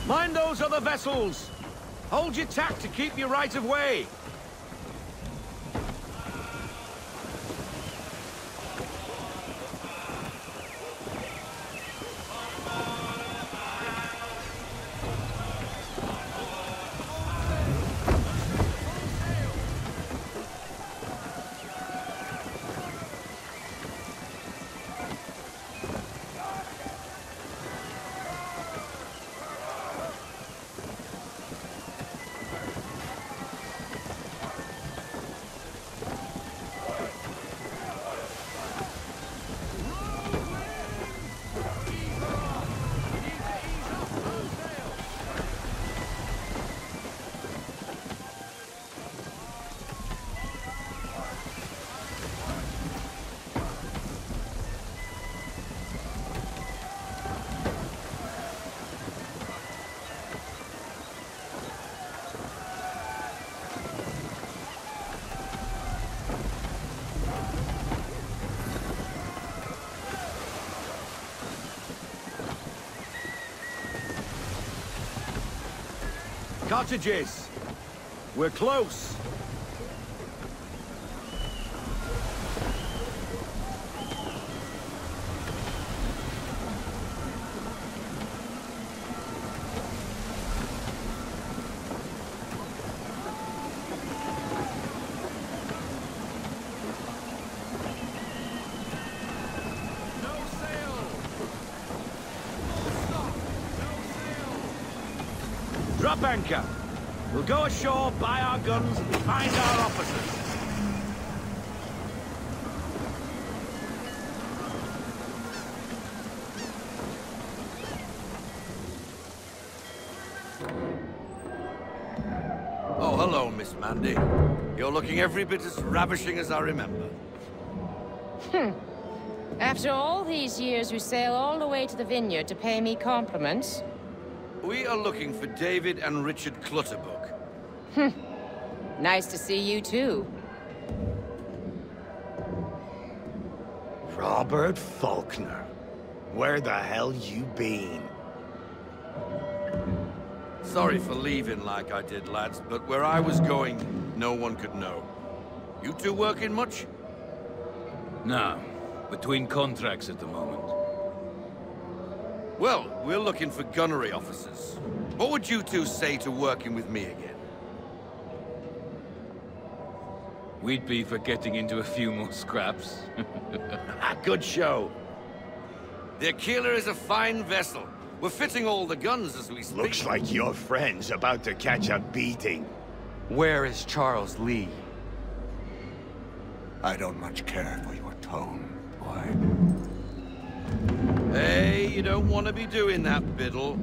Speaker 3: Mind those other vessels! Hold your tack to keep your right of way! Cottages! We're close! Drop anchor. We'll go ashore, buy our guns, and find our officers. Oh, hello, Miss Mandy. You're looking every bit as ravishing as I remember.
Speaker 16: After all these years, you sail all the way to the vineyard to pay me compliments?
Speaker 3: We are looking for David and Richard Clutterbuck.
Speaker 16: Nice to see you, too.
Speaker 20: Robert Faulkner. Where the hell you been?
Speaker 3: Sorry for leaving like I did, lads, but where I was going, no one could know. You two working much?
Speaker 7: No. Between contracts at the moment.
Speaker 3: Well, we're looking for gunnery officers. What would you two say to working with me again?
Speaker 7: We'd be for getting into a few more scraps.
Speaker 3: Good show. The Aquila is a fine vessel. We're fitting all the guns as we speak.
Speaker 20: Looks like your friend's about to catch a beating.
Speaker 8: Where is Charles Lee?
Speaker 20: I don't much care for your tone, boy.
Speaker 3: Hey, you don't want to be doing that, Biddle.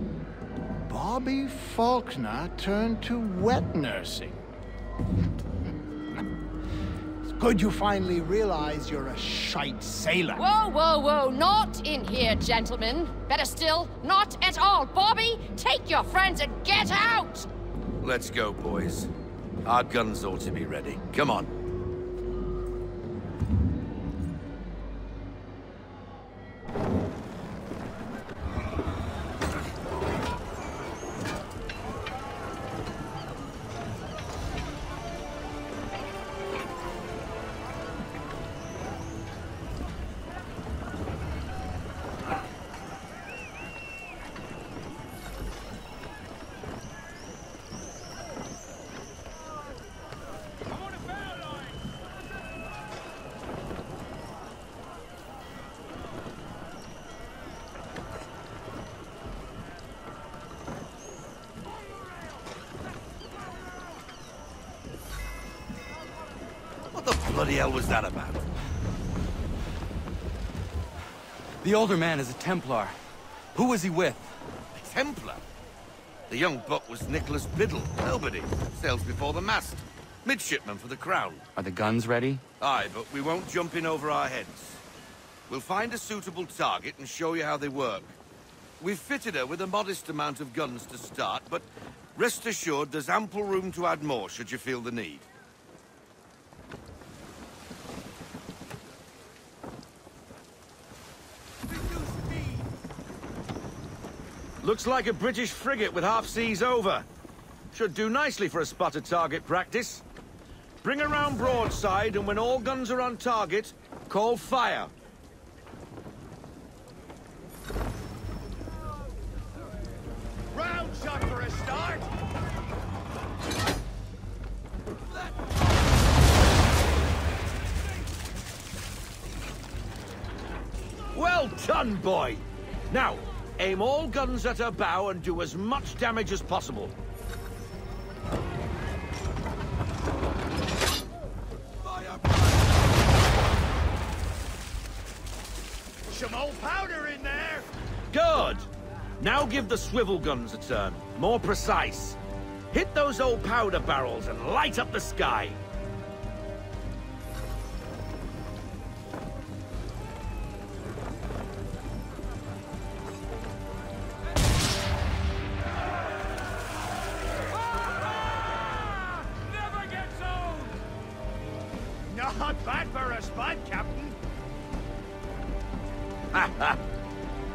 Speaker 20: Bobby Faulkner turned to wet nursing. It's good you finally realize you're a shite sailor.
Speaker 16: Whoa, whoa, whoa, not in here, gentlemen. Better still, not at all. Bobby, take your friends and get out!
Speaker 3: Let's go, boys. Our guns ought to be ready. Come on. What the bloody hell was that about?
Speaker 8: The older man is a Templar. Who was he with?
Speaker 3: A Templar? The young buck was Nicholas Biddle. Nobody. Sails before the mast. Midshipman for the Crown.
Speaker 8: Are the guns ready?
Speaker 3: Aye, but we won't jump in over our heads. We'll find a suitable target and show you how they work. We've fitted her with a modest amount of guns to start, but rest assured there's ample room to add more should you feel the need. Looks like a British frigate with half seas over. Should do nicely for a spotted target practice. Bring her round broadside, and when all guns are on target, call fire.
Speaker 20: Round shot for a start.
Speaker 3: Well done, boy. Now, aim all guns at her bow and do as much damage as possible.
Speaker 20: Some old powder in there.
Speaker 3: Good. Now give the swivel guns a turn. More precise. Hit those old powder barrels and light up the sky.
Speaker 20: Not bad for a spud, Captain.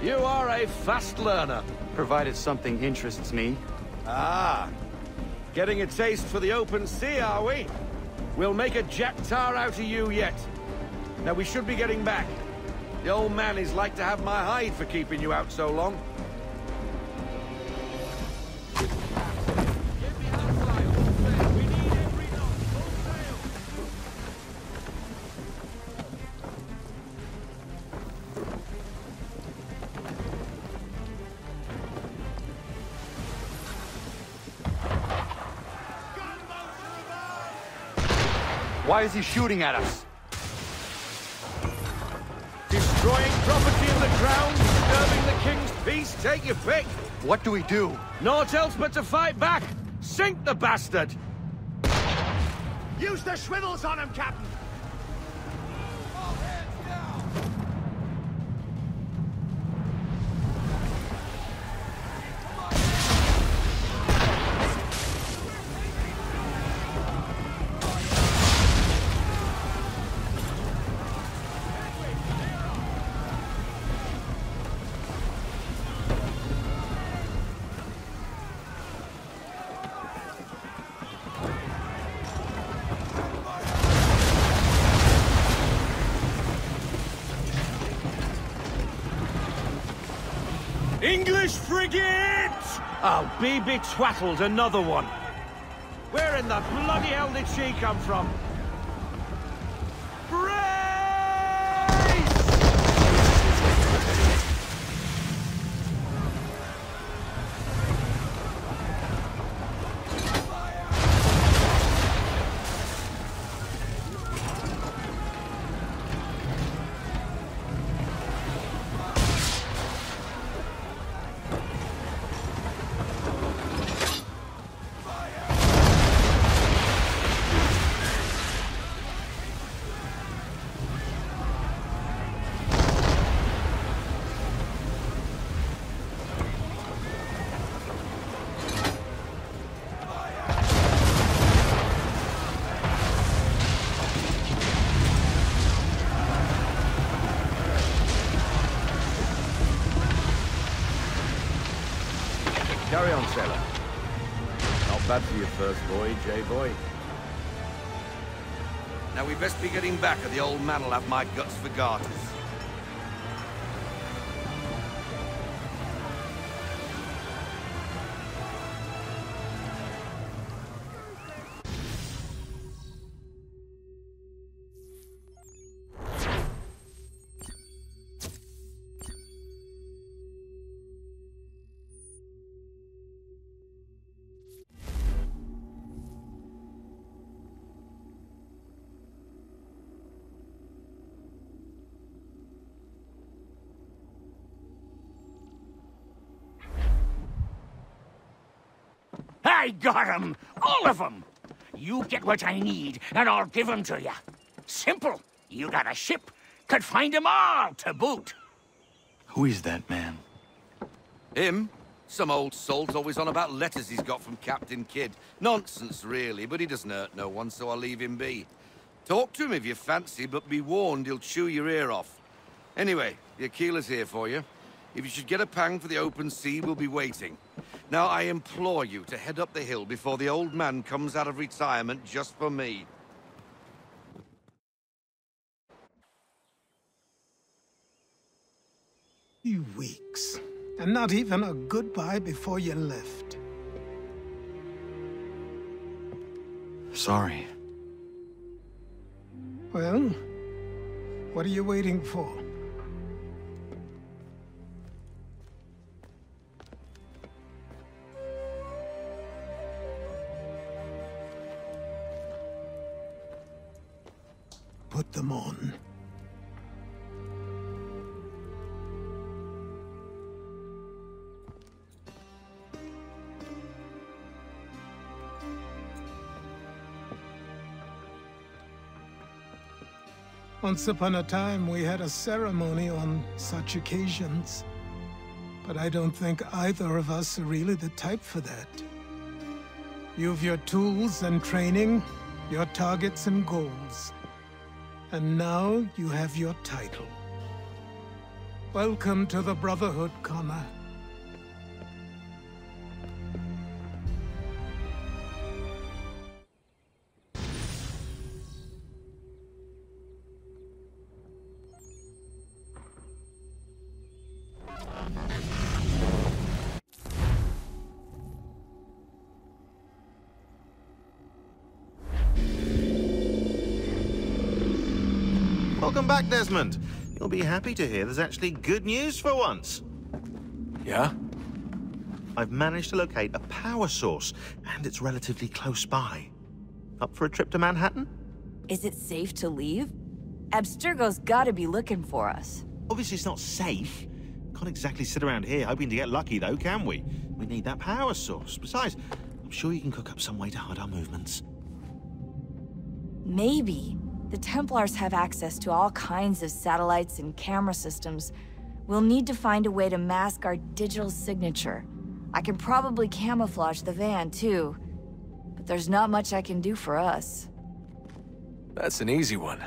Speaker 3: You are a fast learner.
Speaker 8: Provided something interests me.
Speaker 3: Ah, Getting a taste for the open sea, are we? We'll make a jack tar out of you yet. Now we should be getting back. The old man is like to have my hide for keeping you out so long.
Speaker 8: Why is he shooting at us?
Speaker 3: Destroying property of the crown, disturbing the king's peace, take your pick.
Speaker 8: What do we do?
Speaker 3: Naught else but to fight back. Sink the bastard!
Speaker 15: Use the swivels on him, Captain!
Speaker 3: English frigate! I'll be betwattled, another one. Where in the bloody hell did she come from? Carry on, sailor. Not bad for your first voyage, eh, boy? Now we best be getting back, or the old man'll have my guts for garters.
Speaker 13: I got 'em! All of 'em! You get what I need, and I'll give 'em to you. Simple. You got a ship, could find 'em all to boot.
Speaker 8: Who is that man?
Speaker 3: Him? Some old salt always on about letters he's got from Captain Kidd. Nonsense, really, but he doesn't hurt no one, so I'll leave him be. Talk to him if you fancy, but be warned he'll chew your ear off. Anyway, the Aquila's here for you. If you should get a pang for the open sea, we'll be waiting. Now, I implore you to head up the hill before the old man comes out of retirement just for me.
Speaker 12: You weeks. And not even a goodbye before you left.
Speaker 8: Sorry.
Speaker 12: Well, what are you waiting for? Put them on. Once upon a time, we had a ceremony on such occasions. But I don't think either of us are really the type for that. You've your tools and training, your targets and goals. And now you have your title. Welcome to the Brotherhood, Connor.
Speaker 17: Welcome back, Desmond. You'll be happy to hear there's actually good news for once.
Speaker 18: Yeah?
Speaker 17: I've managed to locate a power source, and it's relatively close by. Up for a trip to Manhattan?
Speaker 23: Is it safe to leave? Abstergo's gotta be looking for us.
Speaker 17: Obviously it's not safe. Can't exactly sit around here hoping to get lucky, though, can we? We need that power source. Besides, I'm sure you can cook up some way to hide our movements.
Speaker 23: Maybe. The Templars have access to all kinds of satellites and camera systems. We'll need to find a way to mask our digital signature. I can probably camouflage the van, too. But there's not much I can do for us.
Speaker 18: That's an easy one.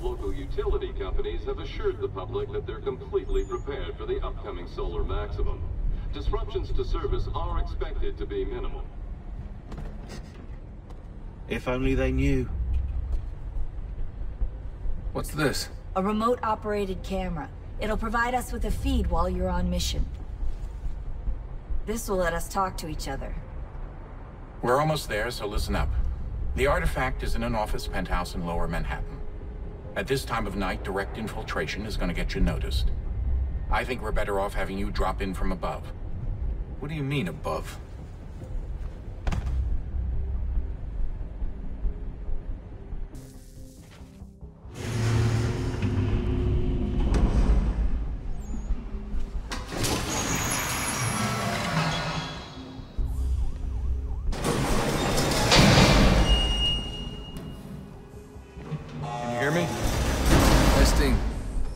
Speaker 24: Local utility companies have assured the public that they're completely prepared for the upcoming solar maximum. Disruptions to service are expected to be minimal.
Speaker 17: If only they knew.
Speaker 18: What's this?
Speaker 23: A remote-operated camera. It'll provide us with a feed while you're on mission. This will let us talk to each other.
Speaker 25: We're almost there, so listen up. The artifact is in an office penthouse in Lower Manhattan. At this time of night, direct infiltration is going to get you noticed. I think we're better off having you drop in from above.
Speaker 18: What do you mean, above?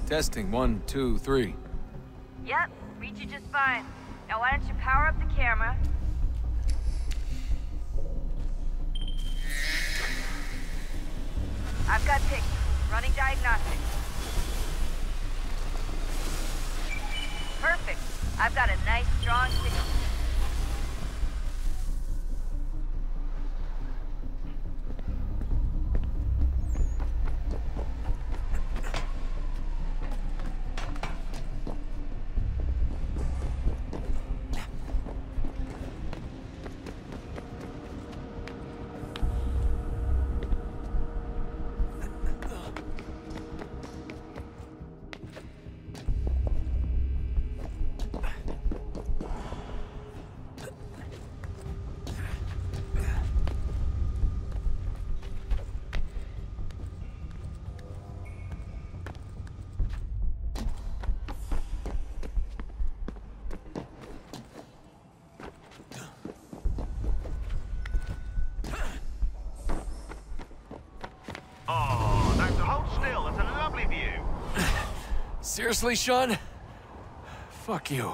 Speaker 18: Testing, 1, 2, 3.
Speaker 23: Yep, reach you just fine. Now why don't you power up the camera? I've got pictures. Running diagnostics. Perfect. I've got a nice, strong signal.
Speaker 18: Seriously, Sean? Fuck you.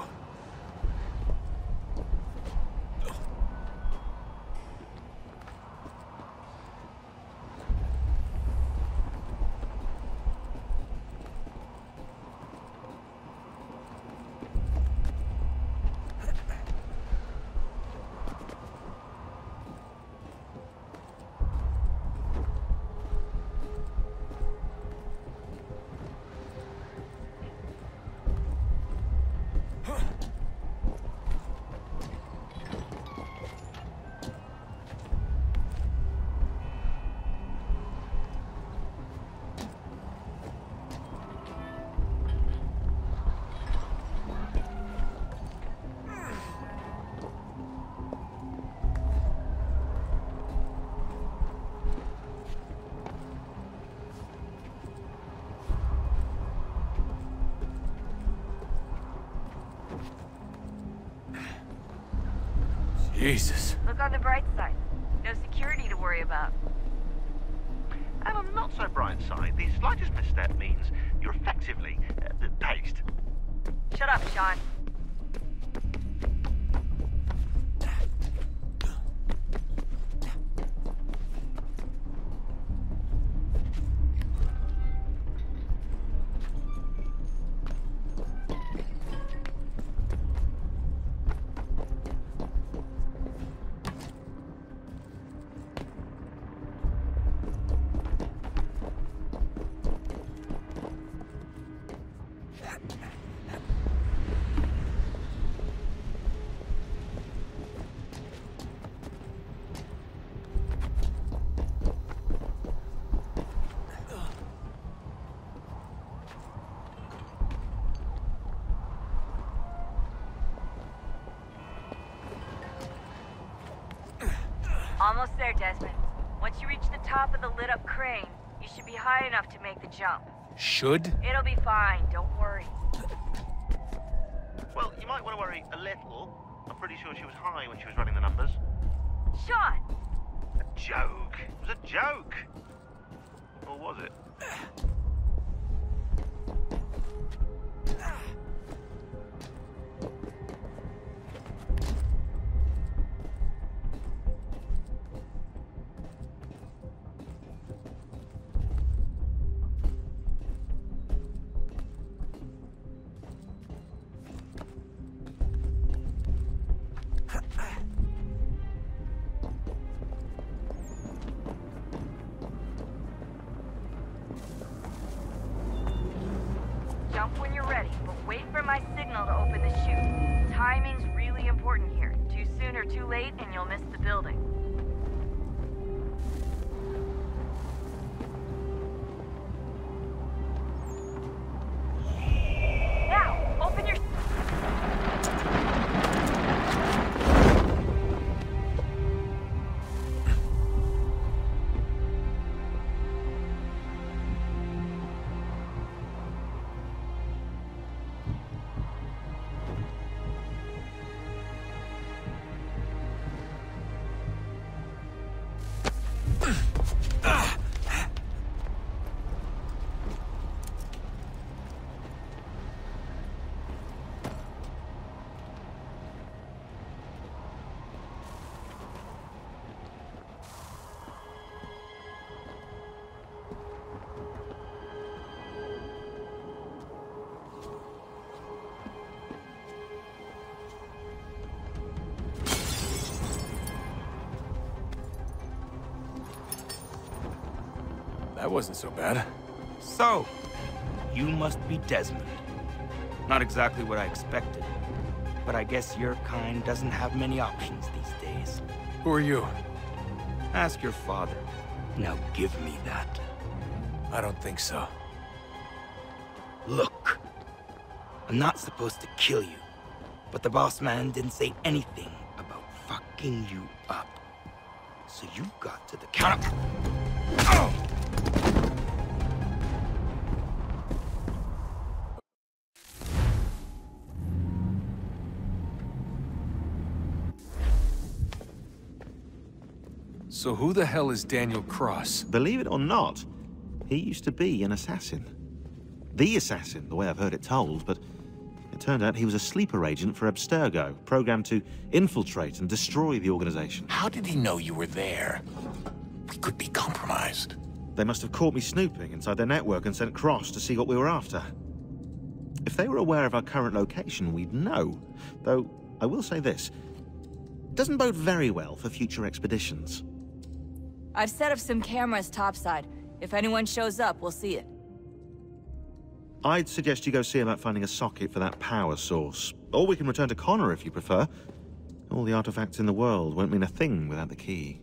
Speaker 18: Jesus.
Speaker 23: Look on the bright side. No security to worry about.
Speaker 26: And on the not so bright side, the slightest misstep means you're effectively paced.
Speaker 23: Shut up, Sean. Almost there, Desmond. Once you reach the top of the lit-up crane, you should be high enough to make the jump.
Speaker 18: Should?
Speaker 23: It'll be fine, don't worry.
Speaker 26: Well, you might want to worry a little. I'm pretty sure she was high when she was running the numbers.
Speaker 23: Sean!
Speaker 26: A joke. It was a joke. Or was it?
Speaker 23: Jump when you're ready, but wait for my signal to open the chute. Timing's really important here. Too soon or too late, and you'll miss the building. Now, open your...
Speaker 18: That wasn't so bad.
Speaker 6: So, you must be Desmond. Not exactly what I expected, but I guess your kind doesn't have many options these days.
Speaker 18: Who are you?
Speaker 6: Ask your father. Now give me that.
Speaker 18: I don't think so.
Speaker 6: Look, I'm not supposed to kill you, but the boss man didn't say anything about fucking you up. So you got to the counter. Oh!
Speaker 18: So who the hell is Daniel Cross?
Speaker 17: Believe it or not, he used to be an assassin. The assassin, the way I've heard it told, but it turned out he was a sleeper agent for Abstergo, programmed to infiltrate and destroy the organization.
Speaker 2: How did he know you were there? We could be compromised.
Speaker 17: They must have caught me snooping inside their network and sent Cross to see what we were after. If they were aware of our current location, we'd know. Though, I will say this. It doesn't bode very well for future expeditions.
Speaker 23: I've set up some cameras topside. If anyone shows up, we'll see it.
Speaker 17: I'd suggest you go see about finding a socket for that power source. Or we can return to Connor if you prefer. All the artifacts in the world won't mean a thing without the key.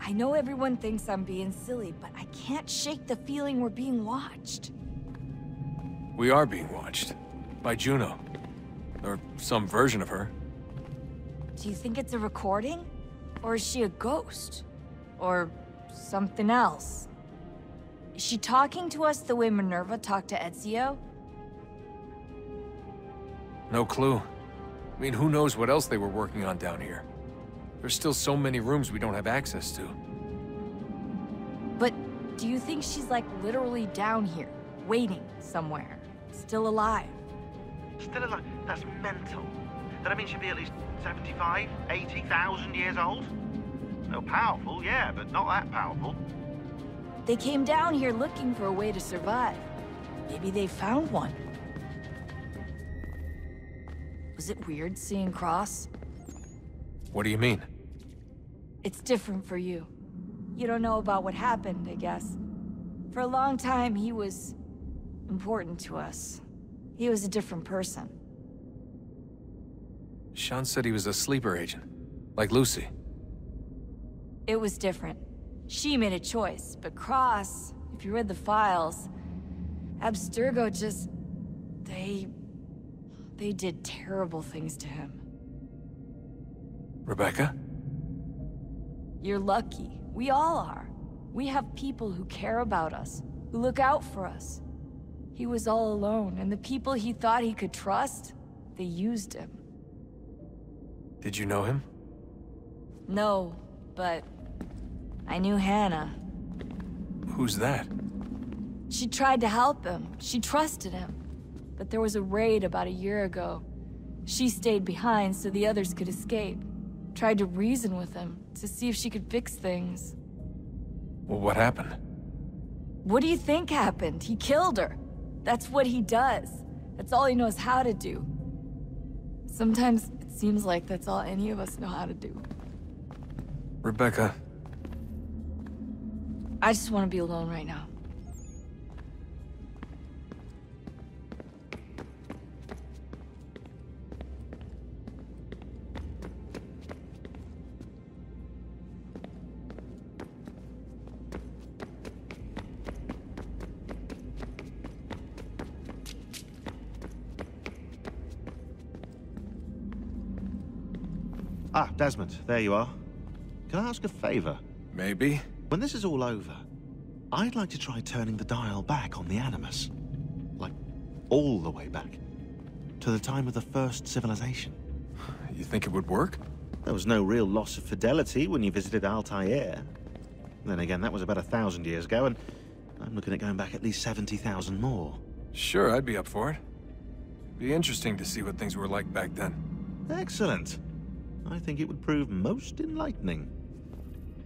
Speaker 23: I know everyone thinks I'm being silly, but I can't shake the feeling we're being watched.
Speaker 18: We are being watched. By Juno. Or some version of her.
Speaker 23: Do you think it's a recording? Or is she a ghost? Or something else? Is she talking to us the way Minerva talked to Ezio?
Speaker 18: No clue. I mean, who knows what else they were working on down here? There's still so many rooms we don't have access to.
Speaker 23: But do you think she's like literally down here, waiting somewhere, still alive?
Speaker 26: Still alive? That's mental. That means she'd be at least 75, 80,000 years old? No, powerful, yeah, but not that powerful.
Speaker 23: They came down here looking for a way to survive. Maybe they found one. Was it weird seeing Cross?
Speaker 18: What do you mean?
Speaker 23: It's different for you. You don't know about what happened, I guess. For a long time, he was important to us. He was a different person.
Speaker 18: Sean said he was a sleeper agent. Like Lucy.
Speaker 23: It was different. She made a choice, but Cross, if you read the files, Abstergo just... They did terrible things to him.
Speaker 18: Rebecca?
Speaker 23: You're lucky. We all are. We have people who care about us, who look out for us. He was all alone, and the people he thought he could trust, they used him.
Speaker 18: Did you know him?
Speaker 23: No, but I knew Hannah.
Speaker 18: Who's that?
Speaker 23: She tried to help him. She trusted him. But there was a raid about a year ago. She stayed behind so the others could escape. Tried to reason with him, to see if she could fix things.
Speaker 18: Well, what happened?
Speaker 23: What do you think happened? He killed her. That's what he does. That's all he knows how to do. Sometimes it seems like that's all any of us know how to do.
Speaker 18: Rebecca.
Speaker 23: I just want to be alone right now.
Speaker 17: Ah, Desmond, there you are. Can I ask a favor?
Speaker 18: Maybe.
Speaker 17: When this is all over, I'd like to try turning the dial back on the Animus. Like, all the way back. To the time of the first civilization.
Speaker 18: You think it would work?
Speaker 17: There was no real loss of fidelity when you visited Altair. Then again, that was about 1,000 years ago, and I'm looking at going back at least 70,000 more.
Speaker 18: Sure, I'd be up for it. Be interesting to see what things were like back then.
Speaker 17: Excellent. I think it would prove most enlightening.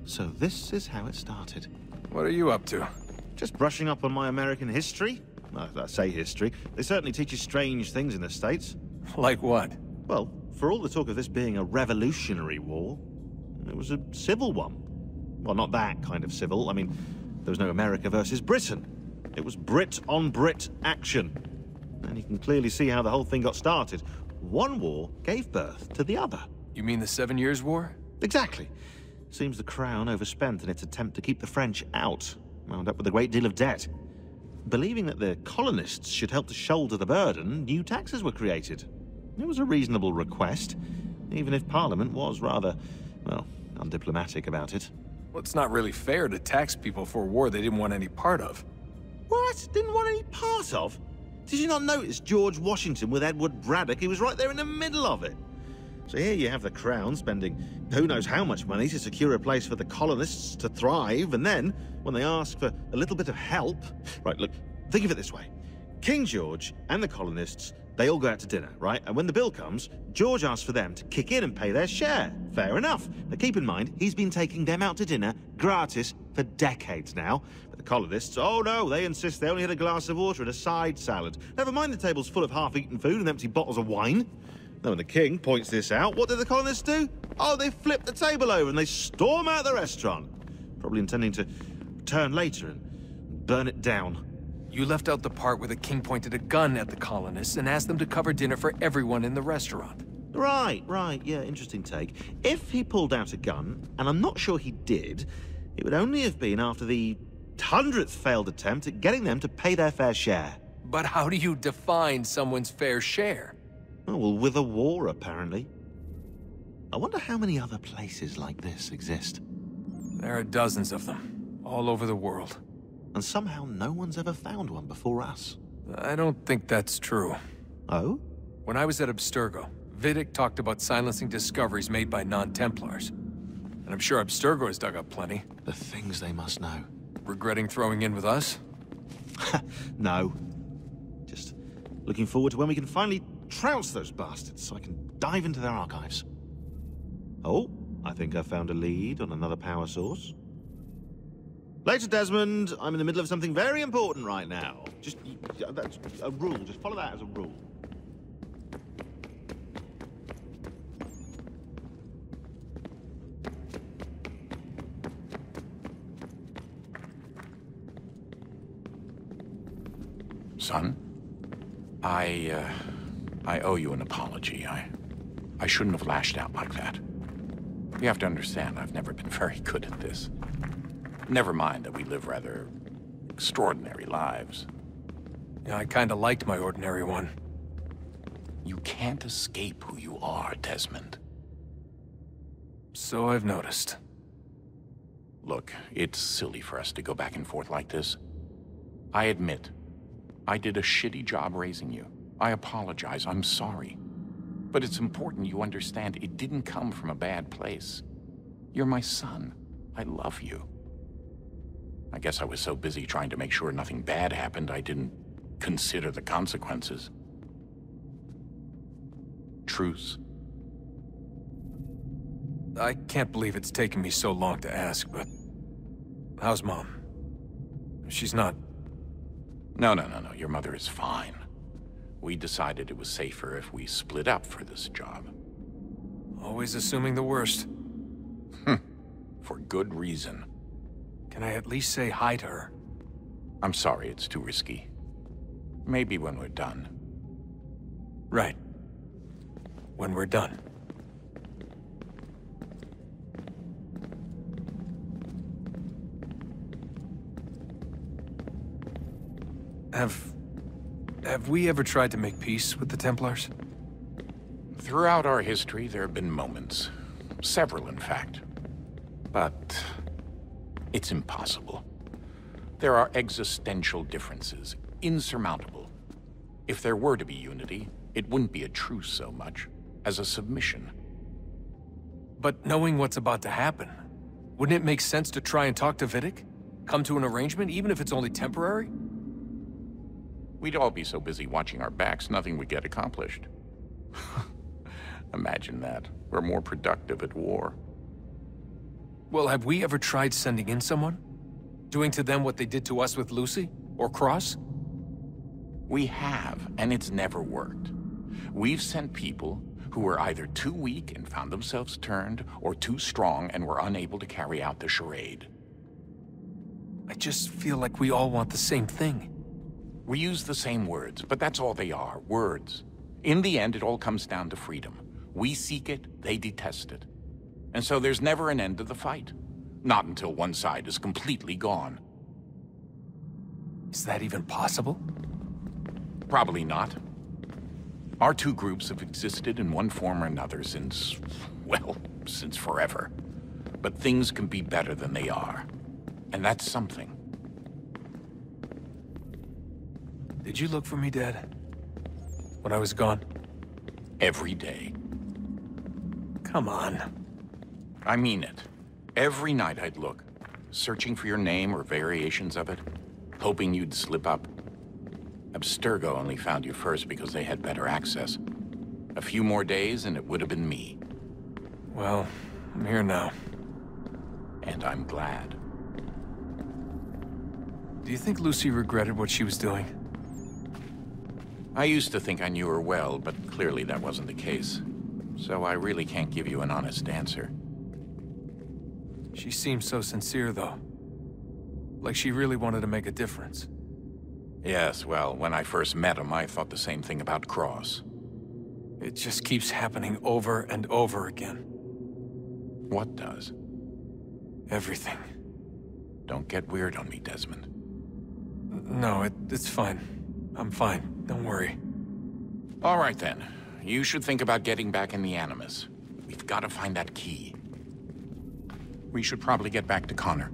Speaker 17: So this is how it started.
Speaker 18: What are you up to?
Speaker 17: Just brushing up on my American history. Well, I say history. They certainly teach you strange things in the States.
Speaker 18: Like what?
Speaker 17: Well, for all the talk of this being a revolutionary war, it was a civil one. Well, not that kind of civil. I mean, there was no America versus Britain. It was Brit on Brit action. And you can clearly see how the whole thing got started. One war gave birth to the other.
Speaker 18: You mean the 7 Years' War?
Speaker 17: Exactly. Seems the Crown overspent in its attempt to keep the French out, wound up with a great deal of debt. Believing that the colonists should help to shoulder the burden, new taxes were created. It was a reasonable request, even if Parliament was rather, well, undiplomatic about it.
Speaker 18: Well, it's not really fair to tax people for a war they didn't want any part of.
Speaker 17: What? Didn't want any part of? Did you not notice George Washington with Edward Braddock? He was right there in the middle of it. So here you have the Crown spending who knows how much money to secure a place for the colonists to thrive, and then, when they ask for a little bit of help... Right, look, think of it this way. King George and the colonists, they all go out to dinner, right? And when the bill comes, George asks for them to kick in and pay their share. Fair enough. Now keep in mind, he's been taking them out to dinner gratis for decades now. But the colonists, oh no, they insist they only had a glass of water and a side salad. Never mind the table's full of half-eaten food and empty bottles of wine. Now, when the king points this out, what do the colonists do? Oh, they flip the table over and they storm out the restaurant. Probably intending to return later and burn it down.
Speaker 18: You left out the part where the king pointed a gun at the colonists and asked them to cover dinner for everyone in the restaurant.
Speaker 17: Right, yeah, interesting take. If he pulled out a gun, and I'm not sure he did, it would only have been after the 100th failed attempt at getting them to pay their fair share.
Speaker 18: But how do you define someone's fair share?
Speaker 17: Oh, well, with a war, apparently. I wonder how many other places like this exist.
Speaker 18: There are dozens of them, all over the world.
Speaker 17: And somehow no one's ever found one before us.
Speaker 18: I don't think that's true.
Speaker 17: Oh?
Speaker 18: When I was at Abstergo, Vidic talked about silencing discoveries made by non-Templars. And I'm sure Abstergo has dug up plenty.
Speaker 17: The things they must know.
Speaker 18: Regretting throwing in with us?
Speaker 17: No. Just looking forward to when we can finally trounce those bastards so I can dive into their archives. Oh, I think I found a lead on another power source. Later, Desmond. I'm in the middle of something very important right now. That's a rule. Just follow that as a rule.
Speaker 25: Son, I owe you an apology. I shouldn't have lashed out like that. You have to understand, I've never been very good at this. Never mind that we live rather extraordinary lives.
Speaker 18: Yeah, I kinda liked my ordinary one.
Speaker 25: You can't escape who you are, Desmond.
Speaker 18: So I've noticed.
Speaker 25: Look, it's silly for us to go back and forth like this. I admit, I did a shitty job raising you. I apologize, I'm sorry. But it's important you understand it didn't come from a bad place. You're my son. I love you. I guess I was so busy trying to make sure nothing bad happened, I didn't consider the consequences. Truce?
Speaker 18: I can't believe it's taken me so long to ask, but... how's Mom? She's not...
Speaker 25: No. Your mother is fine. We decided it was safer if we split up for this job.
Speaker 18: Always assuming the worst.
Speaker 25: For good reason.
Speaker 18: Can I at least say hi to her?
Speaker 25: I'm sorry, it's too risky. Maybe when we're done.
Speaker 18: Right. When we're done. Have we ever tried to make peace with the Templars?
Speaker 25: Throughout our history, there have been moments. Several, in fact. But it's impossible. There are existential differences, insurmountable. If there were to be unity, it wouldn't be a truce so much as a submission.
Speaker 18: But knowing what's about to happen, wouldn't it make sense to try and talk to Vidic? Come to an arrangement, even if it's only temporary?
Speaker 25: We'd all be so busy watching our backs, nothing would get accomplished. Imagine that. We're more productive at war.
Speaker 18: Well, have we ever tried sending in someone? Doing to them what they did to us with Lucy? Or Cross?
Speaker 25: We have, and it's never worked. We've sent people who were either too weak and found themselves turned, or too strong and were unable to carry out the charade.
Speaker 18: I just feel like we all want the same thing.
Speaker 25: We use the same words, but that's all they are, words. In the end, it all comes down to freedom. We seek it, they detest it. And so there's never an end to the fight. Not until one side is completely gone.
Speaker 18: Is that even possible?
Speaker 25: Probably not. Our two groups have existed in one form or another since, well, since forever. But things can be better than they are. And that's something.
Speaker 18: Did you look for me, Dad? When I was gone?
Speaker 25: Every day.
Speaker 18: Come on.
Speaker 25: I mean it. Every night I'd look, searching for your name or variations of it, hoping you'd slip up. Abstergo only found you first because they had better access. A few more days and it would have been me.
Speaker 18: Well, I'm here now.
Speaker 25: And I'm glad.
Speaker 18: Do you think Lucy regretted what she was doing?
Speaker 25: I used to think I knew her well, but clearly that wasn't the case. So I really can't give you an honest answer.
Speaker 18: She seemed so sincere, though. Like she really wanted to make a difference.
Speaker 25: Yes, well, when I first met him, I thought the same thing about Cross.
Speaker 18: It just keeps happening over and over again.
Speaker 25: What does?
Speaker 18: Everything.
Speaker 25: Don't get weird on me, Desmond.
Speaker 18: No, it's fine. I'm fine. Don't worry.
Speaker 25: All right, then. You should think about getting back in the Animus. We've got to find that key. We should probably get back to Connor.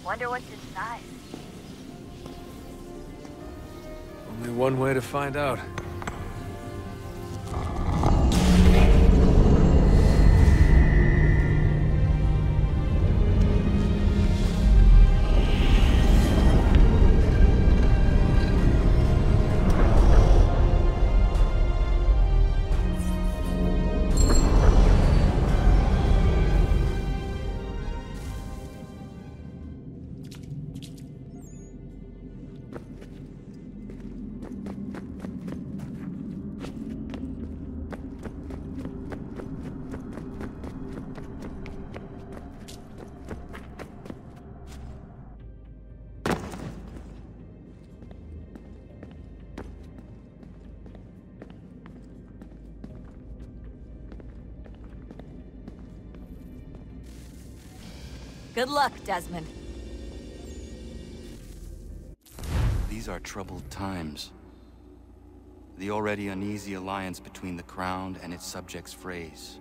Speaker 23: Wonder what's inside.
Speaker 18: one way to find out.
Speaker 23: Good luck, Desmond.
Speaker 8: These are troubled times. The already uneasy alliance between the Crown and its subjects frays.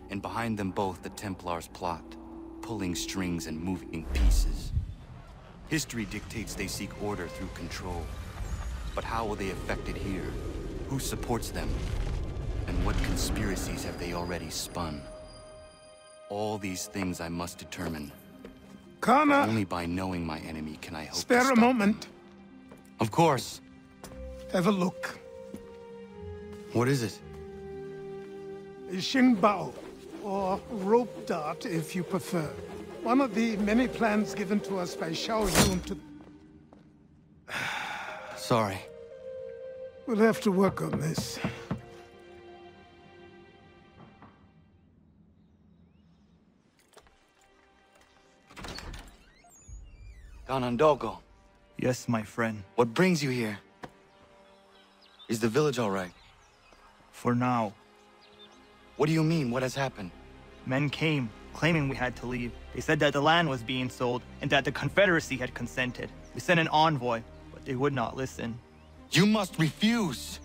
Speaker 8: And behind them both the Templars plot, pulling strings and moving pieces. History dictates they seek order through control. But how will they affect it here? Who supports them? And what conspiracies have they already spun? All these things I must determine.
Speaker 12: Connor!
Speaker 8: Only by knowing my enemy can I hope to
Speaker 12: Spare a moment.
Speaker 8: Of course.
Speaker 12: Have a look.
Speaker 8: What is it?
Speaker 12: A Xingbao, or rope dart if you prefer. One of the many plans given to us by Xiao Yun to...
Speaker 8: Sorry.
Speaker 12: We'll have to work on this.
Speaker 8: Ganondogo.
Speaker 4: Yes, my friend.
Speaker 8: What brings you here? Is the village all right?
Speaker 4: For now.
Speaker 8: What do you mean? What has happened?
Speaker 4: Men came, claiming we had to leave. They said that the land was being sold, and that the Confederacy had consented. We sent an envoy, but they would not listen.
Speaker 8: You must refuse!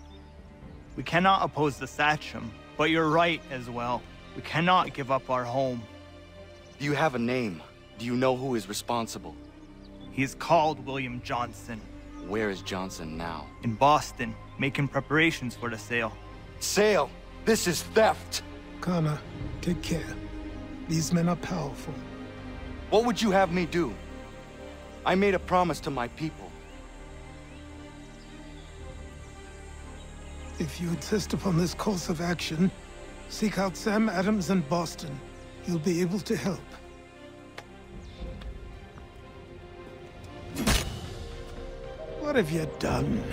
Speaker 4: We cannot oppose the Sachem, but you're right as well. We cannot give up our home.
Speaker 8: Do you have a name? Do you know who is responsible?
Speaker 4: He is called William Johnson.
Speaker 8: Where is Johnson now?
Speaker 4: In Boston, making preparations for the sale.
Speaker 8: Sale? This is theft!
Speaker 12: Connor, take care. These men are powerful.
Speaker 8: What would you have me do? I made a promise to my people.
Speaker 12: If you insist upon this course of action, seek out Sam Adams in Boston. He'll be able to help. What have you done?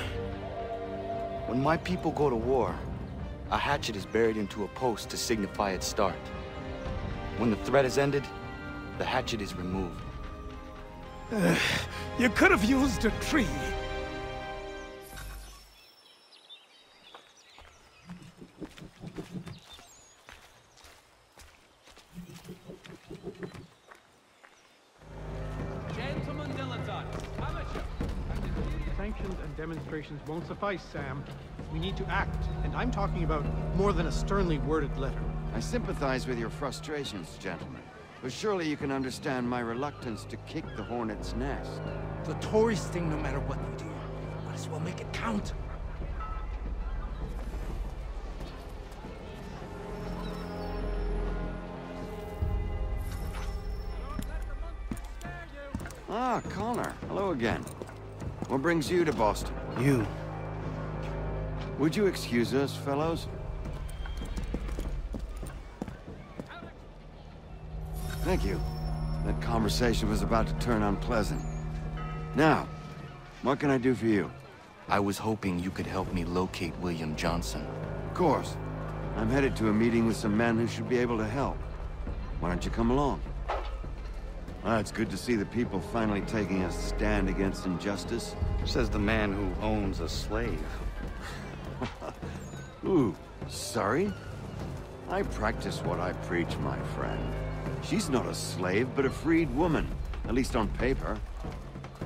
Speaker 8: When my people go to war, a hatchet is buried into a post to signify its start. When the threat is ended, the hatchet is removed.
Speaker 12: You could have used a tree.
Speaker 10: Sanctions and demonstrations won't suffice, Sam. We need to act, and I'm talking about more than a sternly worded letter.
Speaker 22: I sympathize with your frustrations, gentlemen. But surely you can understand my reluctance to kick the hornet's nest.
Speaker 1: The tourist thing, no matter what we do. Might as well make it count.
Speaker 22: Ah, Connor. Hello again. What brings you to Boston?
Speaker 8: You.
Speaker 22: Would you excuse us, fellows? Thank you. That conversation was about to turn unpleasant. Now, what can I do for you?
Speaker 8: I was hoping you could help me locate William Johnson.
Speaker 22: Of course. I'm headed to a meeting with some men who should be able to help. Why don't you come along? Ah, it's good to see the people finally taking a stand against injustice.
Speaker 8: Says the man who owns a slave.
Speaker 22: Ooh, sorry? I practice what I preach, my friend. She's not a slave, but a freed woman, at least on paper.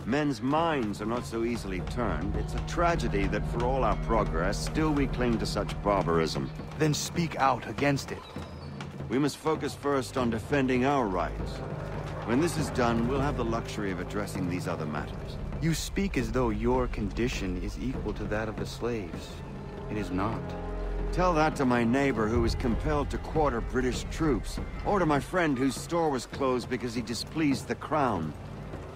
Speaker 22: Men's minds are not so easily turned. It's a tragedy that for all our progress, still we cling to such barbarism.
Speaker 8: Then speak out against it.
Speaker 22: We must focus first on defending our rights. When this is done, we'll have the luxury of addressing these other matters.
Speaker 8: You speak as though your condition is equal to that of the slaves. It is not.
Speaker 22: Tell that to my neighbor who was compelled to quarter British troops, or to my friend whose store was closed because he displeased the crown.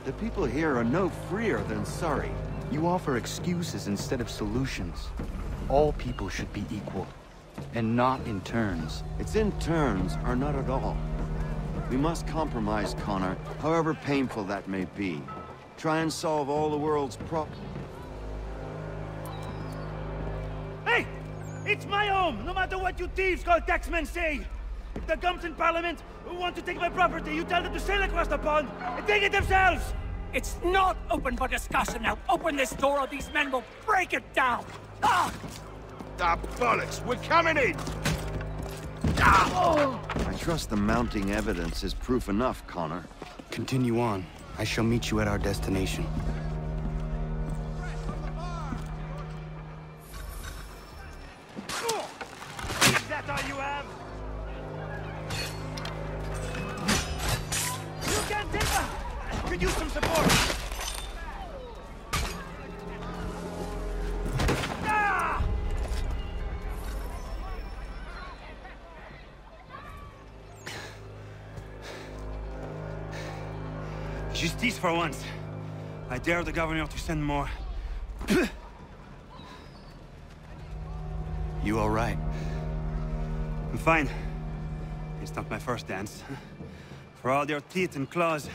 Speaker 22: The people here are no freer than Surrey.
Speaker 8: You offer excuses instead of solutions. All people should be equal, and not in turns.
Speaker 22: It's in turns, or not at all. We must compromise, Connor, however painful that may be. Try and solve all the world's problems.
Speaker 5: Hey! It's my home, no matter what you thieves called taxmen say! If the gums in Parliament want to take my property, you tell them to sail across the pond and take it themselves!
Speaker 13: It's not open for discussion now. Open this door or these men will break it down! Ah!
Speaker 20: Ah, bollocks! We're coming in!
Speaker 22: I trust the mounting evidence is proof enough, Connor.
Speaker 8: Continue on. I shall meet you at our destination.
Speaker 5: Is that all you have? You can't take her! Could use some support! Justice for once. I dare the governor to send more.
Speaker 8: You all right?
Speaker 5: I'm fine. It's not my first dance. For all their teeth and claws,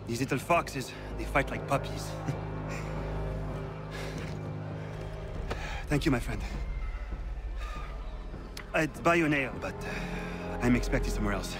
Speaker 5: these little foxes, they fight like puppies. Thank you, my friend. I'd buy you an ale, but I'm expecting somewhere else.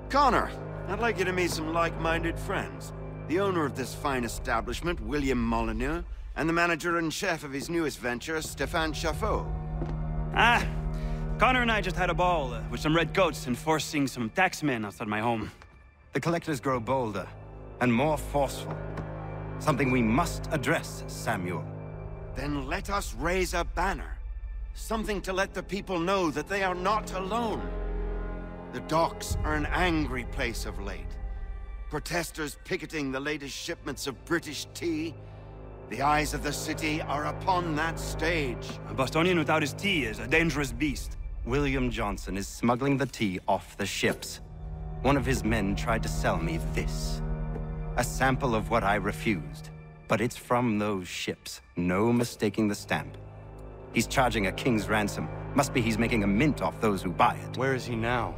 Speaker 22: Connor, I'd like you to meet some like-minded friends. The owner of this fine establishment, William Molyneux, and the manager and chef of his newest venture, Stéphane Chaffeau.
Speaker 5: Ah, Connor and I just had a ball with some red coats enforcing some taxmen outside my home.
Speaker 8: The collectors grow bolder and more forceful. Something we must address, Samuel.
Speaker 22: Then let us raise a banner. Something to let the people know that they are not alone. The docks are an angry place of late. Protesters picketing the latest shipments of British tea. The eyes of the city are upon that stage.
Speaker 5: A Bostonian without his tea is a dangerous beast.
Speaker 8: William Johnson is smuggling the tea off the ships. One of his men tried to sell me this. A sample of what I refused. But it's from those ships. No mistaking the stamp. He's charging a king's ransom. Must be he's making a mint off those who buy it.
Speaker 5: Where is he now?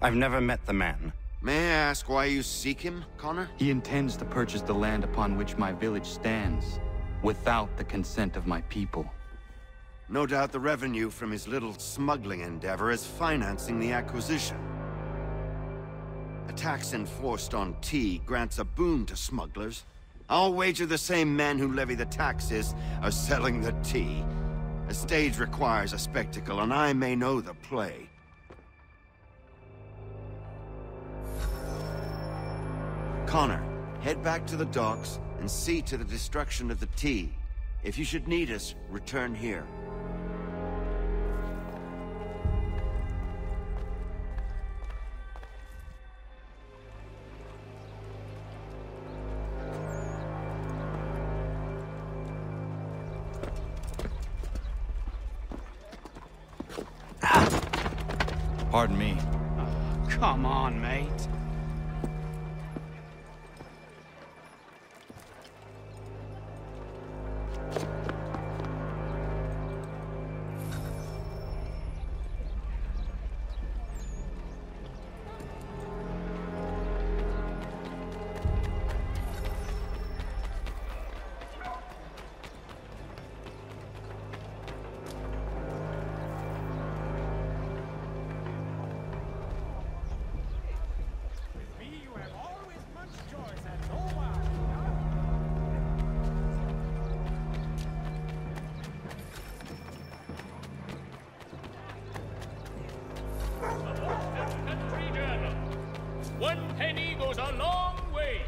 Speaker 8: I've never met the man.
Speaker 22: May I ask why you seek him, Connor?
Speaker 8: He intends to purchase the land upon which my village stands, without the consent of my people.
Speaker 22: No doubt the revenue from his little smuggling endeavor is financing the acquisition. A tax enforced on tea grants a boon to smugglers. I'll wager the same men who levy the taxes are selling the tea. A stage requires a spectacle, and I may know the play. Connor, head back to the docks and see to the destruction of the tea. If you should need us, return here.
Speaker 8: Pardon me.
Speaker 15: Oh, come on, mate.
Speaker 7: One penny goes a long way.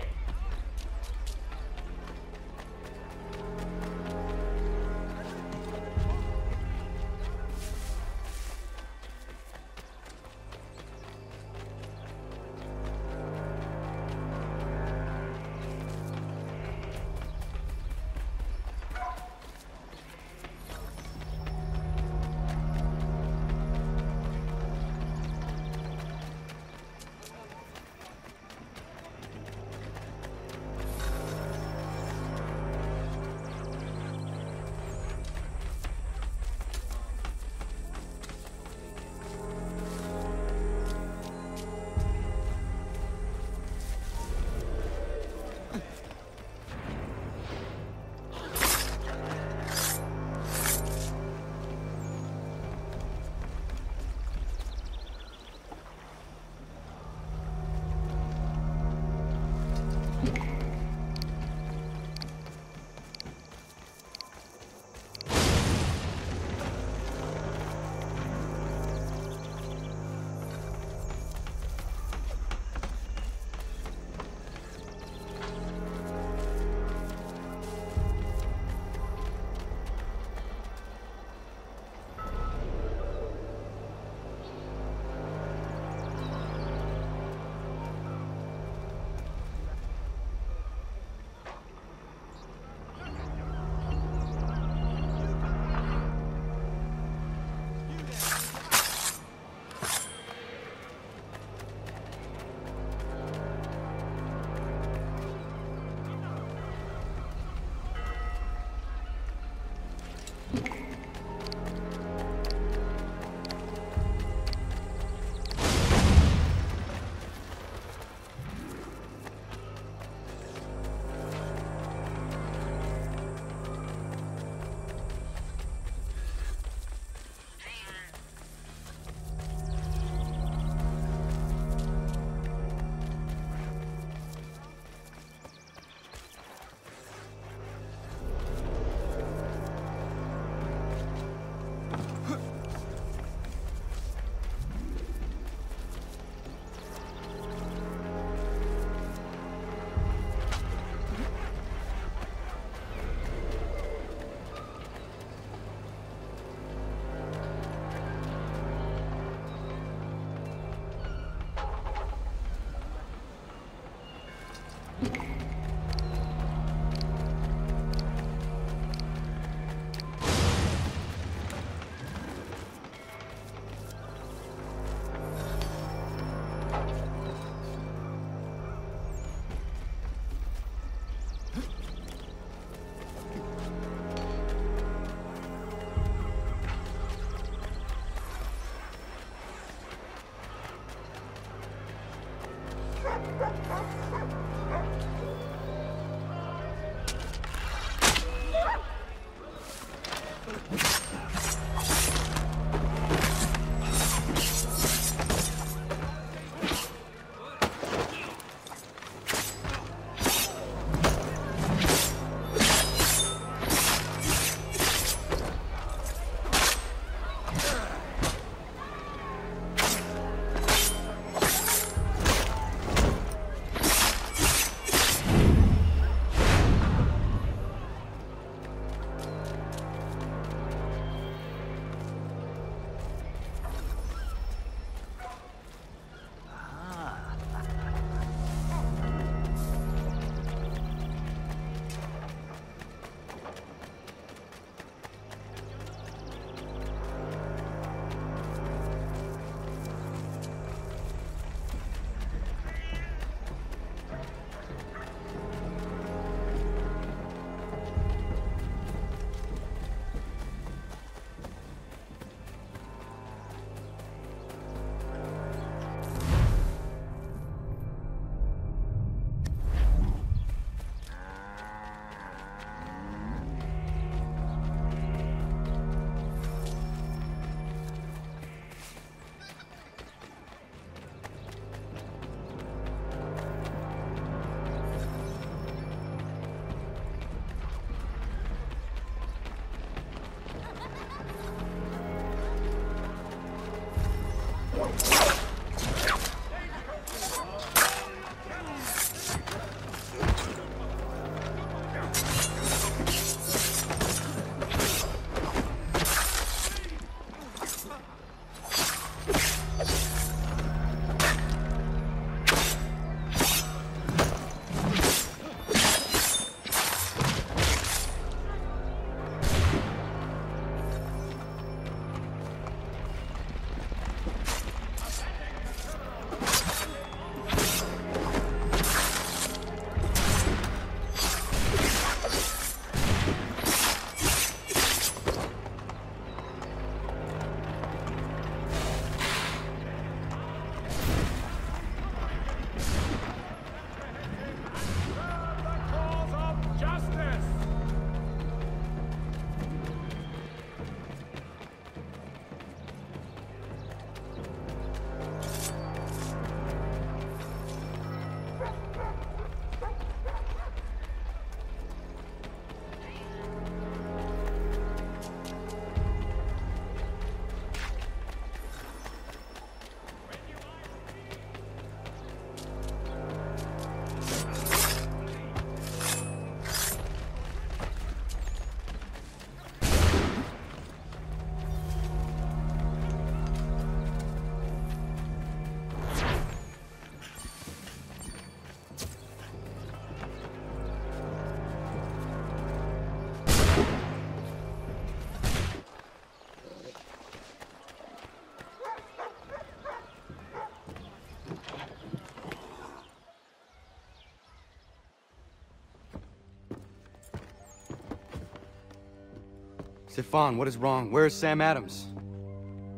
Speaker 8: Stefan, what is wrong? Where is Sam Adams?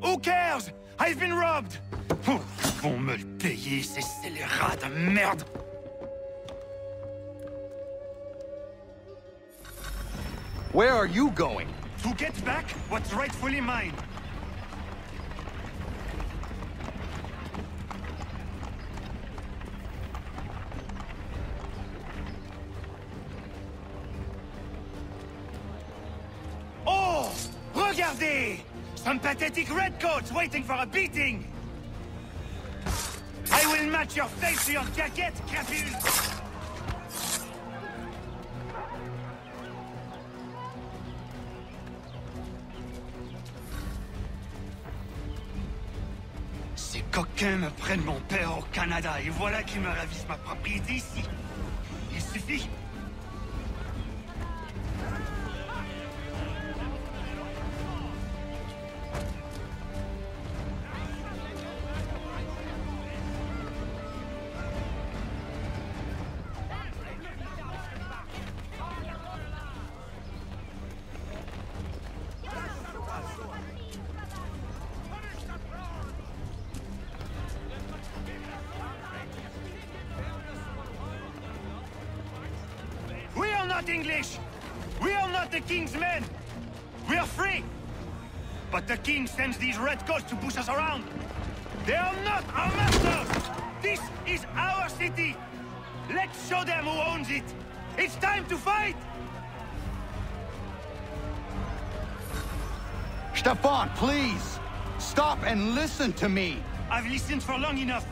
Speaker 5: Who cares? I've been robbed! Ils vont me le payer, ces scélérats de merde!
Speaker 8: Where are you going?
Speaker 5: To get back what's rightfully mine. Oh! Regardez! Some pathetic redcoats waiting for a beating! I will match your face to your jacket, crapule! Ces coquins me prennent mon père au Canada et voilà qu'ils me ravissent ma propriété ici. Il suffit. English! We are not the king's men! We are free! But the king sends these redcoats to push us around! They are not our masters! This is our city! Let's show them who owns it! It's time to fight!
Speaker 8: Stefan, please! Stop and listen to me!
Speaker 5: I've listened for long enough.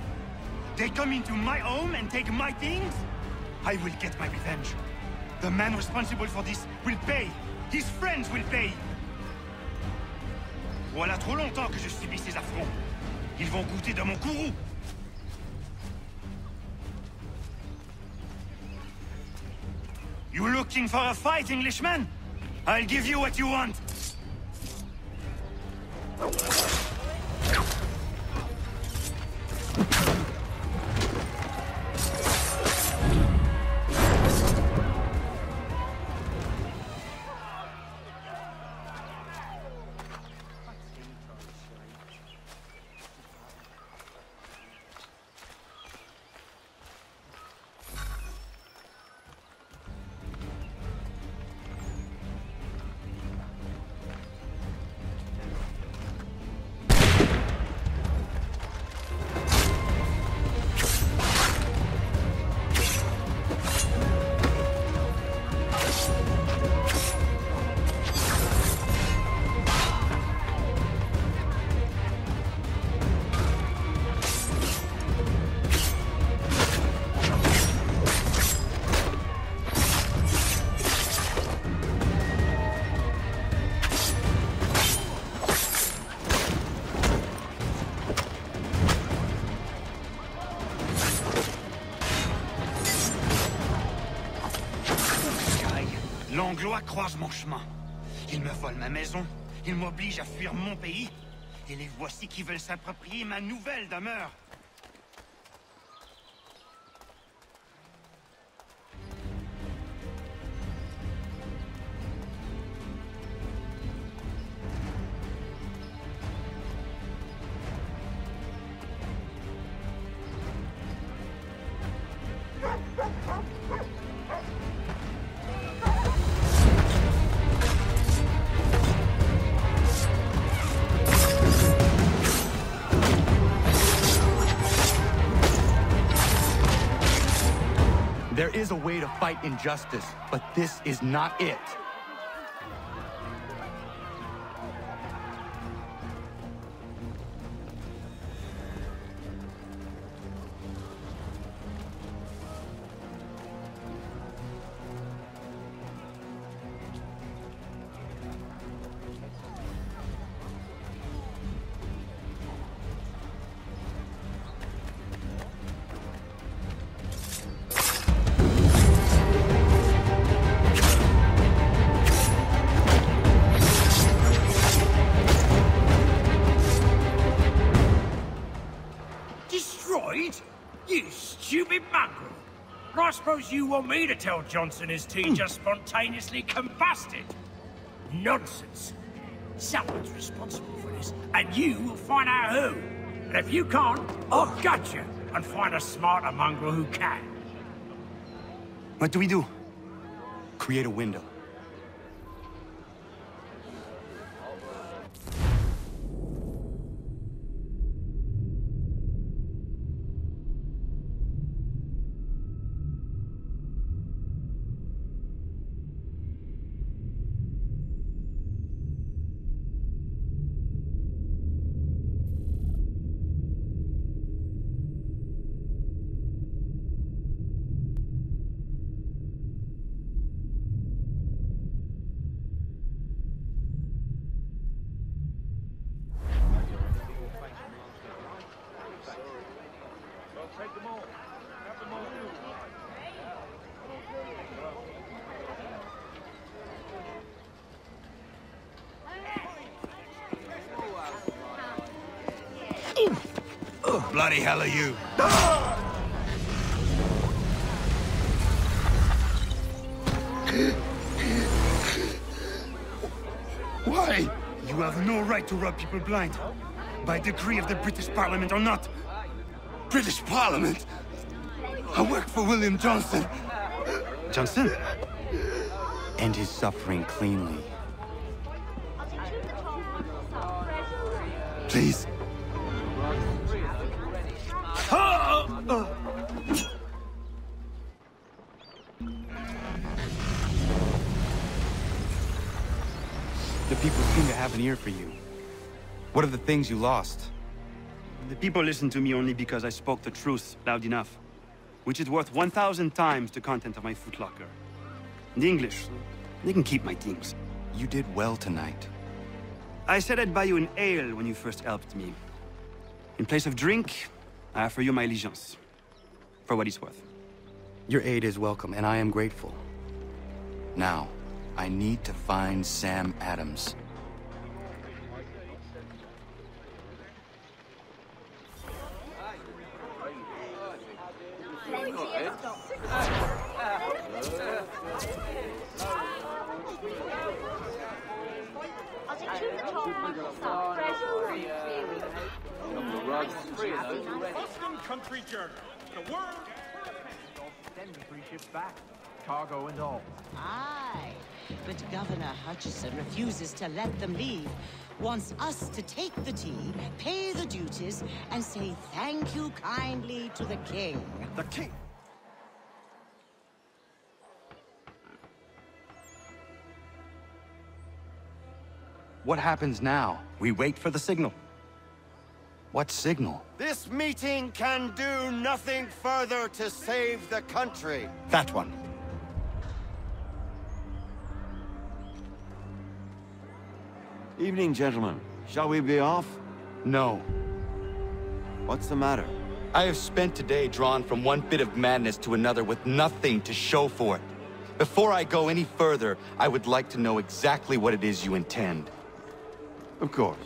Speaker 5: They come into my home and take my things? I will get my revenge. The man responsible for this will pay. His friends will pay. Voilà trop longtemps que je subis ces affronts. Ils vont goûter de mon courroux. You looking for a fight, Englishman? I'll give you what you want. L'Anglois croise mon chemin. Ils me volent ma maison, ils m'obligent à fuir mon pays, et les voici qui veulent s'approprier ma nouvelle demeure.
Speaker 8: There is a way to fight injustice, but this is not it.
Speaker 13: I suppose you want me to tell Johnson his tea just spontaneously combusted? Nonsense. Someone's responsible for this, and you will find out who. And if you can't, I'll gut you and find a smarter mongrel who can.
Speaker 9: What do we do? Create a window.
Speaker 20: Bloody hell are you?
Speaker 5: Why? You have no right to rob people blind. By decree of the British Parliament or not.
Speaker 20: British Parliament? I work for William Johnson.
Speaker 9: Johnson? End his suffering cleanly.
Speaker 20: Please.
Speaker 9: The people seem to have an ear for you. What are the things you lost?
Speaker 5: The people listen to me only because I spoke the truth loud enough, which is worth 1,000 times the content of my footlocker. The English, they can keep my things.
Speaker 9: You did well tonight.
Speaker 5: I said I'd buy you an ale when you first helped me. In place of drink, I offer you my allegiance. For what it's worth.
Speaker 9: Your aid is welcome, and I am grateful. Now, I need to find Sam Adams.
Speaker 10: Boston Country Journal. The world.
Speaker 11: Send the 3 ships back, cargo and all.
Speaker 14: Aye, but Governor Hutchison refuses to let them leave. Wants us to take the tea, pay the duties, and say thank you kindly to the king.
Speaker 5: The king?
Speaker 9: What happens now? We wait for the signal. What signal?
Speaker 20: This meeting can do nothing further to save the country.
Speaker 9: That one.
Speaker 22: Evening, gentlemen. Shall we be off?
Speaker 9: No.
Speaker 22: What's the matter?
Speaker 9: I have spent today drawn from one bit of madness to another with nothing to show for it. Before I go any further, I would like to know exactly what it is you intend.
Speaker 22: Of course.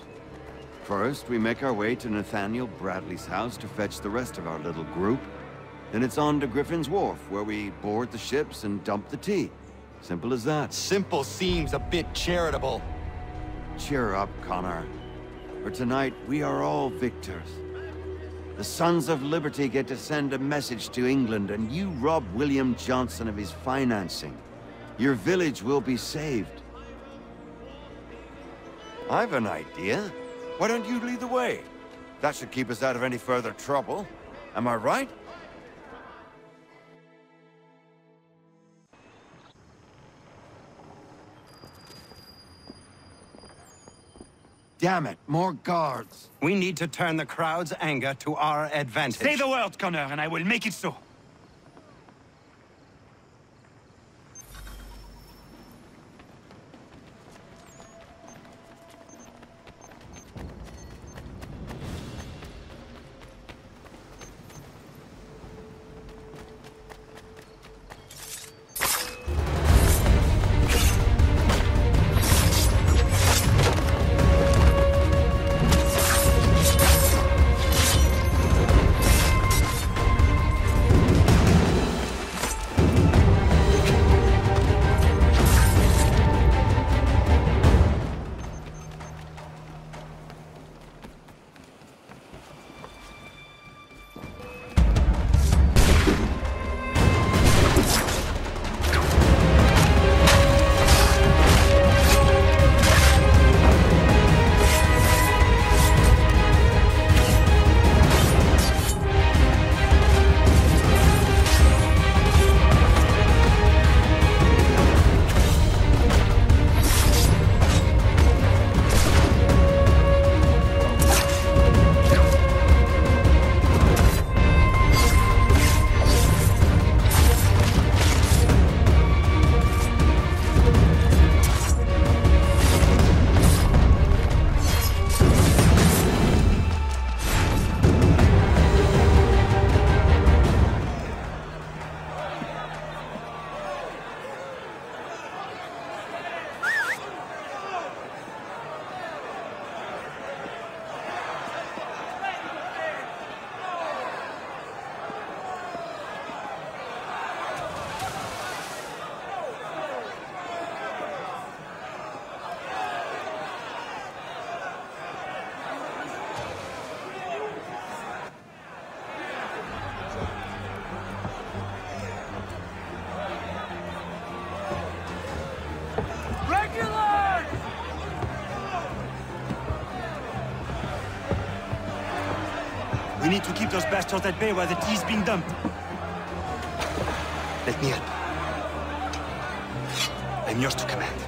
Speaker 22: First, we make our way to Nathaniel Bradley's house to fetch the rest of our little group. Then it's on to Griffin's Wharf, where we board the ships and dump the tea. Simple as that.
Speaker 9: Simple seems a bit charitable.
Speaker 22: Cheer up, Connor. For tonight, we are all victors. The Sons of Liberty get to send a message to England, and you rob William Johnson of his financing. Your village will be saved. I've an idea. Why don't you lead the way? That should keep us out of any further trouble. Am I right? Damn it, more guards.
Speaker 9: We need to turn the crowd's anger to our advantage.
Speaker 5: Say the word, Connor, and I will make it so. need to keep those bastards at bay while the tea's being dumped.
Speaker 9: Let me help. I'm yours to command.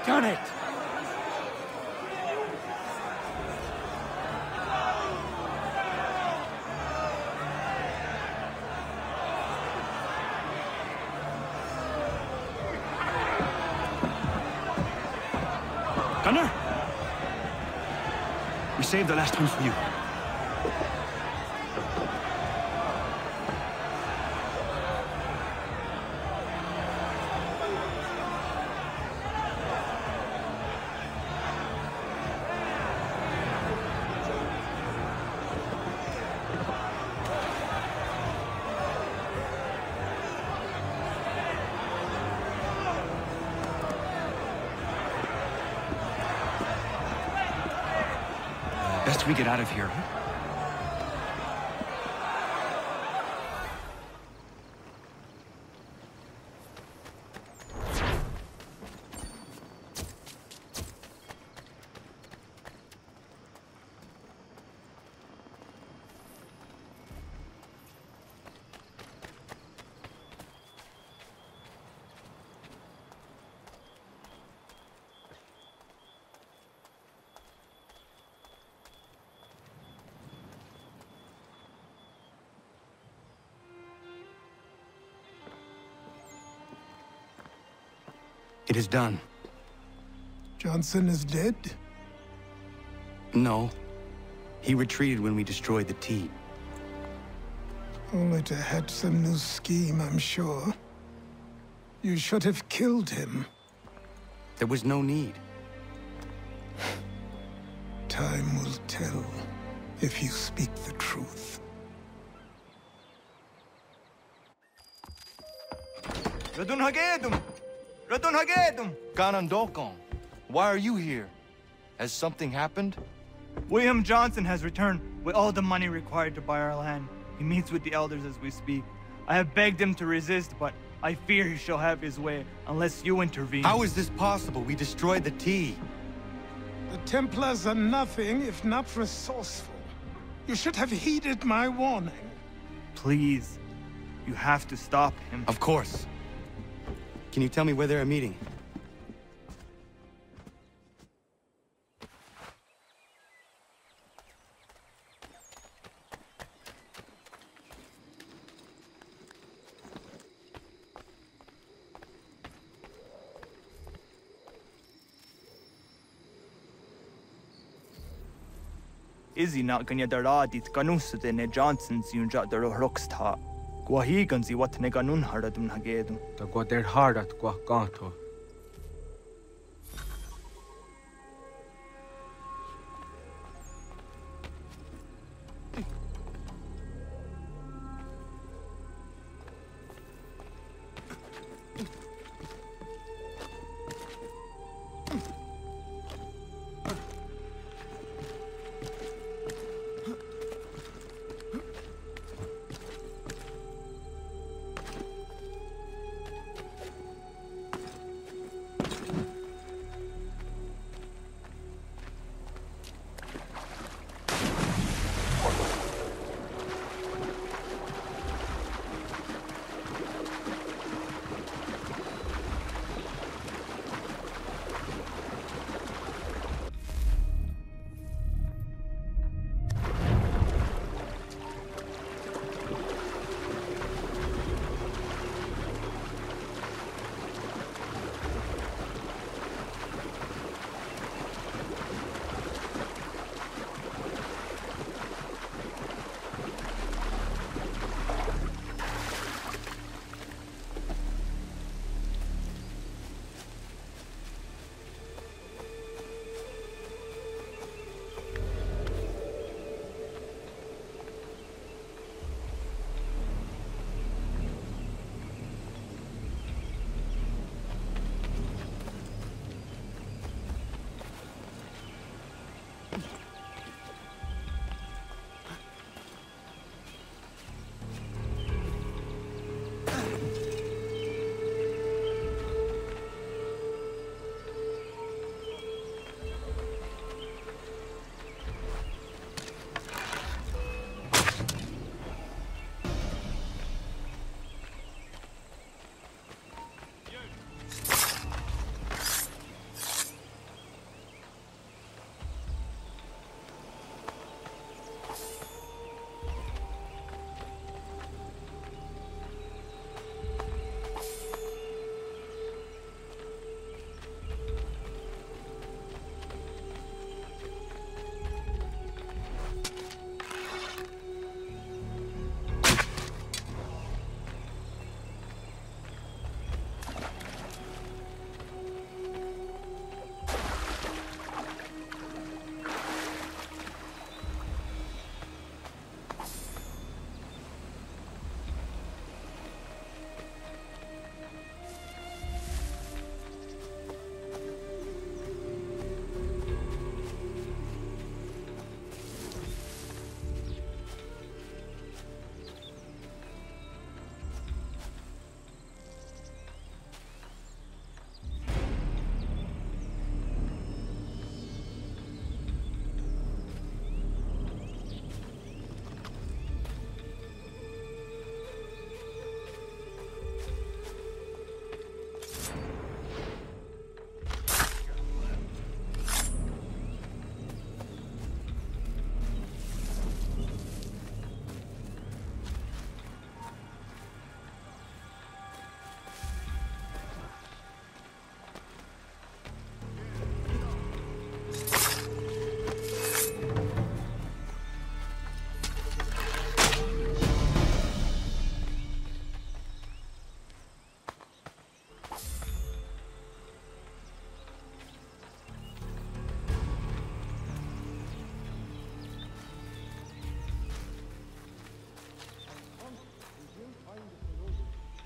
Speaker 5: Done it! Gunner? We saved the last one for you. Best we get out of here.
Speaker 9: It is done.
Speaker 12: Johnson is dead?
Speaker 9: No. He retreated when we destroyed the tea.
Speaker 12: Only to hatch some new scheme, I'm sure. You should have killed him.
Speaker 9: There was no need.
Speaker 12: Time will tell if you speak the truth.
Speaker 8: Ganondokon, why are you here? Has something happened?
Speaker 4: William Johnson has returned with all the money required to buy our land. He meets with the elders as we speak. I have begged him to resist, but I fear he shall have his way unless you intervene.
Speaker 9: How is this possible? We destroyed the tea.
Speaker 12: The Templars are nothing if not resourceful. You should have heeded my warning.
Speaker 4: Please, you have to stop him.
Speaker 9: Of course. Can you tell me where they're meeting?
Speaker 4: Izzy not gonna daradit ganusute ne Johnson's yun jat der rocksta. Gwahiganzi what ne ganun haradum hagedum.
Speaker 3: Da gwa der hardat gwa gato.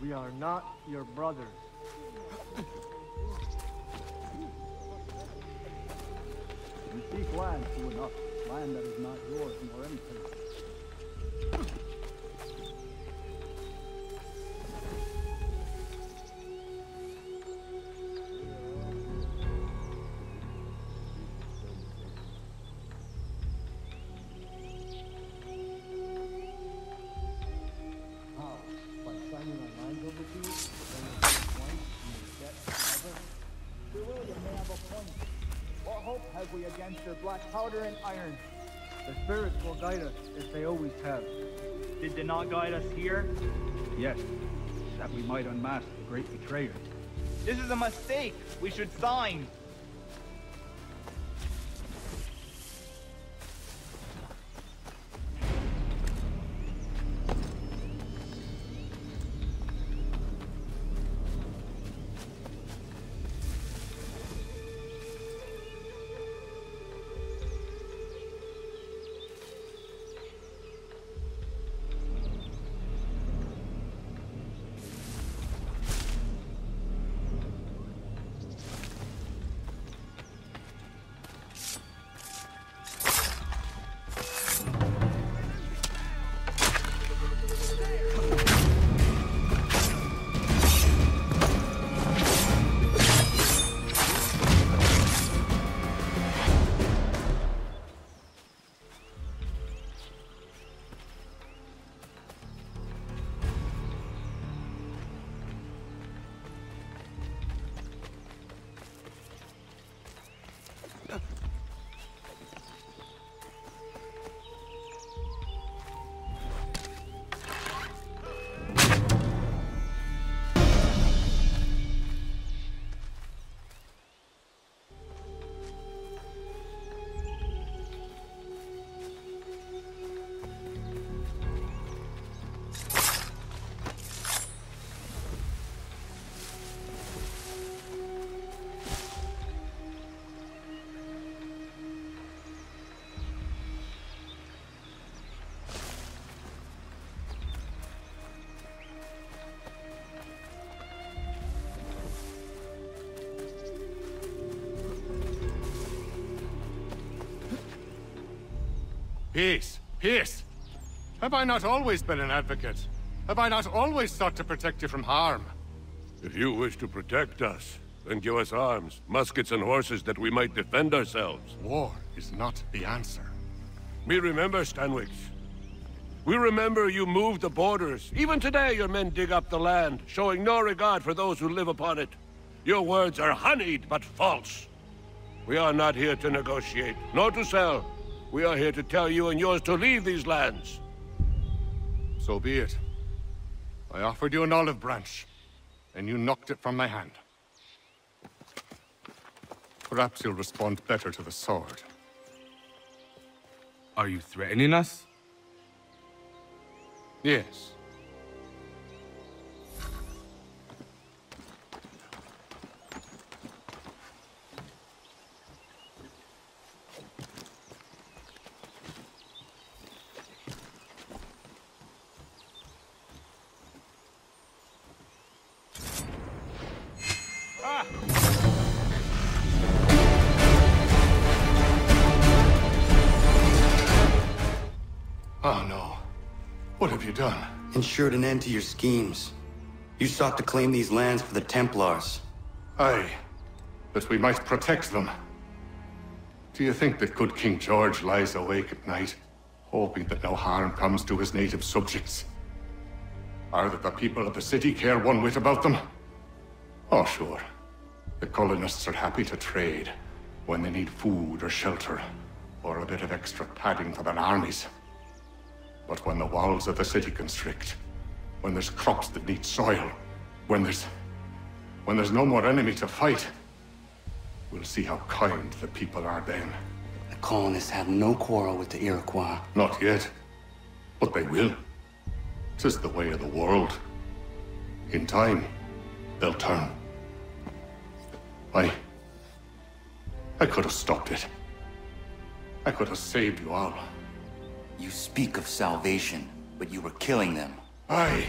Speaker 11: We are not your brothers.
Speaker 2: You seek land true enough, land that is not yours nor anything.
Speaker 11: We against their black powder and iron. The spirits will guide us, as they always have.
Speaker 4: Did they not guide us here?
Speaker 2: Yes, that we might unmask the great betrayer.
Speaker 4: This is a mistake. We should sign.
Speaker 20: Peace! Peace! Have I not always been an advocate? Have I not always sought to protect you from harm?
Speaker 6: If you wish to protect us, then give us arms, muskets and horses that we might defend ourselves.
Speaker 20: War is not the answer.
Speaker 6: We remember, Stanwix. We remember you moved the borders. Even today your men dig up the land, showing no regard for those who live upon it. Your words are honeyed, but false. We are not here to negotiate, nor to sell. We are here to tell you and yours to leave these lands.
Speaker 20: So be it. I offered you an olive branch, and you knocked it from my hand. Perhaps you'll respond better to the sword.
Speaker 3: Are you threatening us?
Speaker 20: Yes.
Speaker 9: Oh no.
Speaker 20: What have you done?
Speaker 9: Ensured an end to your schemes. You sought to claim these lands for the Templars.
Speaker 20: Aye, that we might protect them. Do you think that good King George lies awake at night, hoping that no harm comes to his native subjects? Or that the people of the city care one whit about them? Oh, sure. The colonists are happy to trade when they need food or shelter, or a bit of extra padding for their armies. But when the walls of the city constrict, when there's crops that need soil, when there's no more enemy to fight, we'll see how kind the people are then.
Speaker 9: The colonists have no quarrel with the Iroquois.
Speaker 20: Not yet, but they will. 'Tis the way of the world. In time, they'll turn. I could have stopped it. I could have saved you all.
Speaker 9: You speak of salvation, but you were killing them.
Speaker 20: Aye.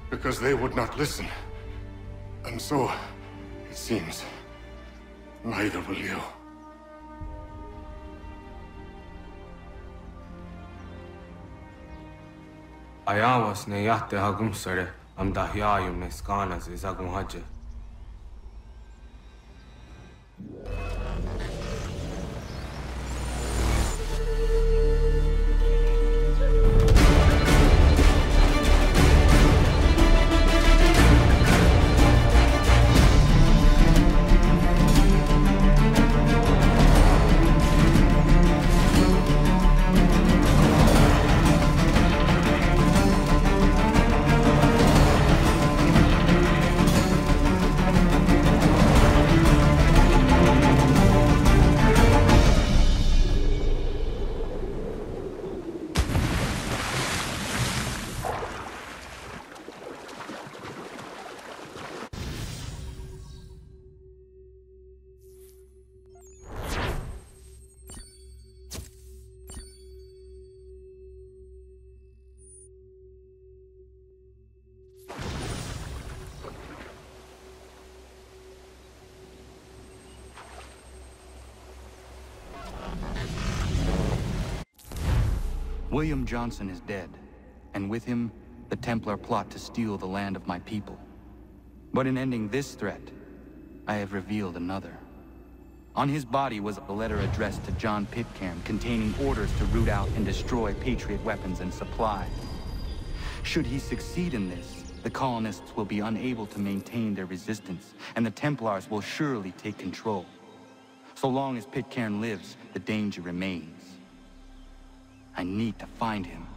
Speaker 20: Because they would not listen. And so, it seems, neither will you.
Speaker 3: Ayawas ne yahte hagum sare am dahyayum ne skanas izagum haje.
Speaker 8: William Johnson is dead, and with him, the Templar plot to steal the land of my people. But in ending this threat, I have revealed another. On his body was a letter addressed to John Pitcairn containing orders to root out and destroy Patriot weapons and supplies. Should he succeed in this, the colonists will be unable to maintain their resistance, and the Templars will surely take control. So long as Pitcairn lives, the danger remains. I need to find him.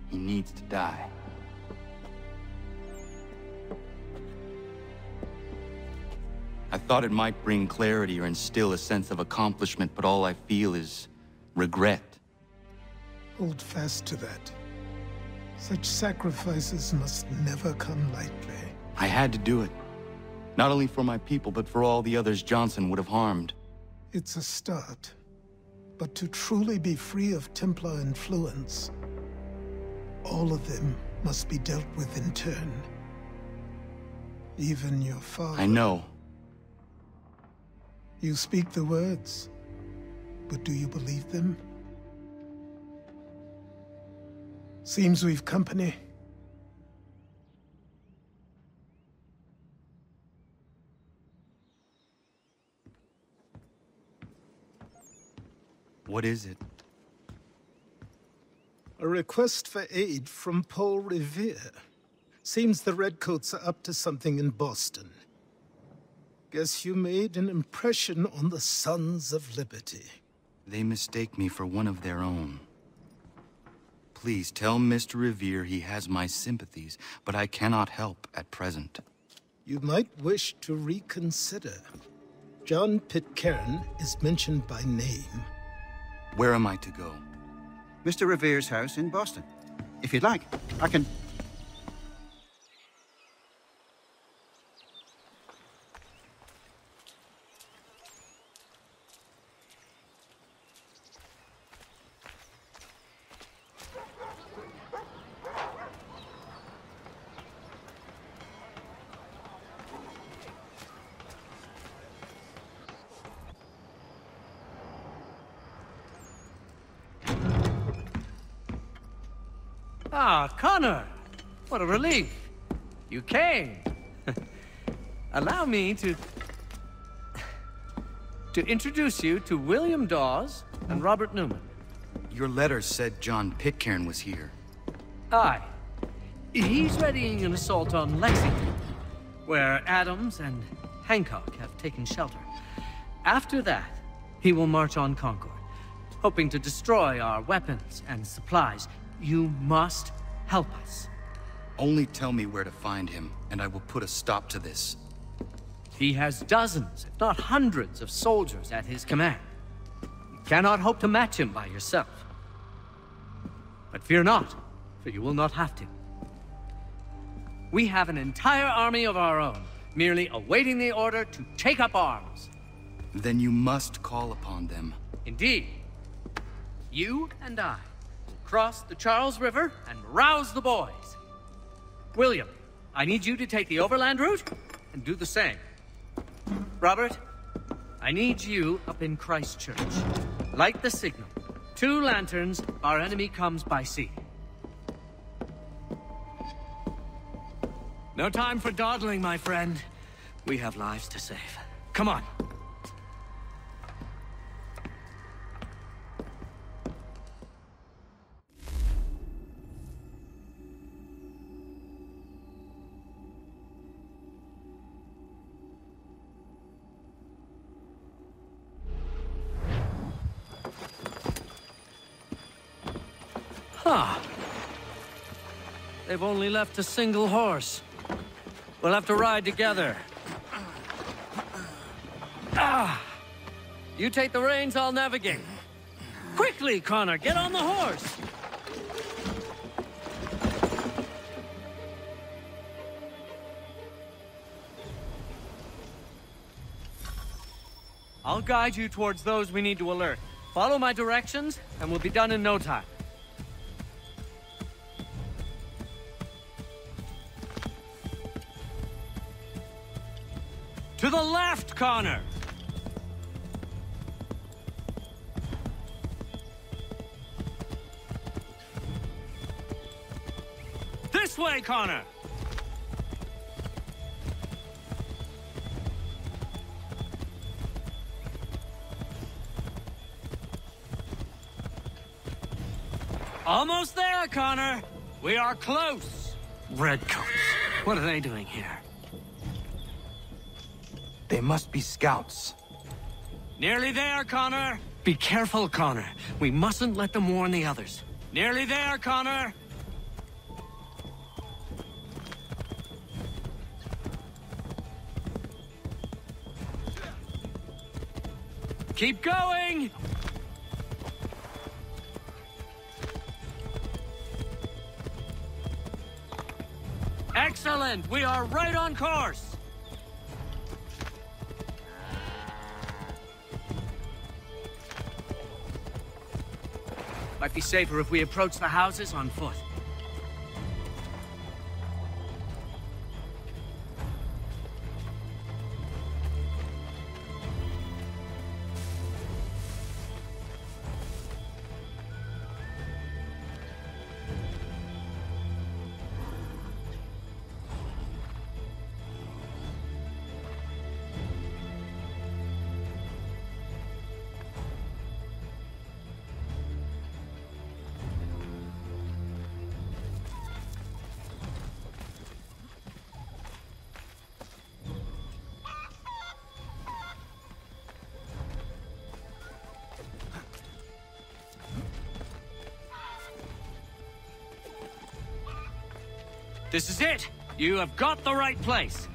Speaker 8: He needs to die. I thought it might bring clarity or instill a sense of accomplishment, but all I feel is regret.
Speaker 12: Hold fast to that. Such sacrifices must never come lightly.
Speaker 8: I had to do it. Not only for my people, but for all the others Johnson would have harmed.
Speaker 12: It's a start. But to truly be free of Templar influence, all of them must be dealt with in turn. Even your father.
Speaker 8: I know.
Speaker 12: You speak the words, but do you believe them? Seems we've company.
Speaker 8: What is it?
Speaker 12: A request for aid from Paul Revere. Seems the Redcoats are up to something in Boston. Guess you made an impression on the Sons of Liberty.
Speaker 8: They mistake me for one of their own. Please tell Mr. Revere he has my sympathies, but I cannot help at present.
Speaker 12: You might wish to reconsider. John Pitcairn is mentioned by name.
Speaker 8: Where am I to go?
Speaker 16: Mr. Revere's house in Boston. If you'd like, I can...
Speaker 17: Ah, Connor! What a relief. You came. Allow me to introduce you to William Dawes and Robert Newman.
Speaker 8: Your letter said John Pitcairn was here.
Speaker 17: Aye. He's readying an assault on Lexington, where Adams and Hancock have taken shelter. After that, he will march on Concord, hoping to destroy our weapons and supplies. You must help us.
Speaker 8: Only tell me where to find him, and I will put a stop to this.
Speaker 17: He has dozens, if not hundreds, of soldiers at his command. You cannot hope to match him by yourself. But fear not, for you will not have to. We have an entire army of our own, merely awaiting the order to take up arms.
Speaker 8: Then you must call upon them.
Speaker 17: Indeed. You and I will cross the Charles River and rouse the boys. William, I need you to take the overland route and do the same. Robert, I need you up in Christchurch. Light the signal. 2 lanterns, our enemy comes by sea. No time for dawdling, my friend. We have lives to save. Come on. Huh. They've only left a single horse. We'll have to ride together. Ah! You take the reins, I'll navigate. Quickly, Connor, get on the horse! I'll guide you towards those we need to alert. Follow my directions, and we'll be done in no time. To the left, Connor! This way, Connor! Almost there, Connor! We are close! Redcoats. What are they doing here?
Speaker 8: They must be scouts.
Speaker 17: Nearly there, Connor! Be careful, Connor. We mustn't let them warn the others. Nearly there, Connor! Keep going! Excellent! We are right on course! Might be safer if we approach the houses on foot. This is it! You have got the right place!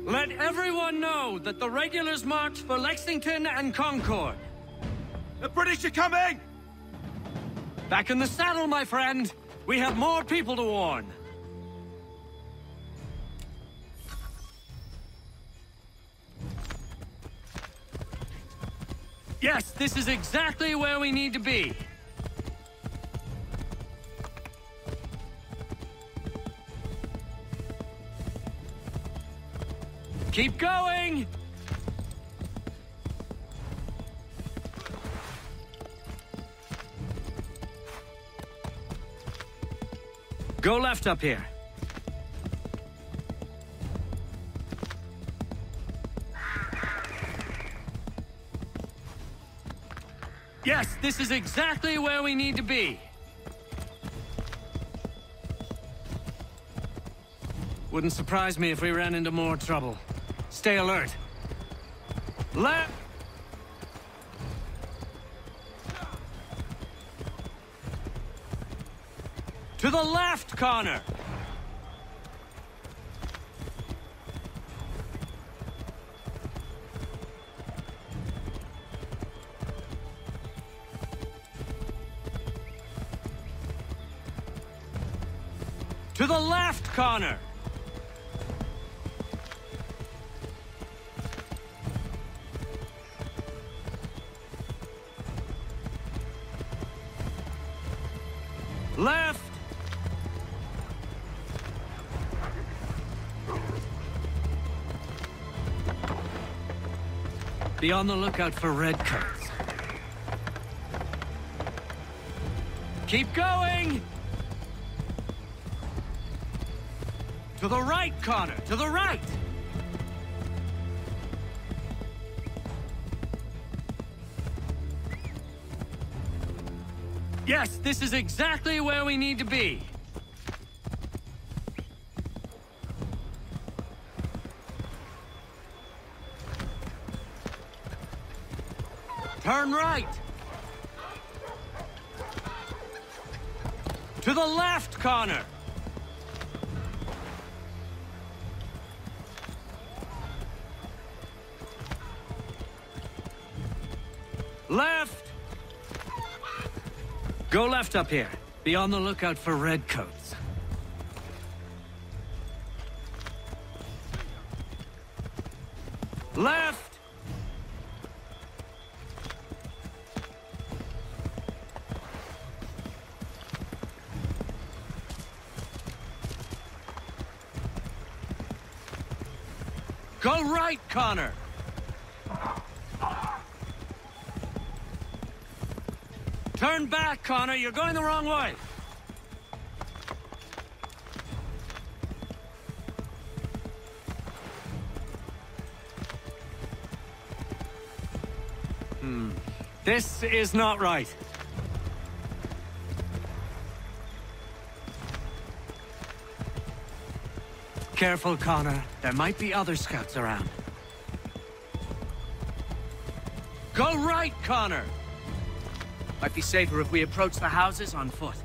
Speaker 17: Let everyone know that the regulars marched for Lexington and Concord. The British are coming! Back in the saddle, my friend! We have more people to warn. Yes, this is exactly where we need to be. Keep going! Go left up here. Yes, this is exactly where we need to be. Wouldn't surprise me if we ran into more trouble. Stay alert. Left! To the left, Connor! To the left, Connor! Left! Be on the lookout for redcoats. Keep going! To the right, Connor! To the right! Yes, this is exactly where we need to be. Turn right. To the left, Connor. Left. Go left up here. Be on the lookout for redcoats. Left! Go right, Connor! Turn back, Connor! You're going the wrong way! This is not right. Careful, Connor. There might be other scouts around. Go right, Connor! Might be safer if we approach the houses on foot.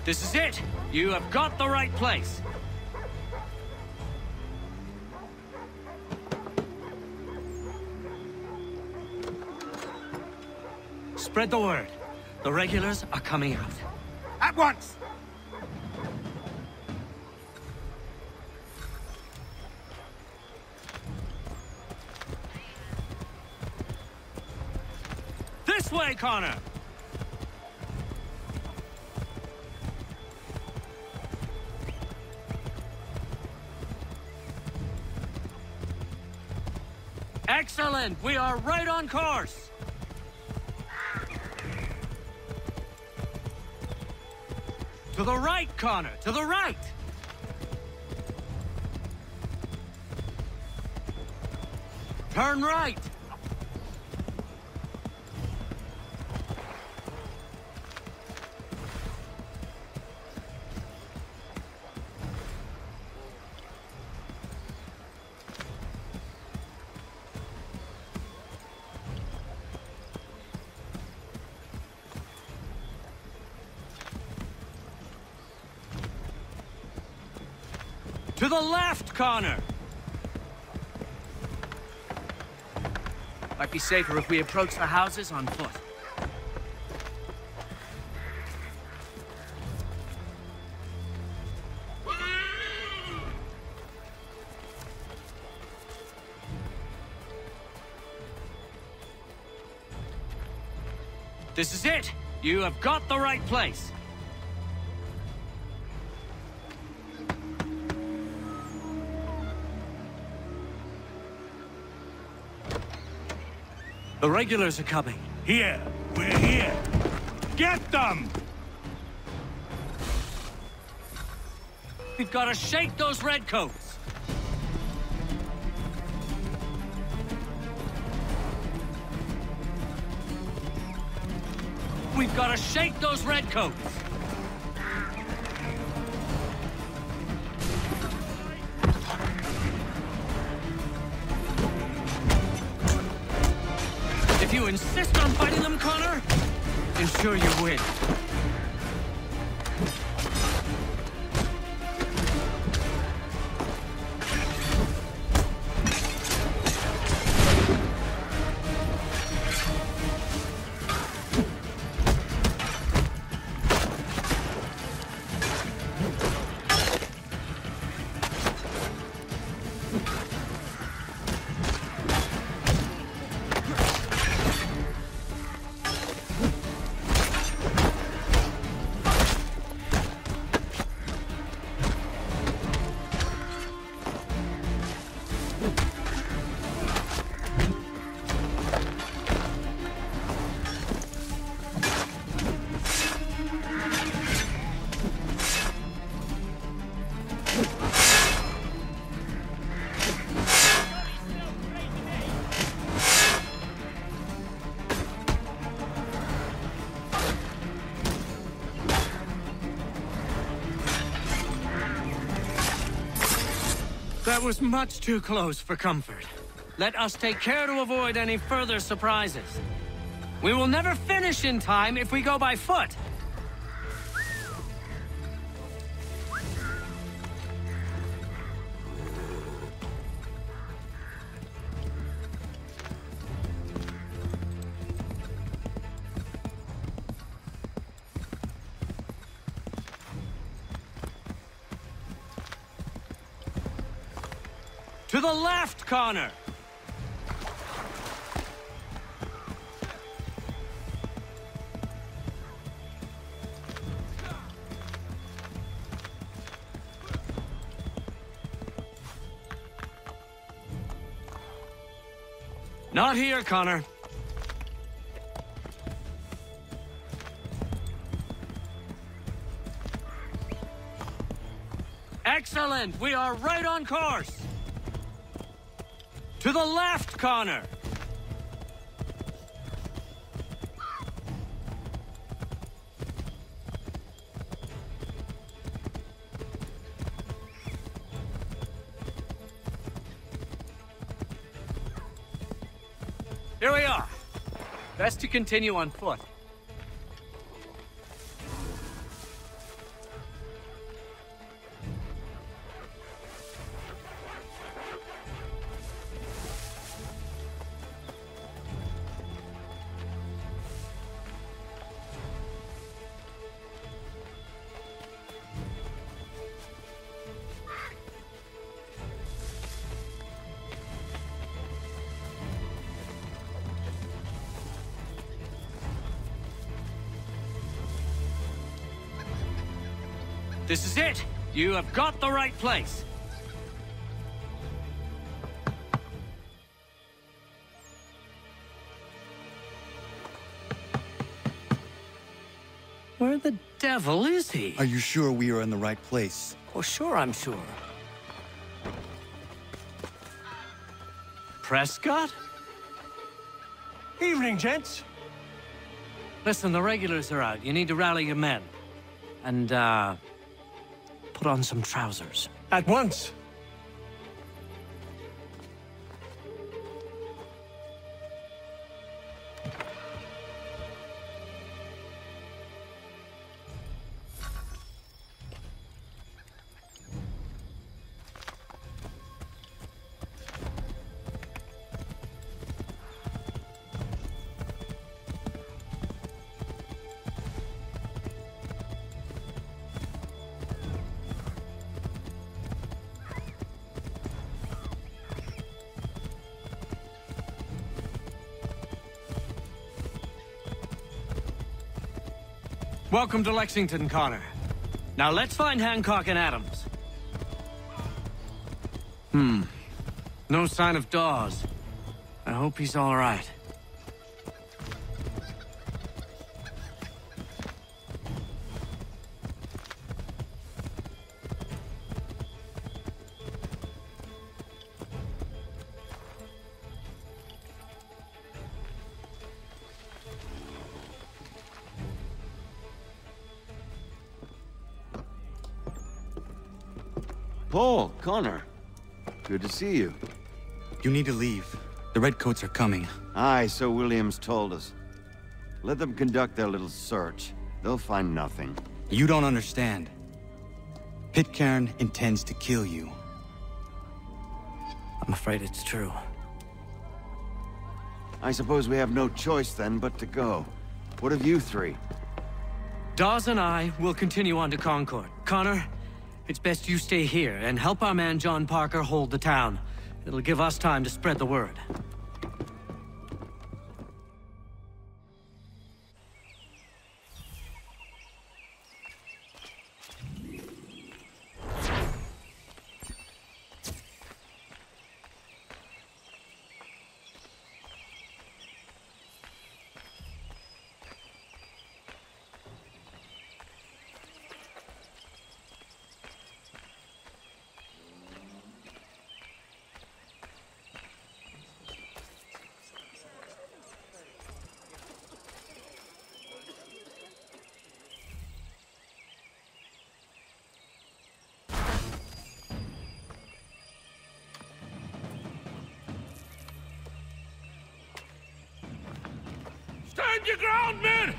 Speaker 17: This is it! You have got the right place! Spread the word. The regulars are coming out. At once! This way, Connor! Excellent! We are right on course! To the right, Connor! To the right! Turn right! To the left, Connor! Might be safer if we approach the houses on foot. This is it! You have got the right place! The regulars are coming.
Speaker 5: Here! We're here! Get them!
Speaker 17: We've got to shake those redcoats! We've got to shake those redcoats! If you insist on fighting them, Connor, ensure you win. That was much too close for comfort. Let us take care to avoid any further surprises. We will never finish in time if we go by foot. To the left, Connor! Not here, Connor. Excellent! We are right on course! To the left, Connor! Here we are. Best to continue on foot. This is it! You have got the right place! Where the devil is he?
Speaker 8: Are you sure we are in the right place?
Speaker 17: Oh, sure, I'm sure. Prescott?
Speaker 18: Evening, gents.
Speaker 17: Listen, the regulars are out. You need to rally your men. And, put on some trousers.
Speaker 18: At once.
Speaker 17: Welcome to Lexington, Connor. Now let's find Hancock and Adams. No sign of Dawes. I hope he's all right.
Speaker 22: Paul, Connor. Good to see you.
Speaker 8: You need to leave. The Redcoats are coming.
Speaker 22: Aye, so Williams told us. Let them conduct their little search. They'll find nothing.
Speaker 8: You don't understand. Pitcairn intends to kill you.
Speaker 17: I'm afraid it's true.
Speaker 22: I suppose we have no choice then but to go. What of you three?
Speaker 17: Dawes and I will continue on to Concord. Connor, it's best you stay here and help our man John Parker hold the town. It'll give us time to spread the word.
Speaker 6: Stand your ground, men!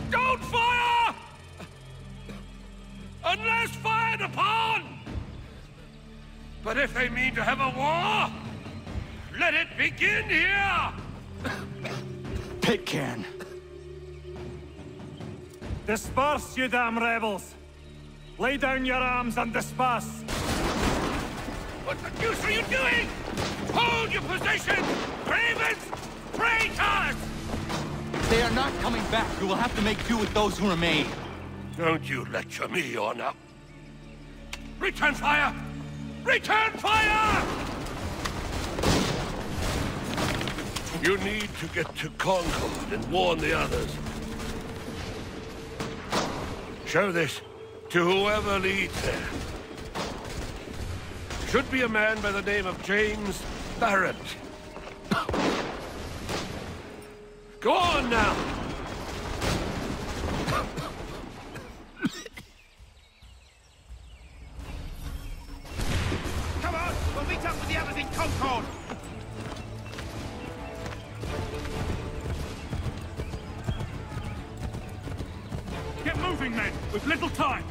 Speaker 6: Don't fire! Unless fired upon! But if they mean to have a war, let it begin here!
Speaker 20: Pitcairn.
Speaker 5: Disperse, you damn rebels! Lay down your arms and disperse!
Speaker 6: What the deuce are you doing? Hold your position! Ravens! Traitors!
Speaker 9: They are not coming back. We will have to make do with those who remain.
Speaker 6: Don't you lecture me on up. Return fire! Return fire! You need to get to Concord and warn the others. Show this to whoever leads there. Should be a man by the name of James Barrett. Go on now!
Speaker 5: Come on! We'll meet up with the others in Concord! Get moving, men! We've little time!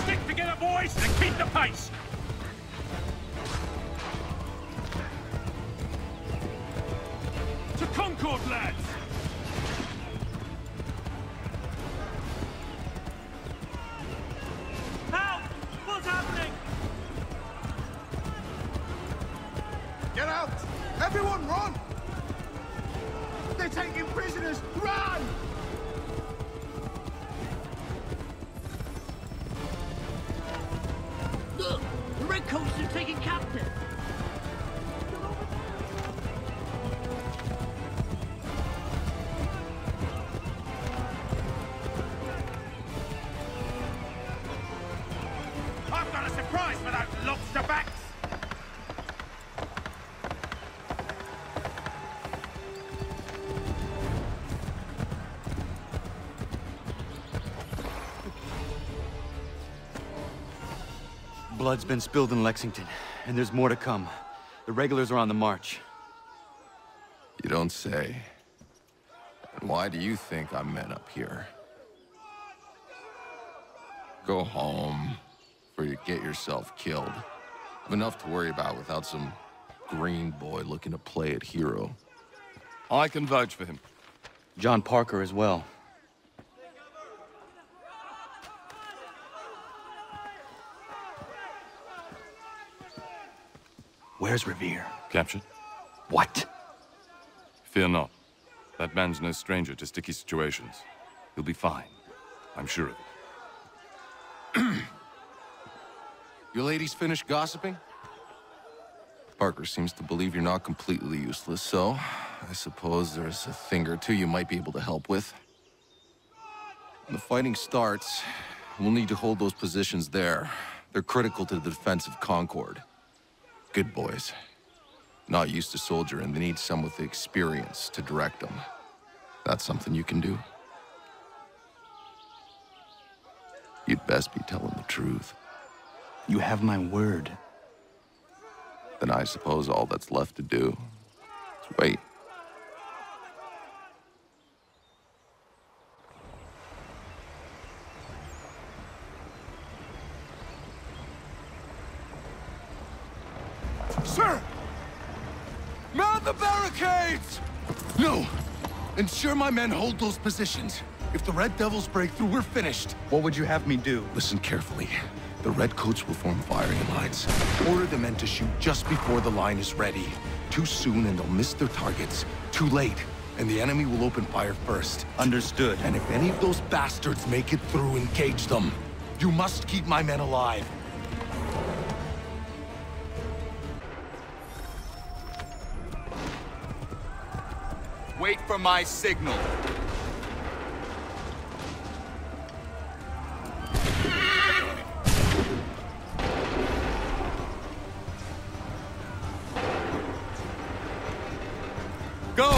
Speaker 5: Stick together, boys, and keep the pace! To Concord, lads! Help! What's happening?
Speaker 20: Get out! Everyone run! They're taking prisoners! Run!
Speaker 18: Look! The redcoats are taking captive!
Speaker 5: I've got a surprise for those lobster backs!
Speaker 8: Blood's been spilled in Lexington, and there's more to come. The regulars are on the march.
Speaker 19: You don't say. And why do you think I'm men up here? Go home, before you get yourself killed. I've enough to worry about without some green boy looking to play at hero.
Speaker 21: I can vouch for him.
Speaker 8: John Parker as well. Where's Revere?
Speaker 21: Captured?
Speaker 8: What?
Speaker 21: Fear not. That man's no stranger to sticky situations. He'll be fine. I'm sure of it.
Speaker 19: You ladies finished gossiping? Parker seems to believe you're not completely useless, so I suppose there's a thing or two you might be able to help with. When the fighting starts, we'll need to hold those positions there. They're critical to the defense of Concord. Good boys. Not used to soldiering, they need some with the experience to direct them. That's something you can do. You'd best be telling the truth.
Speaker 8: You have my word.
Speaker 19: Then I suppose all that's left to do is wait.
Speaker 20: Sir! Man the barricades!
Speaker 19: No! Ensure my men hold those positions. If the Red Devils break through, we're finished.
Speaker 8: What would you have me do?
Speaker 19: Listen carefully. The Redcoats will form firing lines. Order the men to shoot just before the line is ready. Too soon and they'll miss their targets. Too late, and the enemy will open fire first.
Speaker 8: Understood.
Speaker 19: And if any of those bastards make it through, engage them. You must keep my men alive.
Speaker 9: Wait for my signal.
Speaker 20: Go!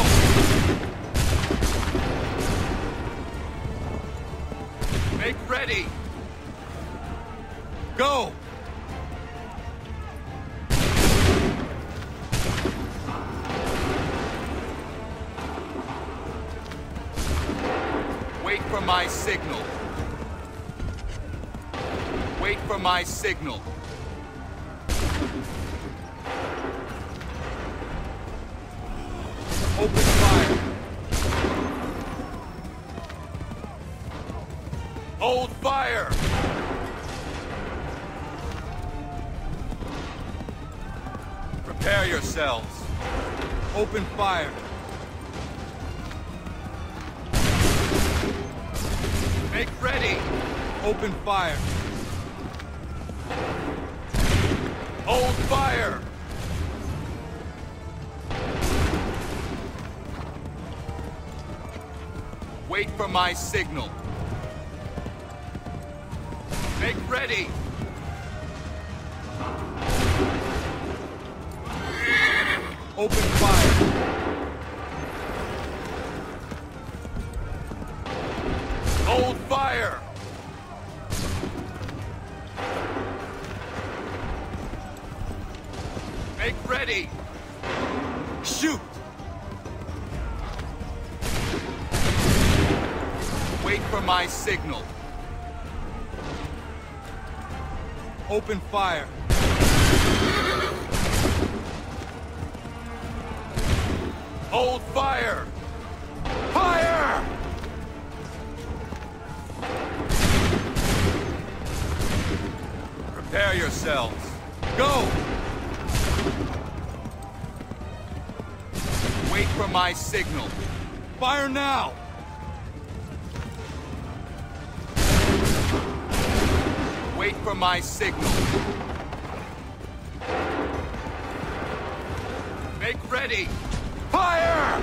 Speaker 9: ready! Go! Wait for my signal. Wait for my signal. Open fire. Hold fire. Prepare yourselves. Open fire. Make ready. Open fire. Hold fire. Wait for my signal. Make ready. Open fire. Hold fire. Make ready. Shoot. Wait for my signal. Open fire. Hold fire. Fire! Prepare yourselves. Go! Wait for my signal. Fire now! Wait for my signal. Make ready. Fire!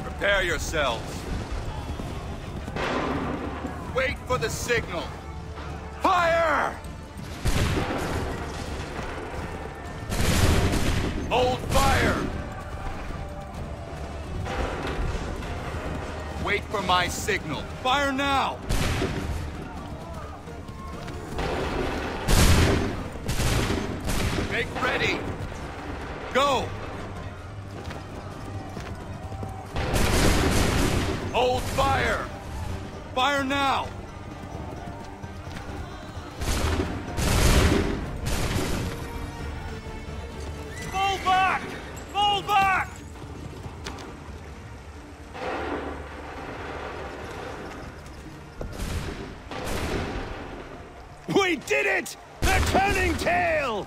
Speaker 9: Prepare yourselves. Wait for the signal. Fire! Hold fire! Wait for my signal. Fire now! Make ready! Go! Hold fire! Fire now!
Speaker 5: Fall back! Fall back!
Speaker 20: We did it! They're turning tail!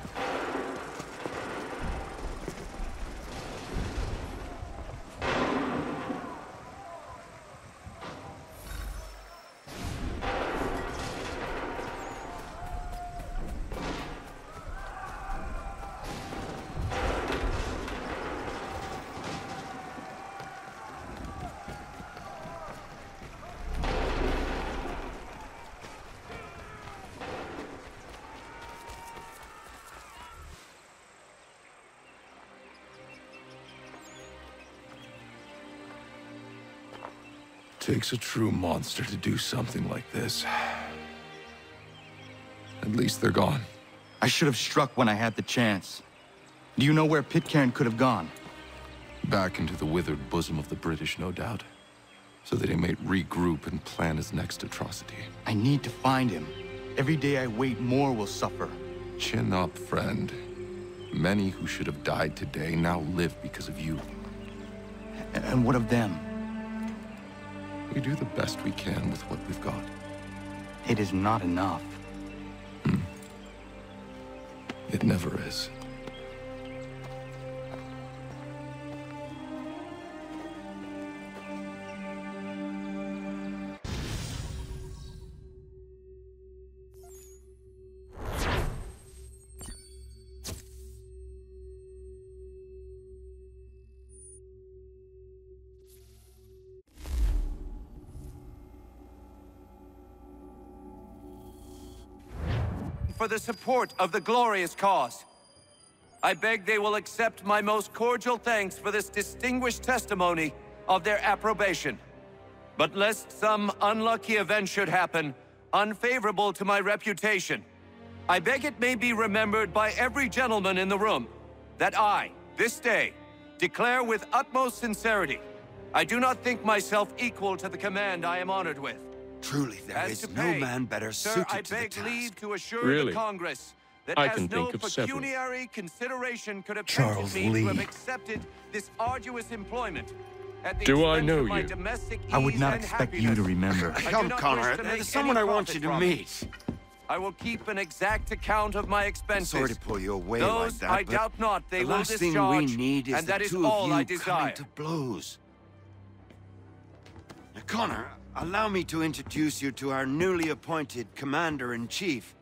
Speaker 19: Takes a true monster to do something like this. At least they're gone.
Speaker 8: I should have struck when I had the chance. Do you know where Pitcairn could have gone?
Speaker 19: Back into the withered bosom of the British, no doubt. So that he may regroup and plan his next atrocity.
Speaker 8: I need to find him. Every day I wait, more will suffer.
Speaker 19: Chin up, friend. Many who should have died today now live because of you.
Speaker 8: And what of them?
Speaker 19: We do the best we can with what we've got.
Speaker 8: It is not enough.
Speaker 19: It never is.
Speaker 9: For the support of the glorious cause.
Speaker 1: I beg they will accept my most cordial thanks for this distinguished testimony of their approbation. But lest some unlucky event should happen, unfavorable to my reputation, I beg it may be remembered by every gentleman in the room that I, this day, declare with utmost sincerity, I do not think myself equal to the command I am honored with.
Speaker 22: Truly, there is no man better suited to the task.
Speaker 1: I beg leave to assure
Speaker 6: Really?
Speaker 1: the Congress that
Speaker 6: I
Speaker 1: as
Speaker 6: can
Speaker 1: no
Speaker 6: think of several.
Speaker 1: pecuniary consideration could have
Speaker 22: Charles
Speaker 1: tempted me
Speaker 22: Lee.
Speaker 1: to have accepted this arduous employment at the
Speaker 6: Do I
Speaker 1: expense
Speaker 6: know
Speaker 1: of my
Speaker 6: you?
Speaker 1: domestic
Speaker 8: I would
Speaker 1: ease
Speaker 8: not
Speaker 1: and
Speaker 8: expect you to
Speaker 1: happiness.
Speaker 8: remember.
Speaker 1: I do
Speaker 22: Come,
Speaker 1: not
Speaker 22: Connor,
Speaker 1: wish to make
Speaker 22: there's someone
Speaker 1: any
Speaker 22: I want you
Speaker 1: profit
Speaker 22: to
Speaker 1: from
Speaker 22: meet.
Speaker 1: it. I will keep an exact account of my expenses.
Speaker 22: Sorry to pull you away
Speaker 1: Those
Speaker 22: like that,
Speaker 1: I
Speaker 22: but
Speaker 1: doubt not they
Speaker 22: the
Speaker 1: will
Speaker 22: last
Speaker 1: discharge,
Speaker 22: thing we need is
Speaker 1: and
Speaker 22: the
Speaker 1: that is
Speaker 22: two
Speaker 1: all
Speaker 22: of
Speaker 1: I
Speaker 22: you
Speaker 1: desire.
Speaker 22: coming to blows. Now, Connor, allow me to introduce you to our newly appointed Commander-in-Chief,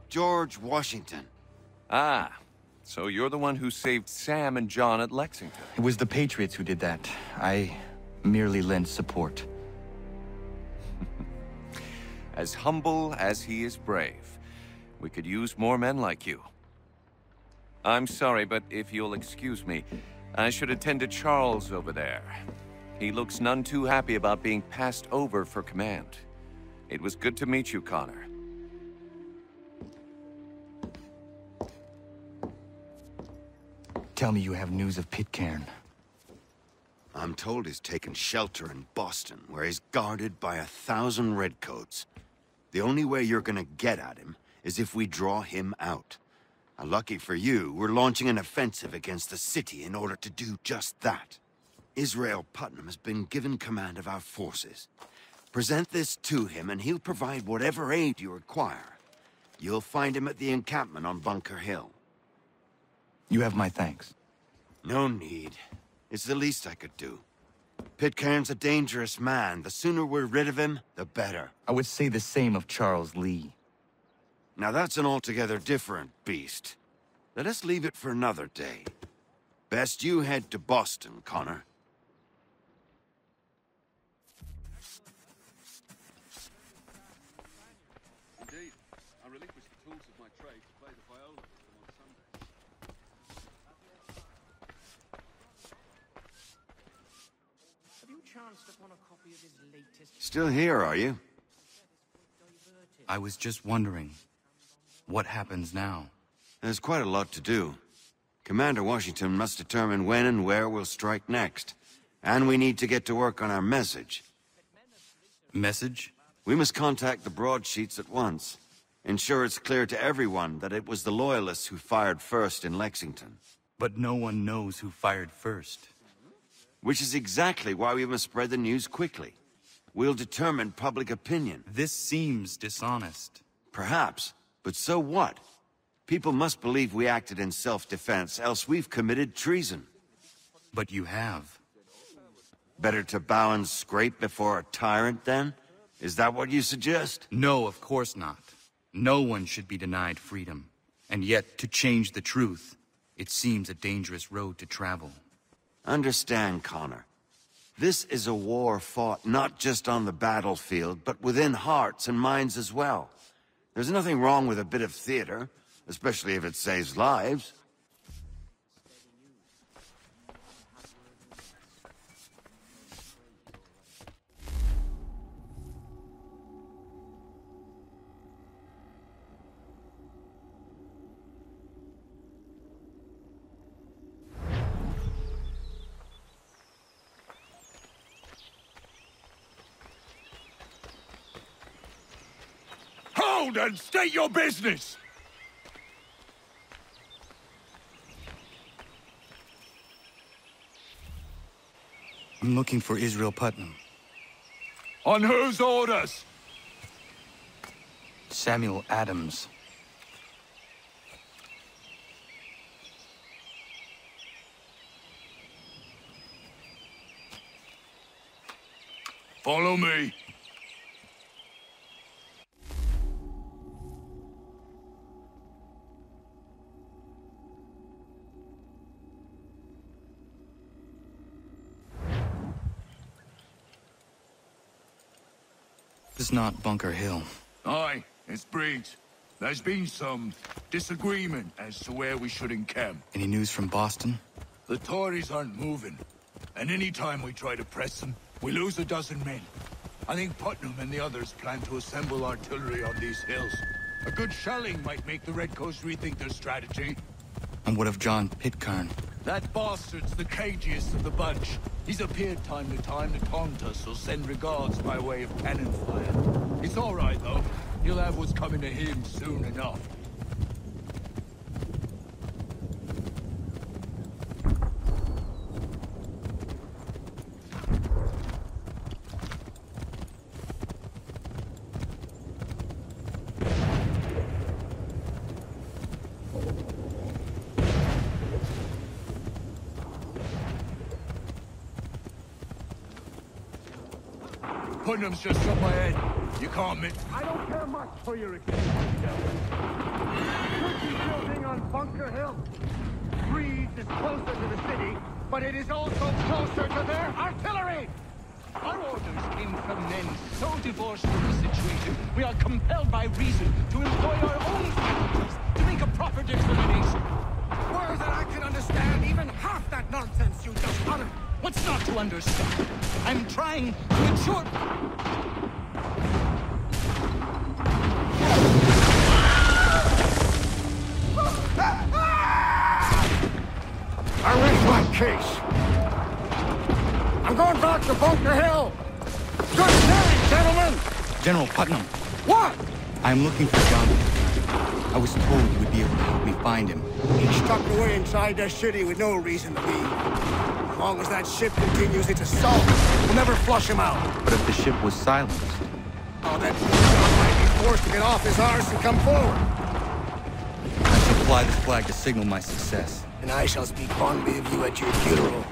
Speaker 22: George Washington.
Speaker 1: Ah, so you're the one who saved Sam and John at Lexington.
Speaker 8: It was the Patriots who did that. I merely lent support.
Speaker 1: As humble as he is brave. We could use more men like you. I'm sorry, but if you'll excuse me, I should attend to Charles over there. He looks none too happy about being passed over for command. It was good to meet you, Connor.
Speaker 8: Tell me you have news of Pitcairn.
Speaker 22: I'm told he's taken shelter in Boston, where he's guarded by 1,000 redcoats. The only way you're gonna get at him is if we draw him out. Lucky for you, we're launching an offensive against the city in order to do just that. Israel Putnam has been given command of our forces. Present this to him and he'll provide whatever aid you require. You'll find him at the encampment on Bunker Hill.
Speaker 8: You have my thanks.
Speaker 22: No need. It's the least I could do. Pitcairn's a dangerous man. The sooner we're rid of him, the better.
Speaker 8: I would say the same of Charles Lee.
Speaker 22: Now that's an altogether different beast. Let us leave it for another day. Best you head to Boston, Connor.
Speaker 6: Indeed. I relinquished the tools of my trade to play the viola on Sunday.
Speaker 18: Have you chanced upon a copy of his latest...
Speaker 22: Still here, are you?
Speaker 8: I was just wondering, what happens now?
Speaker 22: There's quite a lot to do. Commander Washington must determine when and where we'll strike next. And we need to get to work on our message.
Speaker 8: Message?
Speaker 22: We must contact the broadsheets at once. Ensure it's clear to everyone that it was the Loyalists who fired first in Lexington.
Speaker 8: But no one knows who fired first.
Speaker 22: Which is exactly why we must spread the news quickly. We'll determine public opinion.
Speaker 8: This seems dishonest.
Speaker 22: Perhaps, but so what? People must believe we acted in self-defense, else we've committed treason.
Speaker 8: But you have.
Speaker 22: Better to bow and scrape before a tyrant, then? Is that what you suggest?
Speaker 8: No, of course not. No one should be denied freedom. And yet, to change the truth, it seems a dangerous road to travel.
Speaker 22: Understand, Connor. This is a war fought not just on the battlefield, but within hearts and minds as well. There's nothing wrong with a bit of theater, especially if it saves lives.
Speaker 6: Hold and state your business!
Speaker 8: I'm looking for Israel Putnam.
Speaker 6: On whose orders?
Speaker 8: Samuel Adams.
Speaker 6: Follow me.
Speaker 8: This is not Bunker Hill.
Speaker 6: Aye, it's Briggs.
Speaker 7: There's been some disagreement as to where we should encamp.
Speaker 8: Any news from Boston?
Speaker 7: The Tories aren't moving, and any time we try to press them, we lose a dozen men. I think Putnam and the others plan to assemble artillery on these hills. A good shelling might make the Redcoats rethink their strategy.
Speaker 8: And what of John Pitcairn?
Speaker 7: That bastard's the cagiest of the bunch. He's appeared time to taunt us or send regards by way of cannon fire. It's all right, though. He'll have what's coming to him soon enough. Putnam's just up ahead. You can't miss.
Speaker 5: I don't care much for your excuses, building on Bunker Hill. Reed is closer to the city, but it is also closer to their artillery.
Speaker 13: Our orders came from men so divorced from the situation, we are compelled by reason to employ our own faculties to make a proper determination.
Speaker 5: Words that I can understand even half that nonsense you just uttered.
Speaker 13: What's not to understand? I'm trying to ensure...
Speaker 5: I rest my case. I'm going back to Bunker Hill. Good day, gentlemen!
Speaker 8: General Putnam.
Speaker 5: What?
Speaker 8: I'm looking for John Pitcairn. I was told you would be able to help me find him.
Speaker 5: He's stuck away inside the city with no reason to leave. As long as that ship continues its assault, we'll never flush him out.
Speaker 8: But if the ship was silenced...
Speaker 5: Oh, that John might be forced to get off his arse and come forward.
Speaker 8: I shall fly this flag to signal my success.
Speaker 5: And I shall speak fondly of you at your funeral.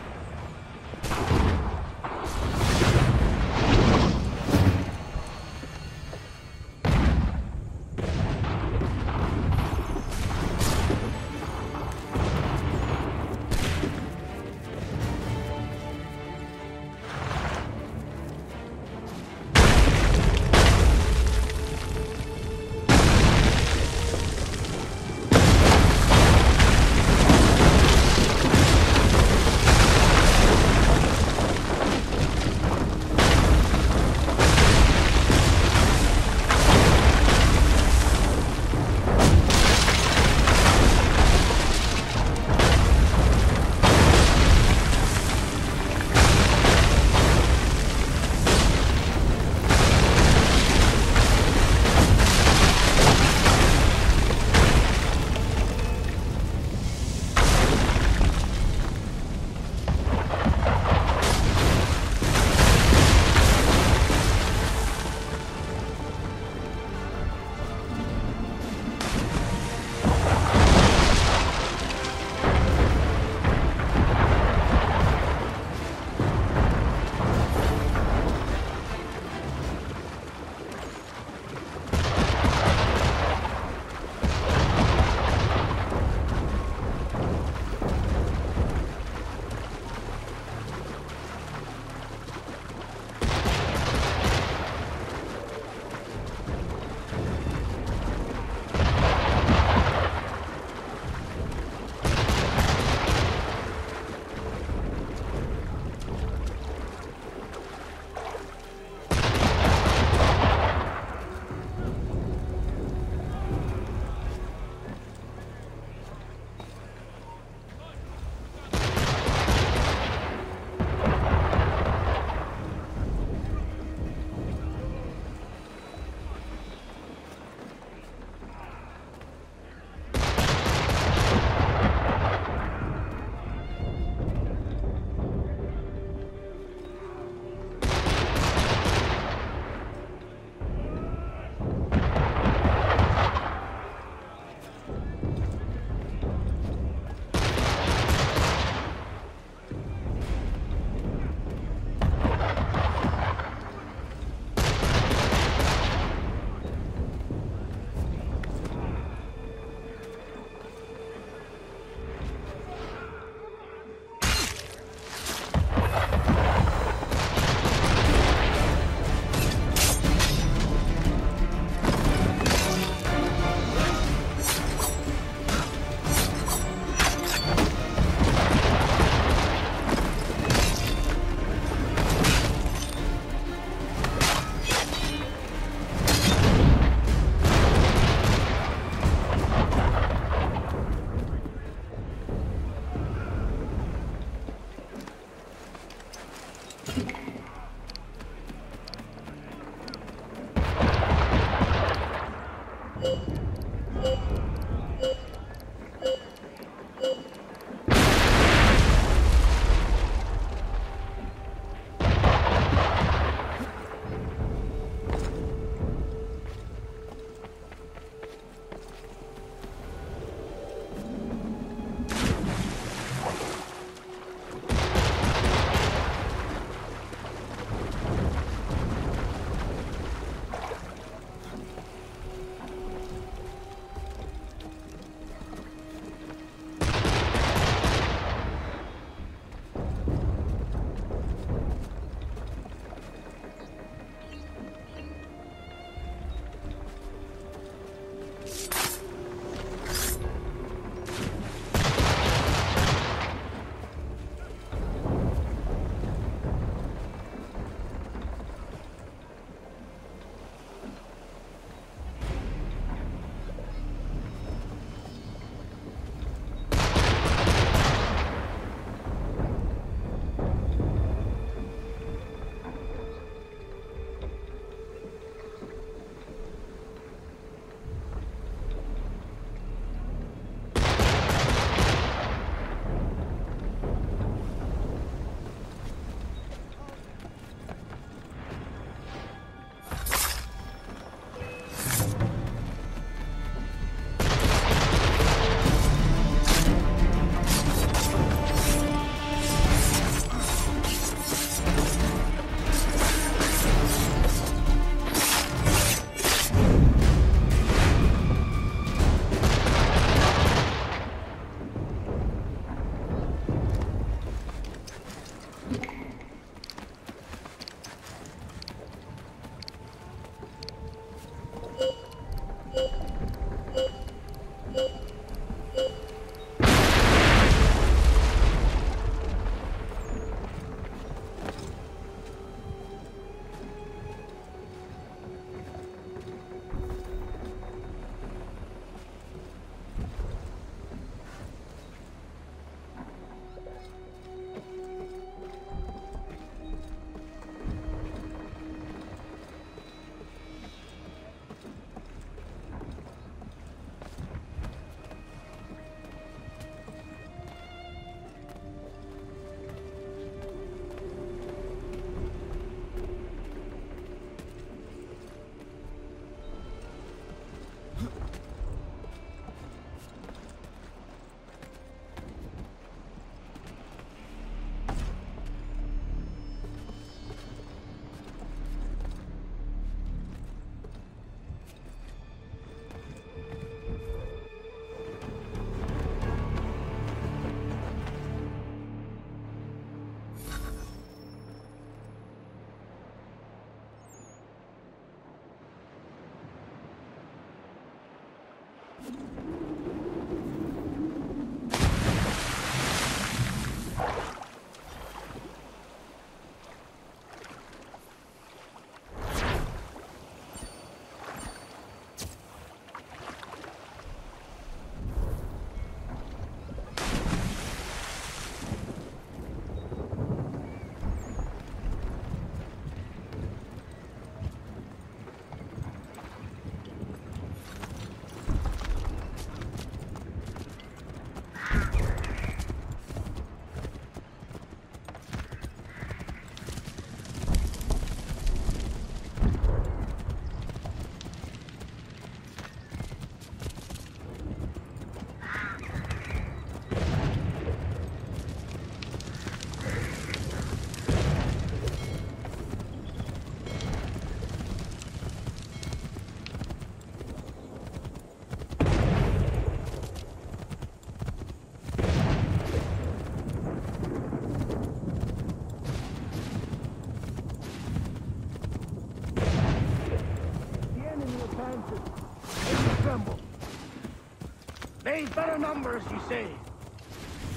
Speaker 5: They've better numbers, you say.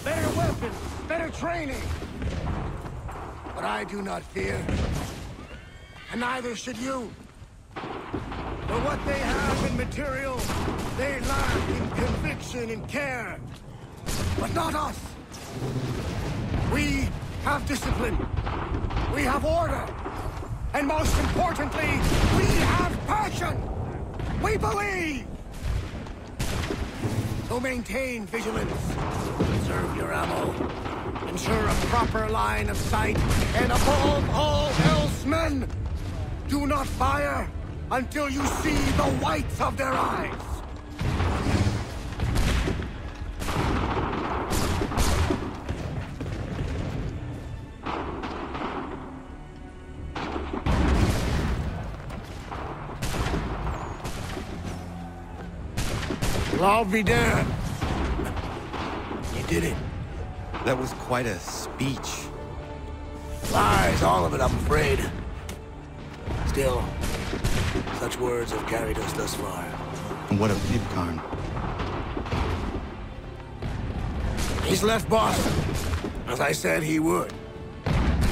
Speaker 5: Better weapons, better training. But I do not fear. And neither should you. For what they have in material, they lack in conviction and care. But not us. We have discipline. We have order. And most importantly, we have passion. We believe. So maintain vigilance. Conserve your ammo. Ensure a proper line of sight. And above all else, men, do not fire until you see the whites of their eyes. I'll be damned. You did it.
Speaker 8: That was quite a speech.
Speaker 5: Lies, all of it, I'm afraid. Still, such words have carried us thus far.
Speaker 8: And what of Ibkarn?
Speaker 5: He's left Boston, as I said he would.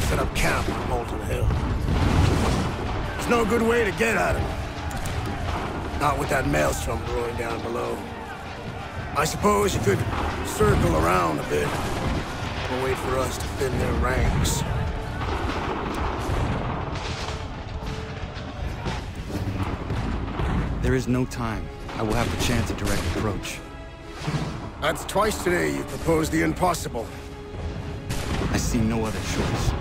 Speaker 5: Set up camp on Molten Hill. There's no good way to get at him. Not with that maelstrom brewing down below. I suppose you could circle around a bit, or wait for us to thin their ranks.
Speaker 8: There is no time. I will have the chance at direct approach.
Speaker 5: That's twice today you proposed the impossible.
Speaker 8: I see no other choice.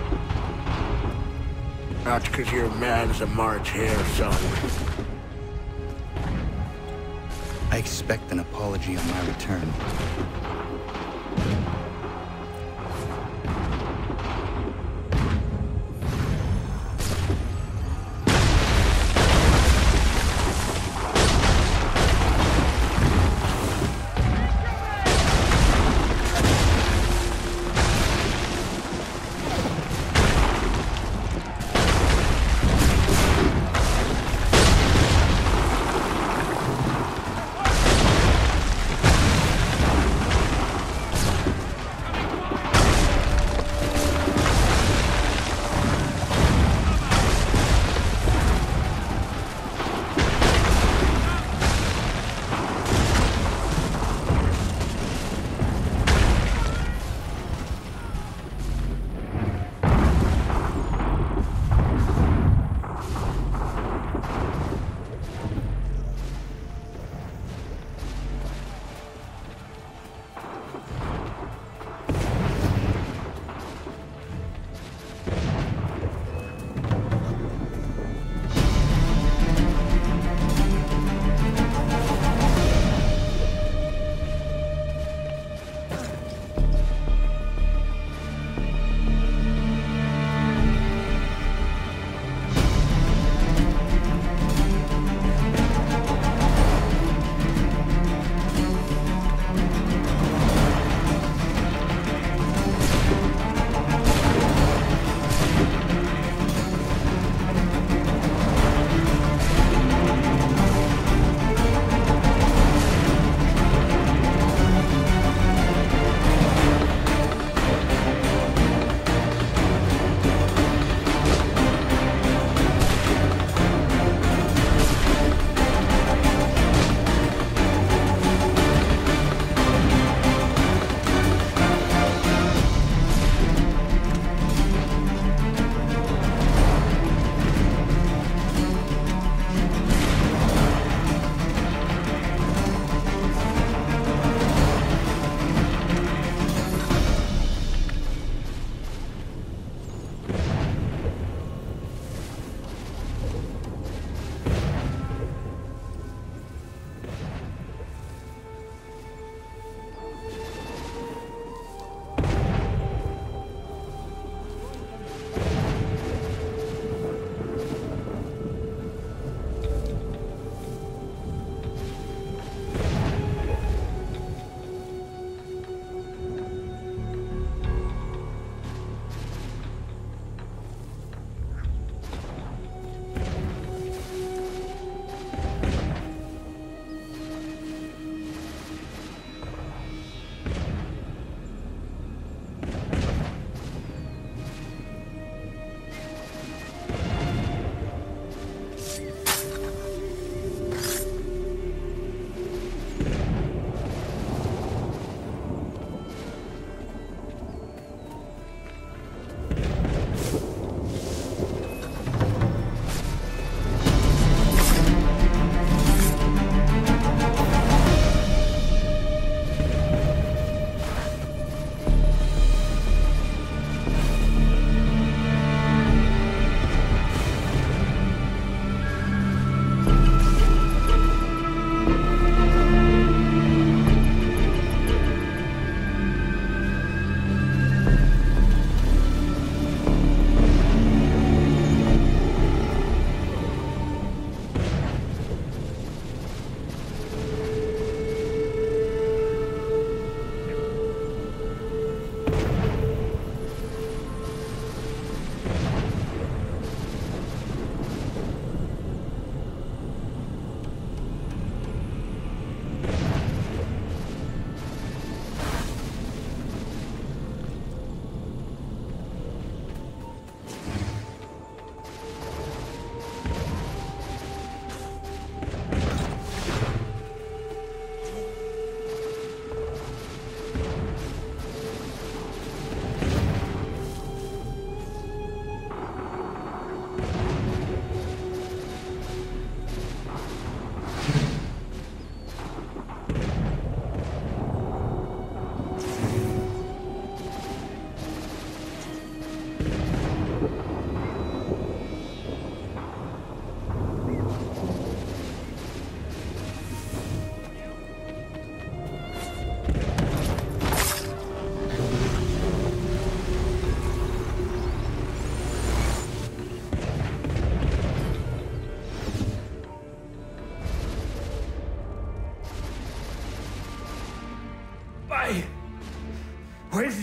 Speaker 5: Not because you're mad as a March hare, son.
Speaker 8: I expect an apology on my return.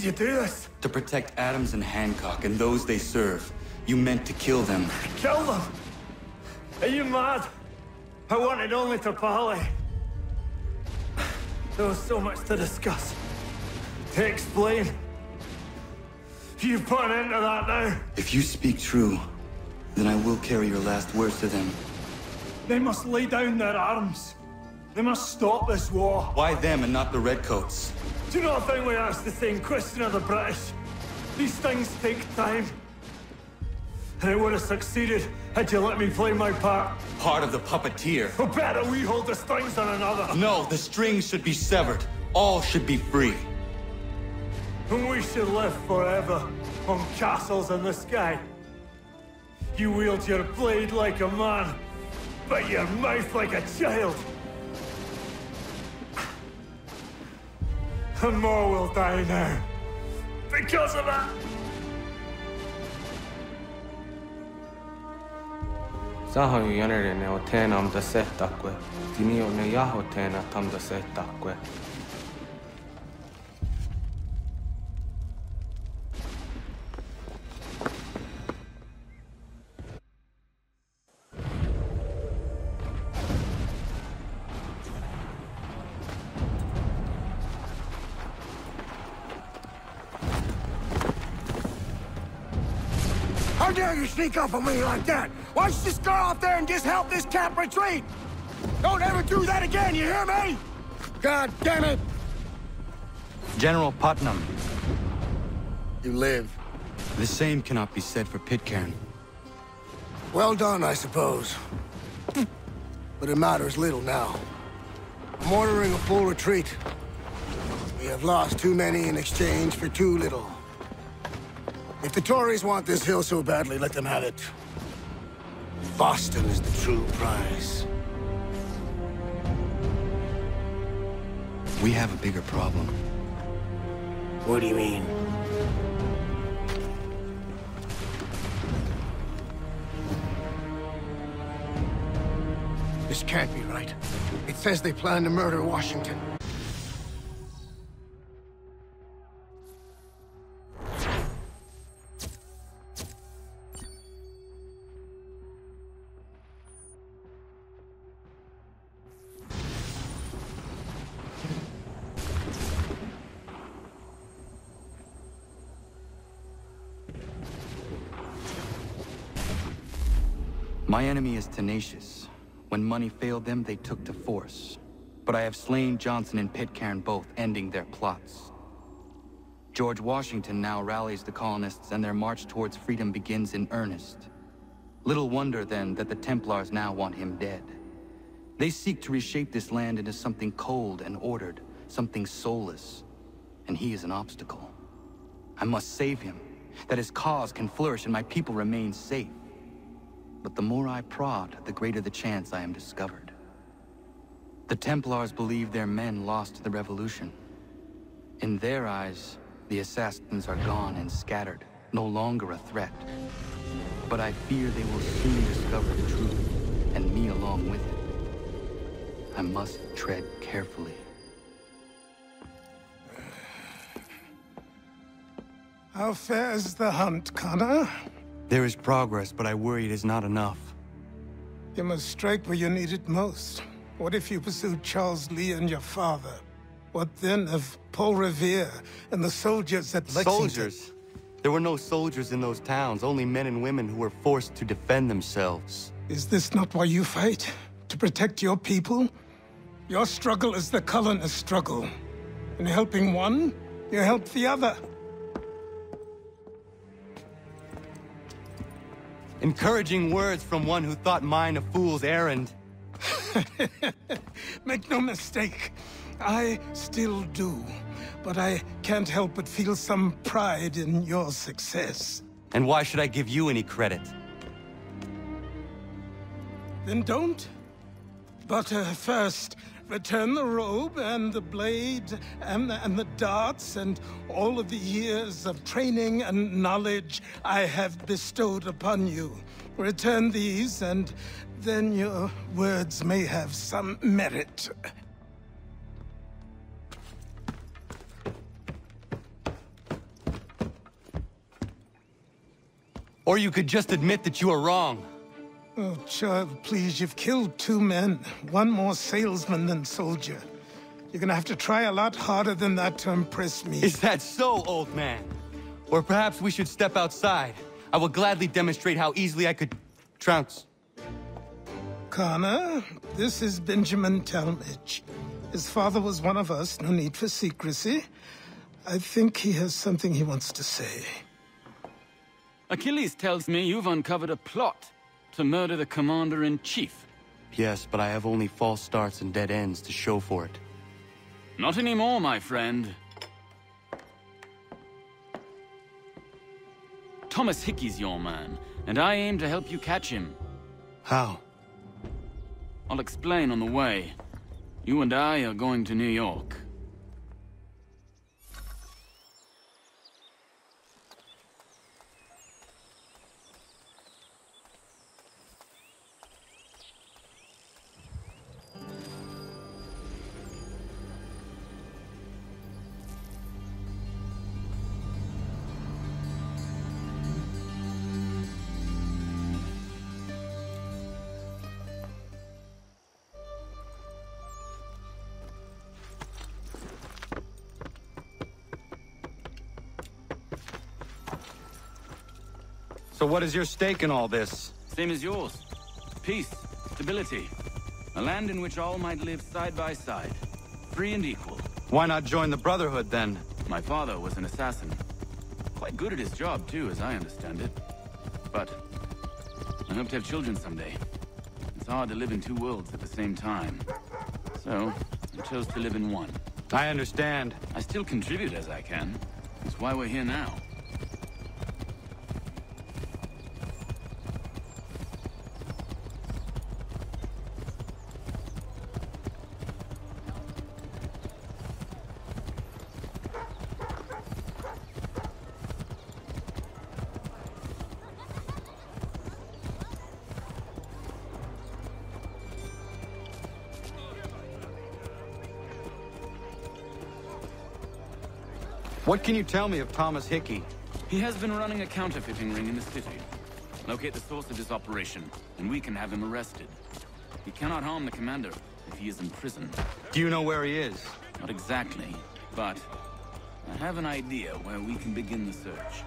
Speaker 10: did you do this?
Speaker 8: To protect Adams and Hancock and those they serve. You meant to kill them.
Speaker 10: Kill them? Are you mad? I wanted only to parley. There was so much to discuss, to explain. You put an end to that now.
Speaker 8: If you speak true, then I will carry your last words to them.
Speaker 10: They must lay down their arms. They must stop this war.
Speaker 8: Why them and not the Redcoats?
Speaker 10: Do you not think we asked the same question of the British? These things take time. And it would have succeeded had you let me play my part.
Speaker 8: Part of the puppeteer.
Speaker 10: Or better, we hold the strings on another.
Speaker 8: No, the strings should be severed. All should be free.
Speaker 10: And we should live forever on castles in the sky. You wield your blade like a man, but your mouth like a child. And more will die now. Because of that.
Speaker 3: Sahoin jänerinen o teena am da settakwe. Tini o ne jaho teena tam da settakwe.
Speaker 5: How dare you sneak up on me like that? Why don't you just go out there and just help this camp retreat? Don't ever do that again, you hear me? God damn it!
Speaker 8: General Putnam.
Speaker 5: You live.
Speaker 8: The same cannot be said for Pitcairn.
Speaker 5: Well done, I suppose. But it matters little now. I'm ordering a full retreat. We have lost too many in exchange for too little. If the Tories want this hill so badly, let them have it. Boston is the true prize.
Speaker 8: We have a bigger problem.
Speaker 5: What do you mean? This can't be right. It says they plan to murder Washington.
Speaker 8: My enemy is tenacious. When money failed them, they took to force. But I have slain Johnson and Pitcairn both, ending their plots. George Washington now rallies the colonists and their march towards freedom begins in earnest. Little wonder, then, that the Templars now want him dead. They seek to reshape this land into something cold and ordered, something soulless. And he is an obstacle. I must save him, that his cause can flourish and my people remain safe. But the more I prod, the greater the chance I am discovered. The Templars believe their men lost the revolution. In their eyes, the assassins are gone and scattered, no longer a threat. But I fear they will soon discover the truth, and me along with it. I must tread carefully.
Speaker 12: How fares the hunt, Connor?
Speaker 8: There is progress, but I worry it is not enough.
Speaker 12: You must strike where you need it most. What if you pursued Charles Lee and your father? What then of Paul Revere and the soldiers at Lexington?
Speaker 8: Soldiers? There were no soldiers in those towns, only men and women who were forced to defend themselves.
Speaker 12: Is this not why you fight? To protect your people? Your struggle is the colonists' struggle. In helping one, you help the other.
Speaker 8: Encouraging words from one who thought mine a fool's errand.
Speaker 12: Make no mistake, I still do. But I can't help but feel some pride in your success.
Speaker 8: And why should I give you any credit?
Speaker 12: Then don't. But first, return the robe and the blade and the darts and all of the years of training and knowledge I have bestowed upon you. Return these, and then your words may have some merit.
Speaker 8: Or you could just admit that you are wrong.
Speaker 12: Oh, child, please, you've killed 2 men. One more salesman than soldier. You're gonna have to try a lot harder than that to impress me.
Speaker 8: Is that so, old man? Or perhaps we should step outside. I will gladly demonstrate how easily I could trounce.
Speaker 12: Connor, this is Benjamin Talmadge. His father was one of us, no need for secrecy. I think he has something he wants to say.
Speaker 14: Achilles tells me you've uncovered a plot to murder the commander-in-chief.
Speaker 8: Yes, but I have only false starts and dead ends to show for it.
Speaker 14: Not anymore, my friend. Thomas Hickey's your man, and I aim to help you catch him.
Speaker 8: How?
Speaker 14: I'll explain on the way. You and I are going to New York.
Speaker 8: So what is your stake in all this?
Speaker 14: Same as yours. Peace, stability. A land in which all might live side by side. Free and equal.
Speaker 8: Why not join the Brotherhood, then?
Speaker 14: My father was an assassin. Quite good at his job, too, as I understand it. But I hope to have children someday. It's hard to live in 2 worlds at the same time. So, I chose to live in one.
Speaker 8: I understand.
Speaker 14: I still contribute as I can. That's why we're here now.
Speaker 8: What can you tell me of Thomas Hickey?
Speaker 14: He has been running a counterfeiting ring in the city. Locate the source of his operation, and we can have him arrested. He cannot harm the commander if he is in prison.
Speaker 8: Do you know where he is?
Speaker 14: Not exactly, but I have an idea where we can begin the search.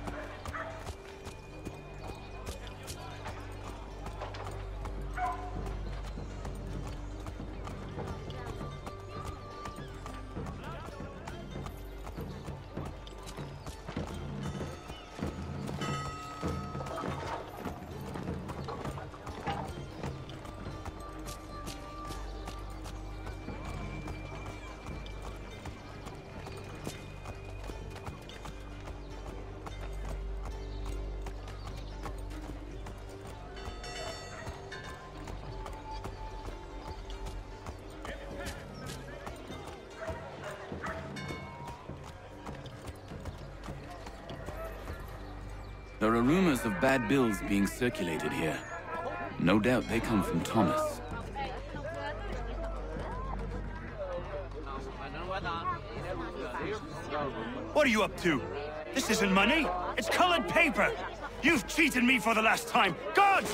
Speaker 14: There are rumors of bad bills being circulated here. No doubt they come from Thomas.
Speaker 5: What are you up to? This isn't money. It's colored paper. You've cheated me for the last time. God!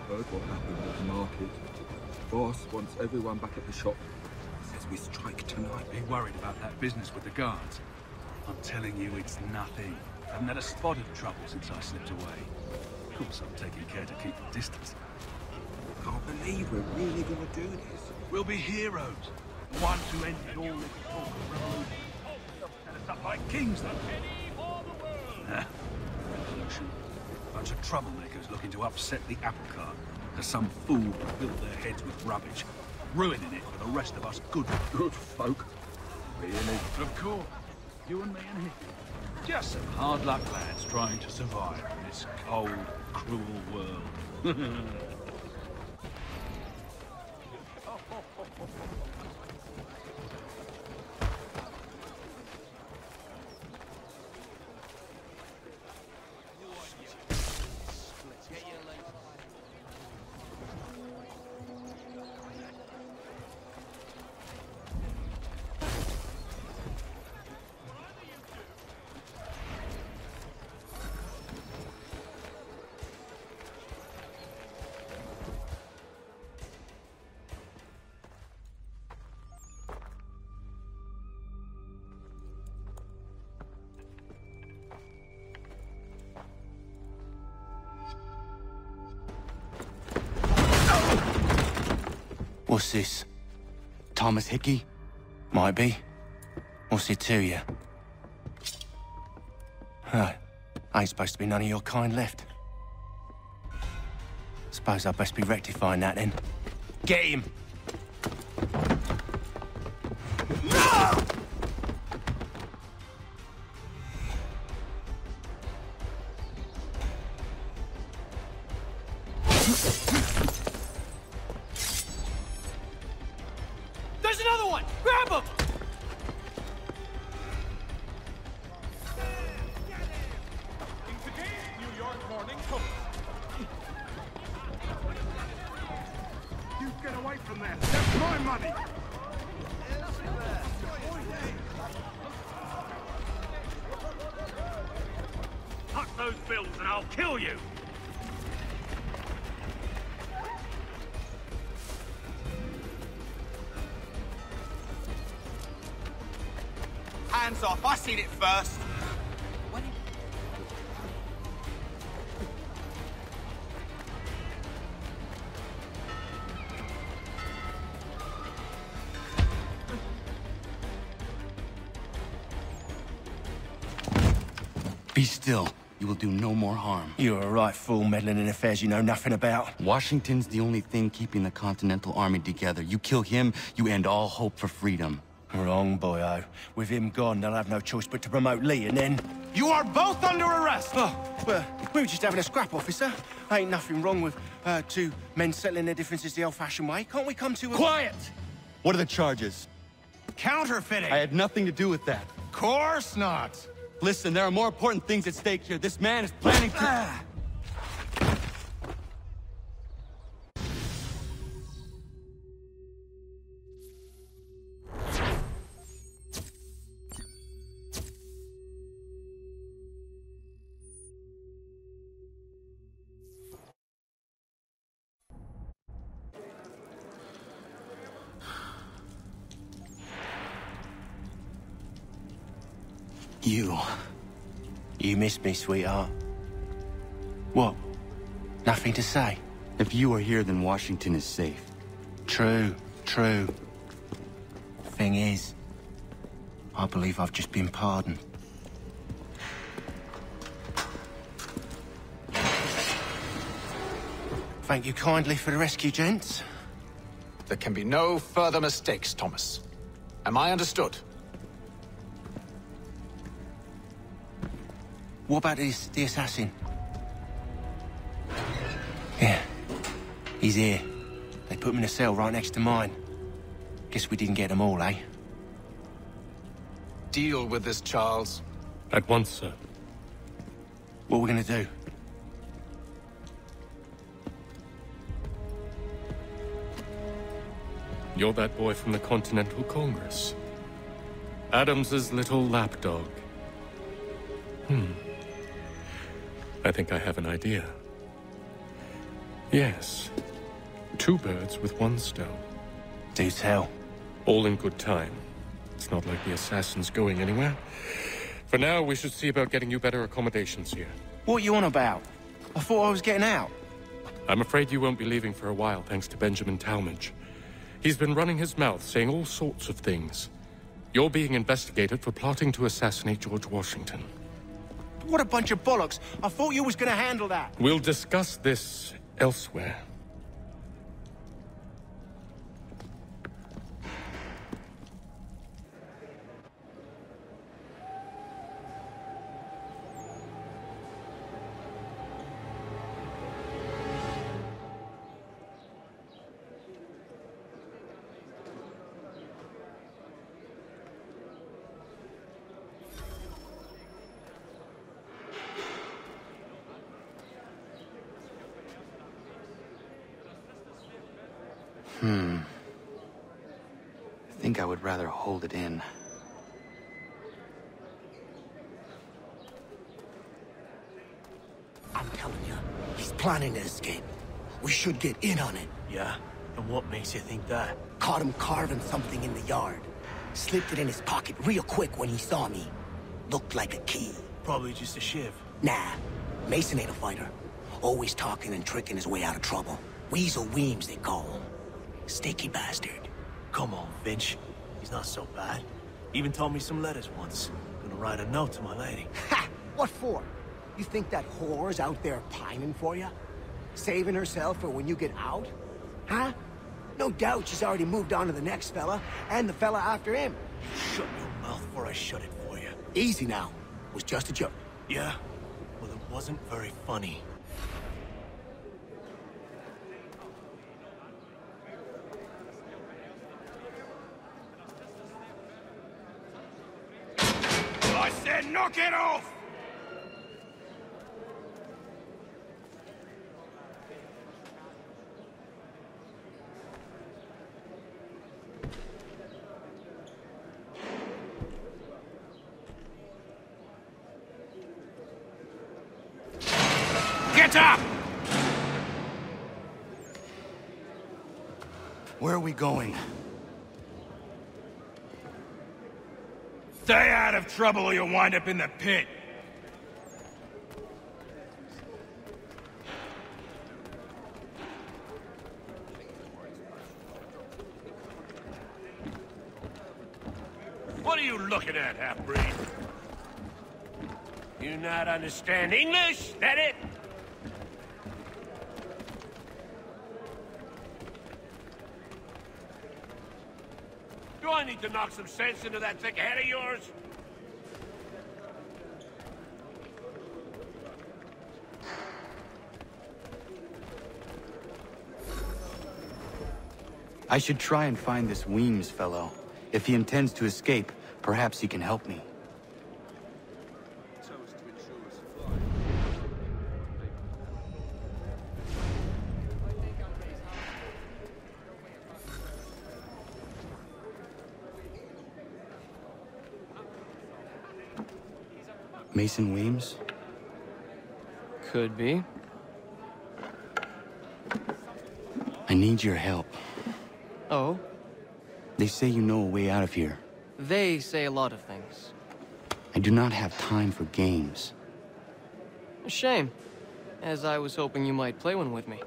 Speaker 11: Heard what happened at the market. Boss wants everyone back at the shop. Says we strike tonight.
Speaker 15: Be worried about that business with the guards. I'm telling you, it's nothing. I haven't had a spot of trouble since I slipped away. Of course, I'm taking care to keep the distance.
Speaker 11: Can't believe we're really gonna do this.
Speaker 15: We'll be heroes. The ones who ended all this talk of revolution. Set us up like kings, though. Revolution. Bunch of troublemakers looking to upset the apple cart. There's some fool filled their heads with rubbish, ruining it for the rest of us good folk.
Speaker 11: Really?
Speaker 15: Of course. You and me and him. Just some hard luck lads trying to survive in this cold, cruel world.
Speaker 23: What's this? Thomas Hickey? Might be. What's it to you? Ain't supposed to be none of your kind left. Suppose I'd best be rectifying that then. Get him!
Speaker 24: There's another one! Grab him!
Speaker 5: money! Tuck those bills and I'll kill you!
Speaker 2: Hands off, I seen it first.
Speaker 23: Be still. You will do no more harm. You're a right fool meddling in affairs you know nothing about. Washington's the only thing keeping the Continental Army together. You kill him, you end all hope for freedom. Wrong, boyo. With him gone, they'll have no choice but to promote Lee, and then...
Speaker 2: You are both under arrest!
Speaker 23: Oh, well, we were just having a scrap, officer. Ain't nothing wrong with two men settling their differences the old-fashioned way. Can't we come to a...
Speaker 2: Quiet!
Speaker 23: What are the charges?
Speaker 2: Counterfeiting!
Speaker 23: I had nothing to do with that.
Speaker 2: Course not!
Speaker 23: Listen, there are more important things at stake here. This man is planning to... You missed me, sweetheart. What? Nothing to say? If you are here, then Washington is safe. True. Thing is, I believe I've just been pardoned. Thank you kindly for the rescue, gents.
Speaker 4: There can be no further mistakes, Thomas. Am I understood?
Speaker 23: What about the assassin? Yeah, he's here. They put him in a cell right next to mine. Guess we didn't get them all, eh?
Speaker 4: Deal with this, Charles.
Speaker 21: At once, sir.
Speaker 23: What are we gonna do?
Speaker 21: You're that boy from the Continental Congress. Adams's little lapdog. I think I have an idea. Yes. 2 birds with 1 stone.
Speaker 23: Do tell.
Speaker 21: All in good time. It's not like the assassin's going anywhere. For now, we should see about getting you better accommodations here.
Speaker 23: What are you on about? I thought I was getting out.
Speaker 21: I'm afraid you won't be leaving for a while, thanks to Benjamin Talmadge. He's been running his mouth, saying all sorts of things. You're being investigated for plotting to assassinate George Washington.
Speaker 23: What a bunch of bollocks. I thought you was gonna handle that.
Speaker 21: We'll discuss this elsewhere.
Speaker 23: I think I would rather hold it in.
Speaker 16: I'm telling you, he's planning to escape. We should get in on it.
Speaker 10: Yeah? And what makes you think that?
Speaker 16: Caught him carving something in the yard. Slipped it in his pocket real quick when he saw me. Looked like a key.
Speaker 10: Probably just a shiv.
Speaker 16: Nah, Mason ain't a fighter. Always talking and tricking his way out of trouble. Weasel Weems, they call him. Sticky bastard.
Speaker 10: Come on, Finch. He's not so bad. Even told me some letters once. Gonna write a note to my lady.
Speaker 16: Ha! What for? You think that whore's out there pining for you? Saving herself for when you get out? Huh? No doubt she's already moved on to the next fella, and the fella after him.
Speaker 10: Shut your mouth before I shut it for you.
Speaker 16: Easy now. It was just a joke.
Speaker 10: Yeah? Well, it wasn't very funny.
Speaker 5: I said knock it off!
Speaker 23: Stop! Where are we going?
Speaker 7: Stay out of trouble or you'll wind up in the pit.
Speaker 6: What are you looking at, half-breed? You not understand English? That it? Do I need to knock some sense into that thick head of yours?
Speaker 8: I should try and find this Weems fellow. If he intends to escape, perhaps he can help me. Mason Weems?
Speaker 9: Could be.
Speaker 8: I need your help.
Speaker 9: Oh?
Speaker 8: They say you know a way out of here.
Speaker 9: They say a lot of things.
Speaker 8: I do not have time for games.
Speaker 9: A shame, as I was hoping you might play one with me.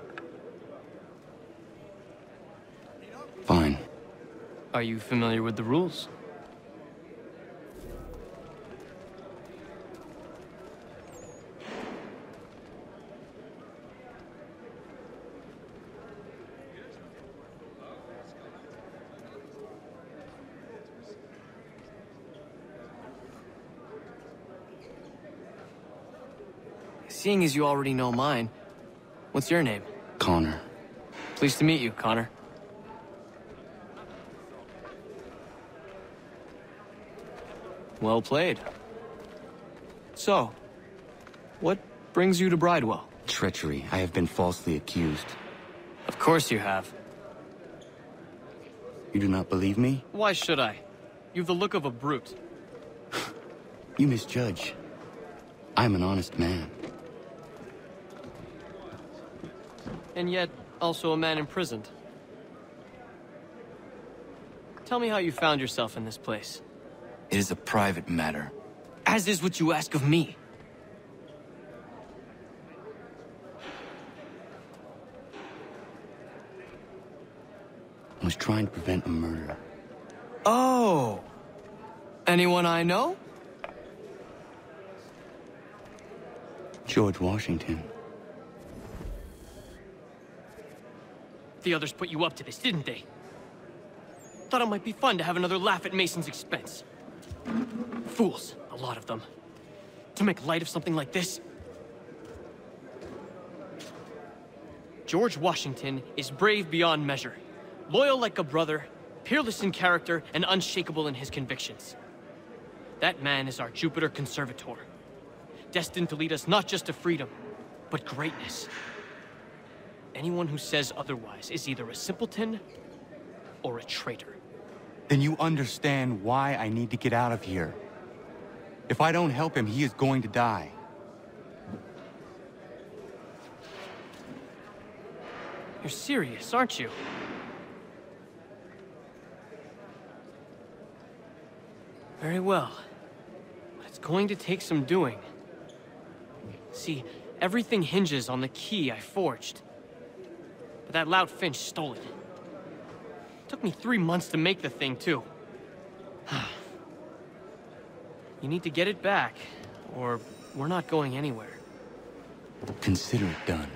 Speaker 8: Fine.
Speaker 9: Are you familiar with the rules? Seeing as you already know mine, what's your name?
Speaker 8: Connor.
Speaker 9: Pleased to meet you, Connor. Well played. So, what brings you to Bridewell?
Speaker 8: Treachery. I have been falsely accused.
Speaker 9: Of course you have.
Speaker 8: You do not believe me?
Speaker 9: Why should I? You've the look of a brute.
Speaker 8: You misjudge. I'm an honest man.
Speaker 9: And yet, also a man imprisoned. Tell me how you found yourself in this place.
Speaker 8: It is a private matter.
Speaker 9: As is what you ask of me.
Speaker 8: I was trying to prevent a murder.
Speaker 9: Oh! Anyone I know?
Speaker 8: George Washington.
Speaker 9: The others put you up to this, didn't they? Thought it might be fun to have another laugh at Mason's expense. Fools, a lot of them. To make light of something like this. George Washington is brave beyond measure. Loyal like a brother, peerless in character, and unshakable in his convictions. That man is our Jupiter Conservator. Destined to lead us not just to freedom, but greatness. Anyone who says otherwise is either a simpleton or a traitor.
Speaker 8: Then you understand why I need to get out of here. If I don't help him, he is going to die.
Speaker 9: You're serious, aren't you? Very well. But it's going to take some doing. See, everything hinges on the key I forged. But that lout Finch stole it. Took me 3 months to make the thing, too. You need to get it back, or we're not going anywhere.
Speaker 8: Consider it done.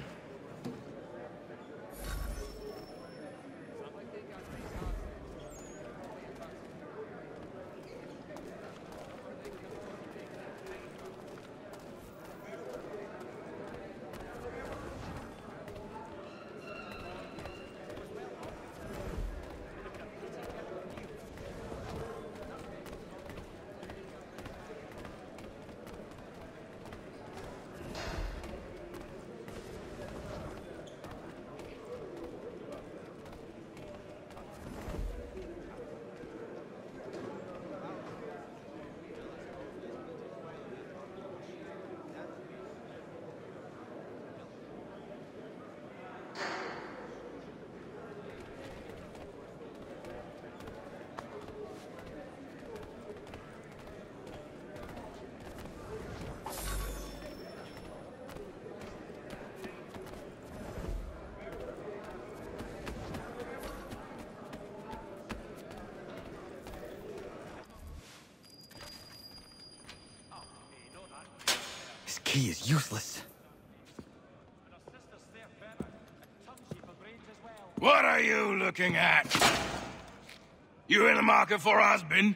Speaker 23: This key is useless.
Speaker 1: What are you looking at? You in the market for a husband?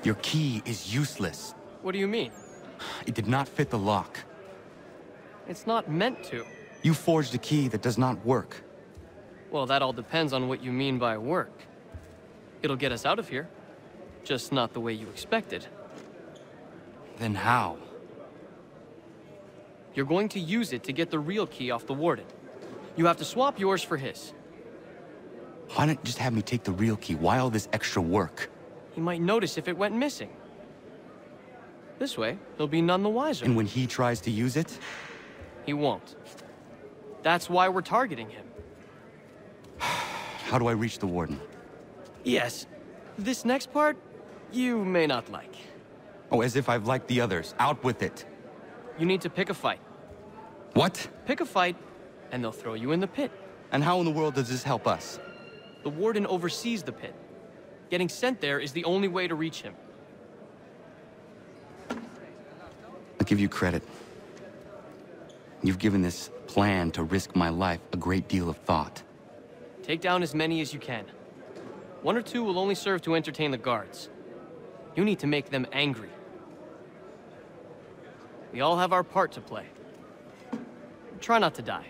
Speaker 23: Your key is useless.
Speaker 9: What do you mean?
Speaker 23: It did not fit the lock.
Speaker 9: It's not meant to.
Speaker 23: You forged a key that does not work.
Speaker 9: Well, that all depends on what you mean by work. It'll get us out of here. Just not the way you expected.
Speaker 23: Then how?
Speaker 9: You're going to use it to get the real key off the warden. You have to swap yours for his.
Speaker 23: Why not just have me take the real key? Why all this extra work?
Speaker 9: He might notice if it went missing. This way, he'll be none the wiser.
Speaker 23: And when he tries to use it?
Speaker 9: He won't. That's why we're targeting him.
Speaker 23: How do I reach the warden?
Speaker 9: Yes. This next part, you may not like.
Speaker 23: Oh, as if I've liked the others. Out with it.
Speaker 9: You need to pick a fight.
Speaker 23: What?
Speaker 9: Pick a fight, and they'll throw you in the pit.
Speaker 23: And how in the world does this help us?
Speaker 9: The warden oversees the pit. Getting sent there is the only way to reach him.
Speaker 23: I'll give you credit. You've given this plan to risk my life a great deal of thought.
Speaker 9: Take down as many as you can. 1 or 2 will only serve to entertain the guards. You need to make them angry. We all have our part to play. Try not to die.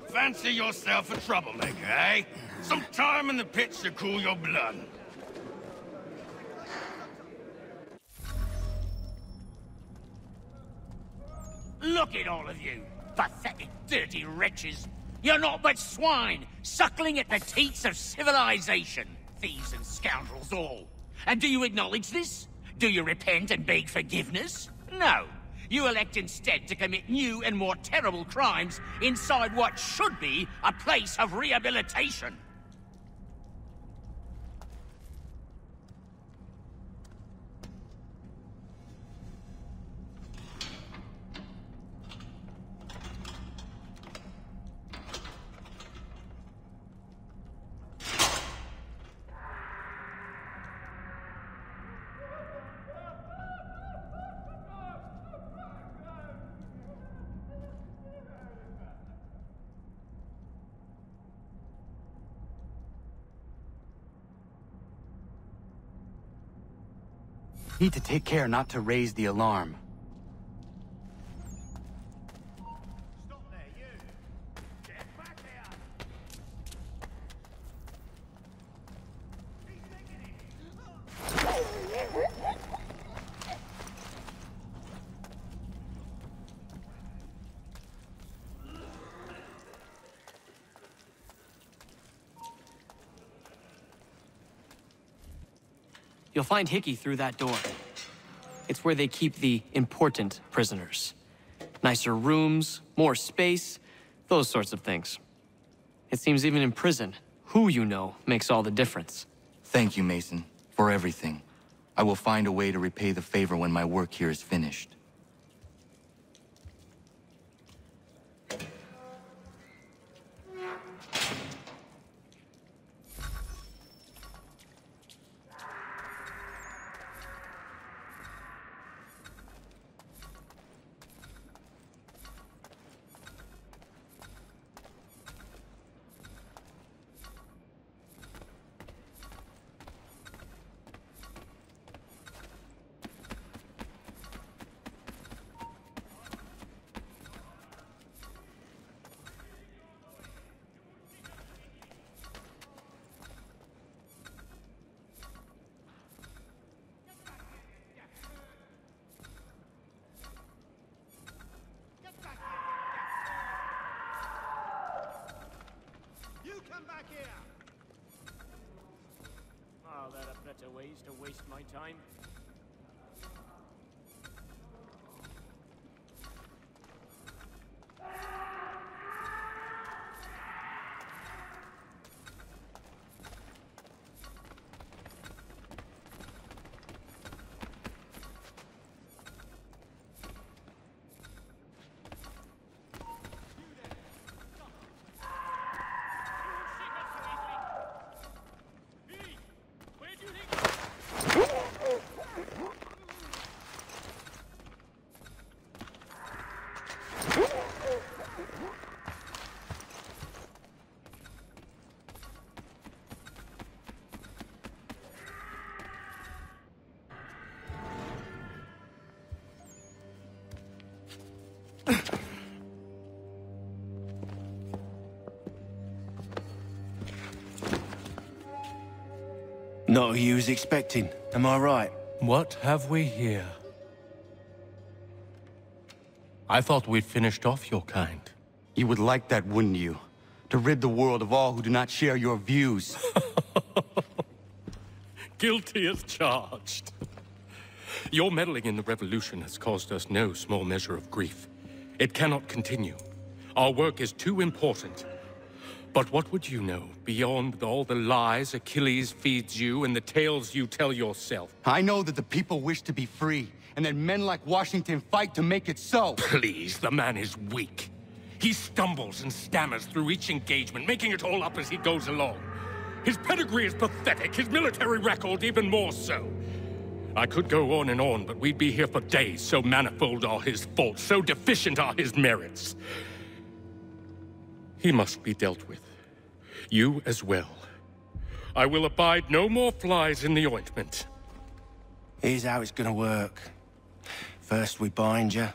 Speaker 1: Fancy yourself a troublemaker, eh? Some time in the pits to cool your blood.
Speaker 13: Look at all of you, pathetic, dirty wretches. You're not but swine, suckling at the teats of civilization. Thieves and scoundrels all. And do you acknowledge this? Do you repent and beg forgiveness? No. You elect instead to commit new and more terrible crimes inside what should be a place of rehabilitation.
Speaker 23: Need to take care not to raise the alarm.
Speaker 9: You'll find Hickey through that door. It's where they keep the important prisoners. Nicer rooms, more space, those sorts of things. It seems even in prison, who you know makes all the difference.
Speaker 8: Thank you, Mason, for everything. I will find a way to repay the favor when my work here is finished.
Speaker 9: Oh, there are better ways to waste my time.
Speaker 23: Not who you was expecting, am I right?
Speaker 21: What have we here? I thought we'd finished off your kind.
Speaker 8: You would like that, wouldn't you? To rid the world of all who do not share your views.
Speaker 21: Guilty as charged. Your meddling in the revolution has caused us no small measure of grief. It cannot continue. Our work is too important. But what would you know beyond all the lies Achilles feeds you and the tales you tell yourself?
Speaker 8: I know that the people wish to be free, and that men like Washington fight to make it so.
Speaker 21: Please, the man is weak. He stumbles and stammers through each engagement, making it all up as he goes along. His pedigree is pathetic, his military record even more so. I could go on, but we'd be here for days, so manifold are his faults, so deficient are his merits. He must be dealt with. You as well. I will abide no more flies in the ointment.
Speaker 23: Here's how it's gonna work. First we bind you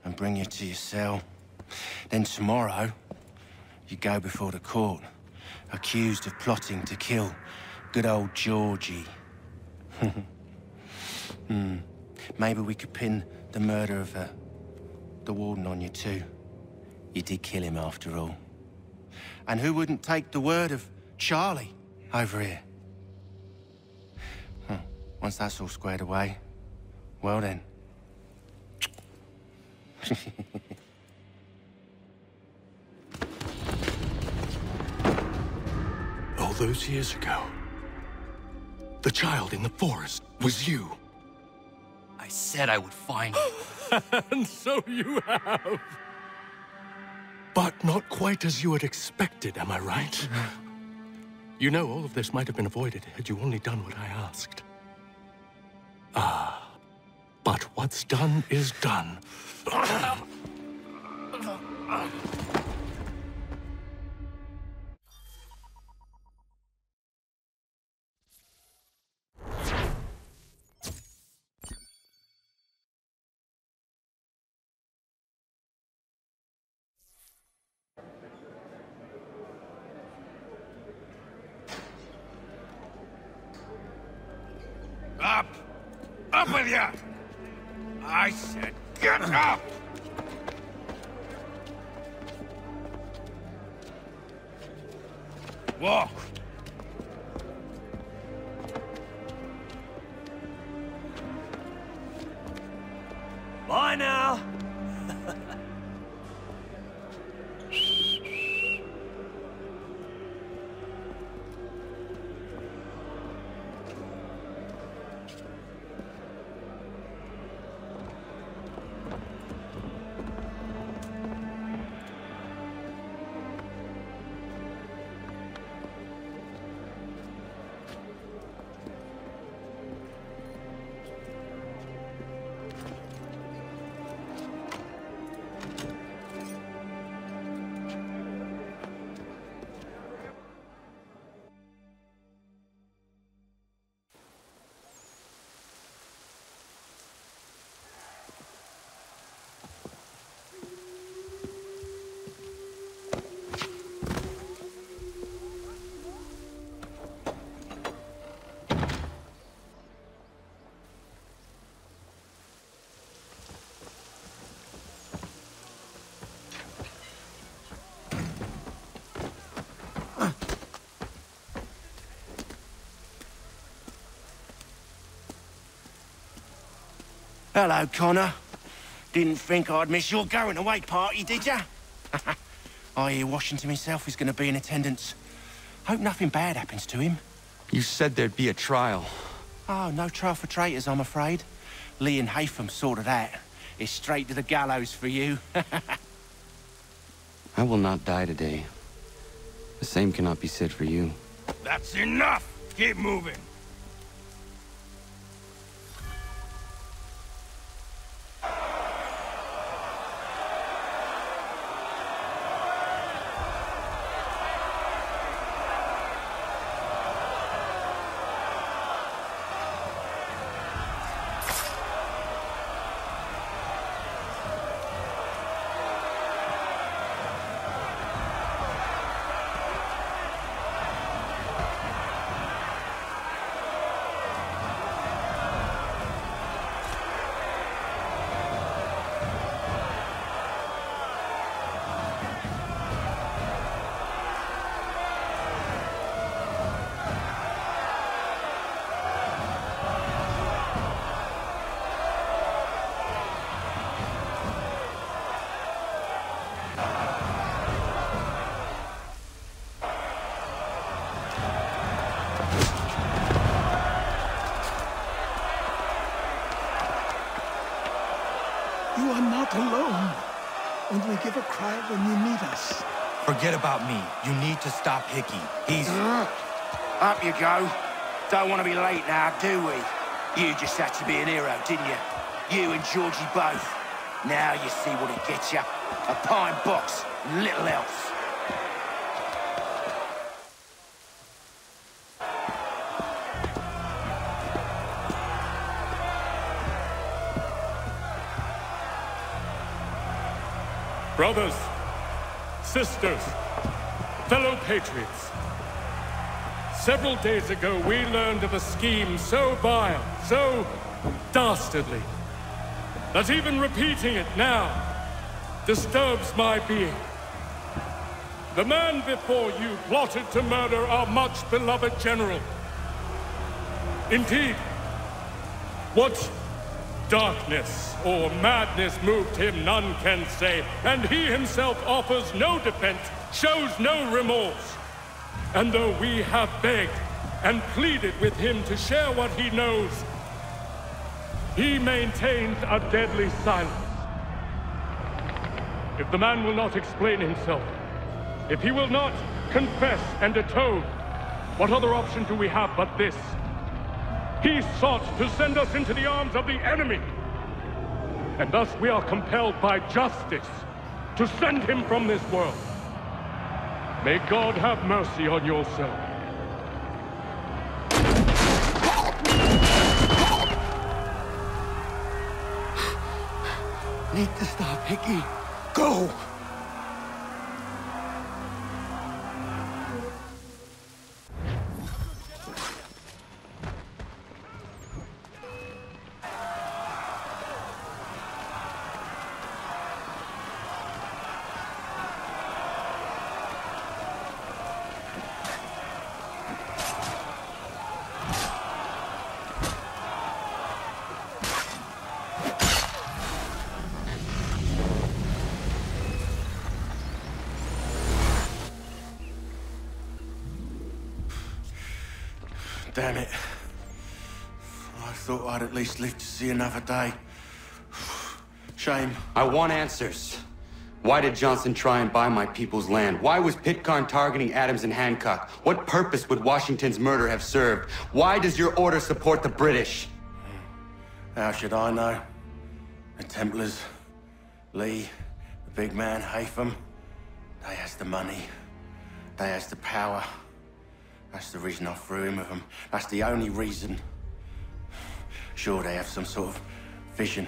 Speaker 23: and bring you to your cell. Then tomorrow, you go before the court, accused of plotting to kill good old Georgie. Maybe we could pin the murder of the warden on you too. You did kill him after all. And who wouldn't take the word of Charlie over here? Once that's all squared away, well then.
Speaker 21: All those years ago, the child in the forest was you.
Speaker 23: I said I would find you.
Speaker 21: And so you have. But not quite as you had expected, am I right? You know, all of this might have been avoided had you only done what I asked. Ah, but what's done is done.
Speaker 1: Up! Up with you! I said get up! Walk!
Speaker 24: Bye now.
Speaker 23: Hello, Connor. Didn't think I'd miss your going-away party, did ya? I hear Washington himself is going to be in attendance. Hope nothing bad happens to him.
Speaker 8: You said there'd be a trial.
Speaker 23: Oh, no trial for traitors, I'm afraid. Lee and Haytham sorted that. It's straight to the gallows for you.
Speaker 8: I will not die today. The same cannot be said for you.
Speaker 1: That's enough! Keep moving!
Speaker 12: You are not alone. Only give a cry when you need us.
Speaker 23: Forget about me. You need to stop Hickey. He's...
Speaker 24: Up you go. Don't want to be late now, do we? You just had to be an hero, didn't you? You and Georgie both. Now you see what it gets you. A pine box, and little else.
Speaker 21: Brothers, sisters, fellow patriots. Several days ago, we learned of a scheme so vile, so dastardly, that even repeating it now disturbs my being. The man before you plotted to murder our much-beloved general. Indeed, what darkness or madness moved him, none can say, and he himself offers no defense, shows no remorse. And though we have begged and pleaded with him to share what he knows, he maintains a deadly silence. If the man will not explain himself, if he will not confess and atone, what other option do we have but this? He sought to send us into the arms of the enemy. And thus we are compelled by justice to send him from this world. May God have mercy on your soul.
Speaker 23: Need to stop, Hickey.
Speaker 12: Go!
Speaker 23: Damn it. I thought I'd at least live to see another day. Shame.
Speaker 8: I want answers. Why did Johnson try and buy my people's land? Why was Pitcairn targeting Adams and Hancock? What purpose would Washington's murder have served? Why does your order support the British?
Speaker 23: How should I know? The Templars, Lee, the big man, Haytham, they has the money. They has the power. That's the reason I threw him with them. That's the only reason. Sure, they have some sort of vision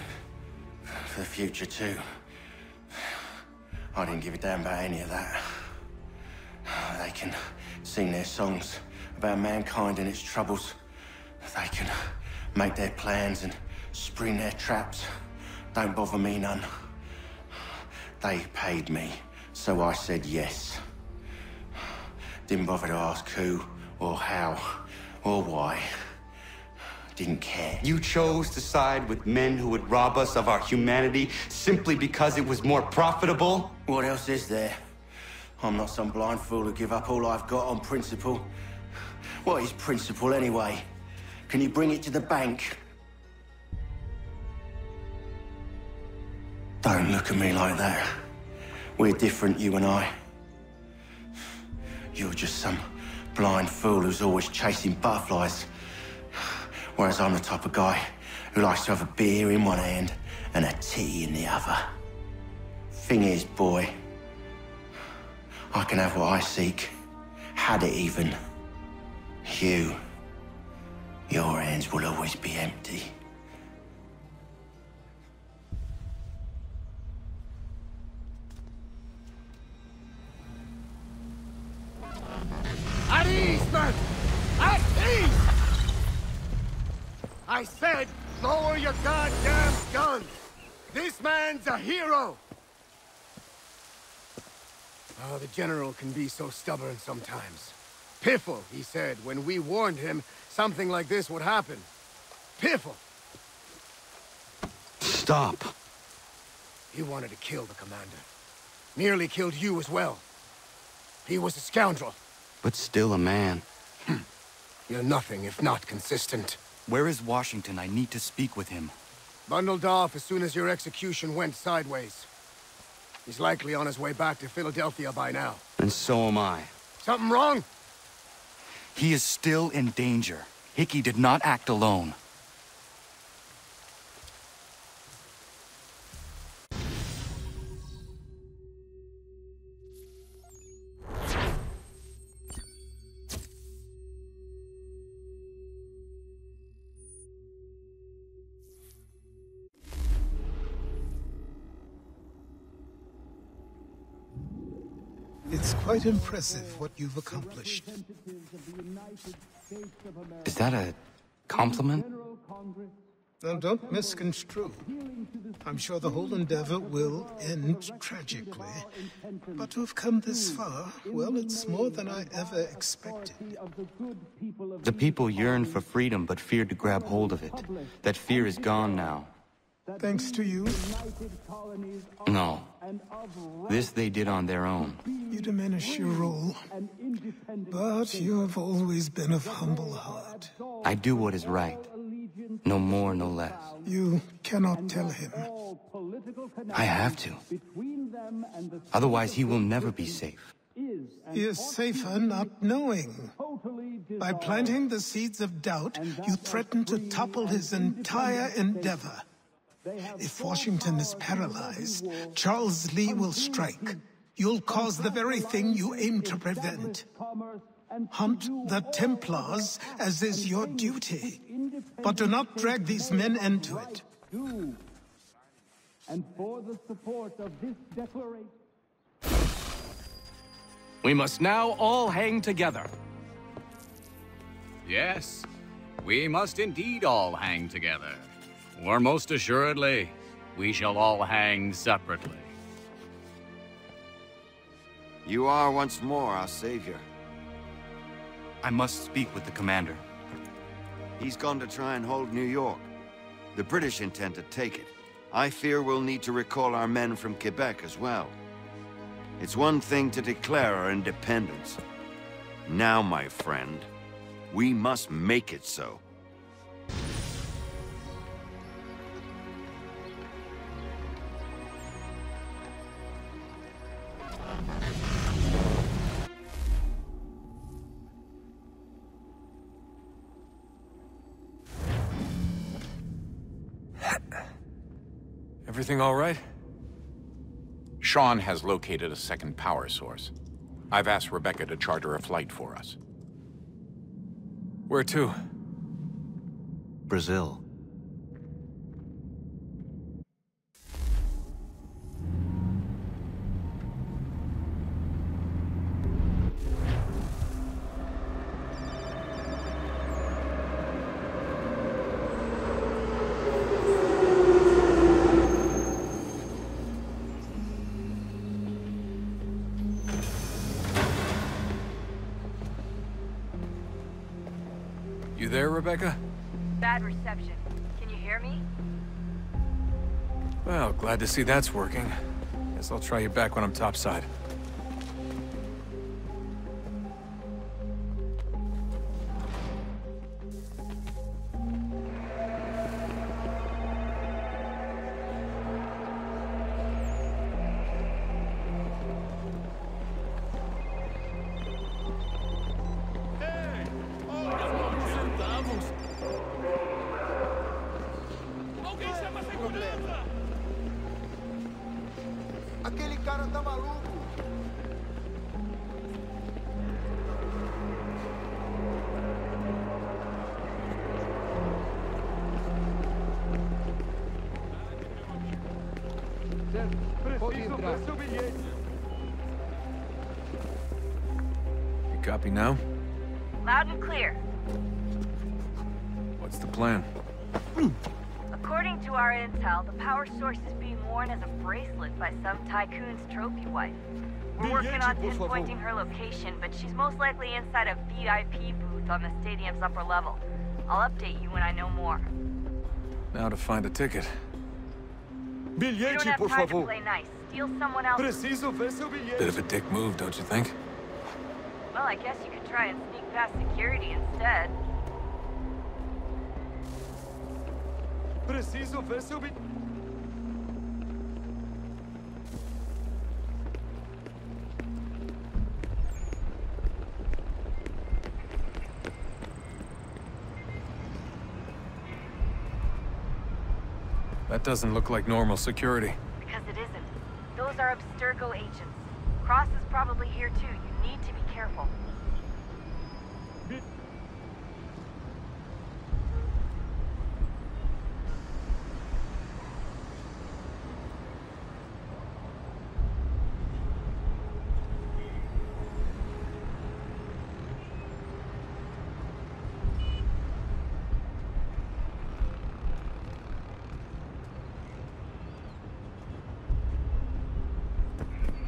Speaker 23: for the future, too. I didn't give a damn about any of that. They can sing their songs about mankind and its troubles. They can make their plans and spring their traps. Don't bother me none. They paid me, so I said yes. Didn't bother to ask who, or how, or why. Didn't care.
Speaker 8: You chose to side with men who would rob us of our humanity simply because it was more profitable?
Speaker 23: What else is there? I'm not some blind fool who give up all I've got on principle. What is principle anyway? Can you bring it to the bank? Don't look at me like that. We're different, you and I. You're just some blind fool who's always chasing butterflies. Whereas I'm the type of guy who likes to have a beer in one hand and a tea in the other. Thing is, boy, I can have what I seek. Had it even. Your hands will always be empty.
Speaker 16: At ease, men! At ease! I said, lower your goddamn gun! This man's a hero! Oh, the General can be so stubborn sometimes. Piffle, he said, when we warned him something like this would happen. Piffle!
Speaker 8: Stop.
Speaker 16: He wanted to kill the commander. Nearly killed you as well. He was a scoundrel.
Speaker 8: But still a man.
Speaker 16: You're nothing if not consistent.
Speaker 8: Where is Washington? I need to speak with him.
Speaker 16: Bundled off as soon as your execution went sideways. He's likely on his way back to Philadelphia by now.
Speaker 8: And so am I.
Speaker 16: Something wrong?
Speaker 8: He is still in danger. Hickey did not act alone.
Speaker 12: It's quite impressive what you've accomplished.
Speaker 8: Is that a compliment?
Speaker 12: Now, don't misconstrue. I'm sure the whole endeavor will end tragically. But to have come this far, well, it's more than I ever expected.
Speaker 8: The people yearn for freedom but feared to grab hold of it. That fear is gone now.
Speaker 12: Thanks to you?
Speaker 8: No. This they did on their own.
Speaker 12: You diminish your role. But you have always been of humble heart.
Speaker 8: I do what is right. No more, no less.
Speaker 12: You cannot tell him.
Speaker 8: I have to. Otherwise, he will never be safe.
Speaker 12: He is safer not knowing. By planting the seeds of doubt, you threaten to topple his entire endeavor. If Washington is paralyzed, Charles Lee will strike. You'll cause the very thing you aim to prevent. Hunt the Templars, as is your duty. But do not drag these men into it.
Speaker 17: And for the support of this declaration...
Speaker 21: We must now all hang together.
Speaker 18: Yes, we must indeed all hang together. Or most assuredly, we shall all hang separately.
Speaker 22: You are once more our savior.
Speaker 8: I must speak with the commander.
Speaker 22: He's gone to try and hold New York. The British intend to take it. I fear we'll need to recall our men from Quebec as well. It's one thing to declare our independence. Now, my friend, We must make it so.
Speaker 3: Everything all right?
Speaker 14: Sean has located a second power source. I've asked Rebecca to charter a flight for us.
Speaker 3: Where to?
Speaker 22: Brazil.
Speaker 3: You there, Rebecca?
Speaker 19: Bad reception. Can you hear me?
Speaker 3: Well, glad to see that's working. Guess I'll try you back when I'm topside.
Speaker 2: Aquele cara tá maluco.
Speaker 10: Pode entrar.
Speaker 3: You copy now?
Speaker 19: Loud and clear.
Speaker 3: What's the plan?
Speaker 19: According to our intel, the power source is being worn as a bracelet by some tycoon's trophy wife. We're working on pinpointing her location, but she's most likely inside a VIP booth on the stadium's upper level. I'll update you when I know more.
Speaker 3: Now to find a ticket.
Speaker 19: You don't have time to play nice. Steal someone else's.
Speaker 3: Bit of a dick move, don't you think?
Speaker 19: Well, I guess you could try and sneak past security instead.
Speaker 10: Preciso ver seu bilhete.
Speaker 3: That doesn't look like normal security.
Speaker 19: Because it isn't. Those are Abstergo agents. Cross is probably here too. You need to be careful.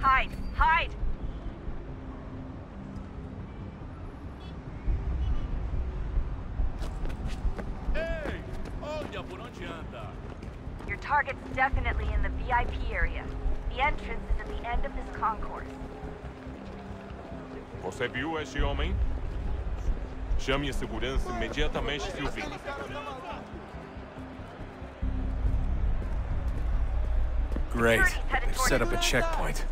Speaker 19: Hide! Hide!
Speaker 20: Hey! Olha por onde anda!
Speaker 19: Your target's definitely in the VIP area. The entrance is at the end of this concourse.
Speaker 25: Você viu esse homem? Chame a segurança imediatamente se o vir.
Speaker 3: Great. They've set up a checkpoint.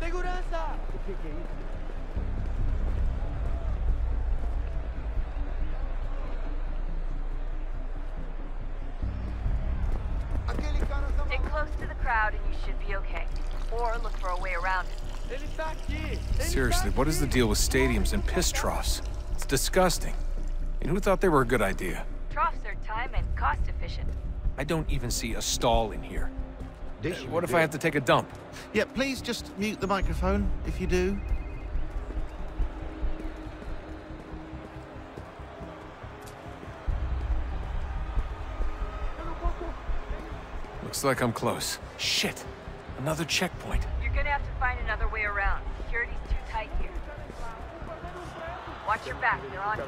Speaker 19: Stick close to the crowd and you should be okay. Or look for a way around it.
Speaker 3: Seriously, what is the deal with stadiums and piss troughs? It's disgusting. And who thought they were a good idea?
Speaker 19: Troughs are time and cost efficient.
Speaker 3: I don't even see a stall in here. What if I have to take a dump?
Speaker 26: Yeah, please just mute the microphone if you do.
Speaker 3: Looks like I'm close. Shit! Another checkpoint.
Speaker 19: You're gonna have to find another way around. Security's too tight here. Watch your back, they're on you.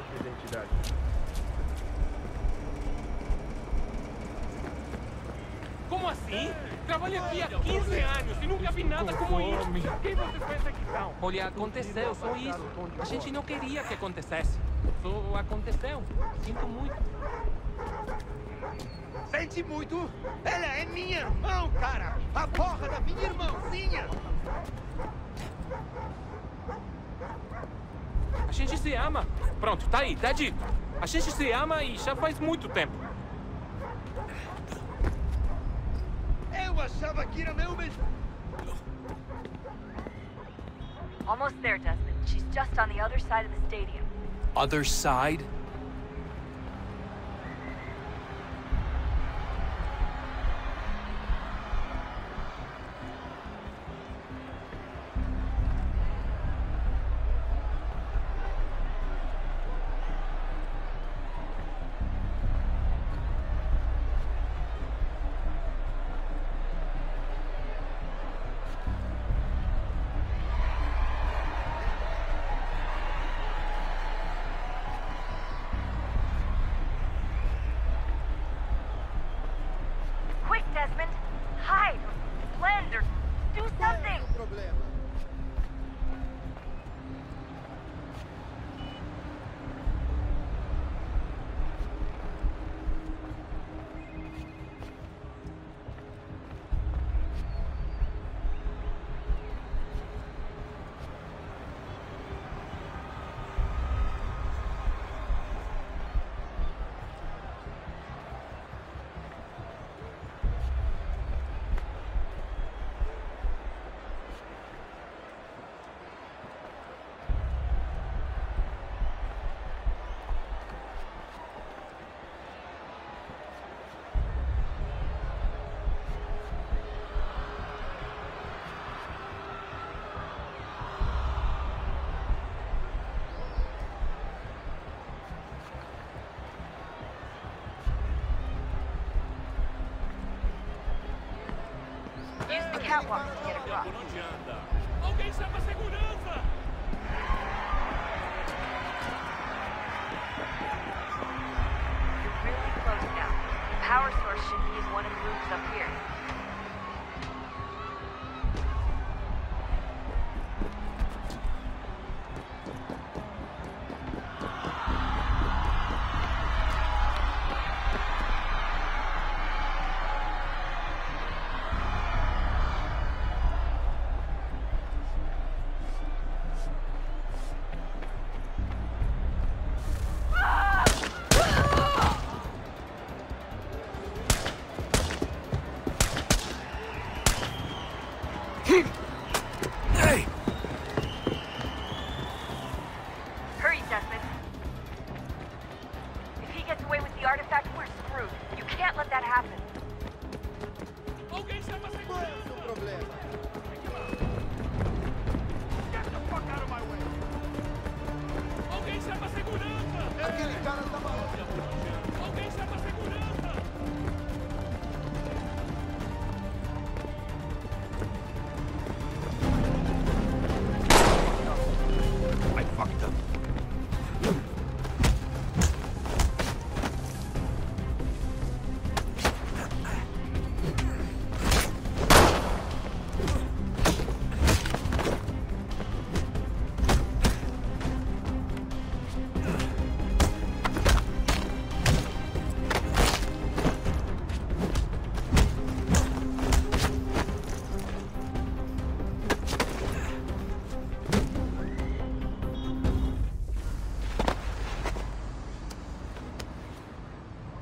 Speaker 20: Como assim? Trabalho aqui há 15 anos e nunca vi nada como isso. Quem vocês pensam que são? Olha, aconteceu só isso. A gente não queria que acontecesse. Isso aconteceu. Sinto muito.
Speaker 24: Sente muito? Ela é minha irmã, cara! A porra da minha irmãzinha!
Speaker 20: A gente se ama. Pronto, tá aí, tá dito. A gente se ama e já faz muito tempo.
Speaker 24: Eu achava que era meu mesmo.
Speaker 19: Almost there, Desmond. She's just on the other side of the stadium.
Speaker 3: Other side?
Speaker 19: Desmond, hide, blend, or do something! Use the catwalk to get across.
Speaker 20: Alguém chama a segurança!
Speaker 19: You're really close now. The power source should be in one of the rooms up here.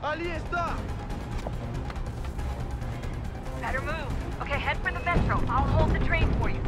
Speaker 24: Ali está!
Speaker 19: Better move. Okay, head for the metro. I'll hold the train for you.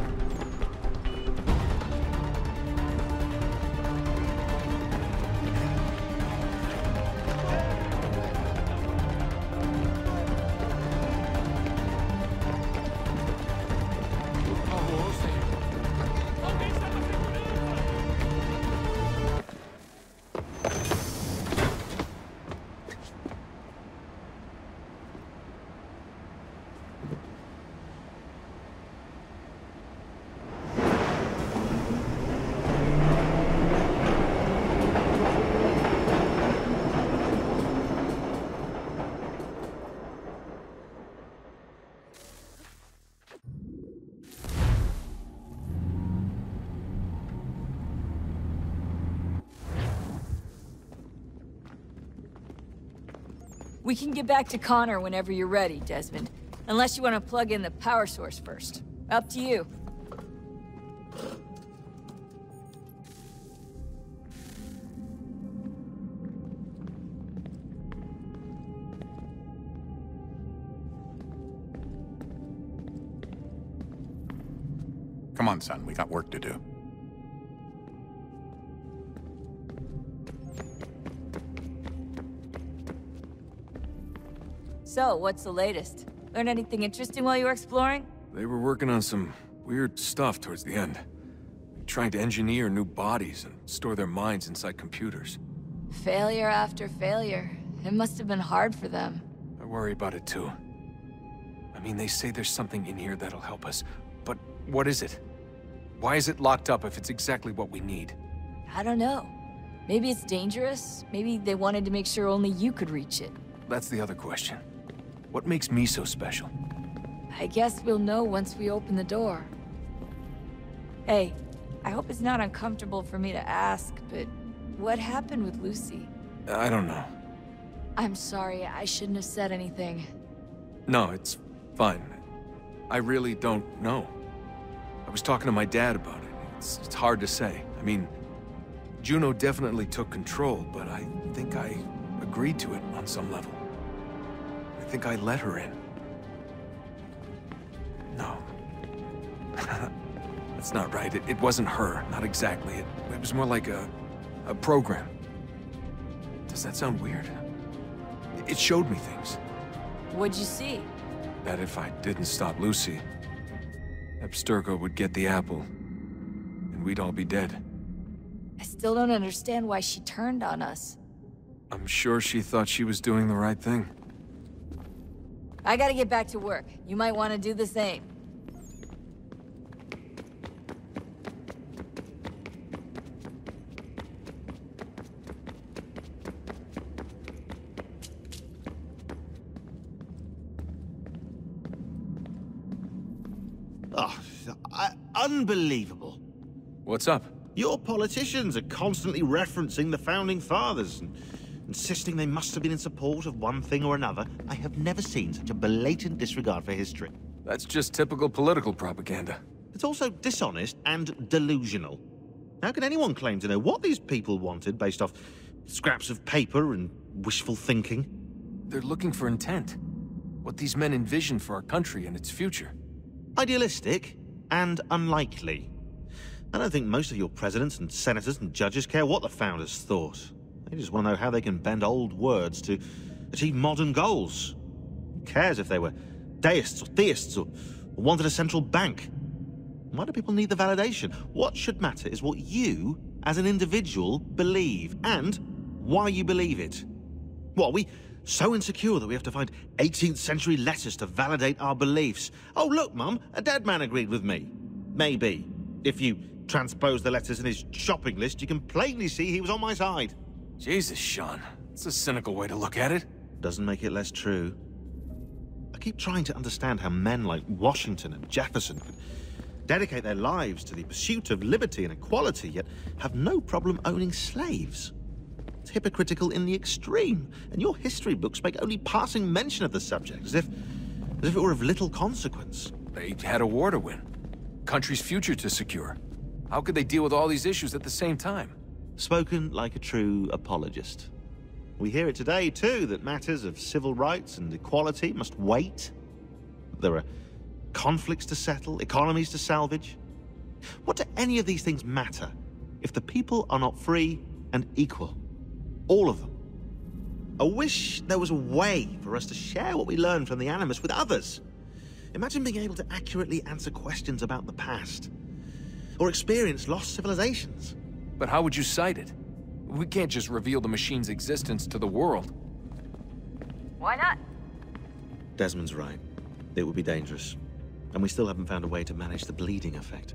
Speaker 19: We can get back to Connor whenever you're ready, Desmond. Unless you want to plug in the power source first. Up to you.
Speaker 14: Come on, son. We got work to do.
Speaker 19: So, what's the latest? Learn anything interesting while you were exploring?
Speaker 3: They were working on some weird stuff towards the end. Trying to engineer new bodies and store their minds inside computers.
Speaker 19: Failure after failure. It must have been hard for them.
Speaker 3: I worry about it too. I mean, they say there's something in here that'll help us, but what is it? Why is it locked up if it's exactly what we need?
Speaker 19: I don't know. Maybe it's dangerous. Maybe they wanted to make sure only you could reach it.
Speaker 3: That's the other question. What makes me so special?
Speaker 19: I guess we'll know once we open the door. Hey, I hope it's not uncomfortable for me to ask, but what happened with Lucy?
Speaker 3: I don't know.
Speaker 19: I'm sorry, I shouldn't have said anything.
Speaker 3: No, it's fine. I really don't know. I was talking to my dad about it. It's hard to say. I mean, Juno definitely took control, but I think I agreed to it on some level. I think I let her in. No. That's not right. It wasn't her. Not exactly. It was more like a program. Does that sound weird? It showed me things.
Speaker 19: What'd you see?
Speaker 3: That if I didn't stop Lucy, Abstergo would get the apple, and we'd all be dead.
Speaker 19: I still don't understand why she turned on us.
Speaker 3: I'm sure she thought she was doing the right thing.
Speaker 19: I gotta get back to work. You might want to do the same.
Speaker 26: Oh, unbelievable.
Speaker 3: What's up?
Speaker 26: Your politicians are constantly referencing the Founding Fathers and insisting they must have been in support of one thing or another. I have never seen such a blatant disregard for history.
Speaker 3: That's just typical political propaganda.
Speaker 26: It's also dishonest and delusional. How can anyone claim to know what these people wanted based off scraps of paper and wishful thinking?
Speaker 3: They're looking for intent. What these men envision for our country and its future.
Speaker 26: Idealistic and unlikely. I don't think most of your presidents and senators and judges care what the founders thought. They just want to know how they can bend old words to achieve modern goals. Who cares if they were deists or theists or wanted a central bank? Why do people need the validation? What should matter is what you, as an individual, believe, and why you believe it. What, are we so insecure that we have to find 18th century letters to validate our beliefs? Oh, look, Mum, a dead man agreed with me. Maybe. If you transpose the letters in his shopping list, you can plainly see he was on my side.
Speaker 3: Jesus, Sean. It's a cynical way to look at it.
Speaker 26: Doesn't make it less true. I keep trying to understand how men like Washington and Jefferson could dedicate their lives to the pursuit of liberty and equality, yet have no problem owning slaves. It's hypocritical in the extreme, and your history books make only passing mention of the subject, as if it were of little consequence.
Speaker 3: They had a war to win. Country's future to secure. How could they deal with all these issues at the same time?
Speaker 26: Spoken like a true apologist. We hear it today, too, that matters of civil rights and equality must wait. There are conflicts to settle, economies to salvage. What do any of these things matter if the people are not free and equal? All of them. I wish there was a way for us to share what we learn from the Animus with others. Imagine being able to accurately answer questions about the past, or experience lost civilizations.
Speaker 3: But how would you cite it? We can't just reveal the machine's existence to the world.
Speaker 19: Why not?
Speaker 26: Desmond's right. It would be dangerous. And we still haven't found a way to manage the bleeding effect.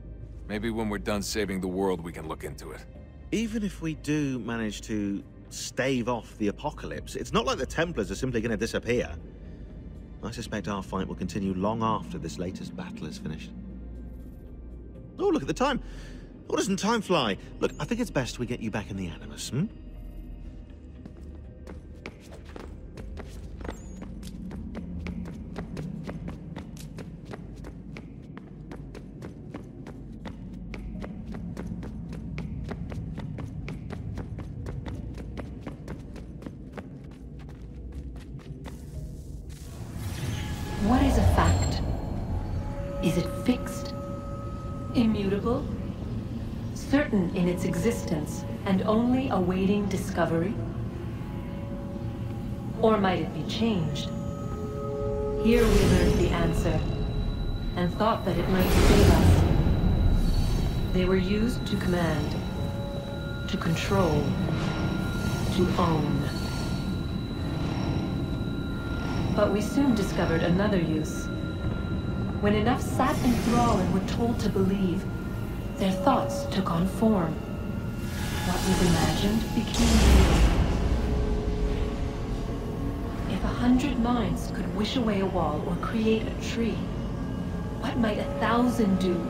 Speaker 3: Maybe when we're done saving the world, we can look into it.
Speaker 26: Even if we do manage to stave off the apocalypse, it's not like the Templars are simply going to disappear. I suspect our fight will continue long after this latest battle is finished. Oh, look at the time. Oh, doesn't time fly? Look, I think it's best we get you back in the Animus,
Speaker 4: Is it fixed? Immutable? Certain in its existence and only awaiting discovery? Or might it be changed? Here we learned the answer, and thought that it might save us. They were used to command, to control, to own. But we soon discovered another use. When enough sat in thrall and were told to believe, their thoughts took on form. What was imagined became real. If 100 minds could wish away a wall or create a tree, what might 1,000 do?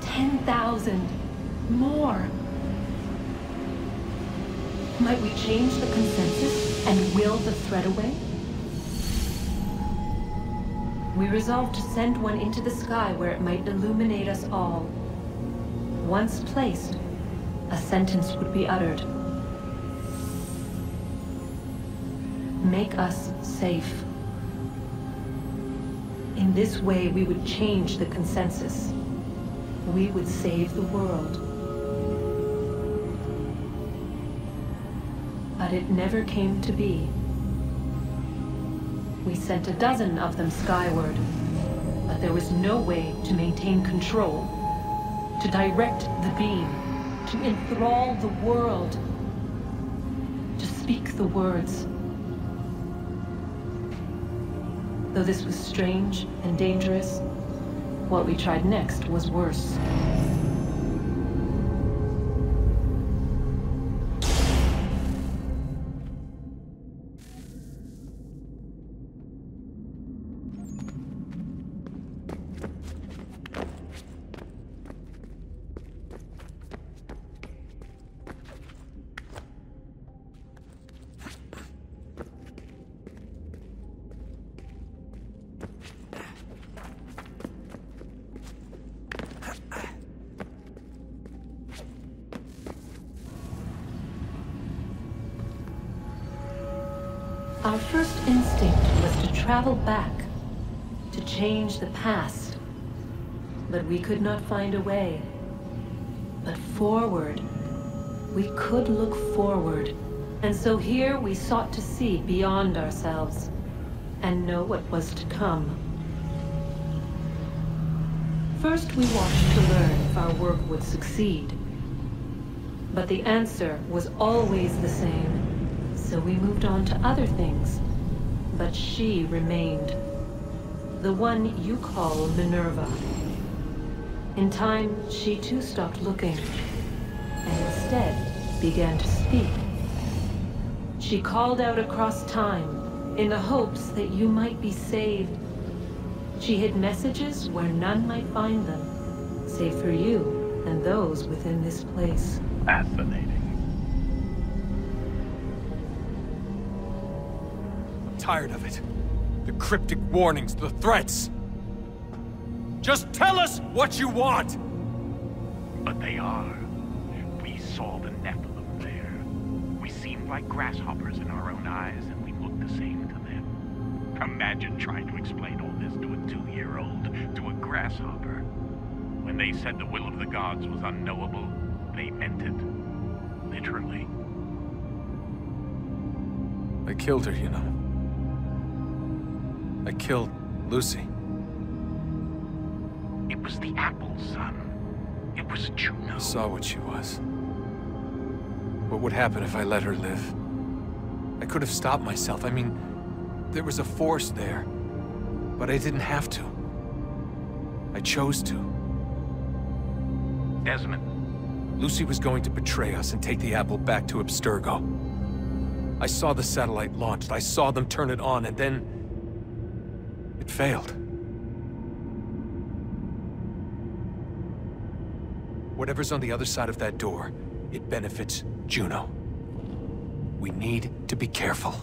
Speaker 4: 10,000? More? Might we change the consensus and will the thread away? We resolved to send one into the sky where it might illuminate us all. Once placed, a sentence would be uttered. Make us safe. In this way, we would change the consensus. We would save the world. But it never came to be. We sent a dozen of them skyward, but there was no way to maintain control, to direct the beam, to enthrall the world, to speak the words. Though this was strange and dangerous, what we tried next was worse. Our first instinct was to travel back, to change the past. But we could not find a way. But forward, we could look forward. And so here we sought to see beyond ourselves, and know what was to come. First we watched to learn if our work would succeed. But the answer was always the same. So we moved on to other things, but she remained. The one you call Minerva. In time, she too stopped looking, and instead began to speak. She called out across time, in the hopes that you might be saved. She hid messages where none might find them, save for you and those within this place.
Speaker 5: Fascinating.
Speaker 3: Tired of it. The cryptic warnings, the threats. Just tell us what you want!
Speaker 5: But they are. We saw the Nephilim there. We seemed like grasshoppers in our own eyes, and we looked the same to them. Imagine trying to explain all this to a 2-year-old, to a grasshopper. When they said the will of the gods was unknowable, they meant it. Literally.
Speaker 3: I killed her, you know. I killed Lucy.
Speaker 5: It was the apple, son. It was Juno.
Speaker 3: I saw what she was. What would happen if I let her live? I could have stopped myself. I mean, there was a force there. But I didn't have to. I chose to.
Speaker 5: Desmond.
Speaker 3: Lucy was going to betray us and take the apple back to Abstergo. I saw the satellite launched. I saw them turn it on, and then it failed. Whatever's on the other side of that door, it benefits Juno. We need to be careful.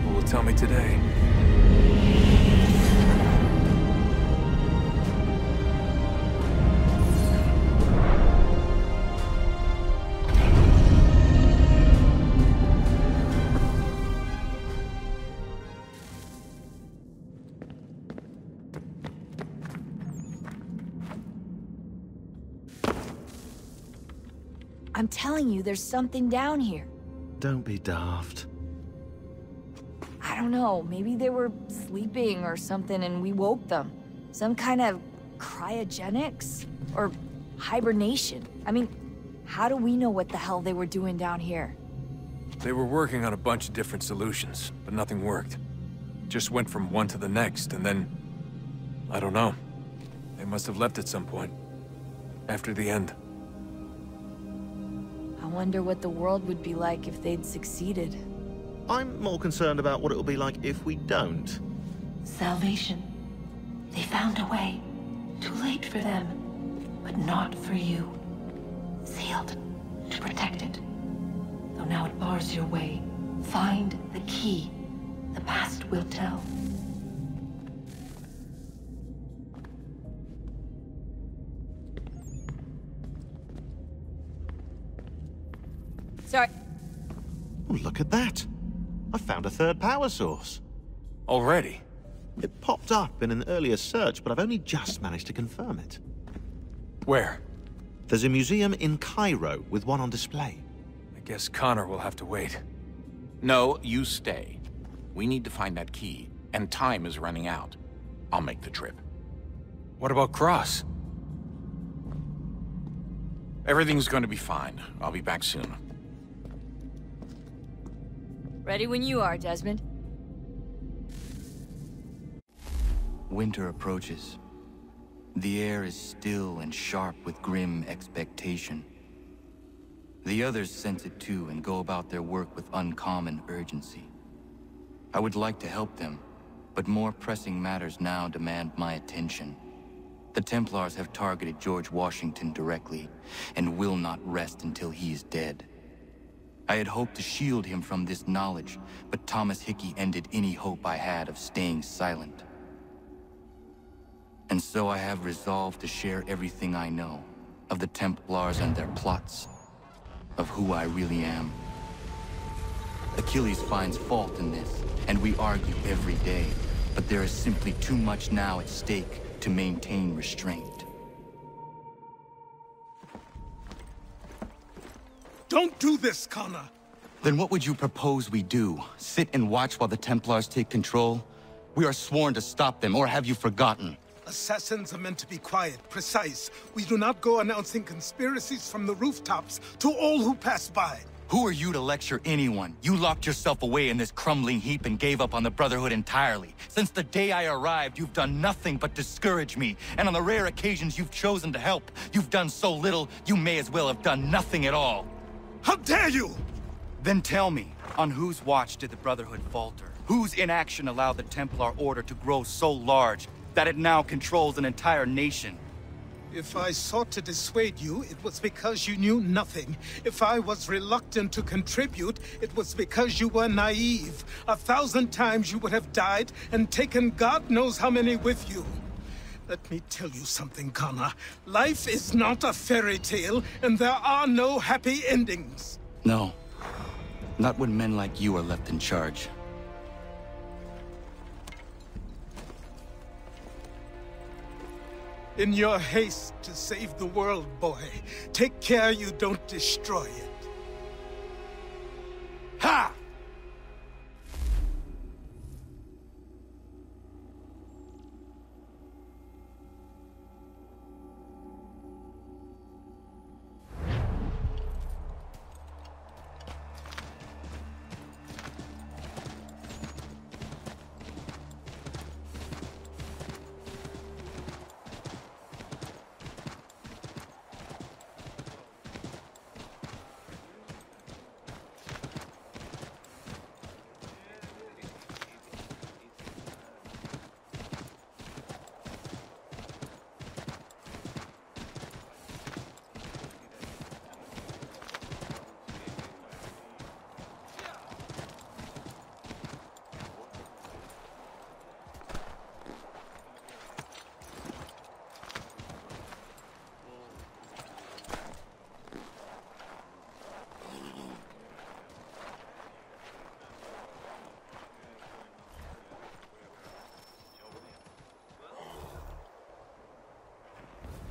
Speaker 3: people will tell me today.
Speaker 6: I'm telling you, there's something down here.
Speaker 26: Don't be daft.
Speaker 6: I don't know, maybe they were sleeping or something and we woke them. Some kind of cryogenics? Or hibernation? I mean, how do we know what the hell they were doing down here?
Speaker 3: They were working on a bunch of different solutions, but nothing worked. Just went from one to the next, and then... I don't know. They must have left at some point. After the end.
Speaker 6: I wonder what the world would be like if they'd succeeded.
Speaker 26: I'm more concerned about what it'll be like if we don't.
Speaker 4: Salvation. They found a way. Too late for them, but not for you. Sealed to protect it. Though now it bars your way. Find the key. The past will tell.
Speaker 6: Sorry.
Speaker 26: Oh, look at that. I found a third power source.
Speaker 3: Already?
Speaker 26: It popped up in an earlier search, but I've only just managed to confirm it.
Speaker 3: Where?
Speaker 26: There's a museum in Cairo with one on display.
Speaker 3: I guess Connor will have to wait.
Speaker 14: No, you stay. We need to find that key, and time is running out. I'll make the trip.
Speaker 3: What about Cross?
Speaker 14: Everything's going to be fine. I'll be back soon.
Speaker 6: Ready when you are, Desmond.
Speaker 8: Winter approaches. The air is still and sharp with grim expectation. The others sense it too and go about their work with uncommon urgency. I would like to help them, but more pressing matters now demand my attention. The Templars have targeted George Washington directly, and will not rest until he is dead. I had hoped to shield him from this knowledge, but Thomas Hickey ended any hope I had of staying silent. And so I have resolved to share everything I know, of the Templars and their plots, of who I really am. Achilles finds fault in this, and we argue every day, but there is simply too much now at stake to maintain restraint.
Speaker 12: Don't do this, Connor!
Speaker 8: Then what would you propose we do? Sit and watch while the Templars take control? We are sworn to stop them, or have you forgotten?
Speaker 12: Assassins are meant to be quiet, precise. We do not go announcing conspiracies from the rooftops to all who pass by.
Speaker 8: Who are you to lecture anyone? You locked yourself away in this crumbling heap and gave up on the Brotherhood entirely. Since the day I arrived, you've done nothing but discourage me. And on the rare occasions you've chosen to help, you've done so little, you may as well have done nothing at all.
Speaker 12: How dare you!
Speaker 8: Then tell me, on whose watch did the Brotherhood falter? Whose inaction allowed the Templar Order to grow so large that it now controls an entire nation?
Speaker 12: If I sought to dissuade you, it was because you knew nothing. If I was reluctant to contribute, it was because you were naive. 1,000 times you would have died and taken God knows how many with you. Let me tell you something, Connor. Life is not a fairy tale, and there are no happy endings.
Speaker 8: No. Not when men like you are left in charge.
Speaker 12: In your haste to save the world, boy, take care you don't destroy it. Ha!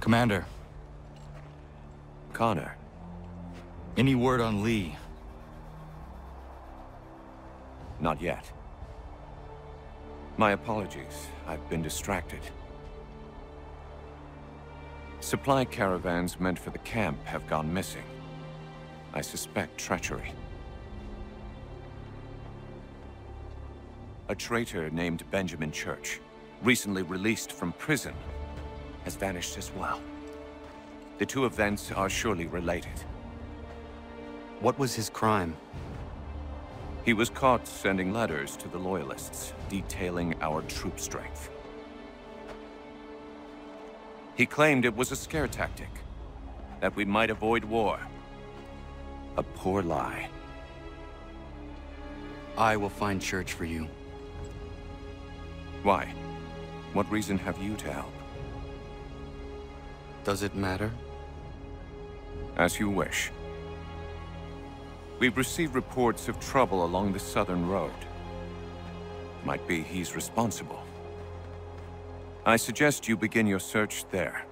Speaker 8: Commander.
Speaker 3: Connor.
Speaker 8: Any word on Lee?
Speaker 3: Not yet. My apologies. I've been distracted. Supply caravans meant for the camp have gone missing. I suspect treachery. A traitor named Benjamin Church, recently released from prison, has vanished as well. The two events are surely related.
Speaker 8: What was his crime?
Speaker 3: He was caught sending letters to the Loyalists, detailing our troop strength. He claimed it was a scare tactic, that we might avoid war. A poor lie.
Speaker 8: I will find Church for you.
Speaker 3: Why? What reason have you to help?
Speaker 8: Does it matter?
Speaker 3: As you wish. We've received reports of trouble along the southern road. Might be he's responsible. I suggest you begin your search there.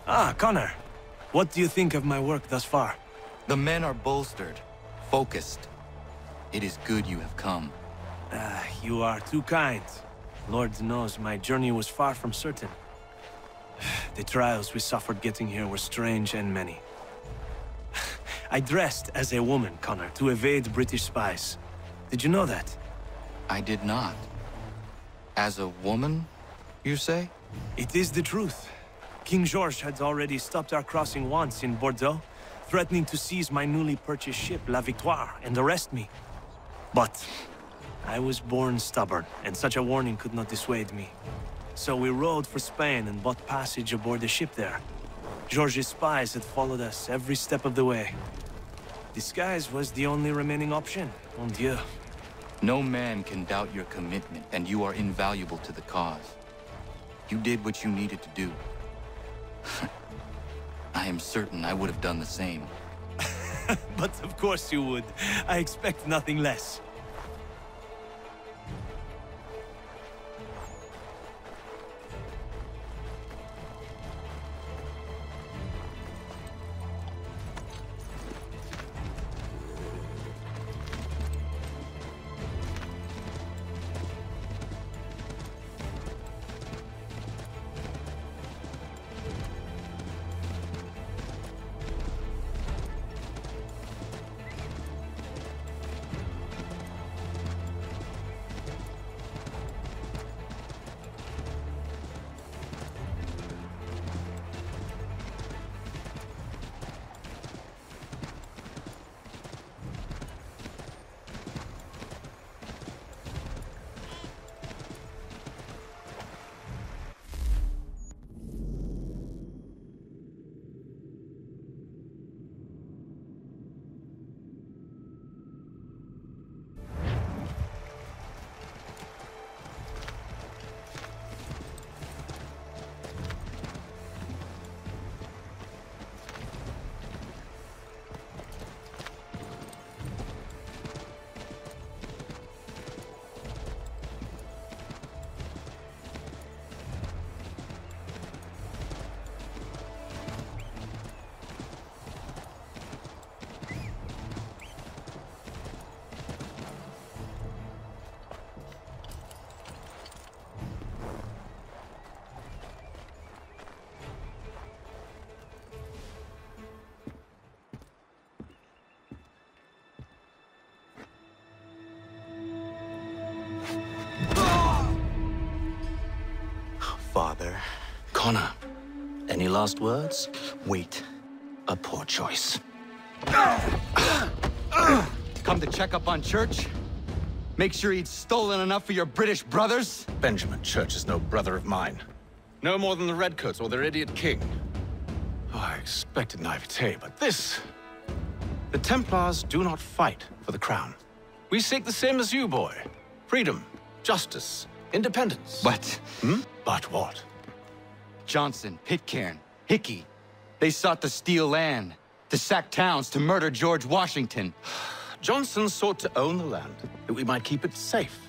Speaker 1: Ah, Connor. What do you think of my work thus far?
Speaker 8: The men are bolstered, focused. It is good you have come.
Speaker 1: You are too kind. Lord knows my journey was far from certain. The trials we suffered getting here were strange and many. I dressed as a woman, Connor, to evade British spies. Did you know that?
Speaker 8: I did not. As a woman, you say?
Speaker 1: It is the truth. King George had already stopped our crossing once in Bordeaux, threatening to seize my newly purchased ship, La Victoire, and arrest me. But I was born stubborn, and such a warning could not dissuade me. So we rode for Spain and bought passage aboard the ship there. George's spies had followed us every step of the way. Disguise was the only remaining option, mon Dieu.
Speaker 8: No man can doubt your commitment, and you are invaluable to the cause. You did what you needed to do. I am certain I would have done the same.
Speaker 1: But of course you would. I expect nothing less. Father.
Speaker 7: Connor, any last words? Wait. A poor choice.
Speaker 8: Come to check up on Church? Make sure he'd stolen enough for your British brothers?
Speaker 7: Benjamin Church is no brother of mine. No more than the Redcoats or their idiot king. Oh, I expected naivete, but this... The Templars do not fight for the crown. We seek the same as you, boy. Freedom, justice, independence.
Speaker 8: But...
Speaker 7: But what?
Speaker 8: Johnson, Pitcairn, Hickey, They sought to steal land, to sack towns, to murder George Washington.
Speaker 7: Johnson sought to own the land, that we might keep it safe.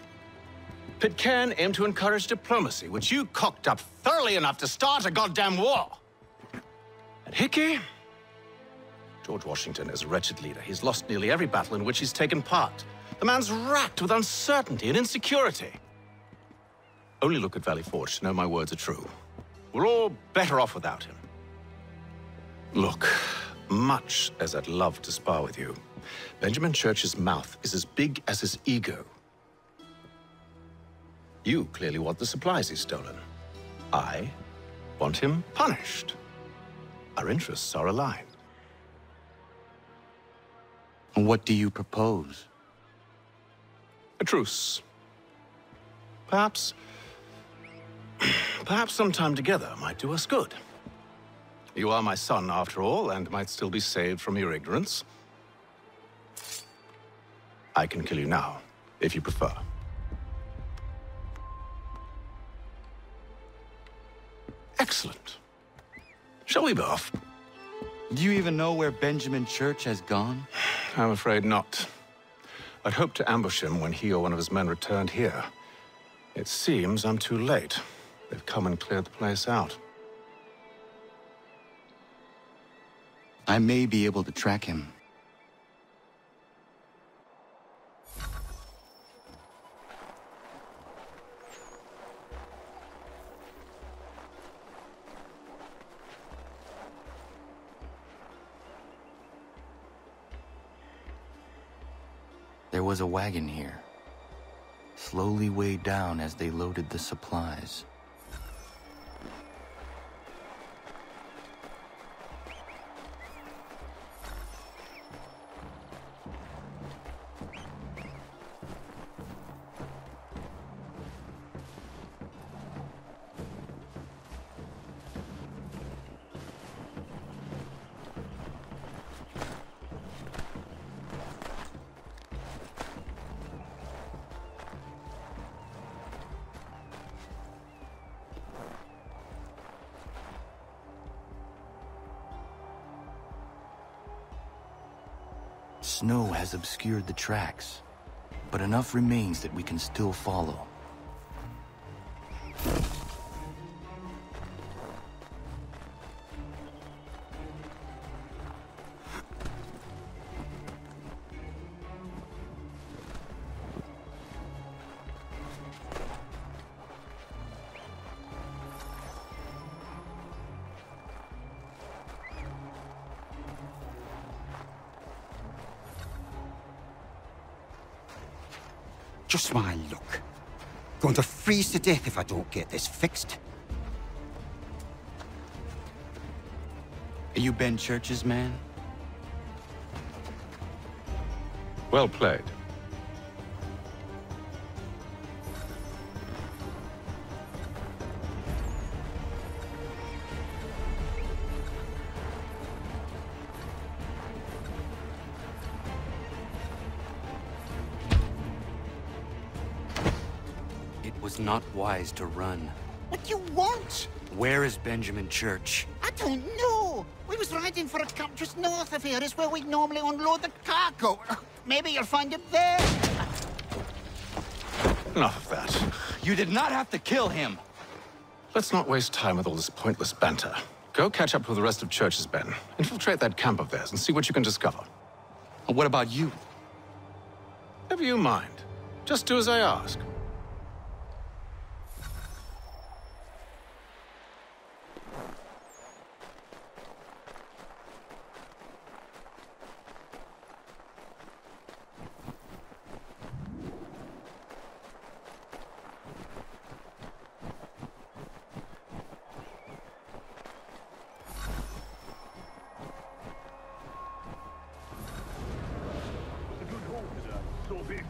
Speaker 7: Pitcairn aimed to encourage diplomacy, which you cocked up thoroughly enough to start a goddamn war. And Hickey? George Washington is a wretched leader. He's lost nearly every battle in which he's taken part. The man's racked with uncertainty and insecurity. Only look at Valley Forge to know my words are true. We're all better off without him. Look, much as I'd love to spar with you, Benjamin Church's mouth is as big as his ego. You clearly want the supplies he's stolen. I want him punished. Our interests are aligned.
Speaker 8: What do you propose?
Speaker 7: A truce. Perhaps some time together might do us good. You are my son, after all, and might still be saved from your ignorance. I can kill you now, if you prefer. Excellent. Shall we be off?
Speaker 8: Do you even know where Benjamin Church has gone?
Speaker 7: I'm afraid not. I'd hoped to ambush him when he or one of his men returned here. It seems I'm too late. They've come and cleared the place out.
Speaker 8: I may be able to track him. There was a wagon here, slowly weighed down as they loaded the supplies. Snow has obscured the tracks, but enough remains that we can still follow.
Speaker 9: Just my luck. Going to freeze to death if I don't get this fixed.
Speaker 8: Are you Ben Church's man?
Speaker 7: Well played.
Speaker 8: Not wise to run.
Speaker 9: What do you want?
Speaker 8: Where is Benjamin Church?
Speaker 9: I don't know. We was riding for a camp just north of here. Is where we'd normally unload the cargo. Maybe you'll find it there.
Speaker 7: Enough of that.
Speaker 8: You did not have to kill him.
Speaker 7: Let's not waste time with all this pointless banter. Go catch up with the rest of Church's men. Infiltrate that camp of theirs and see what you can discover.
Speaker 8: And what about you?
Speaker 7: Never you mind. Just do as I ask.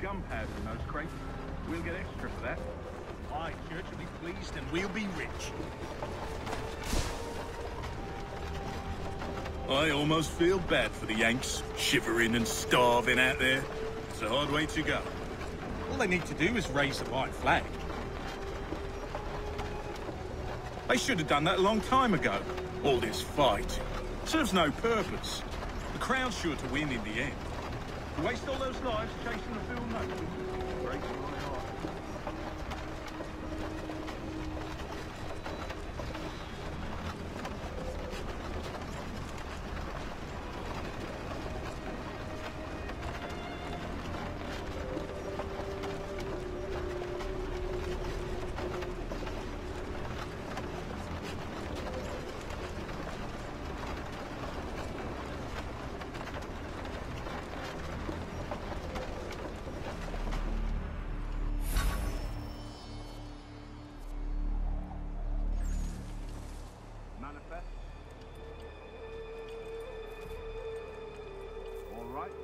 Speaker 5: Gunpowder in those crates. We'll get extra for that. Aye, Church will be pleased and we'll be rich. I almost feel bad for the Yanks, shivering and starving out there. It's a hard way to go. All they need to do is raise the white flag. They should have done that a long time ago. All this fight.
Speaker 25: Serves no purpose. The crowd's sure to win in the end. To waste all those lives chasing the field notice breaks my heart.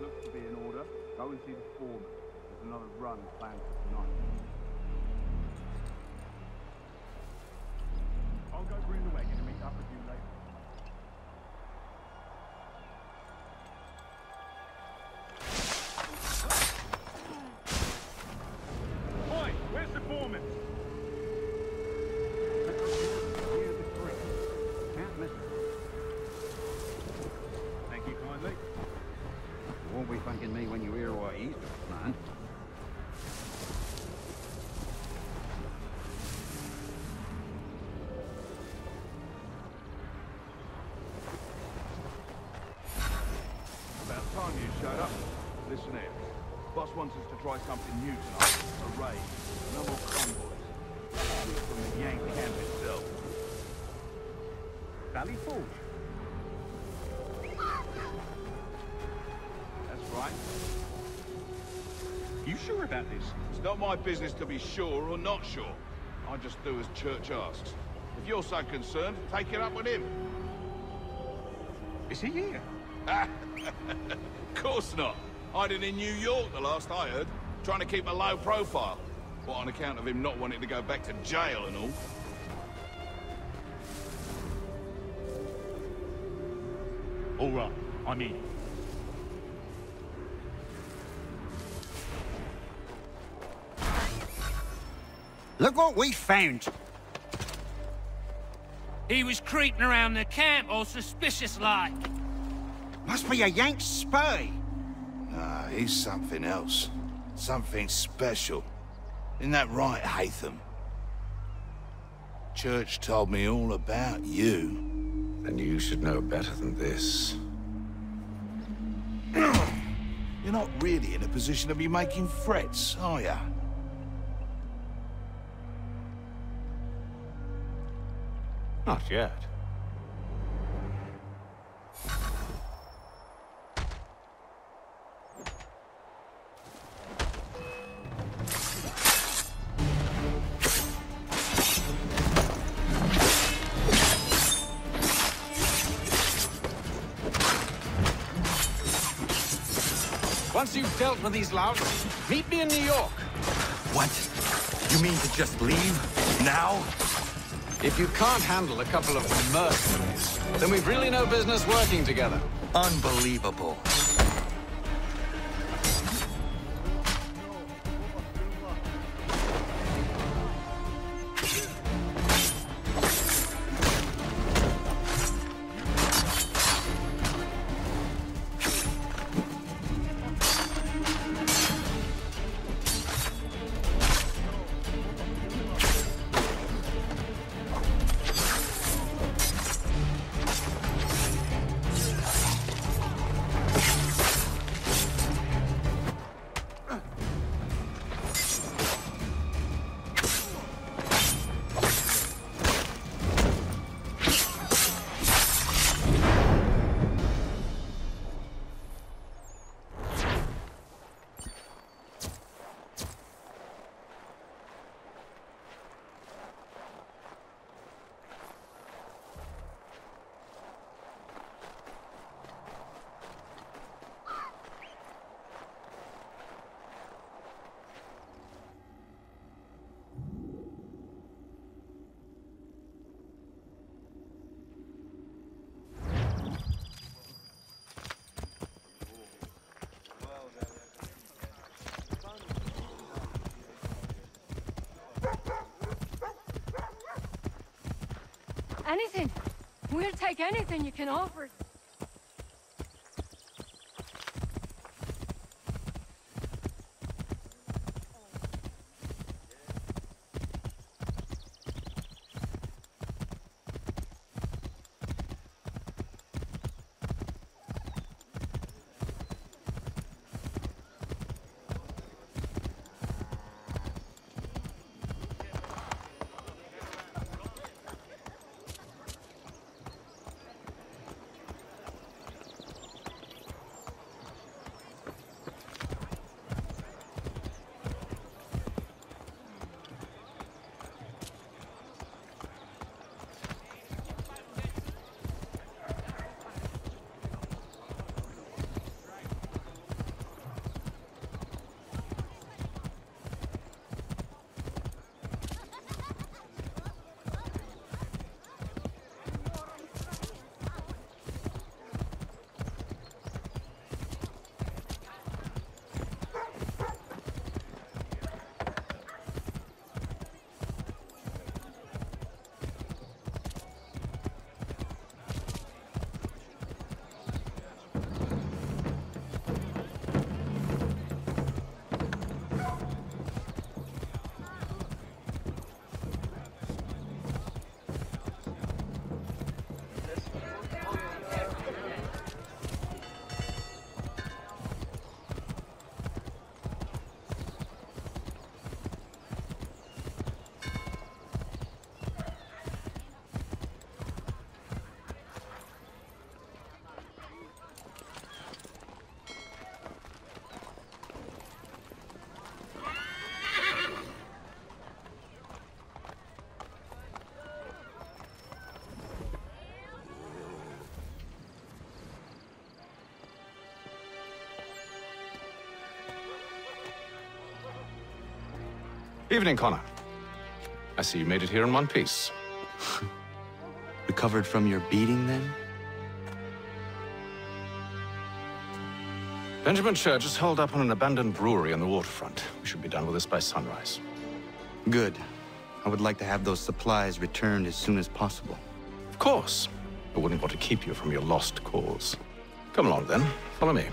Speaker 11: Looks to be in order. Go and see the foreman. There's another run planned for tonight. I'll go bring the wagon and meet up with you later. Oi, where's the foreman? Here's the tree. Can't miss it. Thank you kindly. You won't be thanking me when you hear what he's got planned. About time you showed up. Listen here. Boss wants us to try something new tonight. A raid. No more convoys. From the Yank camp itself. Valley Forge. Right. You sure about this? It's not my business to be sure or not sure. I just do as Church asks. If you're so concerned, take it up with him. Is he here? Of course not. Hiding in New York, the last I heard. Trying to keep a low profile. What, on account of him not wanting to go back to jail and all? All right, I'm in.
Speaker 9: Look what we found.
Speaker 13: He was creeping around the camp all suspicious-like.
Speaker 9: Must be a Yank spy.
Speaker 24: Nah, he's something else. Something special. Isn't that right, Hatham? Church told me all about you.
Speaker 14: And you should know better than this.
Speaker 24: You're not really in a position to be making threats, are ya?
Speaker 14: Not yet.
Speaker 15: Once you've dealt with these louts, meet me in New York.
Speaker 16: What? You mean to just leave? Now?
Speaker 15: If you can't handle a couple of mercenaries, then we've really no business working together.
Speaker 16: Unbelievable.
Speaker 17: Anything. We'll take anything you can offer.
Speaker 7: Evening, Connor. I see you made it here in one piece.
Speaker 8: Recovered from your beating, then?
Speaker 7: Benjamin Church is holed up on an abandoned brewery on the waterfront. We should be done with this by sunrise.
Speaker 8: Good. I would like to have those supplies returned as soon as possible.
Speaker 7: Of course. I wouldn't want to keep you from your lost cause. Come along, then. Follow me.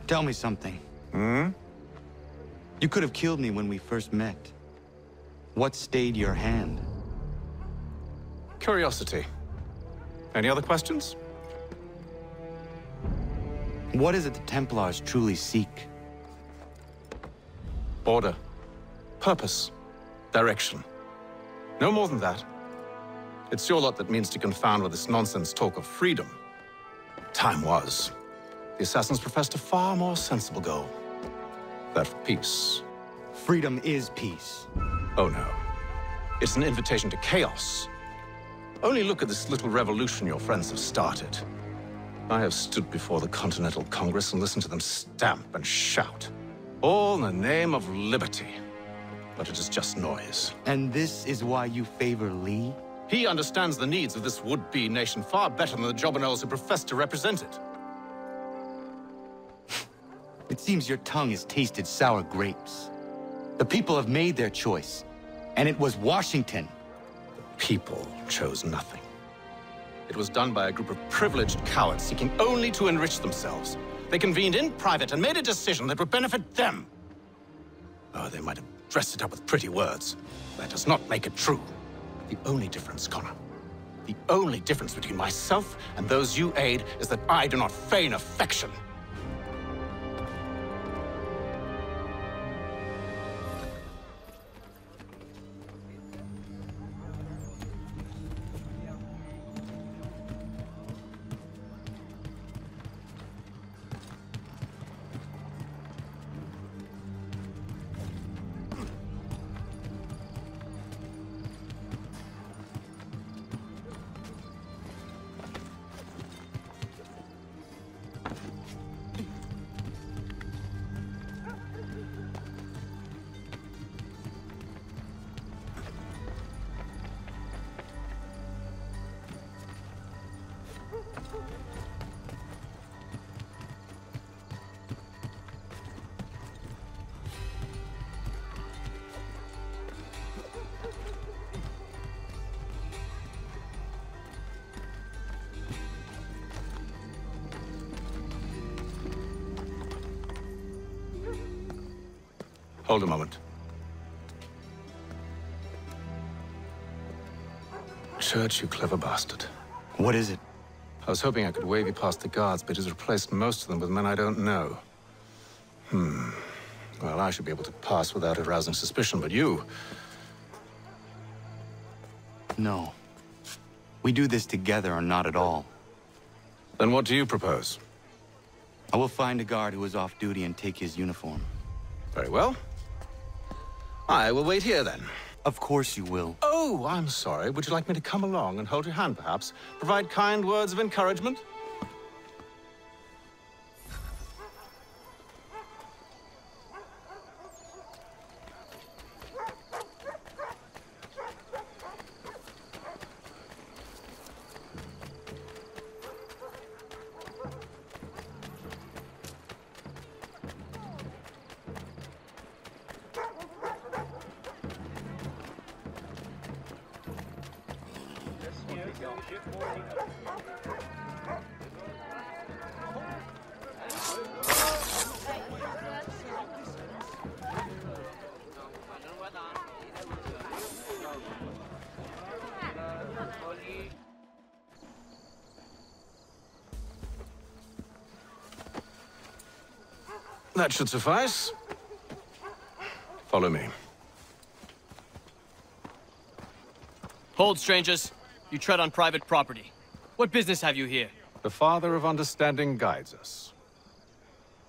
Speaker 8: Tell me something. You could have killed me when we first met. What stayed your hand?
Speaker 7: Curiosity. Any other questions?
Speaker 8: What is it the Templars truly seek?
Speaker 7: Order. Purpose. Direction. No more than that. It's your lot that means to confound with this nonsense talk of freedom. Time was. The assassins professed a far more sensible goal. That of peace.
Speaker 8: Freedom is peace.
Speaker 7: Oh no. It's an invitation to chaos. Only look at this little revolution your friends have started. I have stood before the Continental Congress and listened to them stamp and shout. All in the name of liberty. But it is just noise.
Speaker 8: And this is why you favor Lee?
Speaker 7: He understands the needs of this would-be nation far better than the jobberknolls who profess to represent it.
Speaker 8: It seems your tongue has tasted sour grapes. The people have made their choice, and it was Washington.
Speaker 7: The people chose nothing. It was done by a group of privileged cowards seeking only to enrich themselves. They convened in private and made a decision that would benefit them. Oh, they might have dressed it up with pretty words. That does not make it true. The only difference, Connor, the only difference between myself and those you aid is that I do not feign affection. Hold a moment. Church, you clever bastard.
Speaker 8: What is it?
Speaker 7: I was hoping I could wave you past the guards, but he's replaced most of them with men I don't know. Well, I should be able to pass without arousing suspicion, but you...
Speaker 8: No. We do this together or not at all.
Speaker 7: Then what do you propose?
Speaker 8: I will find a guard who is off duty and take his uniform.
Speaker 7: Very well. I will wait here, then.
Speaker 8: Of course you will.
Speaker 7: Oh, I'm sorry. Would you like me to come along and hold your hand, perhaps? Provide kind words of encouragement? That should suffice. Follow me.
Speaker 2: Hold, strangers. You tread on private property. What business have you here?
Speaker 7: The Father of Understanding guides us.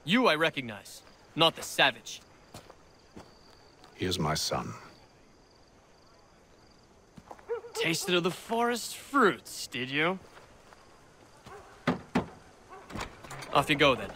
Speaker 2: You I recognize, not the savage.
Speaker 7: He is my son.
Speaker 2: Tasted of the forest fruits, did you? Off you go, then.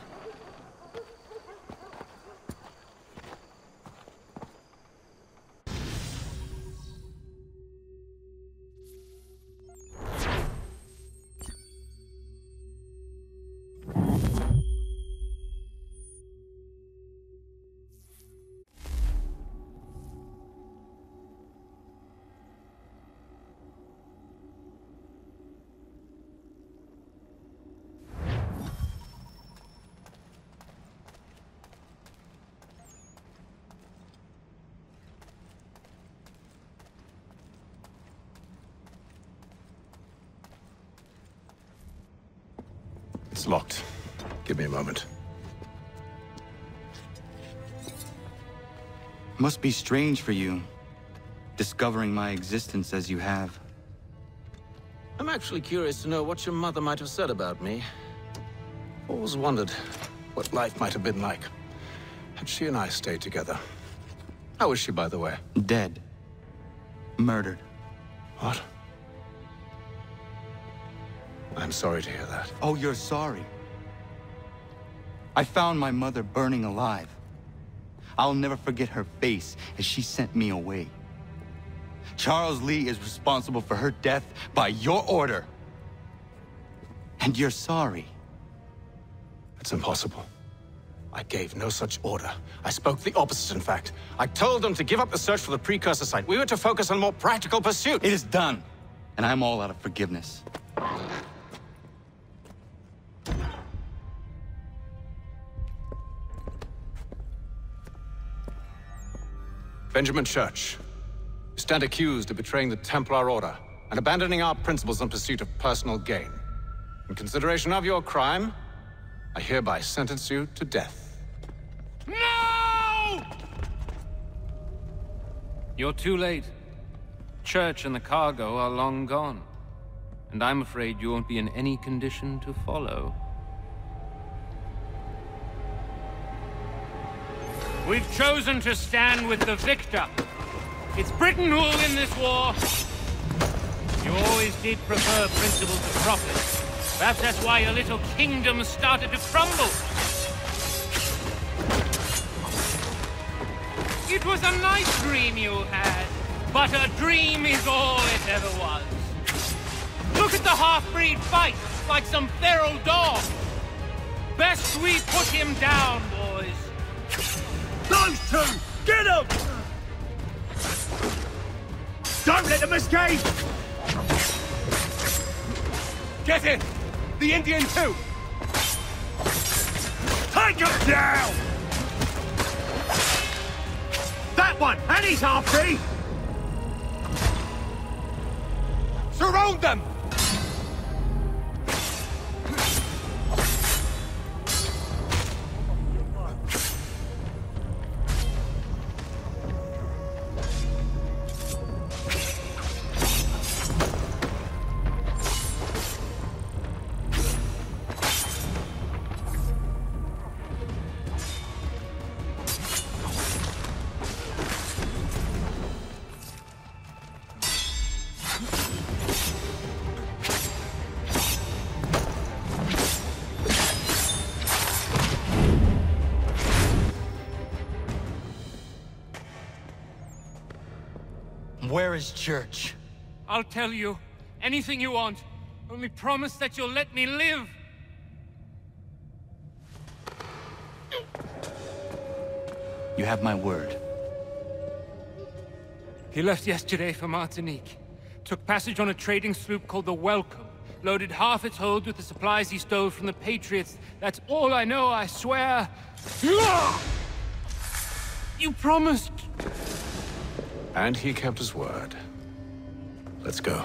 Speaker 7: It's locked. Give me a moment.
Speaker 8: Must be strange for you, discovering my existence as you have.
Speaker 7: I'm actually curious to know what your mother might have said about me. Always wondered what life might have been like had she and I stayed together. How is she, by the way?
Speaker 8: Dead. Murdered.
Speaker 7: What? I'm sorry to hear that.
Speaker 8: Oh, you're sorry? I found my mother burning alive. I'll never forget her face as she sent me away. Charles Lee is responsible for her death by your order. And you're sorry.
Speaker 7: It's impossible. I gave no such order. I spoke the opposite, in fact. I told them to give up the search for the precursor site. We were to focus on more practical pursuit.
Speaker 8: It is done, and I'm all out of forgiveness.
Speaker 7: Benjamin Church, you stand accused of betraying the Templar Order and abandoning our principles in pursuit of personal gain. In consideration of your crime, I hereby sentence you to death.
Speaker 13: No! You're too late. Church and the cargo are long gone. And I'm afraid you won't be in any condition to follow. We've chosen to stand with the victor. It's Britain who will win this war. You always did prefer principle to profit. Perhaps that's why your little kingdom started to crumble. It was a nice dream you had, but a dream is all it ever was. Look at the half-breed fight, like some feral dog. Best we put him down, boys.
Speaker 10: Those two! Get them! Don't let them escape!
Speaker 20: Get it! The Indian too!
Speaker 10: Take him down! That one! And he's half-breed!
Speaker 20: Surround them!
Speaker 8: Where is Church?
Speaker 13: I'll tell you. Anything you want. Only promise that you'll let me live.
Speaker 8: You have my word.
Speaker 13: He left yesterday for Martinique. Took passage on a trading sloop called the Welcome. Loaded half its hold with the supplies he stole from the Patriots. That's all I know, I swear. You promised.
Speaker 7: And he kept his word. Let's go.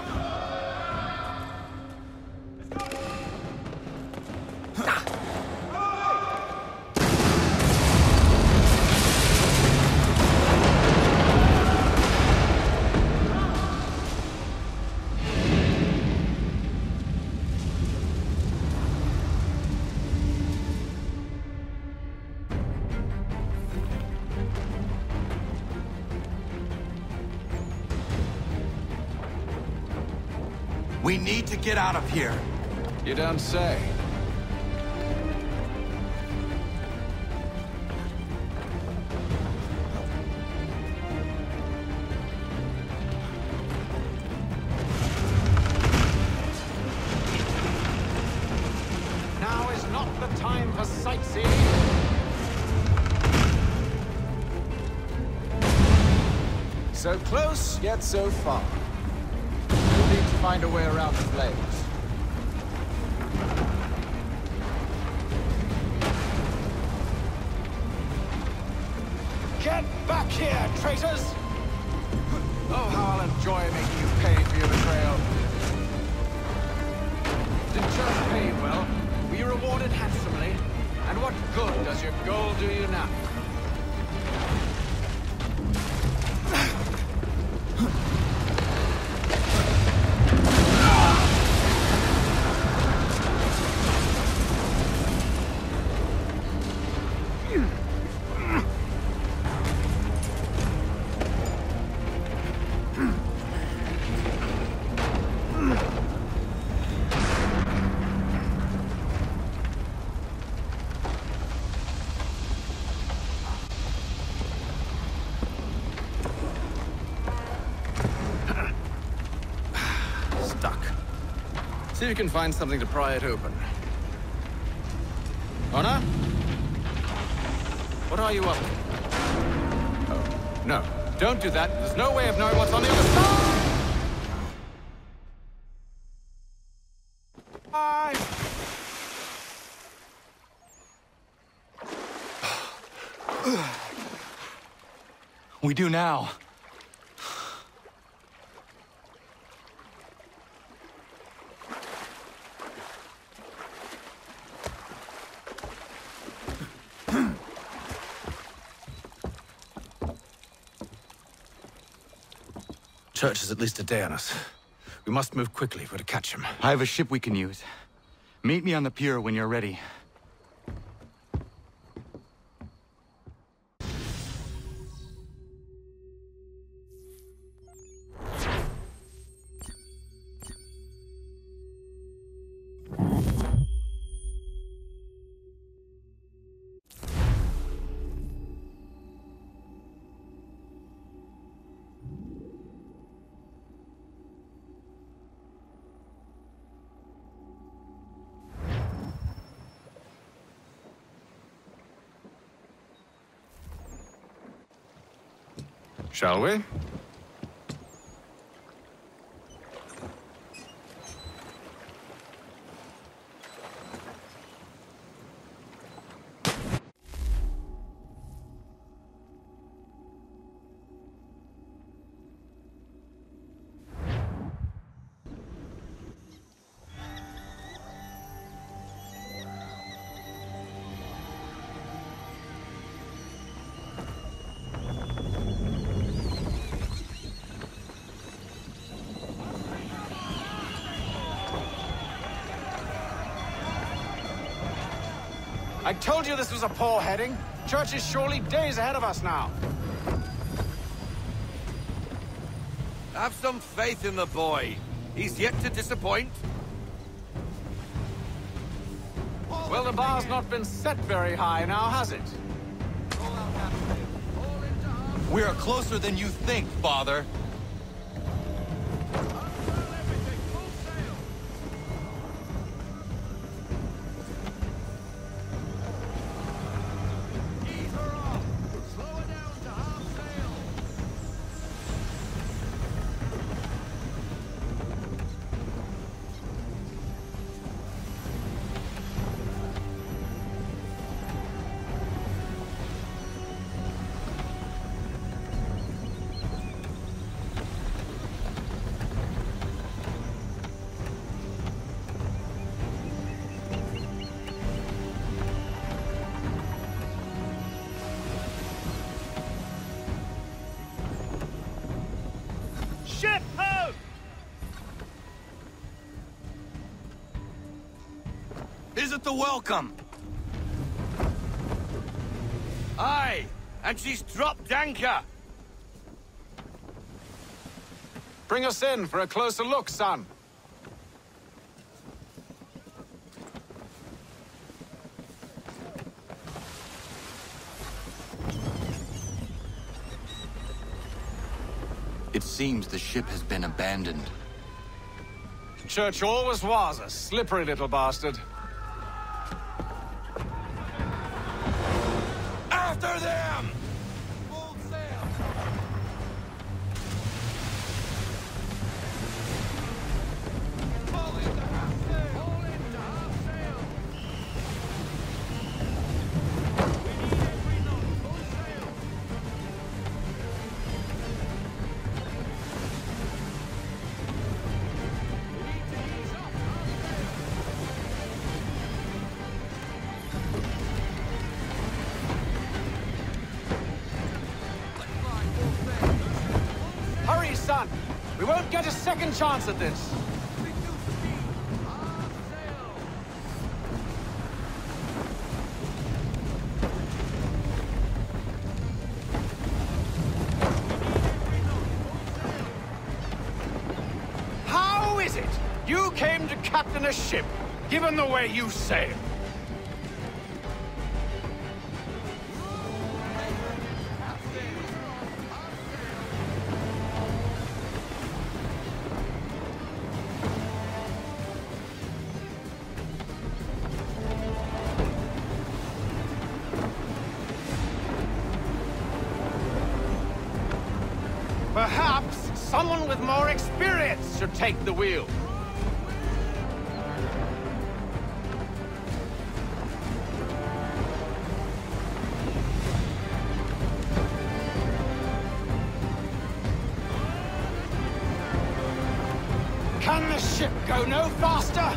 Speaker 16: We need to get out of here.
Speaker 15: You don't say. Now is not the time for sightseeing. So close, yet so far. We'll need to find a way around the flames. Get back here, traitors! Oh, how I'll enjoy making you pay for your betrayal. Did church pay you well? Were you rewarded handsomely? And what good does your gold do you now?
Speaker 7: See if you can find something to pry it open. Honor? What are you up to? Oh, no. Don't do that. There's no way of knowing what's on the other side!
Speaker 16: We do now.
Speaker 7: Church is at least a day on us. We must move quickly if we're to catch him.
Speaker 8: I have a ship we can use. Meet me on the pier when you're ready.
Speaker 7: Shall we?
Speaker 15: I told you this was a poor heading. Church is surely days ahead of us now.
Speaker 16: Have some faith in the boy. He's yet to disappoint.
Speaker 15: Well, the bar's not been set very high now, has it?
Speaker 16: We are closer than you think, Father.
Speaker 10: Ship ho!
Speaker 16: Is it the welcome? Aye, and she's dropped anchor.
Speaker 15: Bring us in for a closer look, son.
Speaker 7: It seems the ship has been abandoned.
Speaker 15: Church always was a slippery little bastard.
Speaker 16: After them!
Speaker 15: Son, we won't get a second chance at this. How is it you came to captain a ship, given the way you sail? Perhaps someone with more experience should take the wheel. Can the ship go no faster?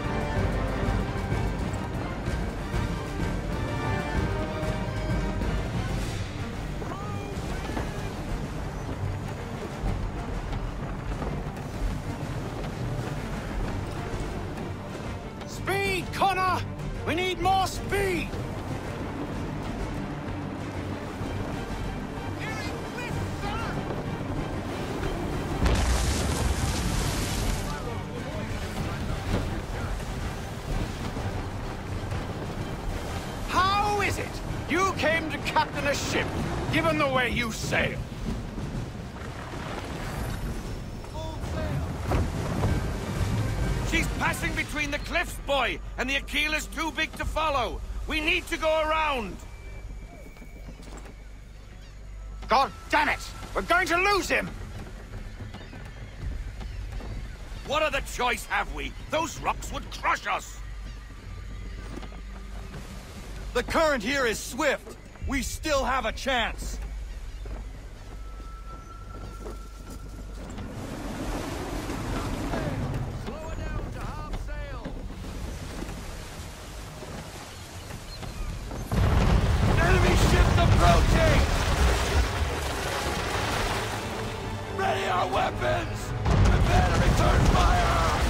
Speaker 15: Connor! We need more speed! How is it you came to captain a ship, given the way you sail?
Speaker 16: She's passing between the cliffs, boy, and the Aquila's too big to follow. We need to go around.
Speaker 15: God damn it! We're going to lose him!
Speaker 16: What other choice have we? Those rocks would crush us.
Speaker 17: The current here is swift. We still have a chance.
Speaker 16: Approaching! Ready our weapons! Prepare to return fire!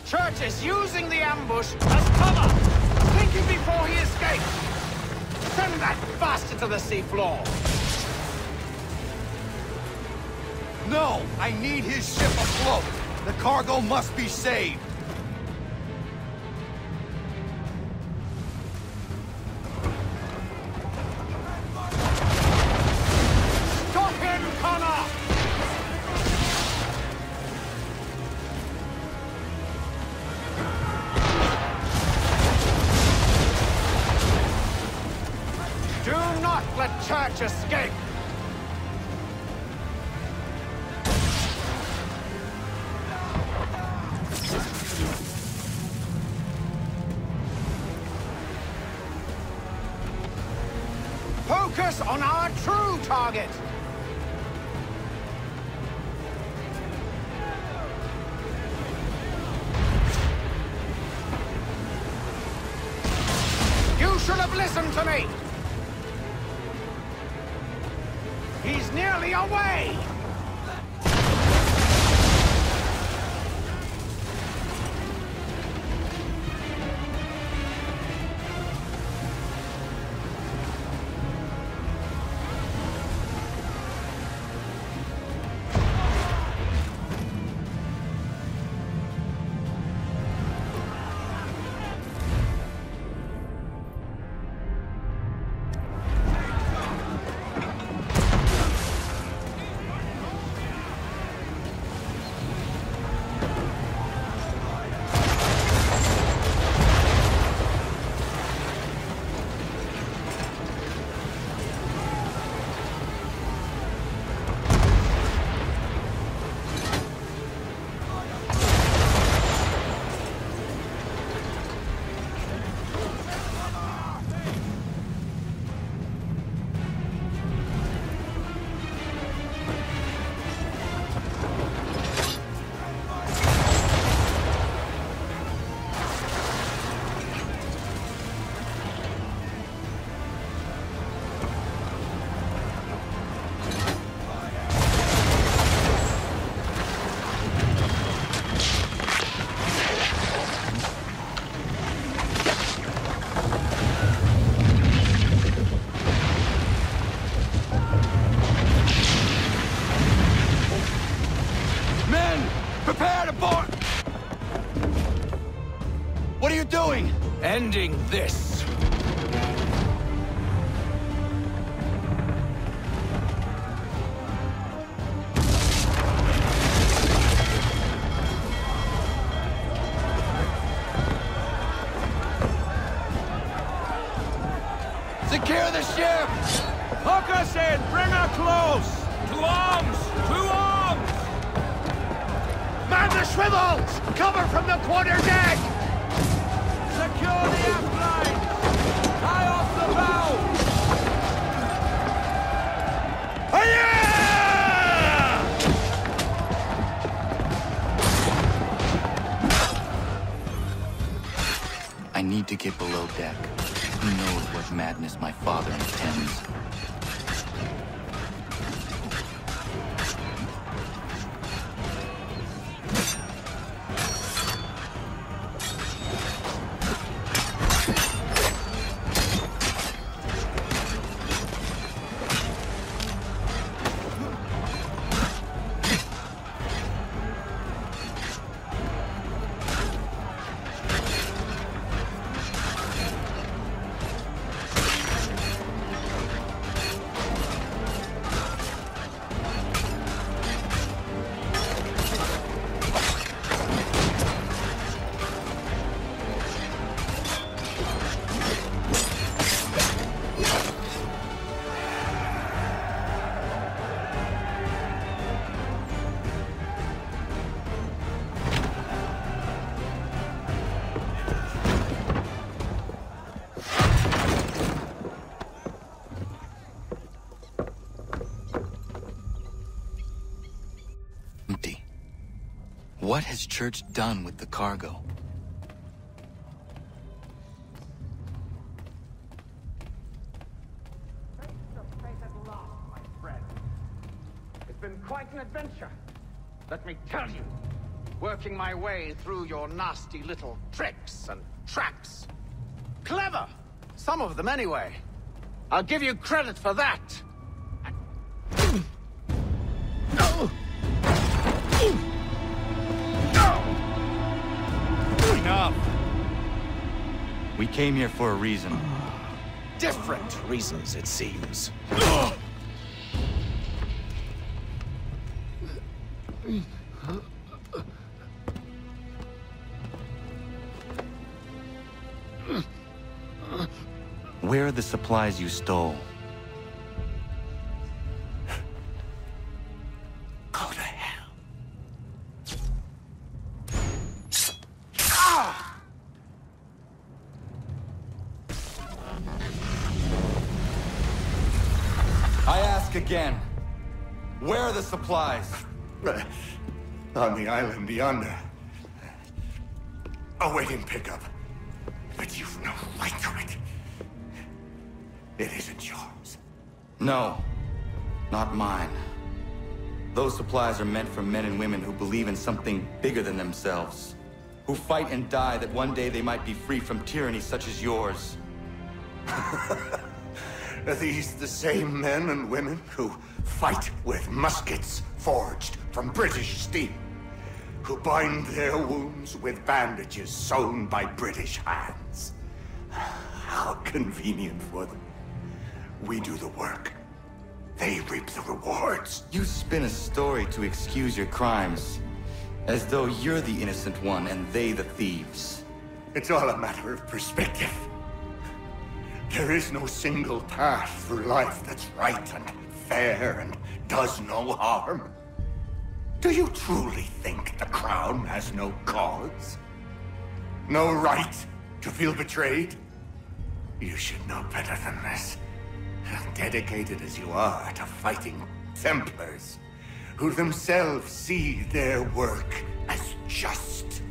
Speaker 15: Church is using the ambush as cover! Thinking before he escapes! Send that bastard to the seafloor!
Speaker 17: No! I need his ship afloat! The cargo must be saved!
Speaker 15: Church escape! Focus on our true target! You should have listened to me! He's nearly away!
Speaker 24: ending this.
Speaker 16: Secure the ship! Hook us in! Bring her close! To arms! To arms!
Speaker 24: Man the swivels! Cover from the quarter deck!
Speaker 16: Secure the aft line! Tie off the bow!
Speaker 8: I need to get below deck. Who knows what madness my father intends? What has Church done with the cargo?
Speaker 15: It's been quite an adventure, let me tell you. Working my way through your nasty little tricks and traps. Clever! Some of them anyway. I'll give you credit for that.
Speaker 8: Enough! We came here for a reason.
Speaker 7: Different reasons, it seems.
Speaker 8: Where are the supplies you stole?
Speaker 7: Go to hell.
Speaker 8: I ask again. Where are the supplies?
Speaker 4: On the island yonder. Awaiting pickup. But you've no right to it. It isn't yours.
Speaker 8: No, not mine. Those supplies are meant for men and women who believe in something bigger than themselves. Who fight and die that one day they might be free from tyranny such as yours.
Speaker 4: Are these the same men and women who fight with muskets forged from British steel? Who bind their wounds with bandages sewn by British hands? How convenient for them. We do the work. They reap the rewards.
Speaker 8: You spin a story to excuse your crimes, as though you're the innocent one and they the thieves.
Speaker 4: It's all a matter of perspective. There is no single path through life that's right and fair and does no harm. Do you truly think the Crown has no cause? No right to feel betrayed? You should know better than this. Dedicated as you are to fighting Templars, who themselves see their work as just.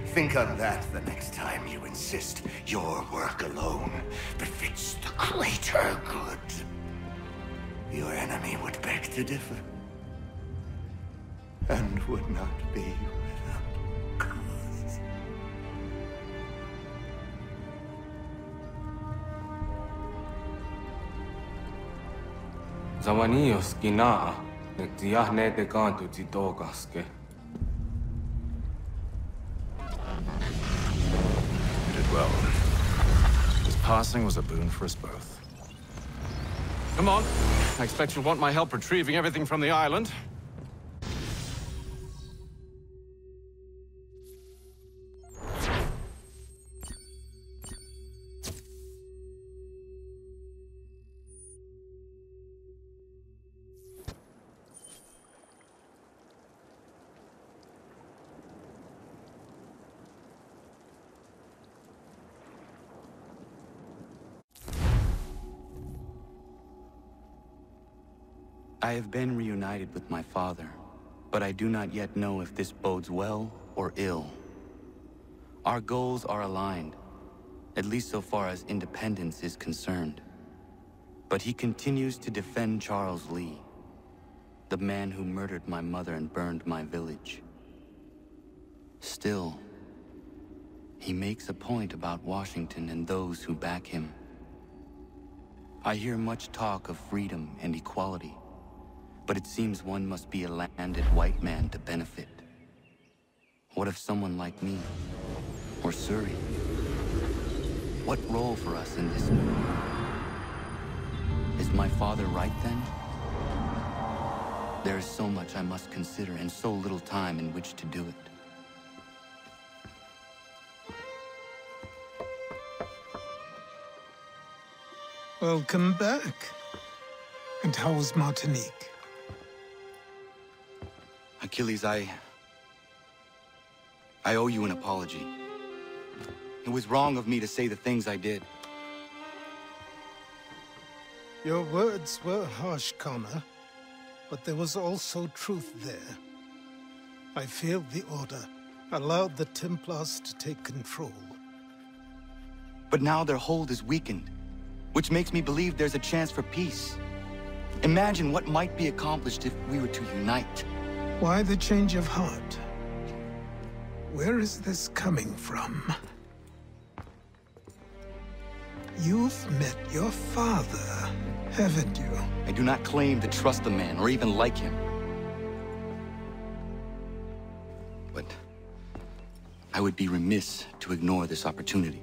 Speaker 4: Think on that the next time you insist your work alone befits the greater good. Your enemy would beg to differ, and would not be without cause.
Speaker 18: Zawanios kinaa, nektiahne te kantu titokaske.
Speaker 7: passing was a boon for us both. Come on. I expect you'll want my help retrieving everything from the island.
Speaker 8: I have been reunited with my father, but I do not yet know if this bodes well or ill. Our goals are aligned, at least so far as independence is concerned. But he continues to defend Charles Lee, the man who murdered my mother and burned my village. Still, he makes a point about Washington and those who back him. I hear much talk of freedom and equality, but it seems one must be a landed white man to benefit. What if someone like me, or Surrey? What role for us in this new world? Is my father right then? There is so much I must consider and so little time in which to do it.
Speaker 12: Welcome back. And how was Martinique?
Speaker 8: Achilles, I owe you an apology. It was wrong of me to say the things I did.
Speaker 12: Your words were harsh, Connor, but there was also truth there. I failed the Order, allowed the Templars to take control.
Speaker 8: But now their hold is weakened, which makes me believe there's a chance for peace. Imagine what might be accomplished if we were to unite.
Speaker 12: Why the change of heart? Where is this coming from? You've met your father, haven't you?
Speaker 8: I do not claim to trust the man, or even like him. But I would be remiss to ignore this opportunity.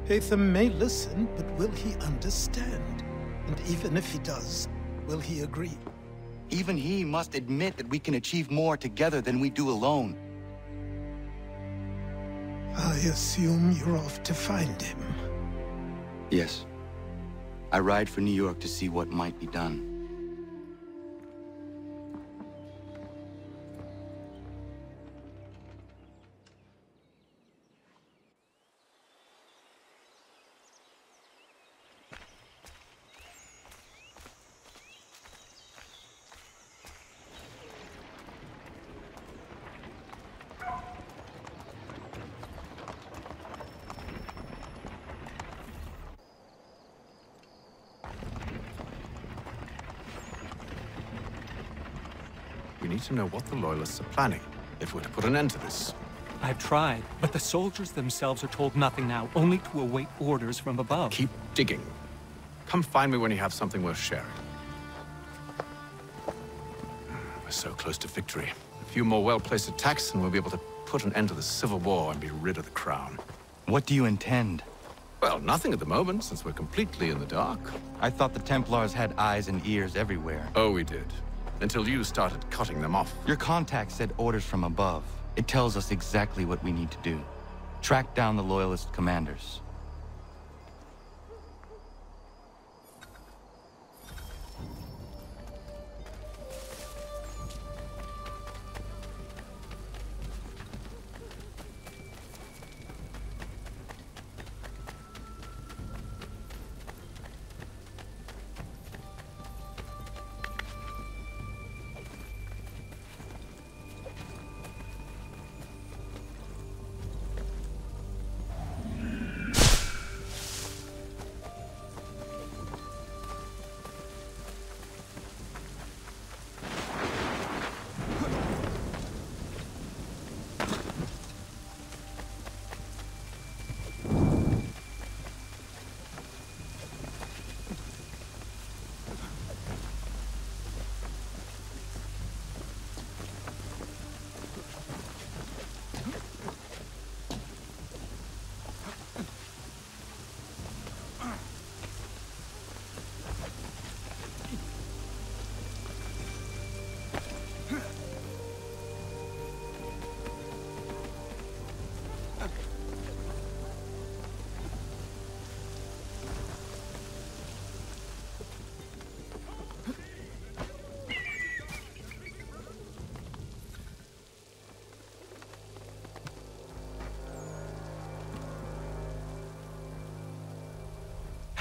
Speaker 12: Hatham may listen, but will he understand? And even if he does, will he agree?
Speaker 8: Even he must admit that we can achieve more together than we do alone.
Speaker 12: I assume you're off to find him.
Speaker 8: Yes. I ride for New York to see what might be done.
Speaker 7: We need to know what the Loyalists are planning, if we're to put an end to this.
Speaker 6: I've tried, but the soldiers themselves are told nothing now, only to await orders from above.
Speaker 7: Keep digging. Come find me when you have something worth sharing. We're so close to victory. A few more well-placed attacks and we'll be able to put an end to the Civil War and be rid of the crown.
Speaker 8: What do you intend?
Speaker 7: Well, nothing at the moment, since we're completely in the dark.
Speaker 8: I thought the Templars had eyes and ears everywhere.
Speaker 7: Oh, we did. Until you started cutting them off.
Speaker 8: Your contact said orders from above. It tells us exactly what we need to do. Track down the Loyalist commanders.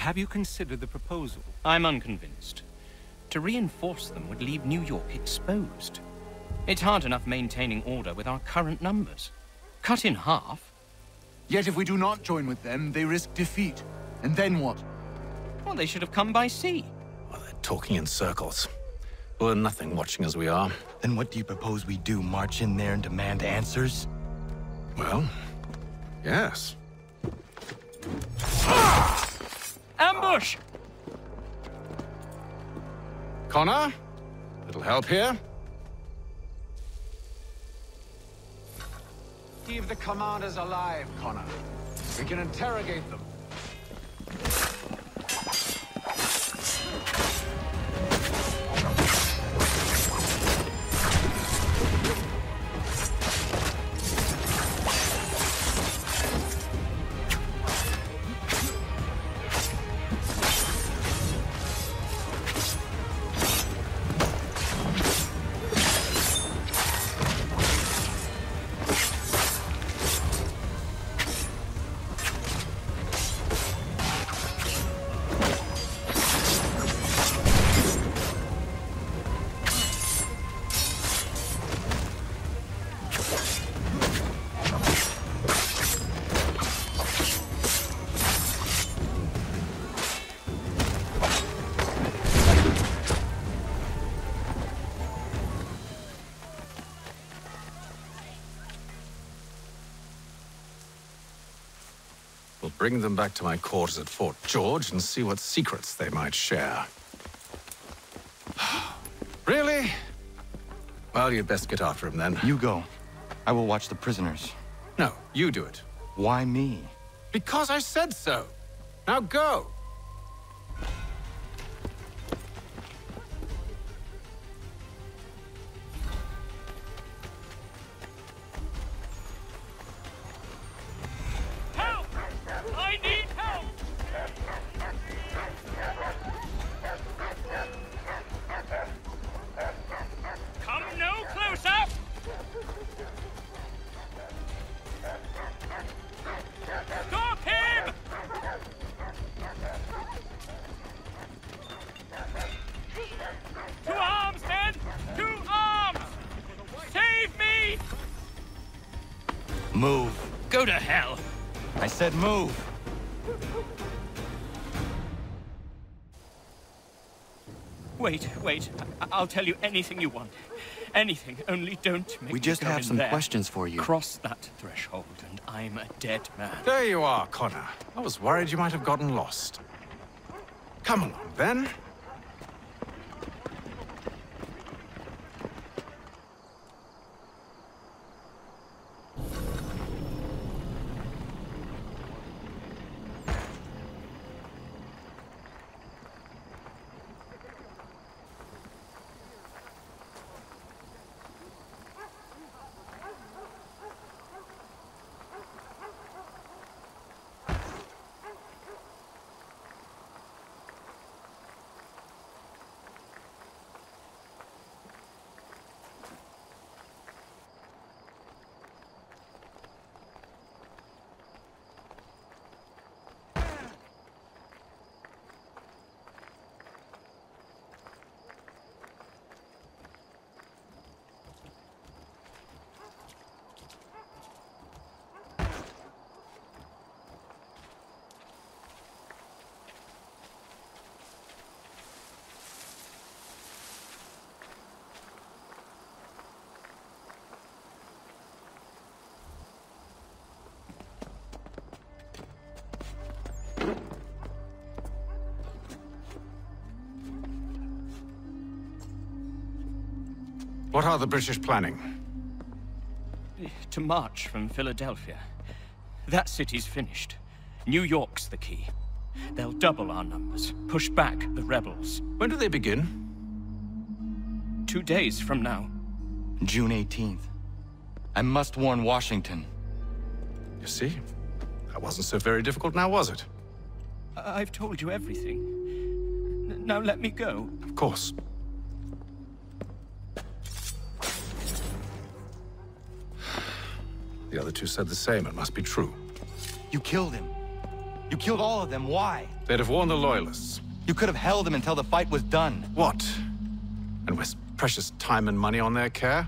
Speaker 6: Have you considered the proposal?
Speaker 13: I'm unconvinced. To reinforce them would leave New York exposed. It's hard enough maintaining order with our current numbers. Cut in half.
Speaker 3: Yet if we do not join with them, they risk defeat. And then what?
Speaker 13: Well, they should have come by sea.
Speaker 7: Well, they're talking in circles. We're nothing watching as we are.
Speaker 8: Then what do you propose we do? March in there and demand answers?
Speaker 7: Well, yes.
Speaker 13: Ambush!
Speaker 7: Connor? Little help here?
Speaker 15: Keep the commanders alive, Connor. We can interrogate them.
Speaker 7: Bring them back to my quarters at Fort George and see what secrets they might share. Really? Well, you'd best get after him then.
Speaker 8: You go. I will watch the prisoners.
Speaker 7: No, you do it.
Speaker 8: Why me?
Speaker 7: Because I said so. Now go.
Speaker 8: Move.
Speaker 13: Go to hell.
Speaker 8: I said move.
Speaker 13: Wait. I'll tell you anything you want. Anything, only don't make
Speaker 8: We just
Speaker 13: me go
Speaker 8: have
Speaker 13: in
Speaker 8: some
Speaker 13: there.
Speaker 8: questions for you.
Speaker 13: Cross that threshold and I'm a dead man.
Speaker 7: There you are, Connor. I was worried you might have gotten lost. Come along, then. What are the British planning?
Speaker 13: To march from Philadelphia. That city's finished. New York's the key. They'll double our numbers, push back the rebels.
Speaker 7: When do they begin?
Speaker 13: 2 days from now.
Speaker 8: June 18th. I must warn Washington.
Speaker 7: You see? That wasn't so very difficult now, was it?
Speaker 13: I've told you everything. Now let me go.
Speaker 7: Of course. The other two said the same. It must be true.
Speaker 8: You killed him. You killed all of them. Why?
Speaker 7: They'd have warned the Loyalists.
Speaker 8: You could have held them until the fight was done.
Speaker 7: What? And waste precious time and money on their care?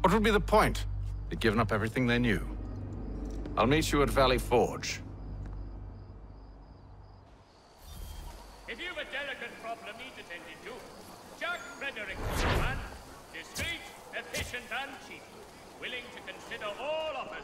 Speaker 7: What would be the point? They'd given up everything they knew. I'll meet you at Valley Forge.
Speaker 13: If you've a delicate problem needs attended to, Jack Frederick is your man. Discreet, efficient, and cheap. Willing to consider all offers.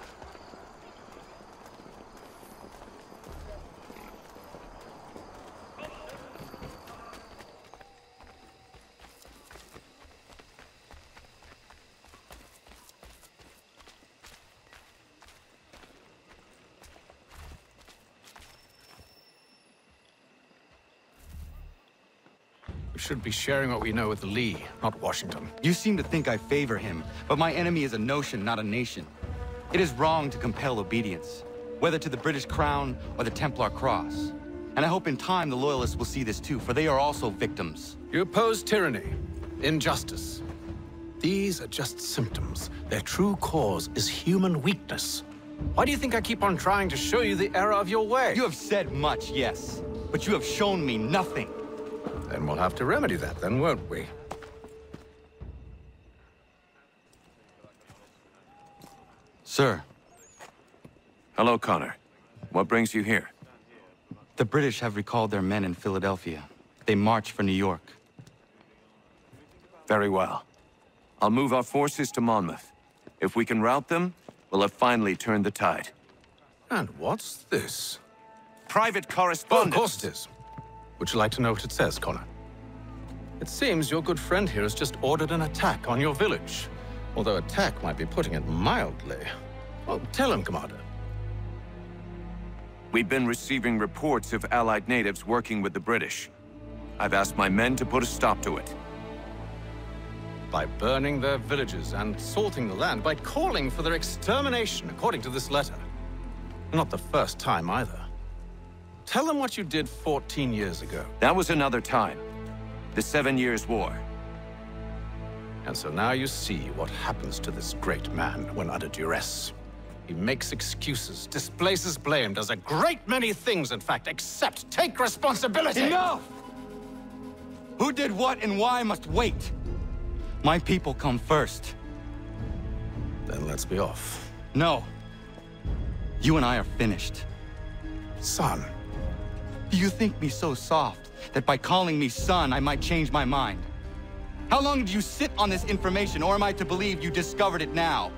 Speaker 7: We should be sharing what we know with Lee, not Washington.
Speaker 8: You seem to think I favor him, but my enemy is a notion, not a nation. It is wrong to compel obedience, whether to the British Crown or the Templar Cross. And I hope in time the Loyalists will see this too, for they are also victims.
Speaker 7: You oppose tyranny, injustice. These are just symptoms. Their true cause is human weakness. Why do you think I keep on trying to show you the error of your way?
Speaker 8: You have said much, yes, but you have shown me nothing.
Speaker 7: Then we'll have to remedy that, then, won't we?
Speaker 8: Sir.
Speaker 18: Hello, Connor. What brings you here?
Speaker 8: The British have recalled their men in Philadelphia. They march for New York.
Speaker 18: Very well. I'll move our forces to Monmouth. If we can rout them, we'll have finally turned the tide.
Speaker 7: And what's this?
Speaker 18: Private
Speaker 7: Oh,
Speaker 18: correspondence.
Speaker 7: of course it is. Would you like to know what it says, Connor? It seems your good friend here has just ordered an attack on your village. Although attack might be putting it mildly. Well, tell him, Commander.
Speaker 18: We've been receiving reports of Allied natives working with the British. I've asked my men to put a stop to it.
Speaker 7: By burning their villages and salting the land, by calling for their extermination, according to this letter. Not the first time, either. Tell them what you did 14 years ago.
Speaker 18: That was another time. The 7 Years' War.
Speaker 7: And so now you see what happens to this great man when under duress. He makes excuses, displaces blame, does a great many things, in fact, except take responsibility!
Speaker 8: Enough! Who did what and why must wait. My people come first.
Speaker 7: Then let's be off.
Speaker 8: No. You and I are finished.
Speaker 7: Son.
Speaker 8: Do you think me so soft that by calling me son, I might change my mind? How long did you sit on this information, or am I to believe you discovered it now?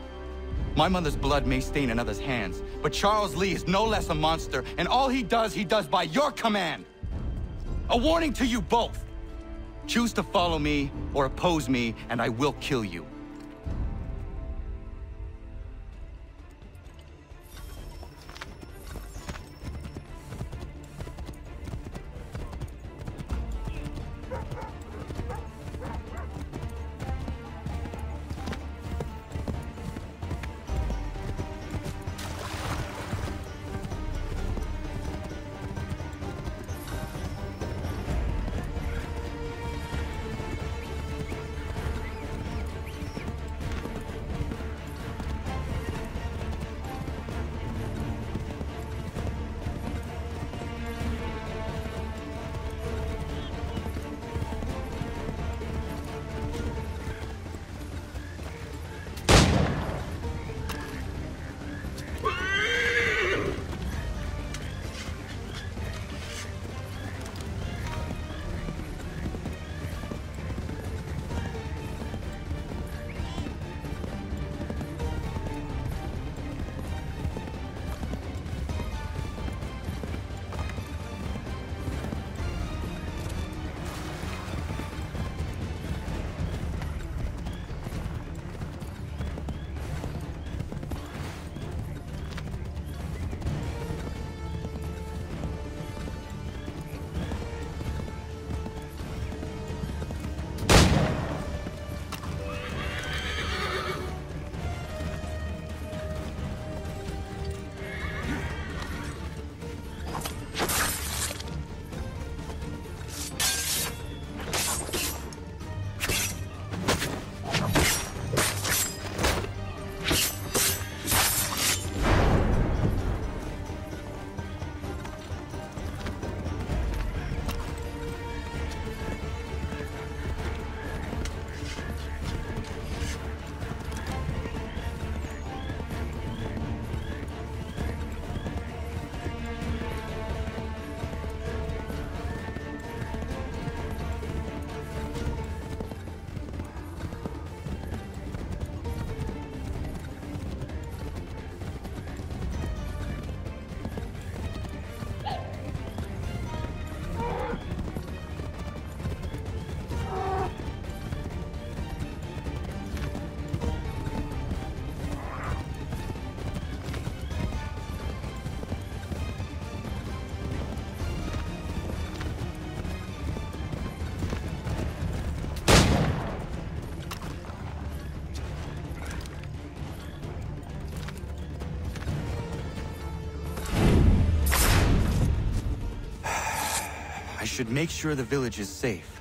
Speaker 8: My mother's blood may stain another's hands, but Charles Lee is no less a monster, and all he does by your command. A warning to you both. Choose to follow me or oppose me, and I will kill you. should make sure the village is safe.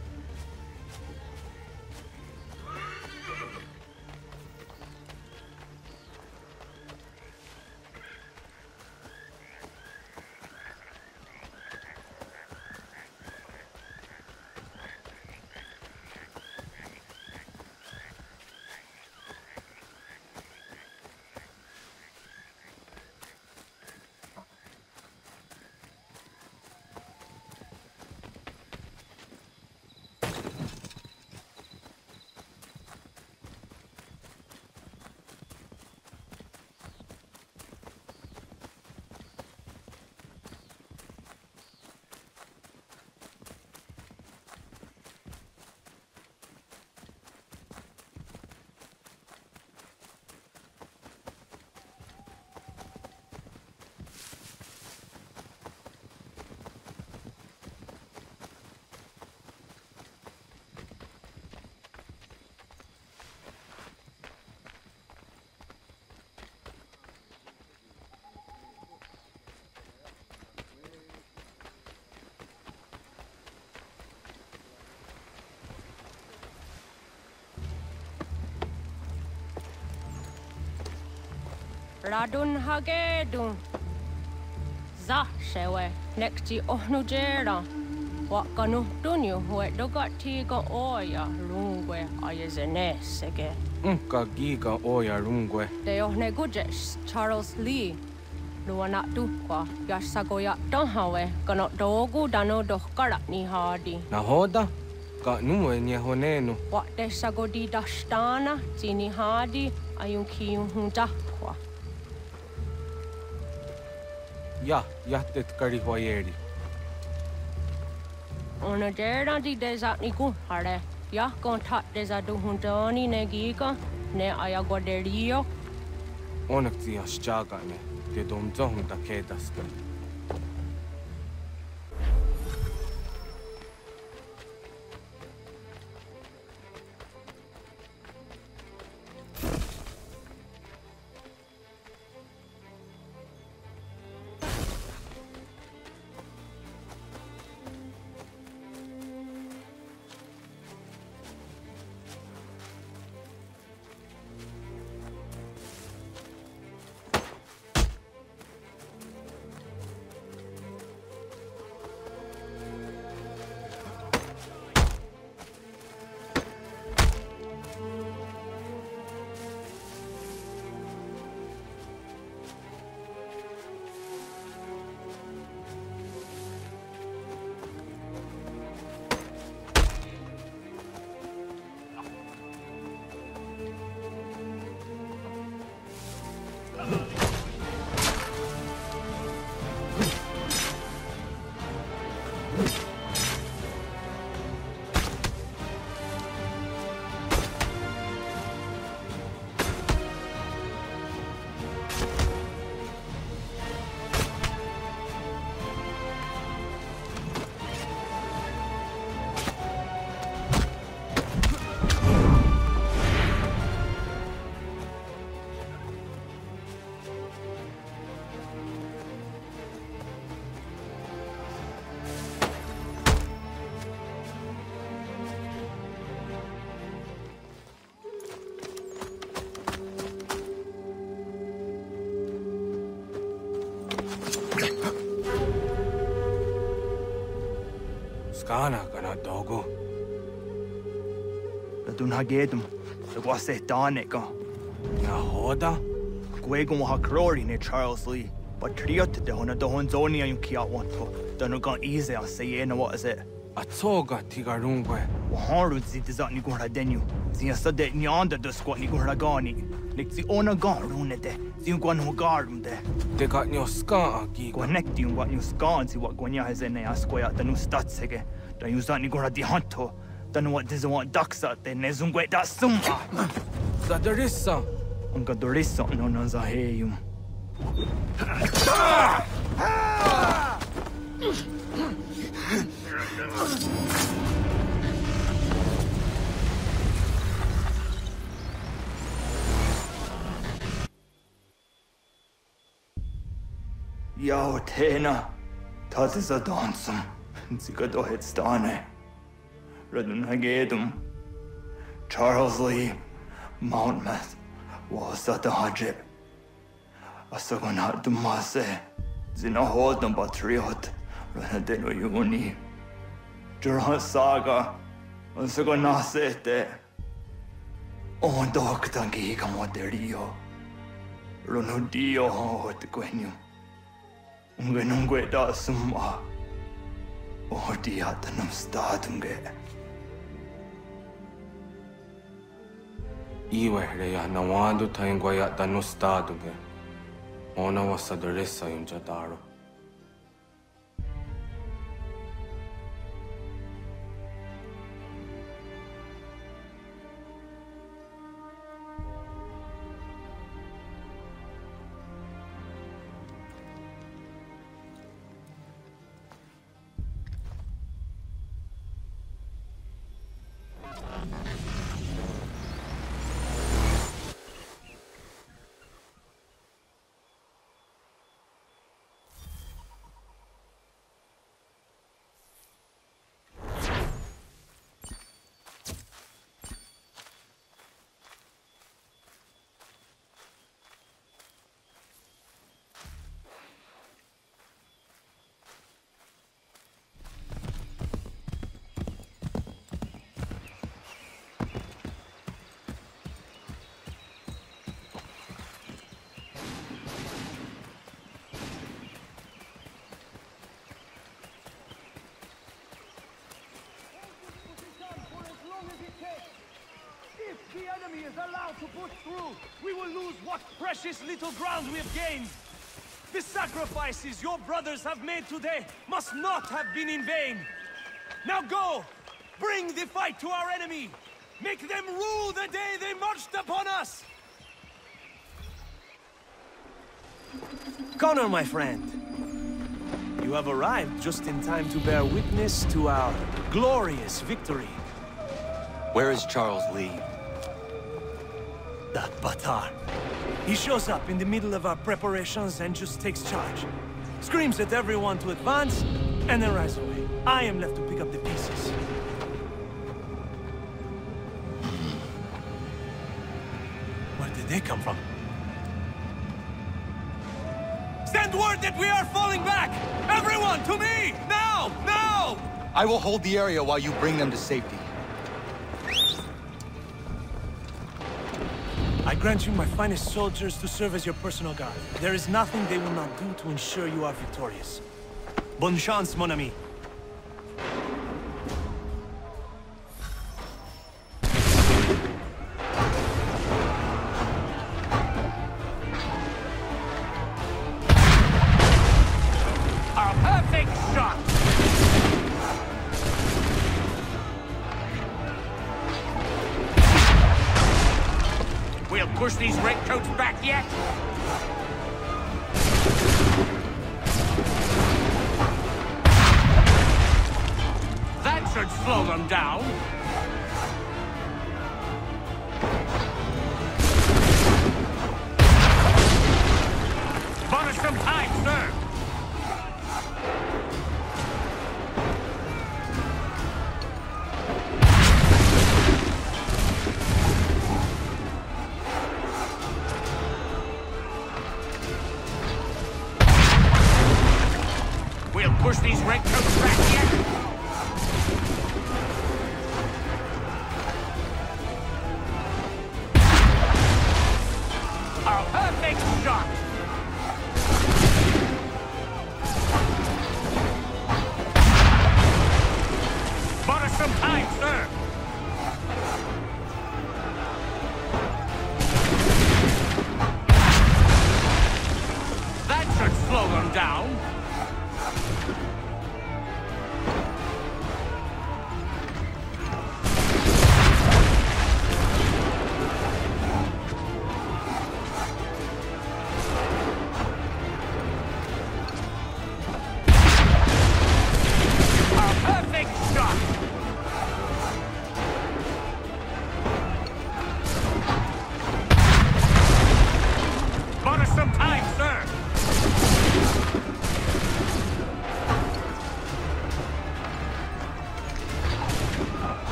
Speaker 1: Radun hagedun. Za shewe nekti ohnujera. Wakanu dunyu hue dogati ga oya rungwe ayezenesege.
Speaker 16: Ka giga oya rungwe.
Speaker 1: De ohne gujes Charles Lee. Luana tukwa yasagoya donhawe kano dogu dano dohkara ni hadi.
Speaker 16: Nahoda? Ka numwe nye honenu.
Speaker 1: Wa de sagodi dashtana tini hadi ayunki hunjahwa.
Speaker 16: Ja, jättet karihoyeri.
Speaker 1: Ona dera di desa ni kuhare. Ja kontat desa duhuntoni ne giga ne ayagoderio.
Speaker 16: Onneksi ja sjagane. Te dom zohunta kedasta. Skana kana dogo.
Speaker 19: Radun hagedum. Lagwase taneka.
Speaker 16: Nahoda?
Speaker 19: Gwego mo hakrori ne Charles Lee. But triot de hona dohon zoni ayun kia wanto. Dano gan easy a say na what is it?
Speaker 16: Atsoga tigarungwe.
Speaker 19: Waharu zitizat ni gora denu. Zia sade ni anda do squat ni gora gani. Nixi ona gan runete. Zia gwan ho garum de.
Speaker 16: Te got nyo ska agi.
Speaker 19: Connecti un wat nyo ska si wat gwanya hezene asquaya danu statsege. Da yuzat ni gora di hanto. Danu what dizo want daksa de nezungwe da summa.
Speaker 16: Zadarissa.
Speaker 19: Unga dorissa no nazaheyum. Yo, Tena. That is a dancing. Zika dohet stane. Radun hagedum. Charles Lee, Mountmouth, Wasata Hajib. Asagonat Mase, Zinahodam Patriot, Ranadeno Yuni. Jurhan Saga, Asagonasete. On Doctangi Gamoderio. Ronudio Hot Quenu. Ungenungue da Summa. Odiatanum Statunge.
Speaker 16: Iwehreya nawando taingwaya tanustaduge. Ona wasadresa imjadaro.
Speaker 10: If the enemy is allowed to push through, we will lose what precious little ground we have gained. The sacrifices your brothers have made today must not have been in vain. Now go! Bring the fight to our enemy! Make them rue the day they marched upon us! Connor, my friend. You have arrived just in time to bear witness to our glorious victory.
Speaker 8: Where is Charles Lee?
Speaker 10: That Batar. He shows up in the middle of our preparations and just takes charge. Screams at everyone to advance, and then rides away. I am left to pick up the pieces. Where did they come from? Send word that we are falling back! Everyone, to me! Now! Now!
Speaker 8: I will hold the area while you bring them to safety.
Speaker 10: I grant you my finest soldiers to serve as your personal guard. There is nothing they will not do to ensure you are victorious. Bonne chance, mon ami.
Speaker 15: A perfect shot! We'll push these redcoats back yet? That should slow them down. Bonus some time, sir. Push these redcoats back yet? A perfect shot! Bought us some time, sir! That should slow them down.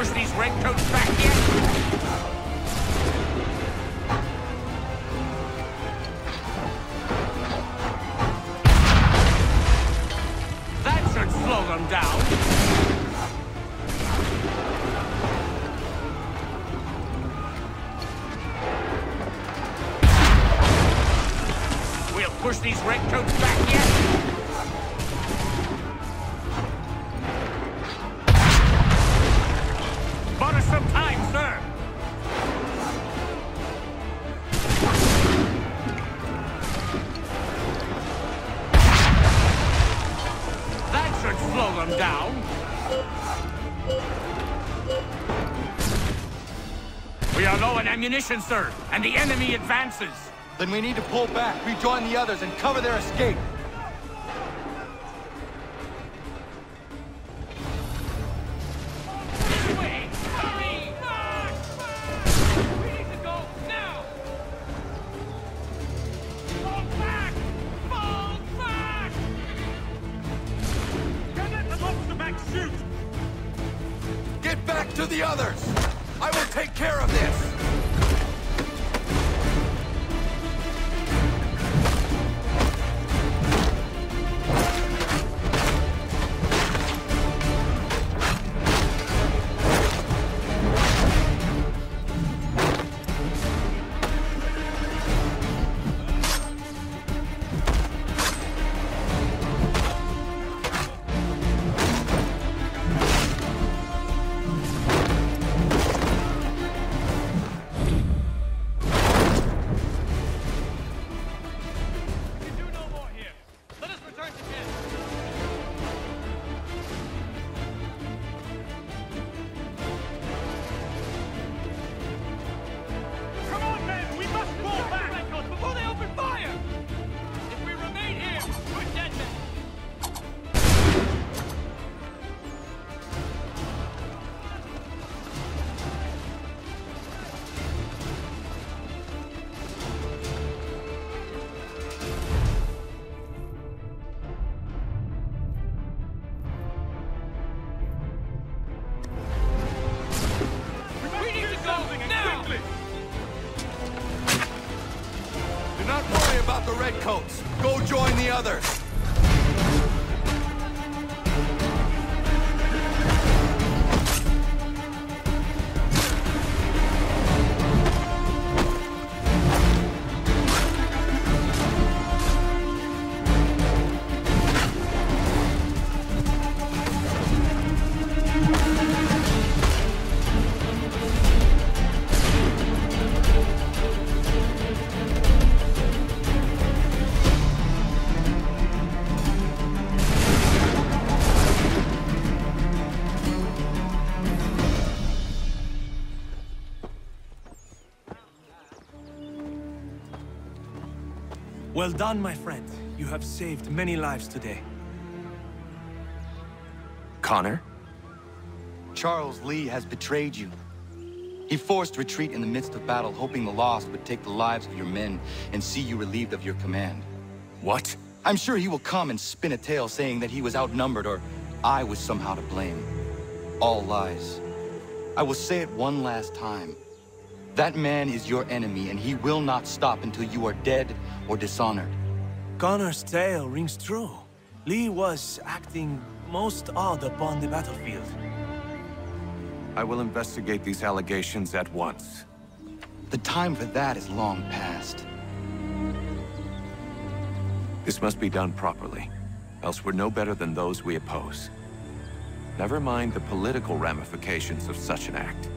Speaker 14: push these redcoats back yet? That should slow them down. We'll push these redcoats back yet? Bought us some time, sir. That should slow them down. We are low on ammunition, sir, and the enemy advances.
Speaker 8: Then we need to pull back, rejoin the others, and cover their escape.
Speaker 17: Get back to the others! I will take care of this! The redcoats. Go join the others.
Speaker 10: Well done, my friend. You have saved many lives today.
Speaker 18: Connor?
Speaker 8: Charles Lee has betrayed you. He forced retreat in the midst of battle, hoping the lost would take the lives of your men and see you relieved of your command.
Speaker 18: What?
Speaker 8: I'm sure he will come and spin a tale saying that he was outnumbered or I was somehow to blame. All lies. I will say it one last time. That man is your enemy, and he will not stop until you are dead or dishonored.
Speaker 10: Connor's tale rings true. Lee was acting most odd upon the battlefield.
Speaker 18: I will investigate these allegations at once.
Speaker 8: The time for that is long past.
Speaker 18: This must be done properly, else we're no better than those we oppose. Never mind the political ramifications of such an act.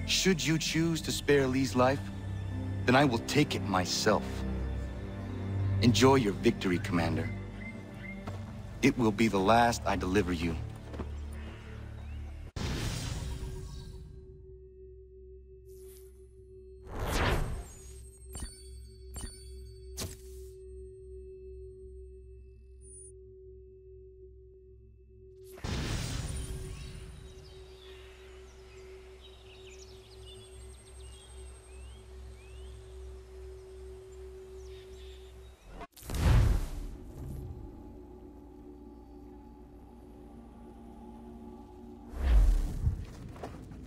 Speaker 8: Should you choose to spare Lee's life, then I will take it myself. Enjoy your victory, Commander. It will be the last I deliver you.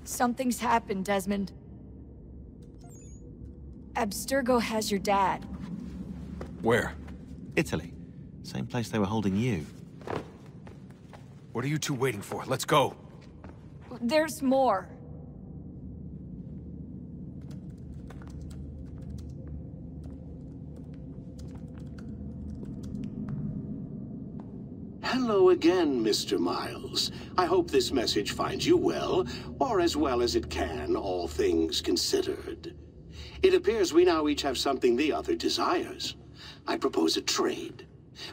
Speaker 5: Something's happened, Desmond. Abstergo has your dad.
Speaker 18: Where?
Speaker 21: Italy. Same place they were holding you.
Speaker 18: What are you two waiting for? Let's go!
Speaker 5: There's more.
Speaker 22: Hello again, Mr. Miles. I hope this message finds you well, or as well as it can, all things considered. It appears we now each have something the other desires. I propose a trade.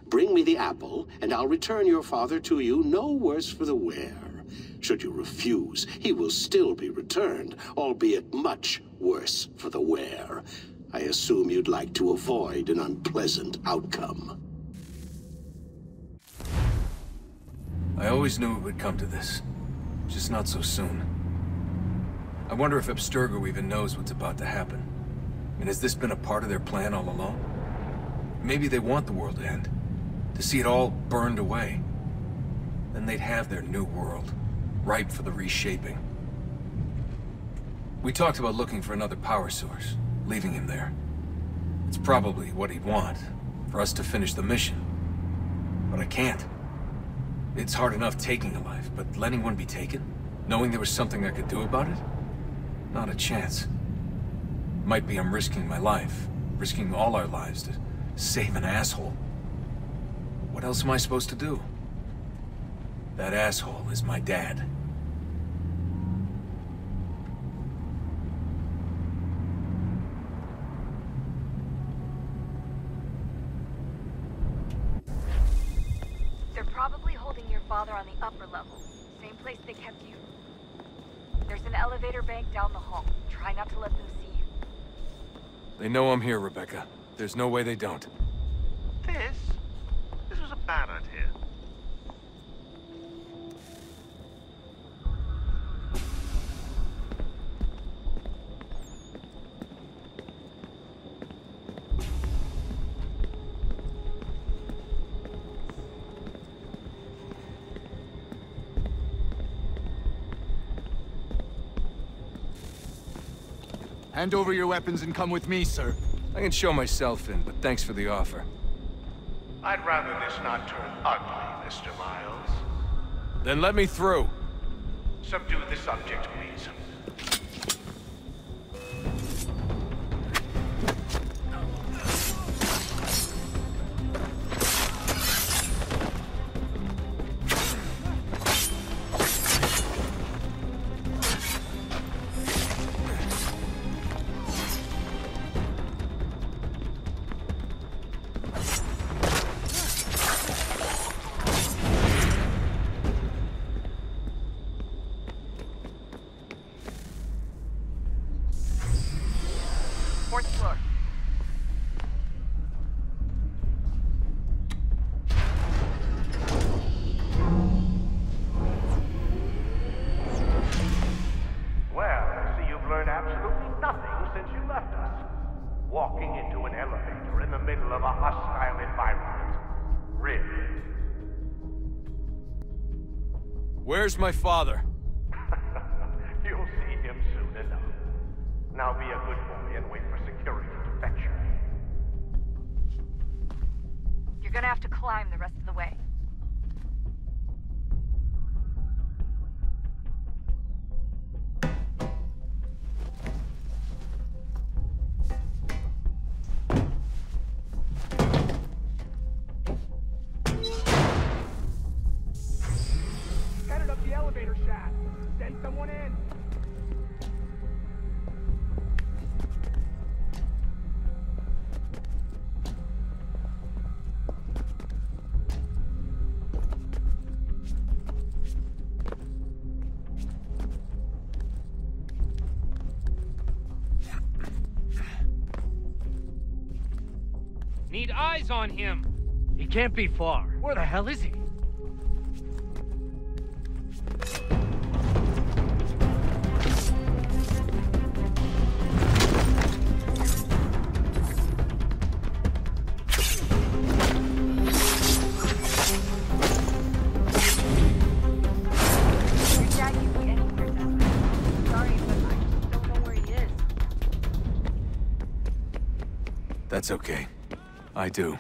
Speaker 22: Bring me the apple, and I'll return your father to you no worse for the wear. Should you refuse, he will still be returned, albeit much worse for the wear. I assume you'd like to avoid an unpleasant outcome.
Speaker 18: I always knew it would come to this. Just not so soon. I wonder if Abstergo even knows what's about to happen. And has this been a part of their plan all along? Maybe they want the world to end. To see it all burned away. Then they'd have their new world, ripe for the reshaping. We talked about looking for another power source, leaving him there. It's probably what he'd want, for us to finish the mission. But I can't. It's hard enough taking a life, but letting one be taken? Knowing there was something I could do about it? Not a chance. Might be I'm risking my life, risking all our lives to save an asshole. What else am I supposed to do? That asshole is my dad.
Speaker 23: They're probably holding your father on the upper level. Same place they kept you. There's an elevator bank down the hall. Try not to let them see you.
Speaker 18: They know I'm here, Rebecca. There's no way they don't.
Speaker 25: This was a bad idea.
Speaker 3: Hand over your weapons and come with me, sir.
Speaker 18: I can show myself in, but thanks for the offer.
Speaker 25: I'd rather this not turn ugly, Mr. Miles.
Speaker 18: Then let me through.
Speaker 25: Subdue the subject, please.
Speaker 23: Fourth floor.
Speaker 25: Well, I see you've learned absolutely nothing since you left us. Walking into an elevator in the middle of a hostile environment. Really?
Speaker 18: Where's my father?
Speaker 25: You'll see him soon enough. Now be a good boy and wait for security to fetch you.
Speaker 23: You're gonna have to climb the rest of the way.
Speaker 10: Headed up the elevator shaft. Send someone in.
Speaker 13: Need eyes on him. He can't be far. Where the hell is he?
Speaker 18: That's okay. I do.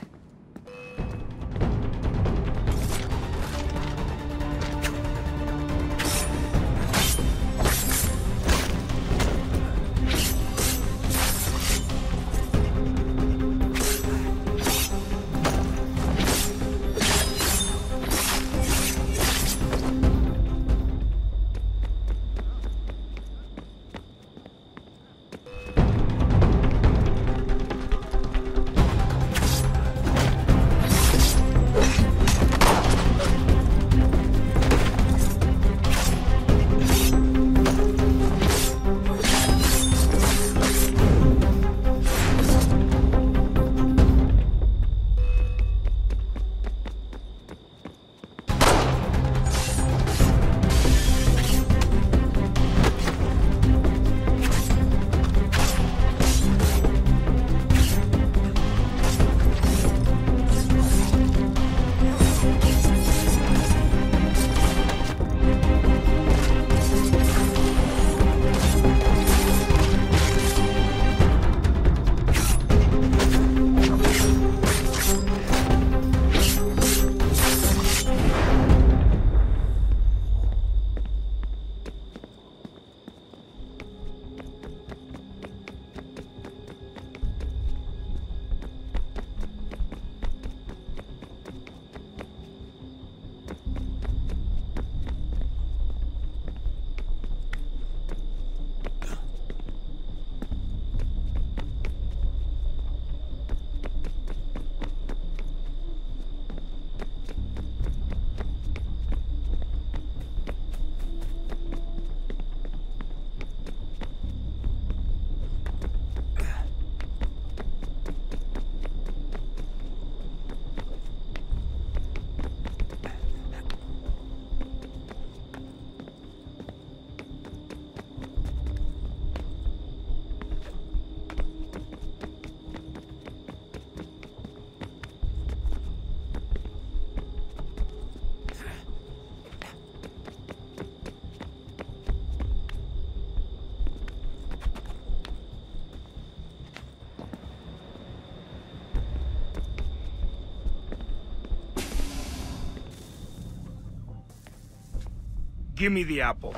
Speaker 19: Give me the apple.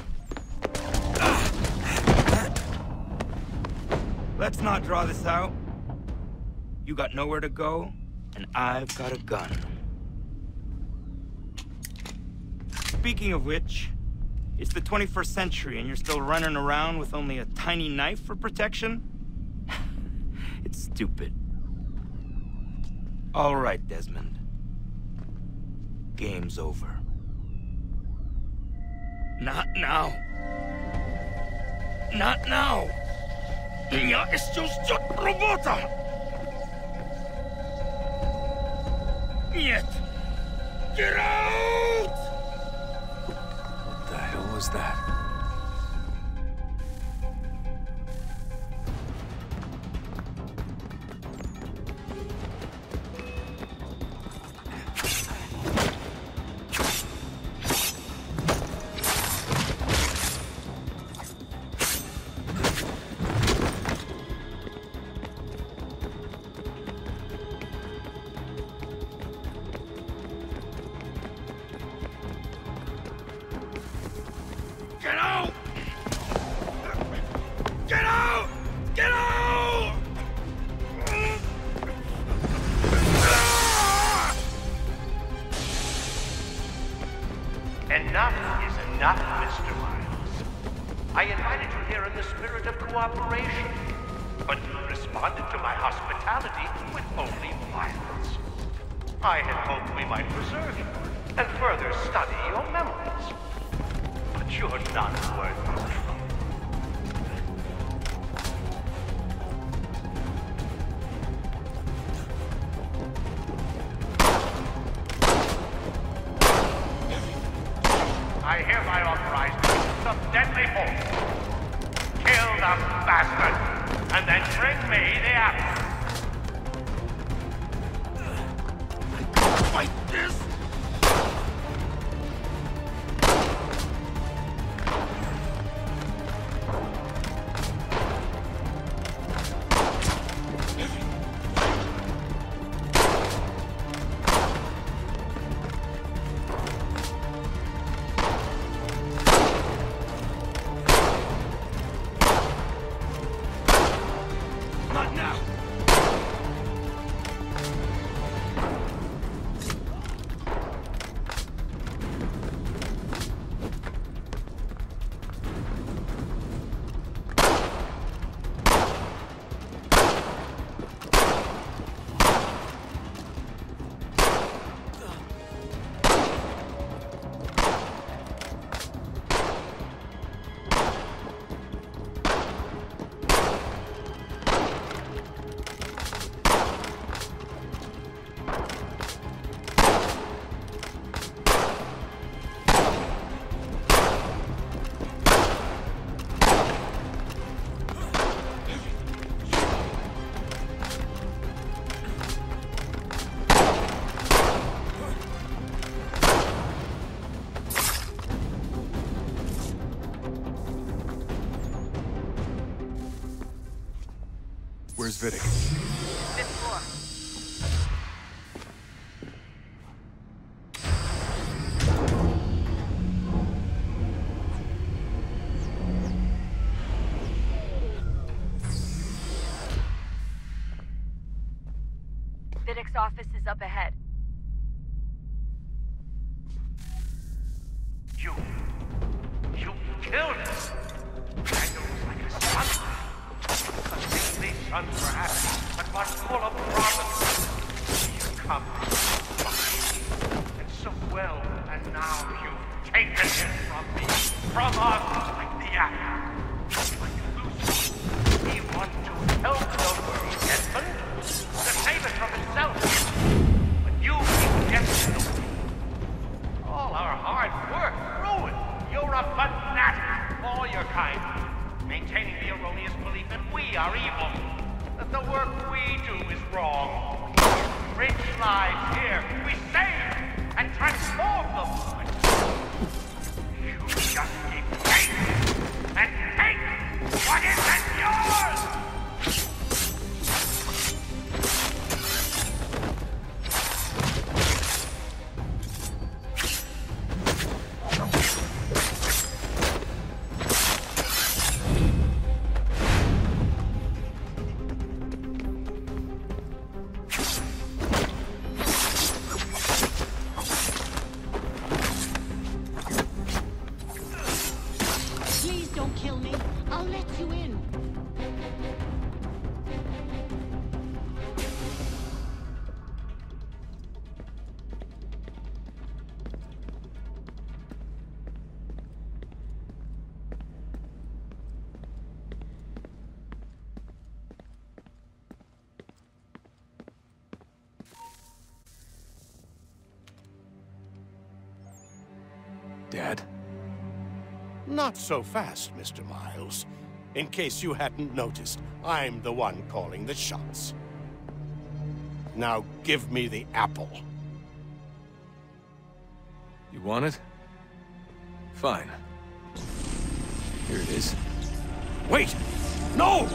Speaker 19: Let's not draw this out. You got nowhere to go, and I've got a gun. Speaking of which, it's the 21st century and you're still running around with only a tiny knife for protection? It's stupid. All right, Desmond. Game's over. Not now. Not now. Я еще ждет работа. Нет. Get out!
Speaker 18: What the hell was that? Where's Vidic?
Speaker 23: Fifth floor. Vidic's office is up ahead.
Speaker 25: You killed him! Daniel was like a son. A stately son, perhaps, but one full of promise. You come and so well, and now you've taken him from me, from us, like the apple. Like Lucifer, he wanted to help the world, Desmond, to save it from himself. But you keep getting in the way. All our hard work ruined. You're a fanatic, all your kind, maintaining the erroneous belief that we are evil, that the work we do is wrong. Rich lives here, we save and transform them. You just keep taking and take what isn't yours!
Speaker 18: Dad?
Speaker 4: Not so fast, Mr. Miles. In case you hadn't noticed, I'm the one calling the shots. Now give me the apple.
Speaker 18: You want it? Fine. Here it is.
Speaker 4: Wait! No!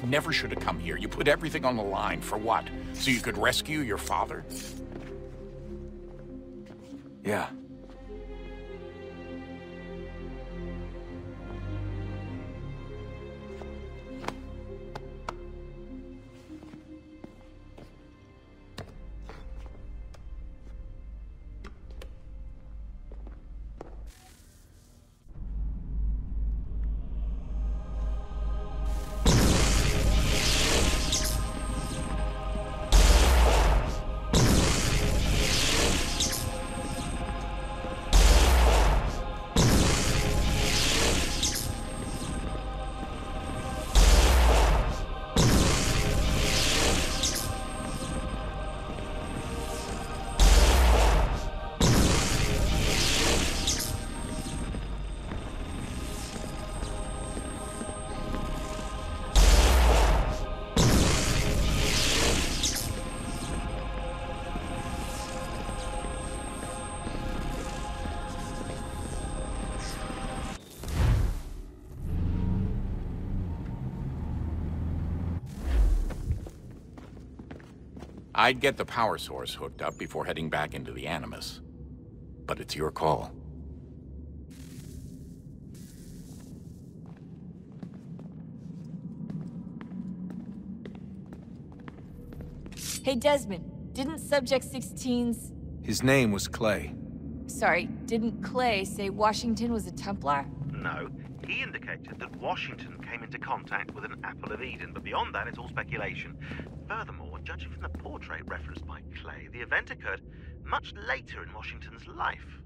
Speaker 14: Never should have come here. You put everything on the line. For what? So you could rescue your father?
Speaker 18: Yeah.
Speaker 14: I'd get the power source hooked up before heading back into the Animus. But it's your call.
Speaker 5: Hey, Desmond, didn't Subject 16's...
Speaker 18: His name was Clay.
Speaker 5: Sorry, didn't Clay say Washington was a Templar?
Speaker 2: No. He indicated that Washington came into contact with an Apple of Eden, but beyond that, it's all speculation. Furthermore, judging from the portrait referenced by Clay, the event occurred much later in Washington's life.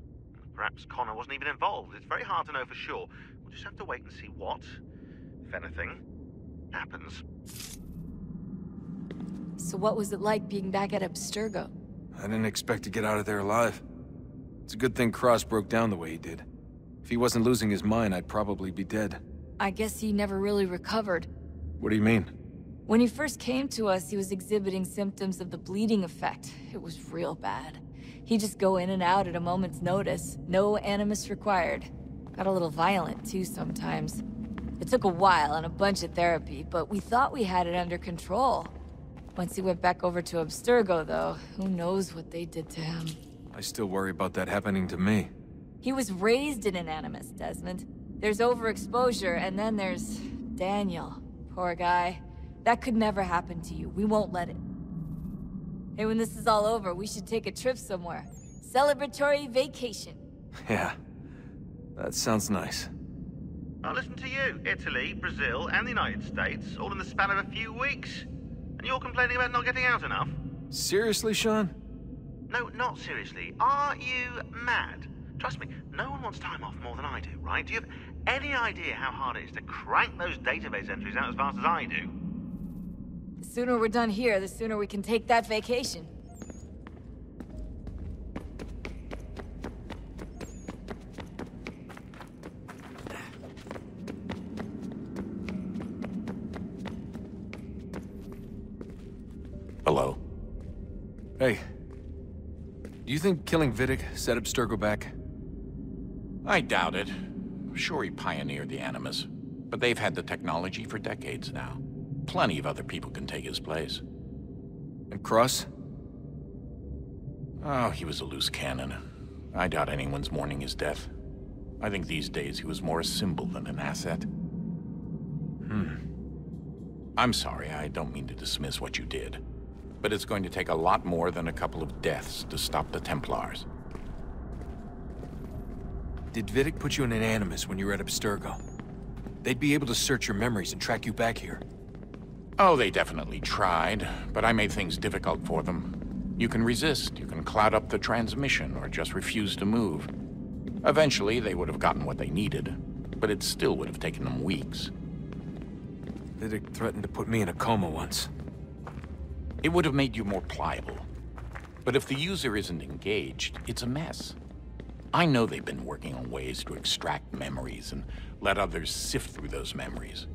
Speaker 2: Perhaps Connor wasn't even involved. It's very hard to know for sure. We'll just have to wait and see what, if anything, happens.
Speaker 5: So what was it like being back at Abstergo?
Speaker 18: I didn't expect to get out of there alive. It's a good thing Cross broke down the way he did. If he wasn't losing his mind, I'd probably be dead.
Speaker 5: I guess he never really recovered.
Speaker 18: What do you mean?
Speaker 5: When he first came to us, he was exhibiting symptoms of the bleeding effect. It was real bad. He'd just go in and out at a moment's notice. No animus required. Got a little violent, too, sometimes. It took a while and a bunch of therapy, but we thought we had it under control. Once he went back over to Abstergo, though, who knows what they did to him.
Speaker 18: I still worry about that happening to me.
Speaker 5: He was raised in an animus, Desmond. There's overexposure, and then there's Daniel. Poor guy. That could never happen to you. We won't let it. Hey, when this is all over, we should take a trip somewhere. Celebratory vacation.
Speaker 18: Yeah. That sounds nice.
Speaker 2: Now listen to you. Italy, Brazil, and the United States, all in the span of a few weeks. And you're complaining about not getting out enough?
Speaker 18: Seriously, Sean?
Speaker 2: No, not seriously. Are you mad? Trust me, no one wants time off more than I do, right? Do you have any idea how hard it is to crank those database entries out as fast as I do?
Speaker 5: The sooner we're done here, the sooner we can take that vacation.
Speaker 14: Hello.
Speaker 18: Hey. Do you think killing Vidic set Abstergo back?
Speaker 14: I doubt it. Sure, he pioneered the Animus, but they've had the technology for decades now. Plenty of other people can take his place.
Speaker 18: And Cross?
Speaker 14: Oh, he was a loose cannon. I doubt anyone's mourning his death. I think these days he was more a symbol than an asset. I'm sorry, I don't mean to dismiss what you did. But it's going to take a lot more than a couple of deaths to stop the Templars.
Speaker 18: Did Vidic put you in an Animus when you were at Abstergo? They'd be able to search your memories and track you back here.
Speaker 14: Oh, they definitely tried, but I made things difficult for them. You can resist, you can cloud up the transmission, or just refuse to move. Eventually, they would have gotten what they needed, but it still would have taken them weeks.
Speaker 18: Vidic threatened to put me in a coma once.
Speaker 14: It would have made you more pliable. But if the user isn't engaged, it's a mess. I know they've been working on ways to extract memories and let others sift through those memories.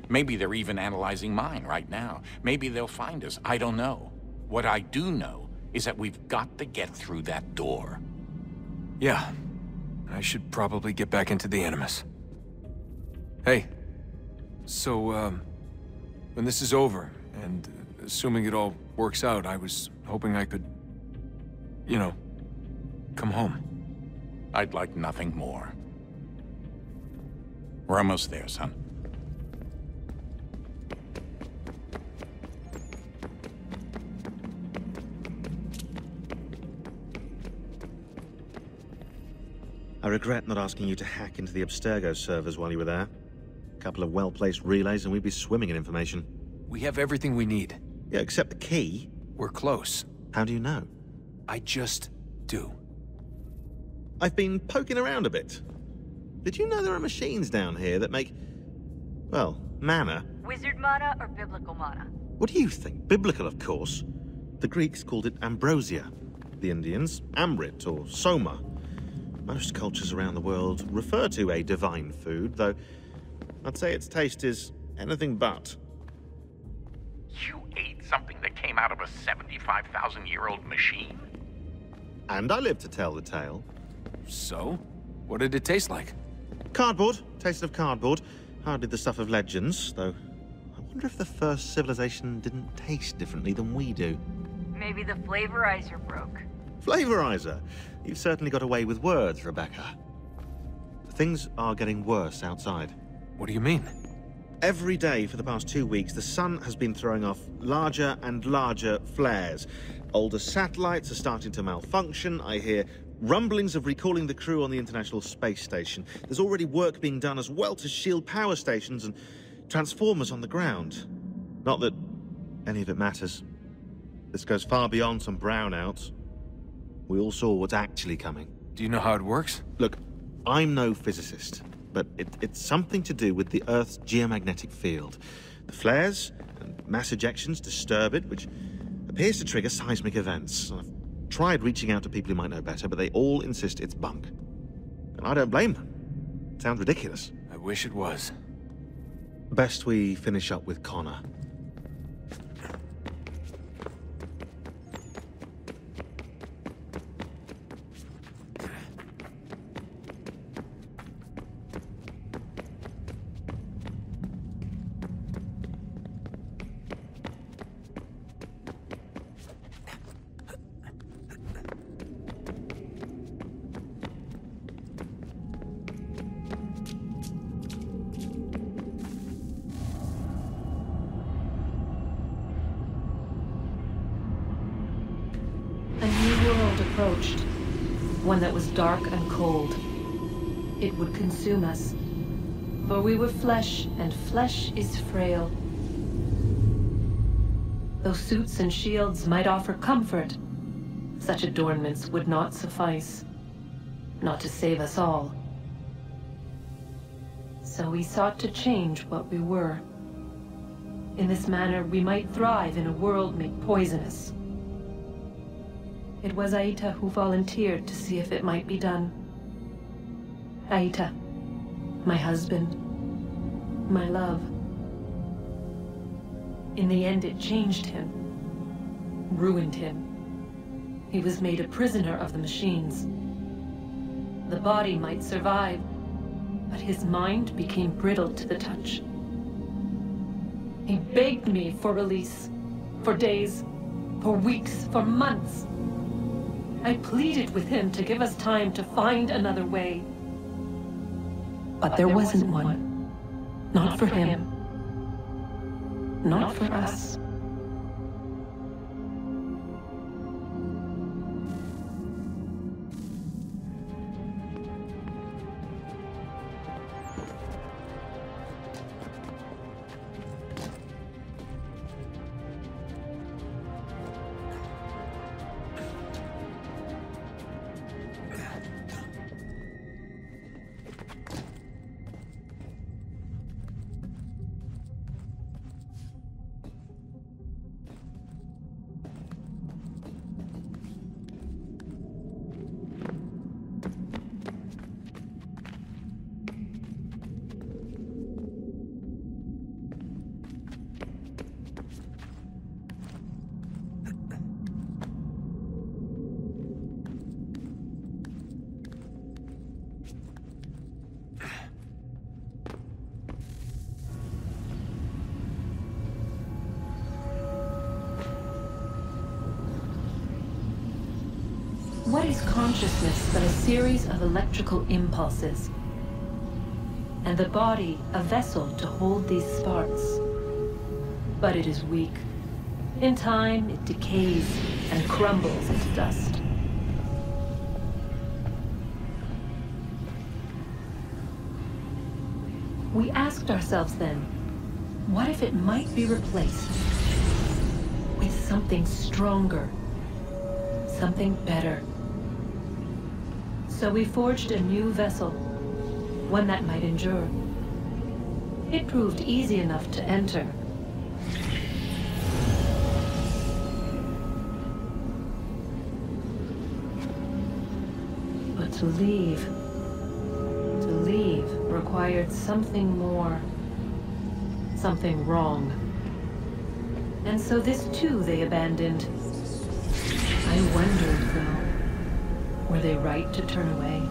Speaker 14: Maybe they're even analyzing mine right now. Maybe they'll find us. I don't know. What I do know is that we've got to get through that door.
Speaker 18: Yeah. I should probably get back into the Animus. Hey. So, when this is over, and assuming it all works out, I was hoping I could, you know, come home.
Speaker 14: I'd like nothing more. We're almost there, son.
Speaker 21: I regret not asking you to hack into the Abstergo servers while you were there. A couple of well-placed relays and we'd be swimming in information.
Speaker 18: We have everything we need.
Speaker 21: Yeah, except the key.
Speaker 18: We're close.
Speaker 21: How do you know?
Speaker 18: I just do.
Speaker 21: I've been poking around a bit. Did you know there are machines down here that make, well, mana?
Speaker 23: Wizard mana or biblical mana?
Speaker 21: What do you think? Biblical, of course. The Greeks called it ambrosia. The Indians, amrit or soma. Most cultures around the world refer to a divine food, though I'd say its taste is anything but.
Speaker 14: You ate something that came out of a 75,000-year-old machine?
Speaker 21: And I live to tell the tale.
Speaker 18: So? What did it taste like?
Speaker 21: Cardboard. Taste of cardboard. Hardly the stuff of legends, though. I wonder if the first civilization didn't taste differently than we do.
Speaker 23: Maybe the flavorizer broke.
Speaker 21: Flavorizer? You've certainly got away with words, Rebecca. Things are getting worse outside.
Speaker 18: What do you mean?
Speaker 21: Every day for the past 2 weeks, the sun has been throwing off larger and larger flares. Older satellites are starting to malfunction. I hear rumblings of recalling the crew on the International Space Station. There's already work being done as well to shield power stations and transformers on the ground. Not that any of it matters. This goes far beyond some brownouts. We all saw what's actually coming.
Speaker 18: Do you know how it works?
Speaker 21: Look, I'm no physicist, but it's something to do with the Earth's geomagnetic field. The flares and mass ejections disturb it, which appears to trigger seismic events. I've tried reaching out to people who might know better, but they all insist it's bunk. And I don't blame them. It sounds ridiculous.
Speaker 18: I wish it was.
Speaker 21: Best we finish up with Connor.
Speaker 9: Approached, one that was dark and cold. It would consume us, for we were flesh, and flesh is frail. Though suits and shields might offer comfort, such adornments would not suffice, not to save us all. So we sought to change what we were. In this manner, we might thrive in a world made poisonous. It was Aita who volunteered to see if it might be done. Aita, my husband, my love. In the end, it changed him, ruined him. He was made a prisoner of the machines. The body might survive, but his mind became brittle to the touch. He begged me for release, for days, for weeks, for months. I pleaded with him to give us time to find another way. But there wasn't one. Not for him. Not for us. What is consciousness but a series of electrical impulses? And the body a vessel to hold these sparks. But it is weak. In time, it decays and crumbles into dust. We asked ourselves then, what if it might be replaced with something stronger, something better? So we forged a new vessel, one that might endure. It proved easy enough to enter. But to leave required something more, something wrong. And so this too they abandoned. I wondered, though, were they right to turn away?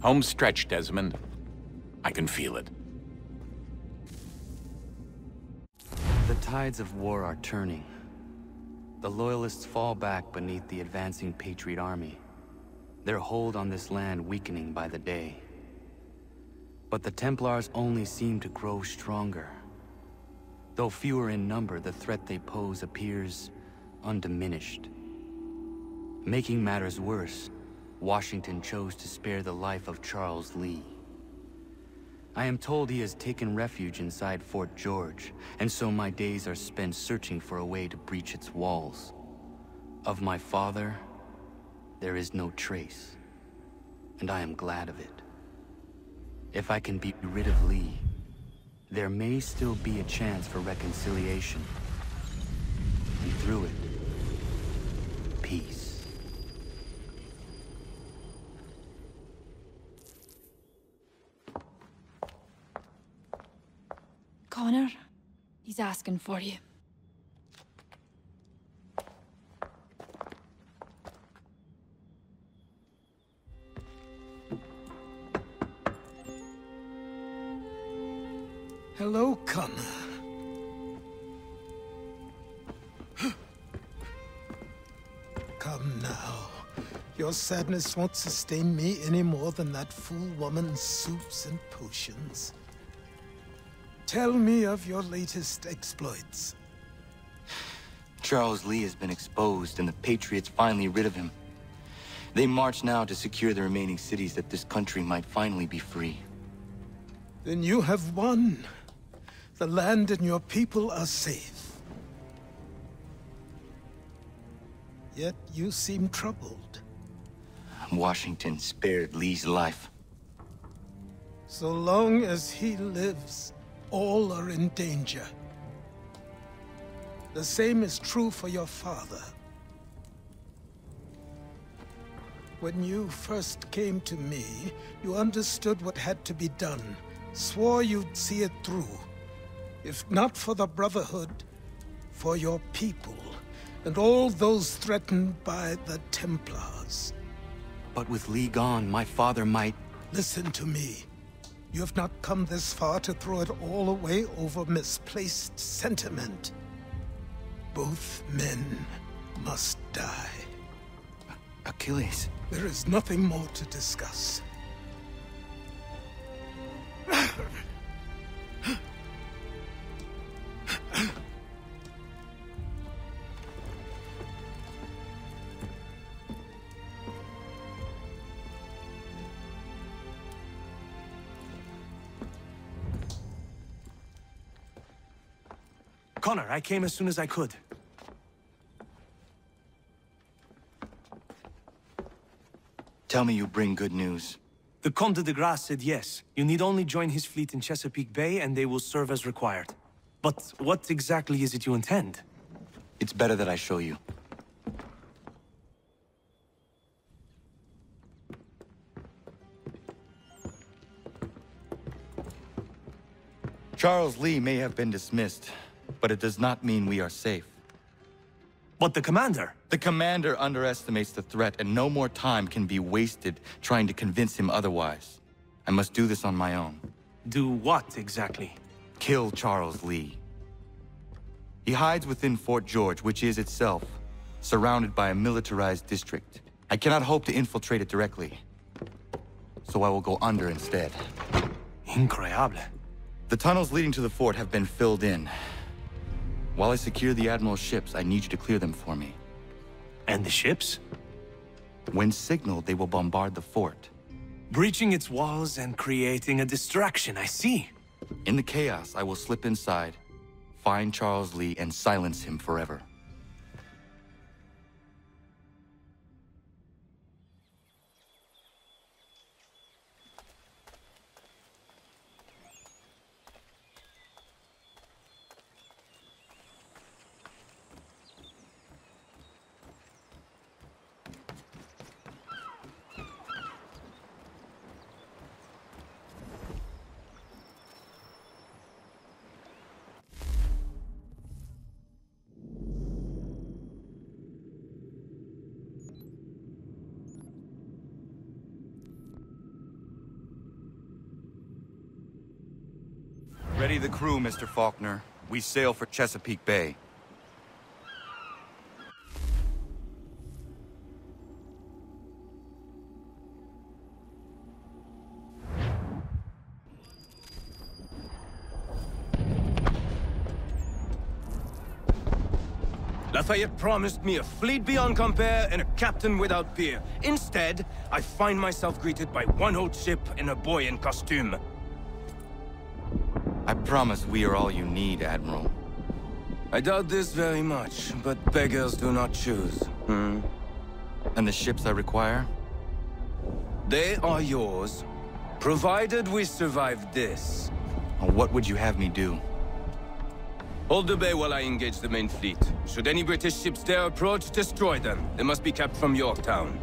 Speaker 14: Home stretch, Desmond. I can feel it.
Speaker 8: The tides of war are turning. The Loyalists fall back beneath the advancing Patriot army, their hold on this land weakening by the day. But the Templars only seem to grow stronger. Though fewer in number, the threat they pose appears undiminished. Making matters worse, Washington chose to spare the life of Charles Lee. I am told he has taken refuge inside Fort George, and so my days are spent searching for a way to breach its walls. Of my father, there is no trace, and I am glad of it. If I can be rid of Lee, there may still be a chance for reconciliation. And through it, peace.
Speaker 5: Connor, he's asking for you.
Speaker 6: Hello, Connor. Come now. Your sadness won't sustain me any more than that fool woman's soups and potions. Tell me of your latest exploits.
Speaker 8: Charles Lee has been exposed, and the Patriots finally rid of him. They march now to secure the remaining cities that this country might finally be free.
Speaker 6: Then you have won. The land and your people are safe. Yet you seem troubled.
Speaker 8: Washington spared Lee's life.
Speaker 6: So long as he lives, all are in danger. The same is true for your father. When you first came to me, you understood what had to be done, swore you'd see it through. If not for the Brotherhood, for your people, and all those threatened by the Templars.
Speaker 8: But with Lee gone, my father might...
Speaker 6: Listen to me. You have not come this far to throw it all away over misplaced sentiment. Both men must die.
Speaker 8: Achilles.
Speaker 6: There is nothing more to discuss.
Speaker 10: Connor, I came as soon as I could.
Speaker 8: Tell me you bring good news.
Speaker 10: The Comte de Grasse said yes. You need only join his fleet in Chesapeake Bay and they will serve as required. But what exactly is it you intend?
Speaker 8: It's better that I show you. Charles Lee may have been dismissed, but it does not mean we are safe.
Speaker 10: But the commander?
Speaker 8: The commander underestimates the threat, and no more time can be wasted trying to convince him otherwise. I must do this on my own.
Speaker 10: Do what, exactly?
Speaker 8: Kill Charles Lee. He hides within Fort George, which is itself surrounded by a militarized district. I cannot hope to infiltrate it directly, so I will go under instead.
Speaker 10: Incroyable.
Speaker 8: The tunnels leading to the fort have been filled in. While I secure the Admiral's ships, I need you to clear them for me.
Speaker 10: And the ships?
Speaker 8: When signaled, they will bombard the fort.
Speaker 10: Breaching its walls and creating a distraction, I see.
Speaker 8: In the chaos, I will slip inside, find Charles Lee, and silence him forever. Ready the crew, Mr. Faulkner. We sail for Chesapeake Bay.
Speaker 10: Lafayette promised me a fleet beyond compare and a captain without peer. Instead, I find myself greeted by one old ship and a boy in costume.
Speaker 8: I promise we are all you need, Admiral.
Speaker 10: I doubt this very much, but beggars do not choose.
Speaker 8: And the ships I require?
Speaker 10: They are yours, provided we survive this.
Speaker 8: What would you have me do?
Speaker 10: Hold the bay while I engage the main fleet. Should any British ships dare approach, destroy them. They must be kept from Yorktown.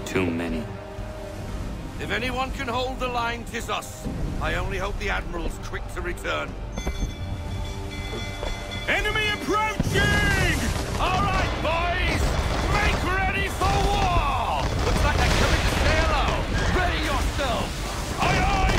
Speaker 7: Too many.
Speaker 16: If anyone can hold the line, 'tis us. I only hope the Admiral's quick to return. Enemy approaching! All right, boys! Make ready for war! Looks like they're coming to say hello. Ready yourselves! Aye, aye!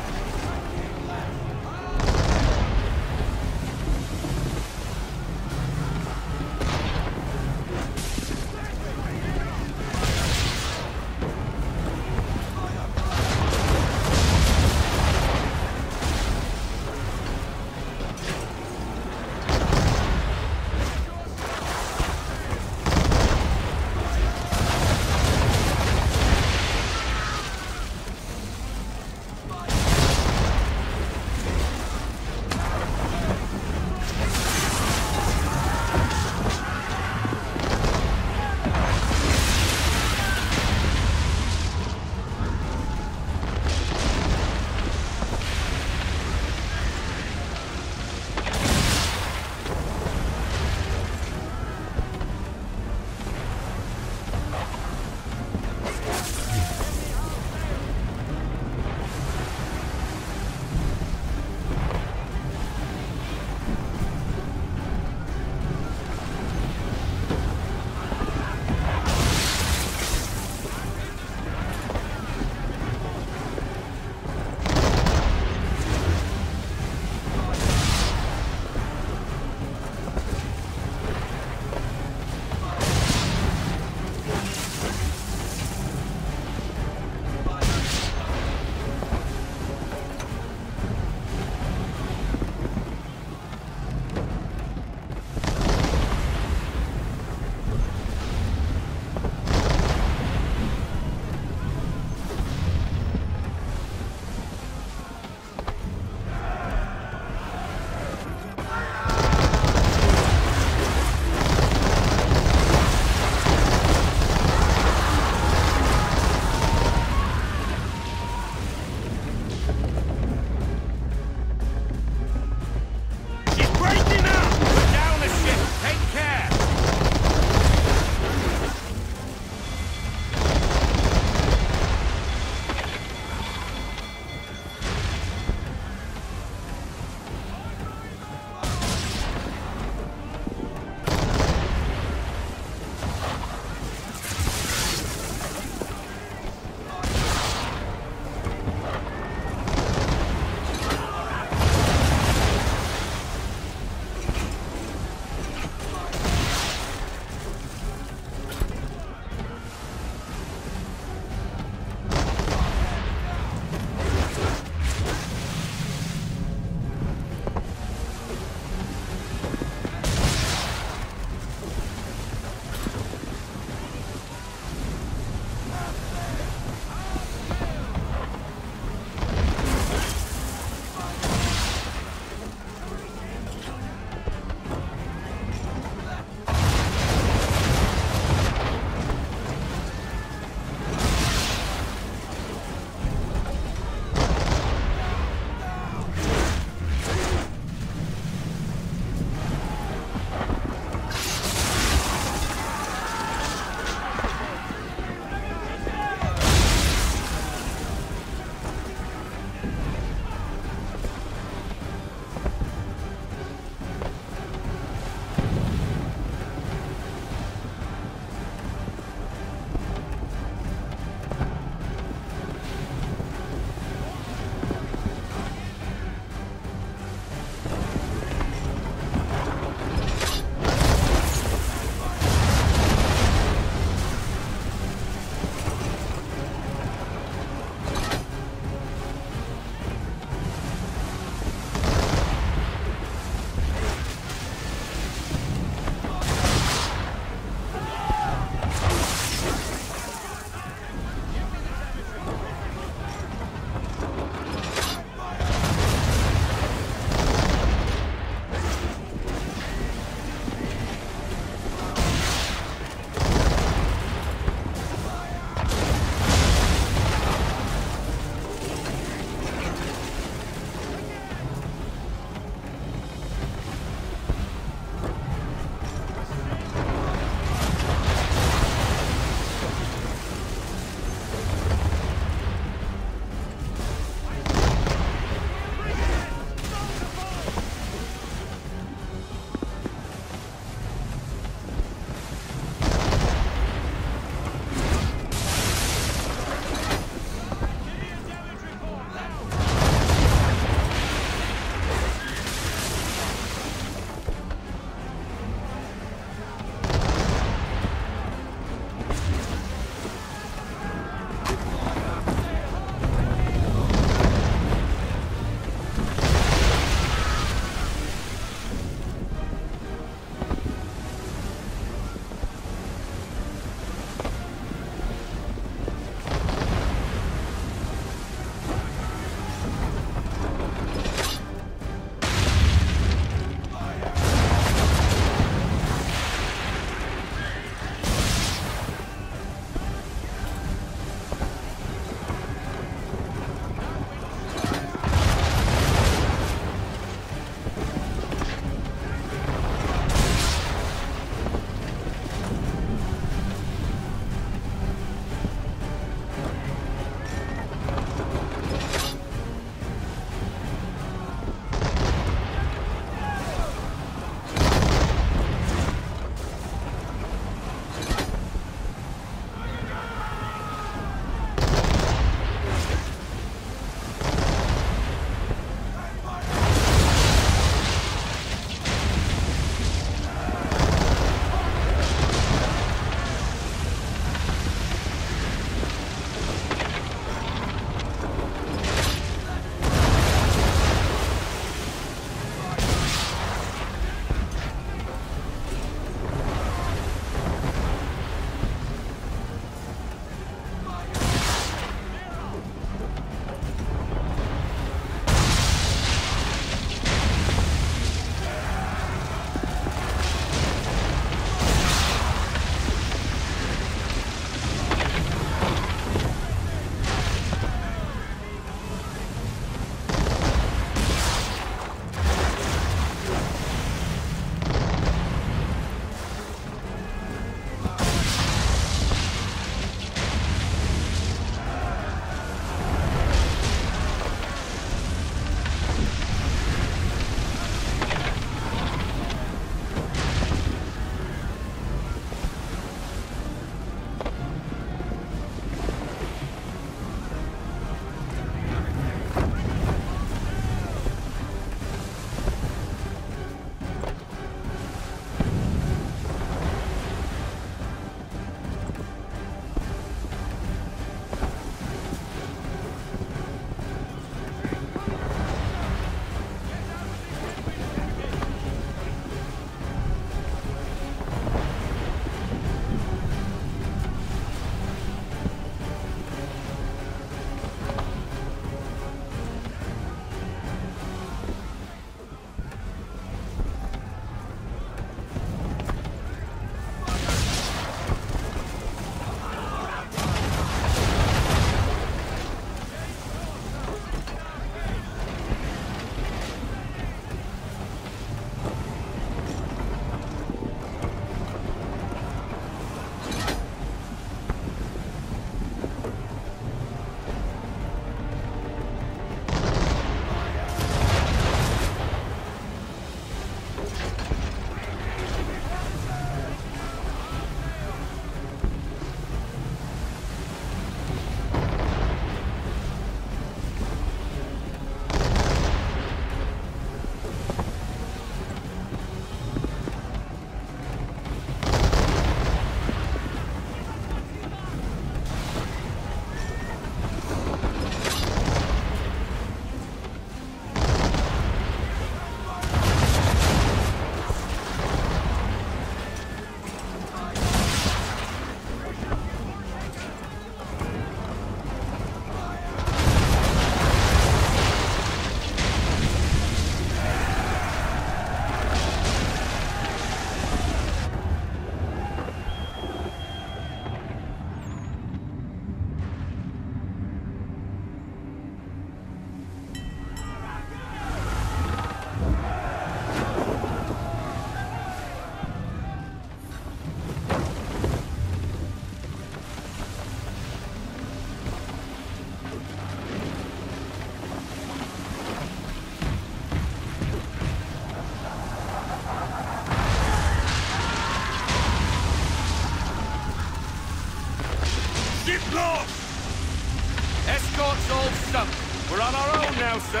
Speaker 16: up! We're on our own now, sir!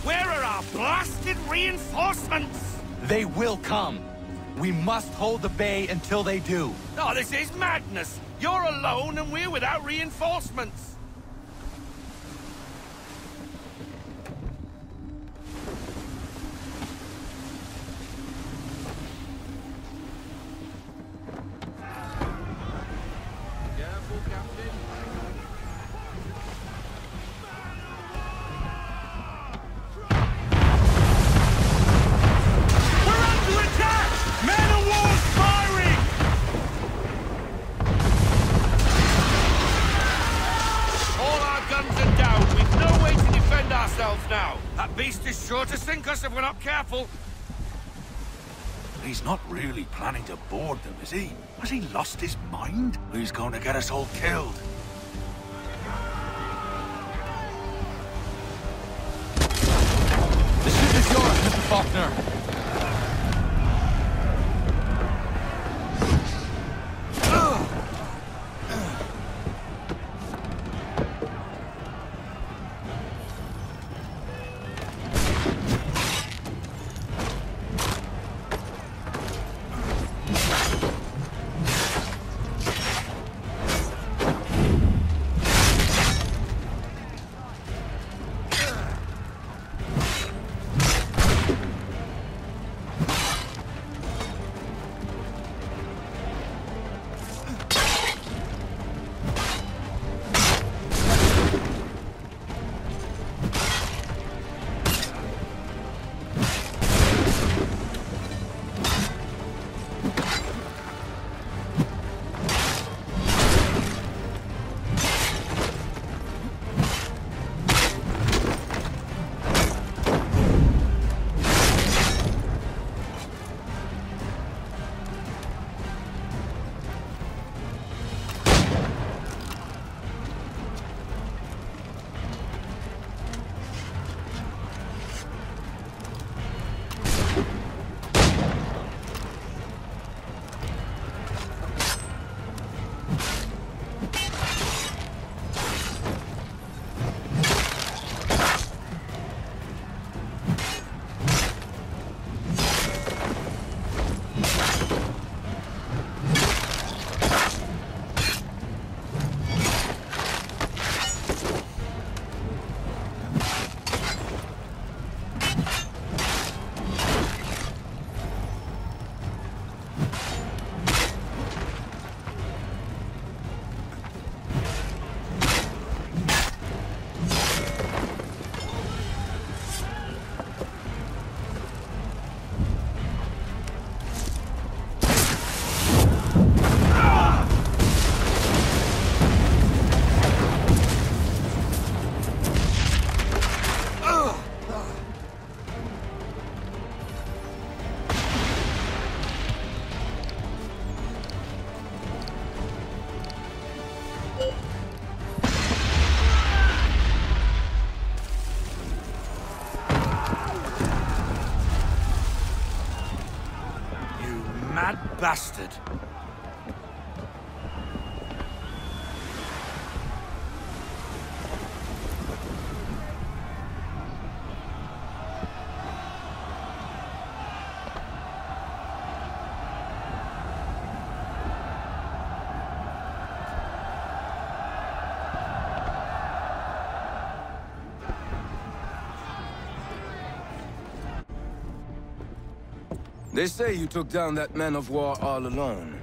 Speaker 17: Where are our blasted reinforcements? They will come. We must hold the bay until they do.
Speaker 16: Oh, this is madness! You're alone and we're without reinforcements! Sure to sink us if we're not careful.
Speaker 17: He's not really planning to board them, is he? Has he lost his mind? He's going to get us all killed.
Speaker 8: The ship is yours, Mr. Faulkner.
Speaker 17: Bastard.
Speaker 7: They say you took down that man of war all alone.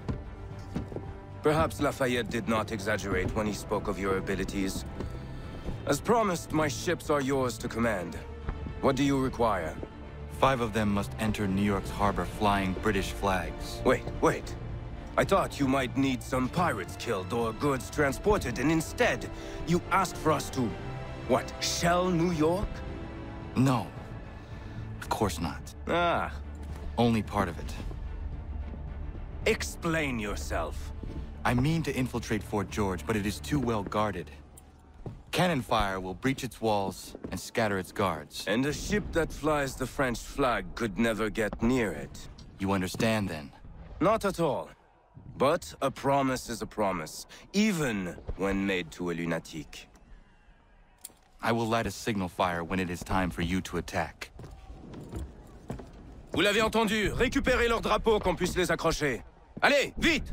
Speaker 7: Perhaps Lafayette did not exaggerate when he spoke of your abilities. As promised, my ships are yours to command. What do you require?
Speaker 8: 5 of them must enter New York's harbor flying British flags.
Speaker 7: Wait. I thought you might need some pirates killed or goods transported, and instead, you asked for us to, what, shell New York?
Speaker 8: No. Of course not.
Speaker 7: Ah.
Speaker 8: Only part of it.
Speaker 7: Explain yourself.
Speaker 8: I mean to infiltrate Fort George, but it is too well guarded. Cannon fire will breach its walls and scatter its guards.
Speaker 7: And a ship that flies the French flag could never get near it.
Speaker 8: You understand, then?
Speaker 7: Not at all. But a promise is a promise, even when made to a lunatic.
Speaker 8: I will light a signal fire when it is time for you to attack.
Speaker 7: Vous l'avez entendu, récupérez leurs drapeaux qu'on puisse les accrocher. Allez, vite!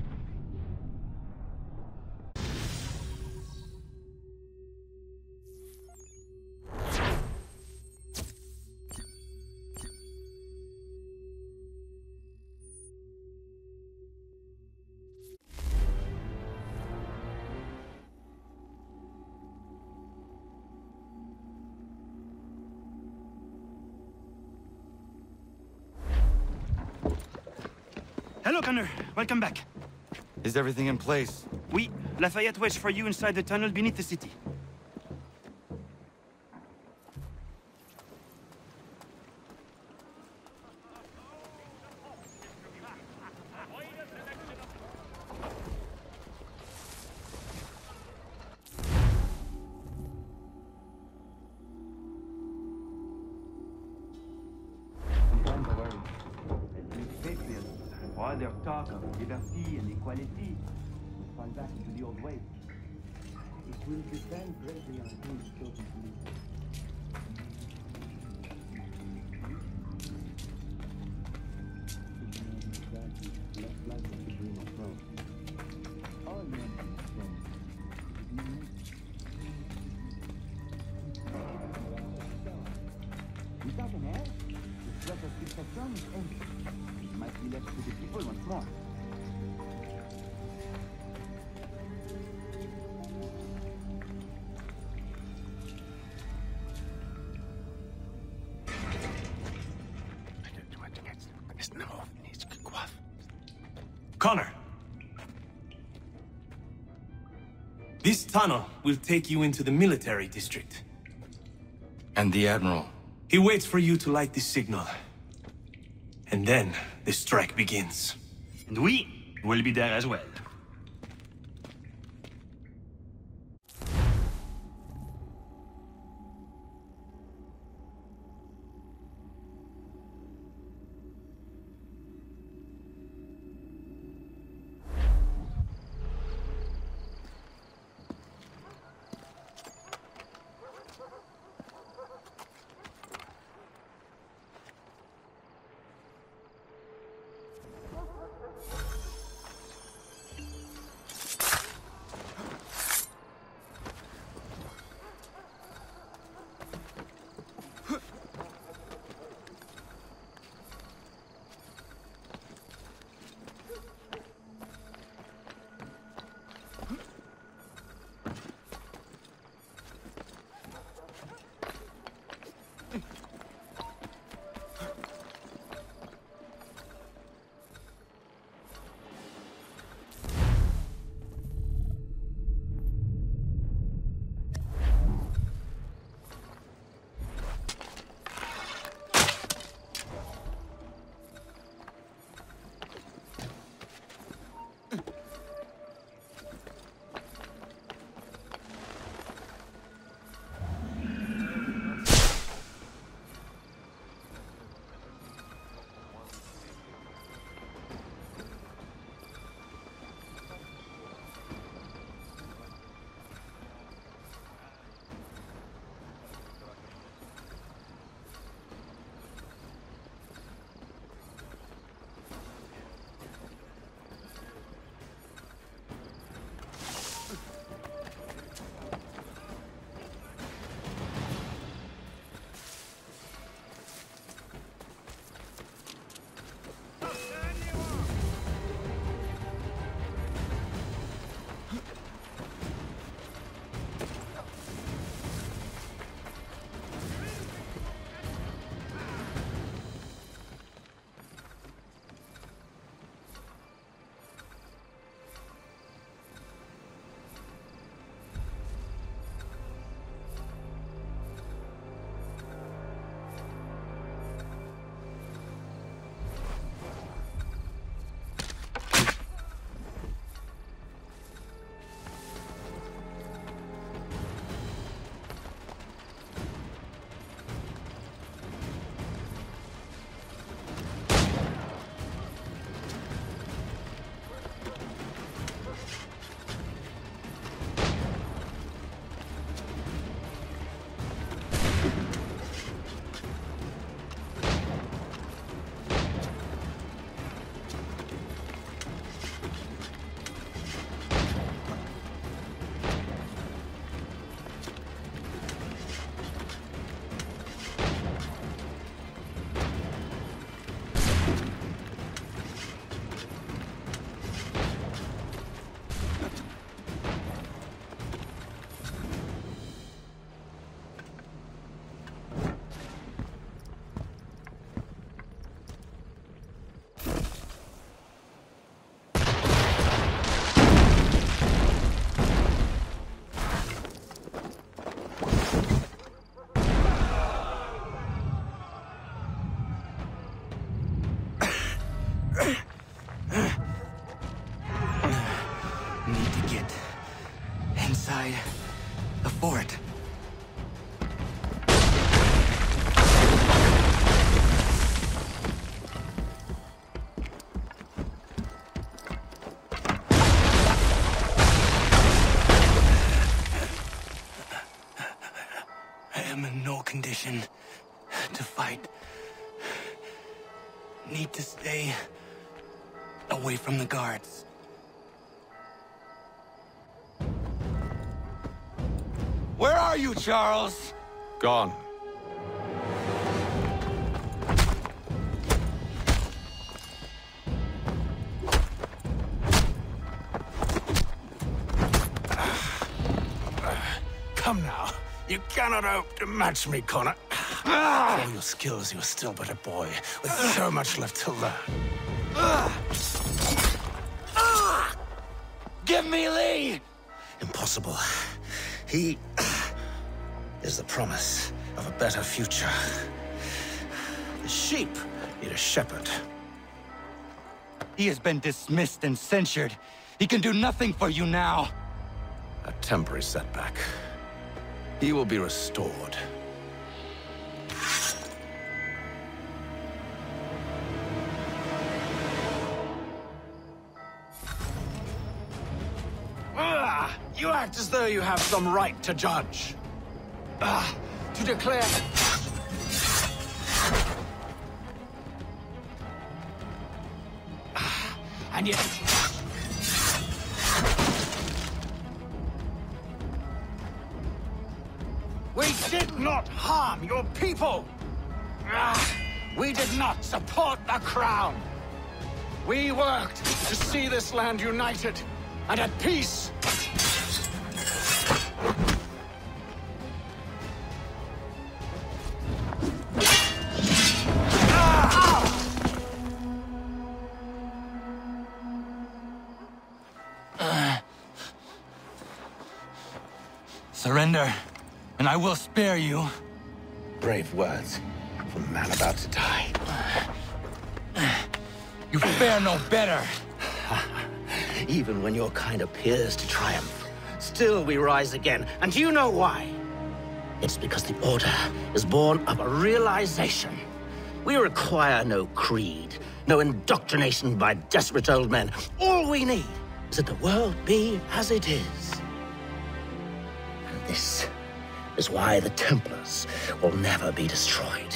Speaker 19: Hello, Connor. Welcome back.
Speaker 8: Is everything in place?
Speaker 19: Oui. Lafayette waits for you inside the tunnel beneath the city.
Speaker 1: All their talk of liberty and equality will fall back into the old ways. It will depend greatly on who is chosen to lead. Less likely to dream of growth. All men are strong. Without an heir, the threat of succession is ended. Might be left to the people once more.
Speaker 10: Connor. This tunnel will take you into the military district.
Speaker 8: And the Admiral?
Speaker 10: He waits for you to light this signal. And then the strike begins.
Speaker 19: And we will be there as well.
Speaker 17: Need to get inside the fort. I am in no condition to fight. Need to stay away from the guards. Where are you, Charles?
Speaker 14: Gone.
Speaker 6: Come now. You cannot hope to match me, Connor. For all your skills, you are still but a boy, with so much left to learn.
Speaker 17: Give me Lee!
Speaker 6: Impossible. He is the promise of a better future. The sheep need a shepherd.
Speaker 17: He has been dismissed and censured. He can do nothing for you now.
Speaker 6: A temporary setback. He will be restored. You act as though you have some right to judge. To declare... And yet... We did not harm your people! We did not support the crown! We worked to see this land united and at peace!
Speaker 17: Surrender, and I will spare you.
Speaker 6: Brave words from a man about to die.
Speaker 17: You fare no better.
Speaker 11: Even when your kind appears to triumph, still we rise again. And you know why? It's because the Order is born of a realization. We require no creed, no indoctrination by desperate old men. All we need is that the world be as it is. And this is why the Templars will never be destroyed.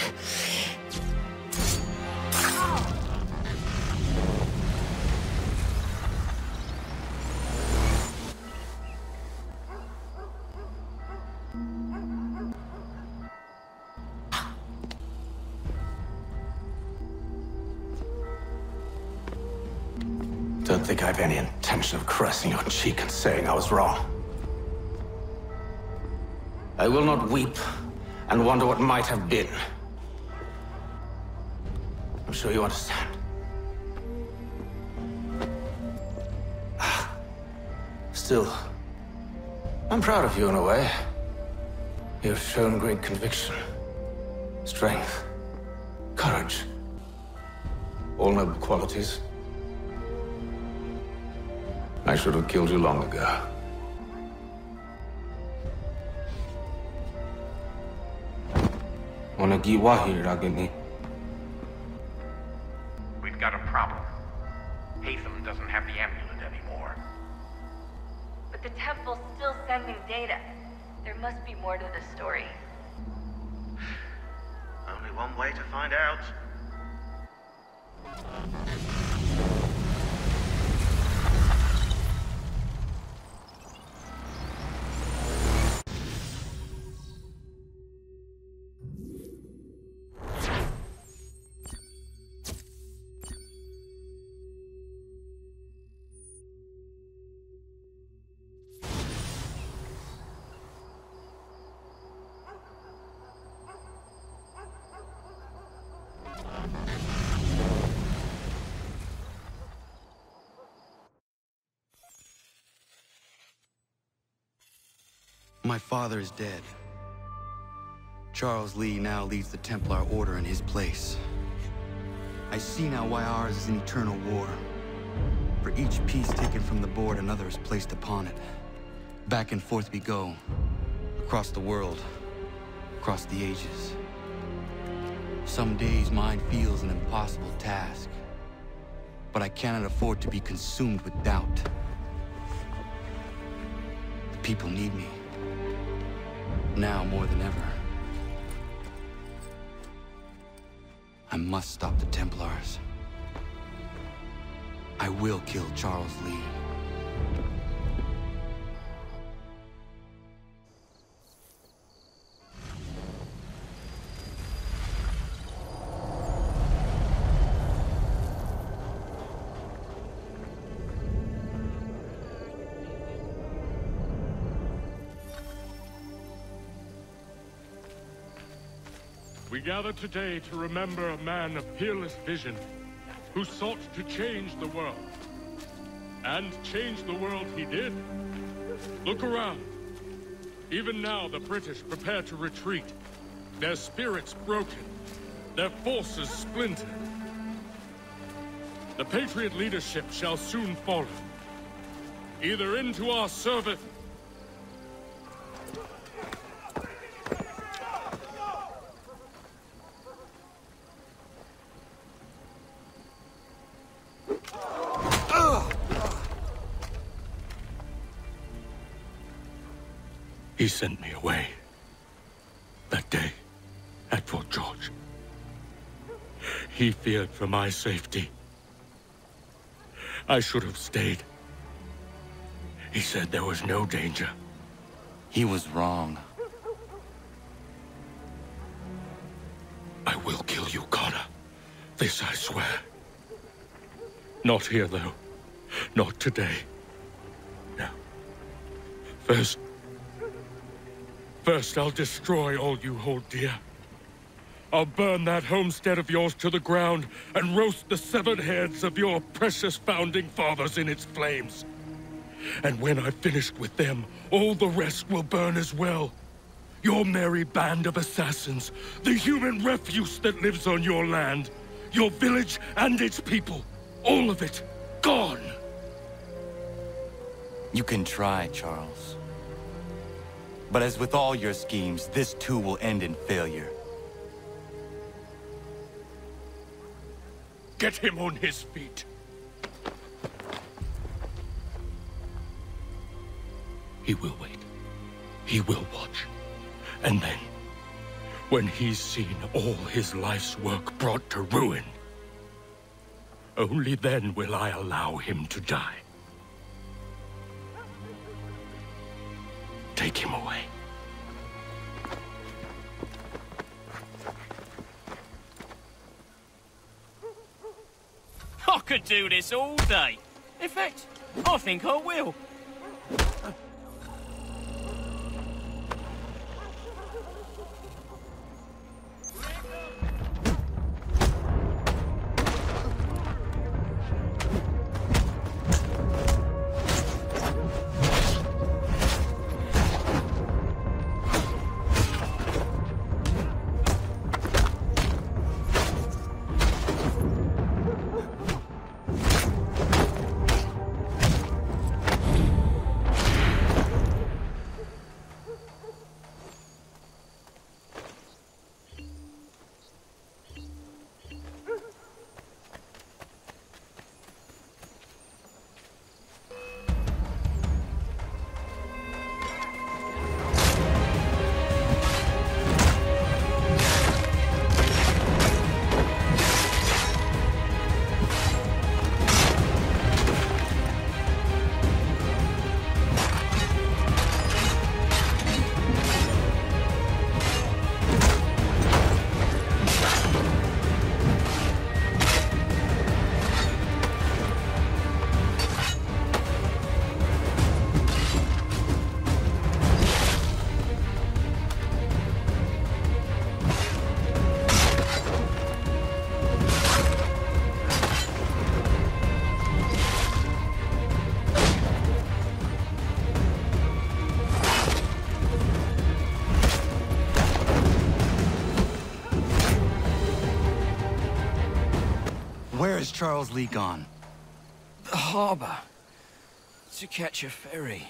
Speaker 6: Don't think I have any intention of caressing your cheek and saying I was wrong. I will not weep and wonder what might have been. I'm sure you understand. Still, I'm proud of you in a way. You have shown great conviction, strength, courage. All noble qualities. I should have killed you long ago.
Speaker 25: We've got a problem. Hatham doesn't have the amulet anymore.
Speaker 23: But the temple's still sending data. There must be more to this story.
Speaker 2: Only one way to find out.
Speaker 8: My father is dead. Charles Lee now leads the Templar Order in his place. I see now why ours is an eternal war. For each piece taken from the board, another is placed upon it. Back and forth we go. Across the world. Across the ages. Some days mine feels an impossible task. But I cannot afford to be consumed with doubt. The people need me. Now more than ever. I must stop the Templars. I will kill Charles Lee.
Speaker 12: We gather today to remember a man of peerless vision who sought to change the world. And change the world he did. Look around. Even now the British prepare to retreat. Their spirits broken. Their forces splintered. The Patriot leadership shall soon follow. Either into our service... He sent me away. That day, at Fort George. He feared for my safety. I should have stayed. He said there was no danger.
Speaker 8: He was wrong.
Speaker 12: I will kill you, Connor. This I swear. Not here, though. Not today. No. First, I'll destroy all you hold dear. I'll burn that homestead of yours to the ground and roast the severed heads of your precious founding fathers in its flames. And when I've finished with them, all the rest will burn as well. Your merry band of assassins, the human refuse that lives on your land, your village and its people, all of it, gone.
Speaker 8: You can try, Charles. But as with all your schemes, this too will end in failure.
Speaker 12: Get him on his feet. He will wait. He will watch. And then, when he's seen all his life's work brought to ruin, only then will I allow him to die. Take him away.
Speaker 19: I could do this all day. In fact, I think I will.
Speaker 8: Where is Charles Lee gone?
Speaker 3: The harbor. To catch a ferry.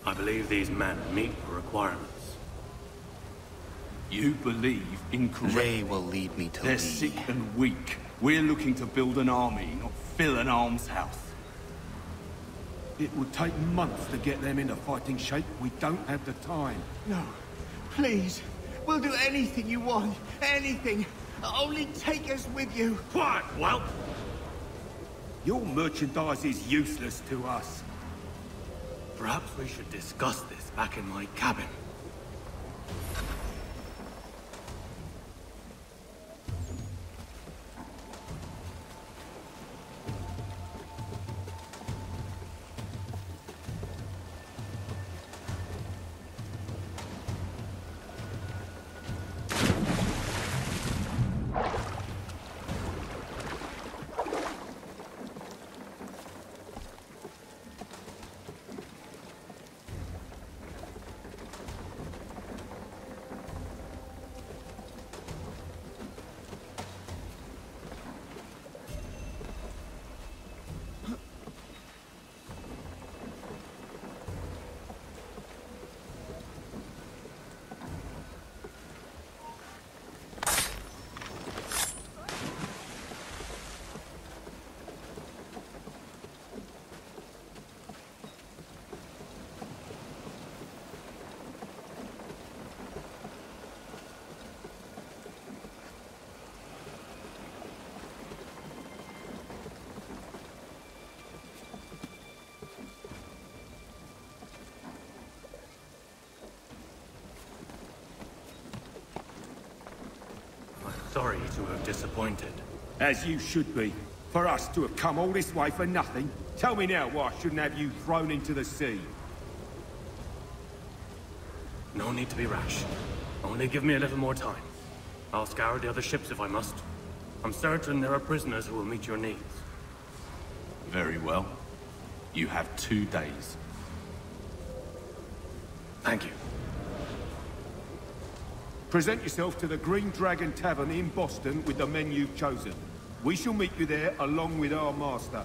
Speaker 15: I believe these men meet the requirements.
Speaker 20: You believe incorrectly.
Speaker 8: They will lead me to
Speaker 20: They're
Speaker 8: Lee.
Speaker 20: sick and weak. We're looking to build an army, not fill an almshouse. It would take months to get them into fighting shape. We don't have the time.
Speaker 10: No, please. We'll do anything you want. Anything. Only take us with you.
Speaker 20: Quiet, whelp! Your merchandise is useless to us. Perhaps we should discuss this back in my cabin.
Speaker 15: sorry to have disappointed.
Speaker 20: As you should be. For us to have come all this way for nothing. Tell me now why I shouldn't have you thrown into the sea.
Speaker 15: No need to be rash. Only give me a little more time. I'll scour the other ships if I must. I'm certain there are prisoners who will meet your needs.
Speaker 20: Very well. You have 2 days.
Speaker 15: Thank you.
Speaker 20: Present yourself to the Green Dragon Tavern in Boston with the men you've chosen. We shall meet you there along with our master.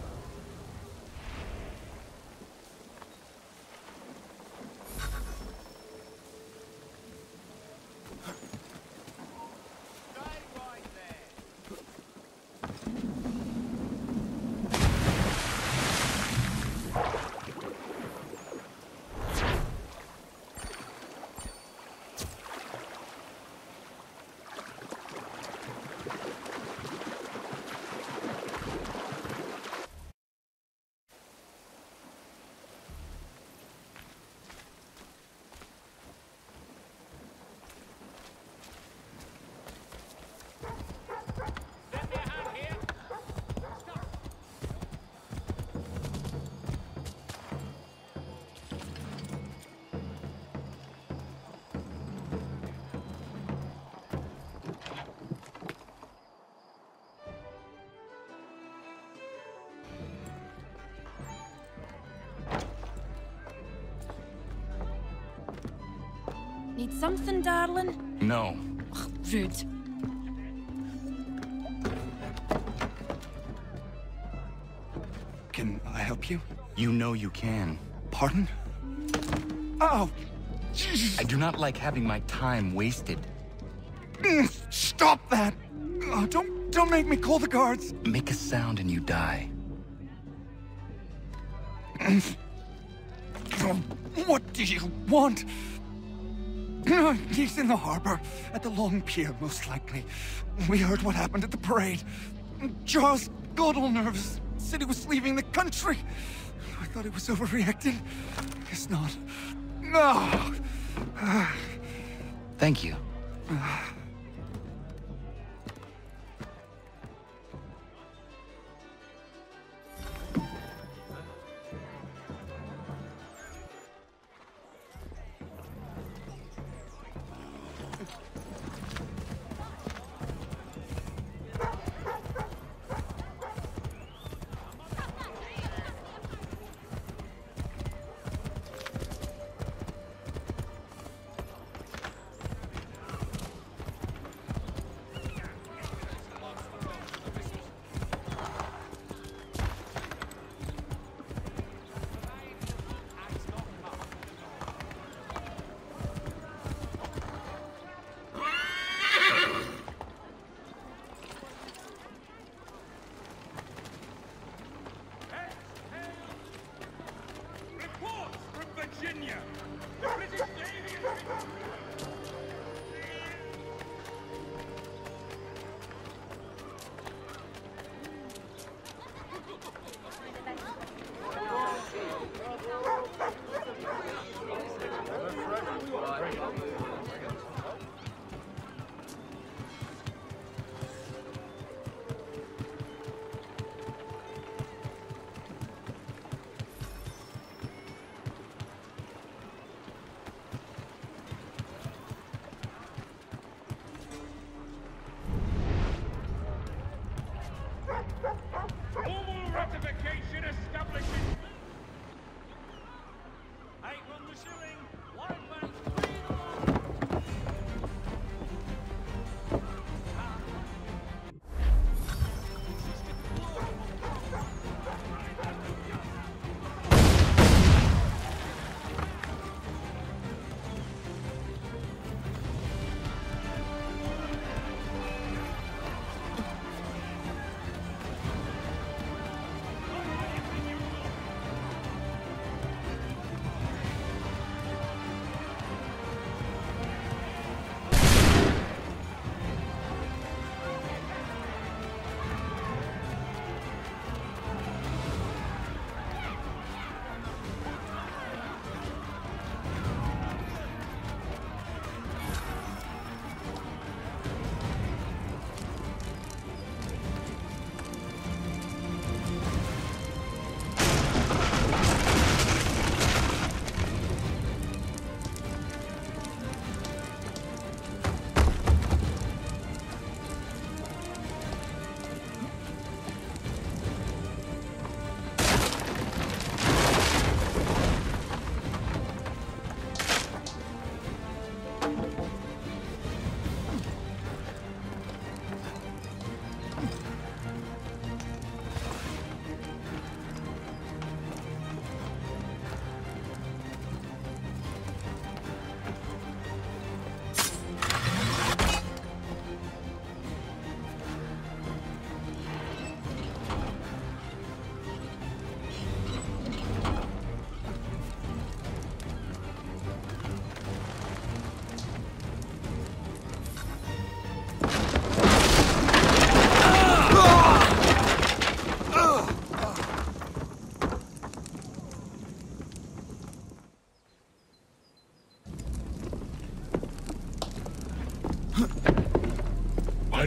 Speaker 5: Need something, darling?
Speaker 14: No.
Speaker 5: Ugh, rude.
Speaker 8: Can I help you? You know you can. Pardon? Oh! Jesus. I do not like having my time wasted. Stop that! Oh, don't make me call the guards! Make a sound and you die. What do you want? He's in the harbor, at the long pier, most likely. We heard what happened at the parade. Charles got all nervous, said he was leaving the country. I thought he was overreacting. Guess not. No! Thank you.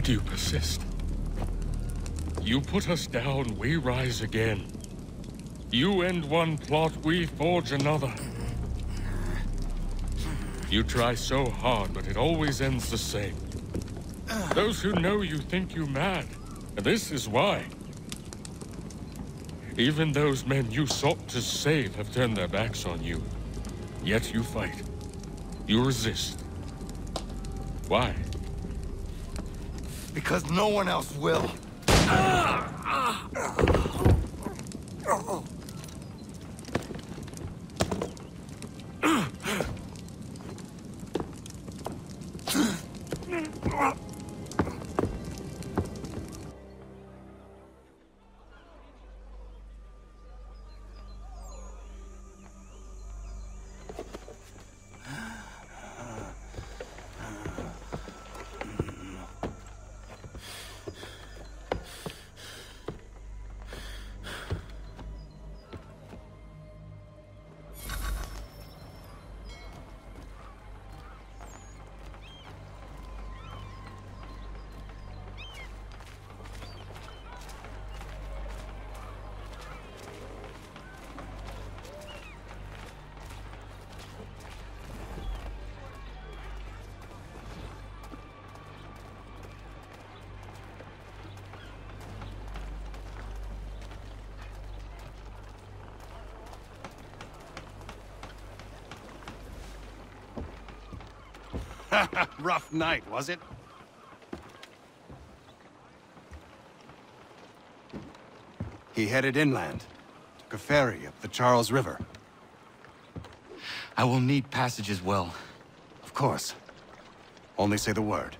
Speaker 12: But you persist. You put us down, we rise again. You end one plot, we forge another. You try so hard, but it always ends the same. Those who know you think you mad, and this is why. Even those men you sought to save have turned their backs on you. Yet you fight. You resist. Why?
Speaker 17: Because no one else will.
Speaker 4: Rough night, was it? He headed inland. Took a ferry up the Charles River.
Speaker 8: I will need passage as well.
Speaker 4: Of course. Only say the word.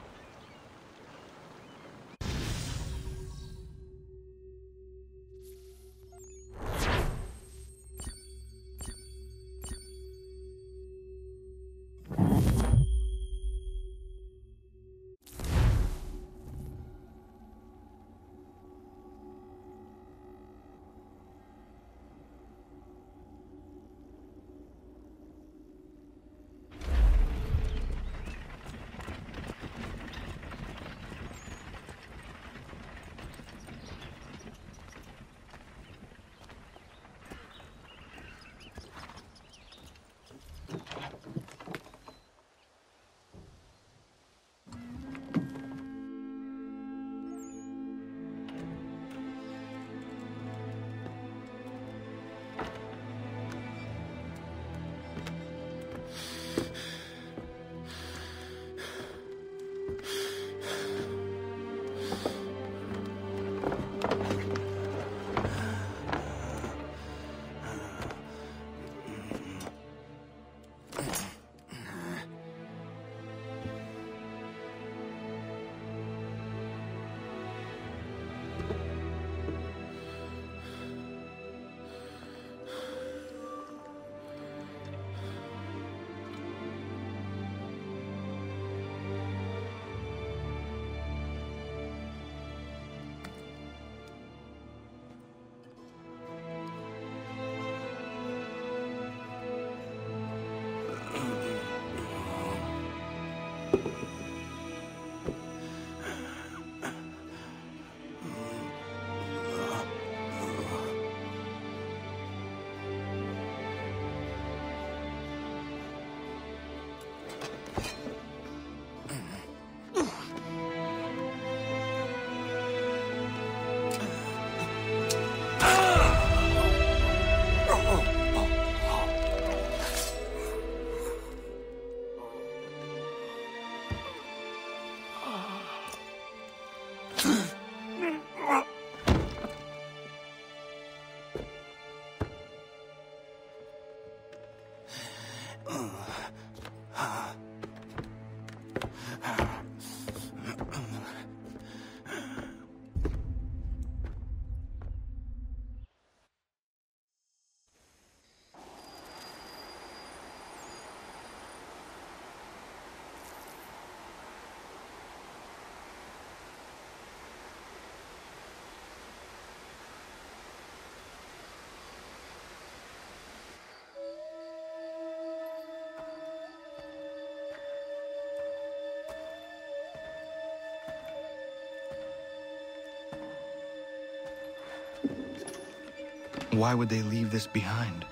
Speaker 8: Why would they leave this behind?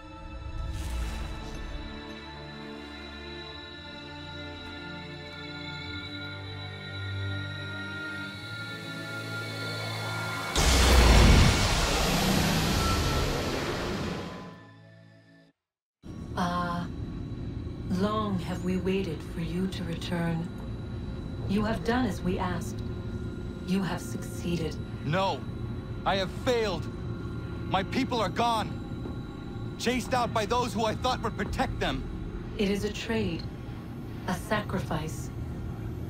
Speaker 9: Long have we waited for you to return. You have done as we asked. You have succeeded.
Speaker 17: No! I have failed! My people are gone! Chased out by those who I thought would protect them!
Speaker 9: It is a trade, a sacrifice,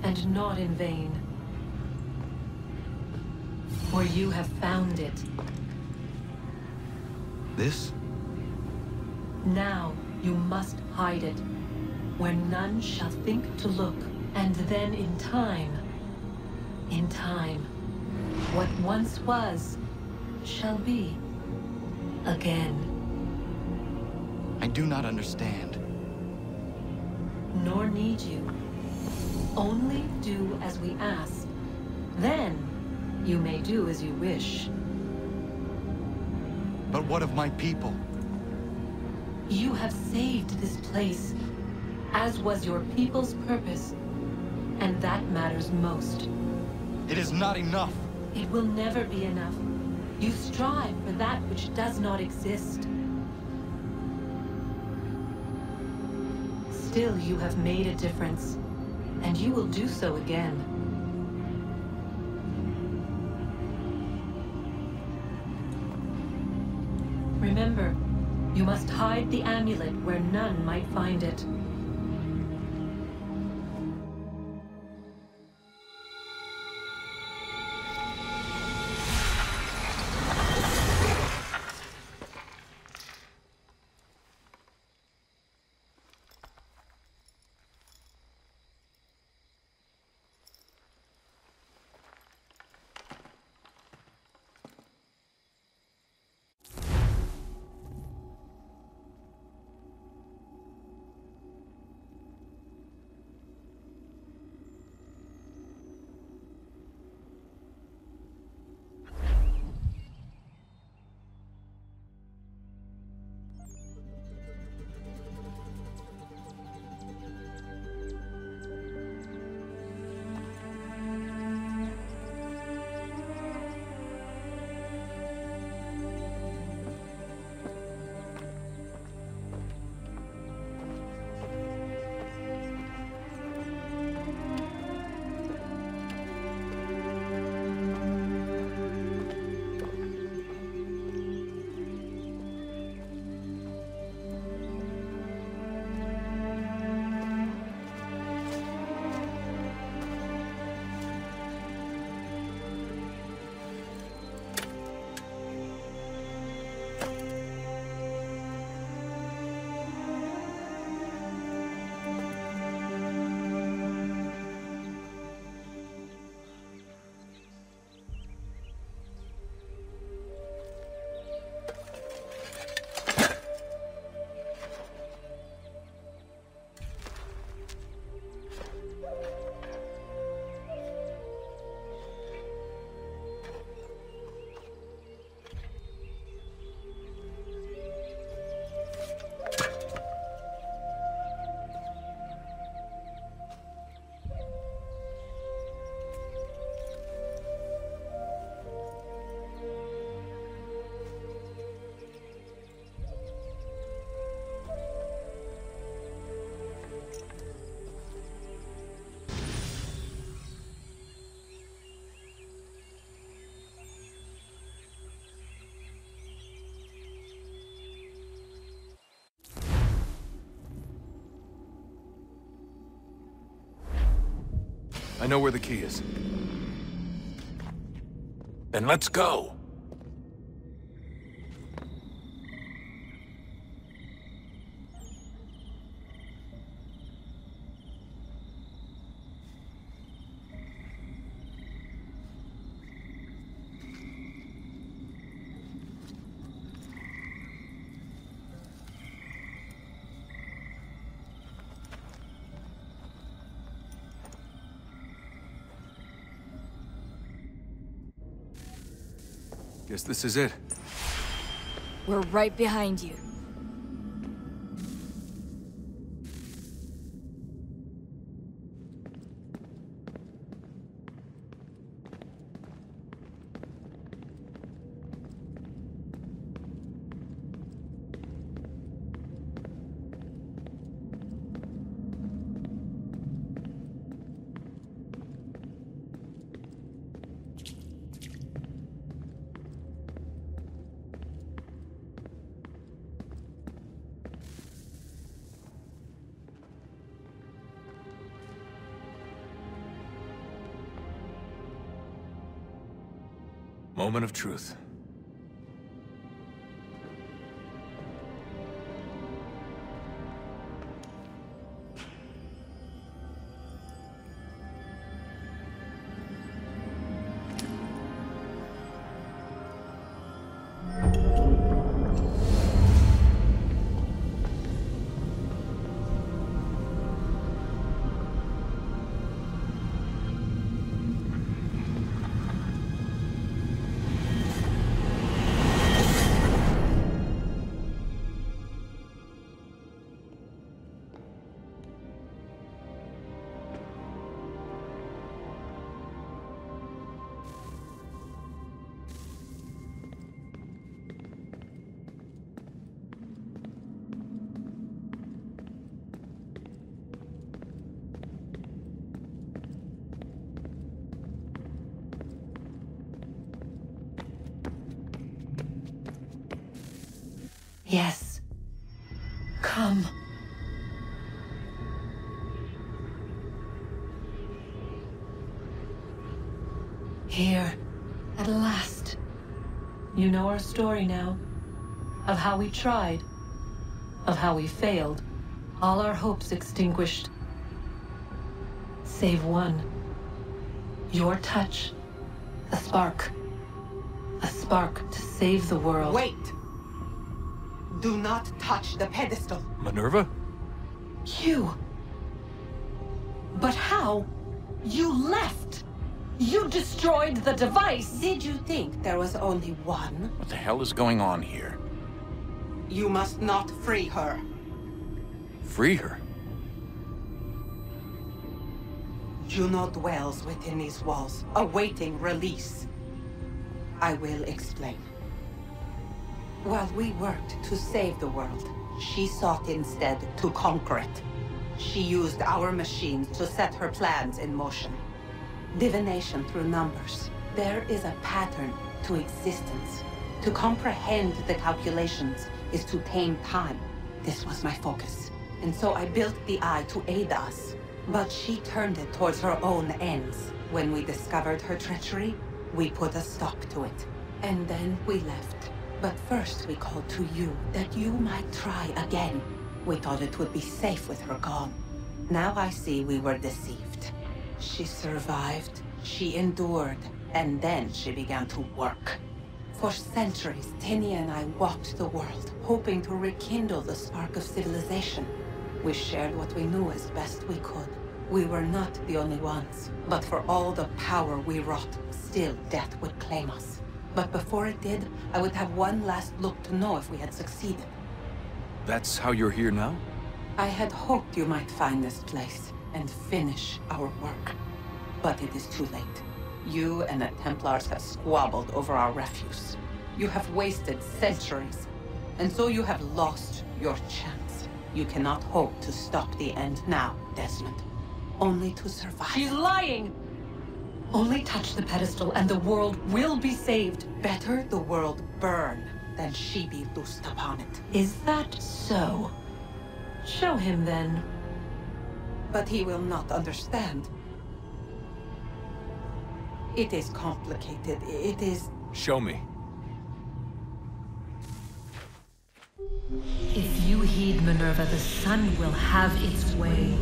Speaker 9: and not in vain. For you have found it.
Speaker 8: This?
Speaker 9: Now you must hide it, where none shall think to look, and then in time, what once was, shall be again.
Speaker 8: I do not understand.
Speaker 9: Nor need you. Only do as we ask. Then, you may do as you wish.
Speaker 8: But what of my people?
Speaker 9: You have saved this place, as was your people's purpose, and that matters most.
Speaker 17: It is not enough.
Speaker 9: It will never be enough. You strive for that which does not exist. Still, you have made a difference, and you will do so again. Remember, you must hide the amulet where none might find it.
Speaker 14: I know where the key is. Then let's go.
Speaker 4: Guess this is it.
Speaker 5: We're right behind you.
Speaker 3: Moment of truth.
Speaker 9: Yes. Come. Here, at last. You know our story now. Of how we tried. Of how we failed. All our hopes extinguished. Save one. Your touch. A spark. A spark to save the world.
Speaker 13: Wait! Do not touch the pedestal.
Speaker 3: Minerva?
Speaker 9: You. But how? You left. You destroyed the device.
Speaker 13: Did you think there was only one?
Speaker 14: What the hell is going on here?
Speaker 13: You must not free her.
Speaker 3: Free her?
Speaker 13: Juno dwells within these walls, awaiting release. I will explain. While we worked to save the world, she sought instead to conquer it. She used our machines to set her plans in motion. Divination through numbers. There is a pattern to existence. To comprehend the calculations is to tame time. This was my focus. And so I built the eye to aid us. But she turned it towards her own ends. When we discovered her treachery, we put a stop to it. And then we left. But first we called to you, that you might try again. We thought it would be safe with her gone. Now I see we were deceived. She survived, she endured, and then she began to work. For centuries, Tinia and I walked the world, hoping to rekindle the spark of civilization. We shared what we knew as best we could. We were not the only ones, but for all the power we wrought, still death would claim us. But before it did, I would have one last look to know if we had succeeded.
Speaker 3: That's how you're here now?
Speaker 13: I had hoped you might find this place and finish our work. But it is too late. You and the Templars have squabbled over our refuse. You have wasted centuries, and so you have lost your chance. You cannot hope to stop the end now, Desmond. Only to survive.
Speaker 9: She's lying! Only touch the pedestal and the world will be saved.
Speaker 13: Better the world burn than she be loosed upon it.
Speaker 9: Is that so? Show him then.
Speaker 13: But he will not understand. It is complicated. It is...
Speaker 3: Show me.
Speaker 9: If you heed Minerva, the sun will have its way.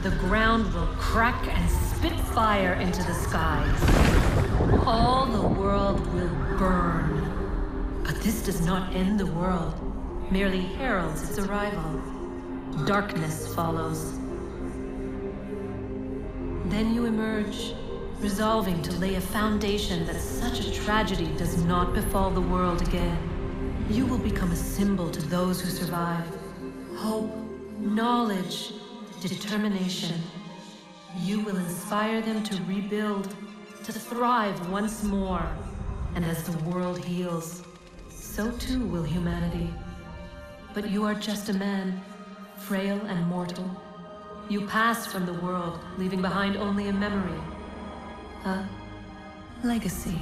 Speaker 9: The ground will crack and spit fire into the skies. All the world will burn. But this does not end the world, merely heralds its arrival. Darkness follows. Then you emerge, resolving to lay a foundation that such a tragedy does not befall the world again. You will become a symbol to those who survive. Hope, knowledge, determination. You will inspire them to rebuild, to thrive once more. And as the world heals, so too will humanity. But you are just a man, frail and mortal. You pass from the world, leaving behind only a memory. A legacy.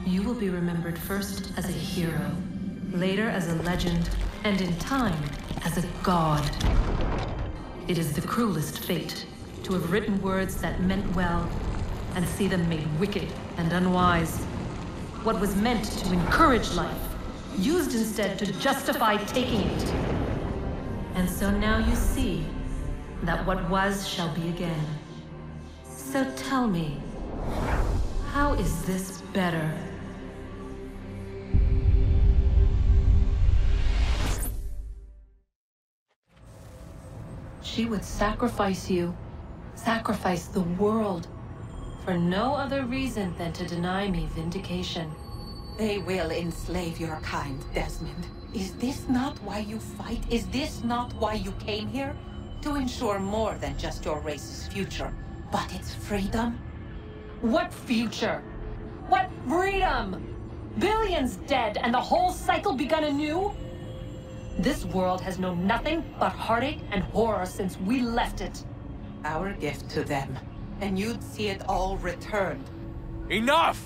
Speaker 9: You will be remembered first as a hero, later as a legend, and in time, as a god. It is the cruelest fate to have written words that meant well, and see them made wicked and unwise. What was meant to encourage life, used instead to justify taking it. And so now you see that what was shall be again. So tell me, how is this better? She would sacrifice you, sacrifice the world, for no other reason than to deny me vindication.
Speaker 13: They will enslave your kind, Desmond. Is this not why you fight? Is this not why you came here? To ensure more than just your race's future, but its freedom?
Speaker 9: What future? What freedom? Billions dead and the whole cycle begun anew? This world has known nothing but heartache and horror since we left it.
Speaker 13: Our gift to them, and you'd see it all returned.
Speaker 3: Enough!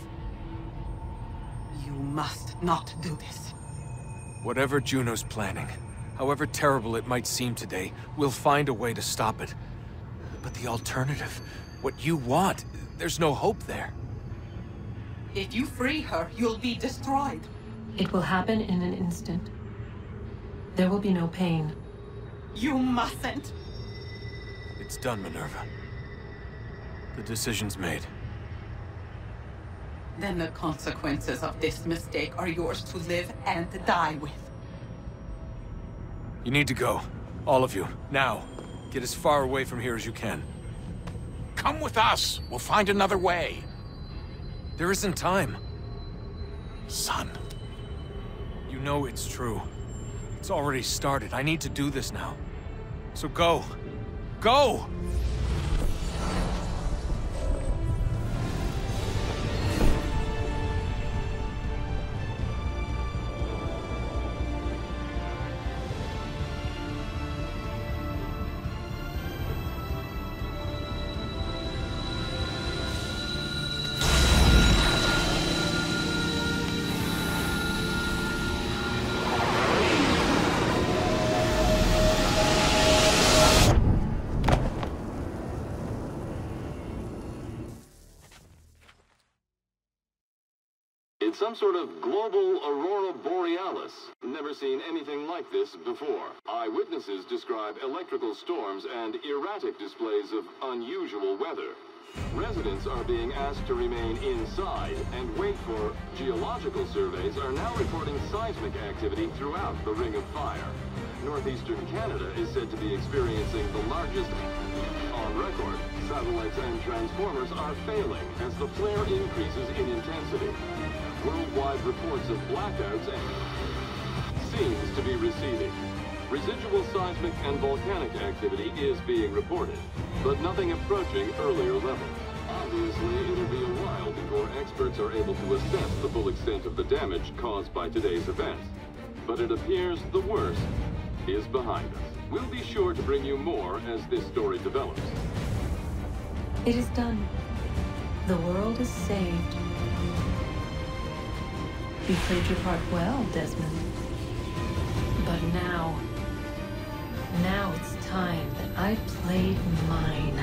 Speaker 13: You must not do this.
Speaker 3: Whatever Juno's planning, however terrible it might seem today, we'll find a way to stop it. But the alternative, what you want, there's no hope there.
Speaker 13: If you free her, you'll be destroyed.
Speaker 9: It will happen in an instant. There will be no pain.
Speaker 13: You mustn't.
Speaker 3: It's done, Minerva. The decision's made.
Speaker 13: Then the consequences of this mistake are yours to live and die with.
Speaker 3: You need to go. All of you. Now. Get as far away from here as you can.
Speaker 14: Come with us. We'll find another way.
Speaker 3: There isn't time.
Speaker 14: Son.
Speaker 3: You know it's true. It's already started. I need to do this now. So go. Go!
Speaker 16: It's some sort of global aurora borealis. Never seen anything like this before. Eyewitnesses describe electrical storms and erratic displays of unusual weather. Residents are being asked to remain inside and wait for geological surveys are now reporting seismic activity throughout the Ring of Fire. Northeastern Canada is said to be experiencing the largest on record. Satellites and transformers are failing as the flare increases in intensity. Worldwide reports of blackouts seems to be receding. Residual seismic and volcanic activity is being reported, but nothing approaching earlier levels. Obviously, it'll be a while before experts are able to assess the full extent of the damage caused by today's events. But it appears the worst is behind us. We'll be sure to bring you more as this story develops.
Speaker 9: It is done. The world is saved. You played your part well, Desmond. But now it's time that I played mine.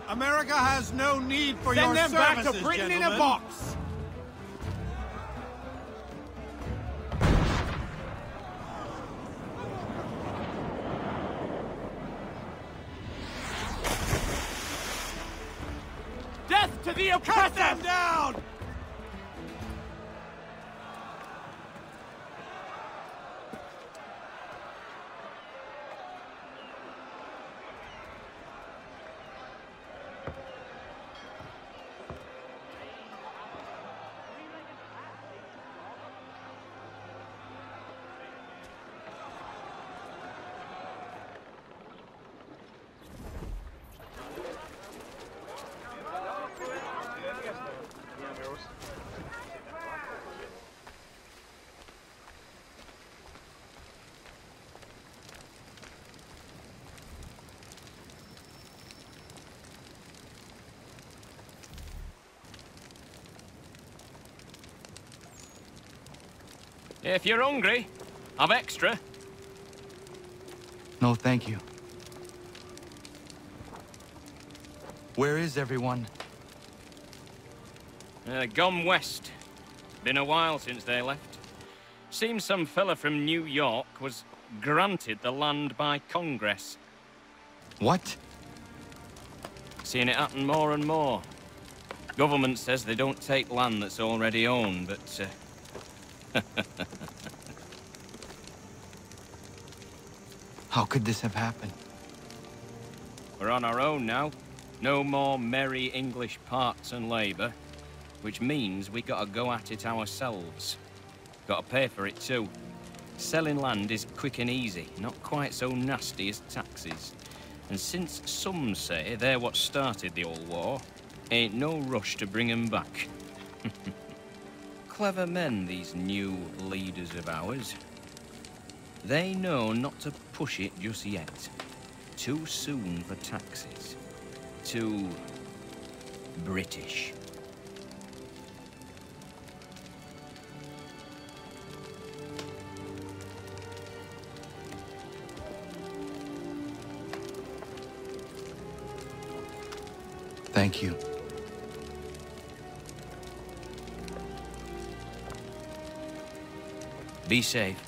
Speaker 7: America has no need for
Speaker 10: Send
Speaker 7: your
Speaker 10: them
Speaker 7: services,
Speaker 10: back to Britain
Speaker 7: gentlemen.
Speaker 10: in a box! Death to the oppressor!
Speaker 7: Cut them down!
Speaker 15: If you're hungry, I've extra.
Speaker 8: No, thank you. Where is everyone?
Speaker 15: Gone west. Been a while since they left. Seems some fella from New York was granted the land by Congress.
Speaker 8: What?
Speaker 15: Seeing it happen more and more. Government says they don't take land that's already owned, but
Speaker 8: How could this have happened?
Speaker 15: we're on our own now. No more merry English parts and labour, which means we gotta go at it ourselves. Gotta pay for it too. Selling land is quick and easy, not quite so nasty as taxes. And since some say they're what started the old war, ain't no rush to bring 'em back. Clever men, these new leaders of ours. They know not to push it just yet. Too soon for taxes. Too British.
Speaker 8: Thank you.
Speaker 15: Be safe.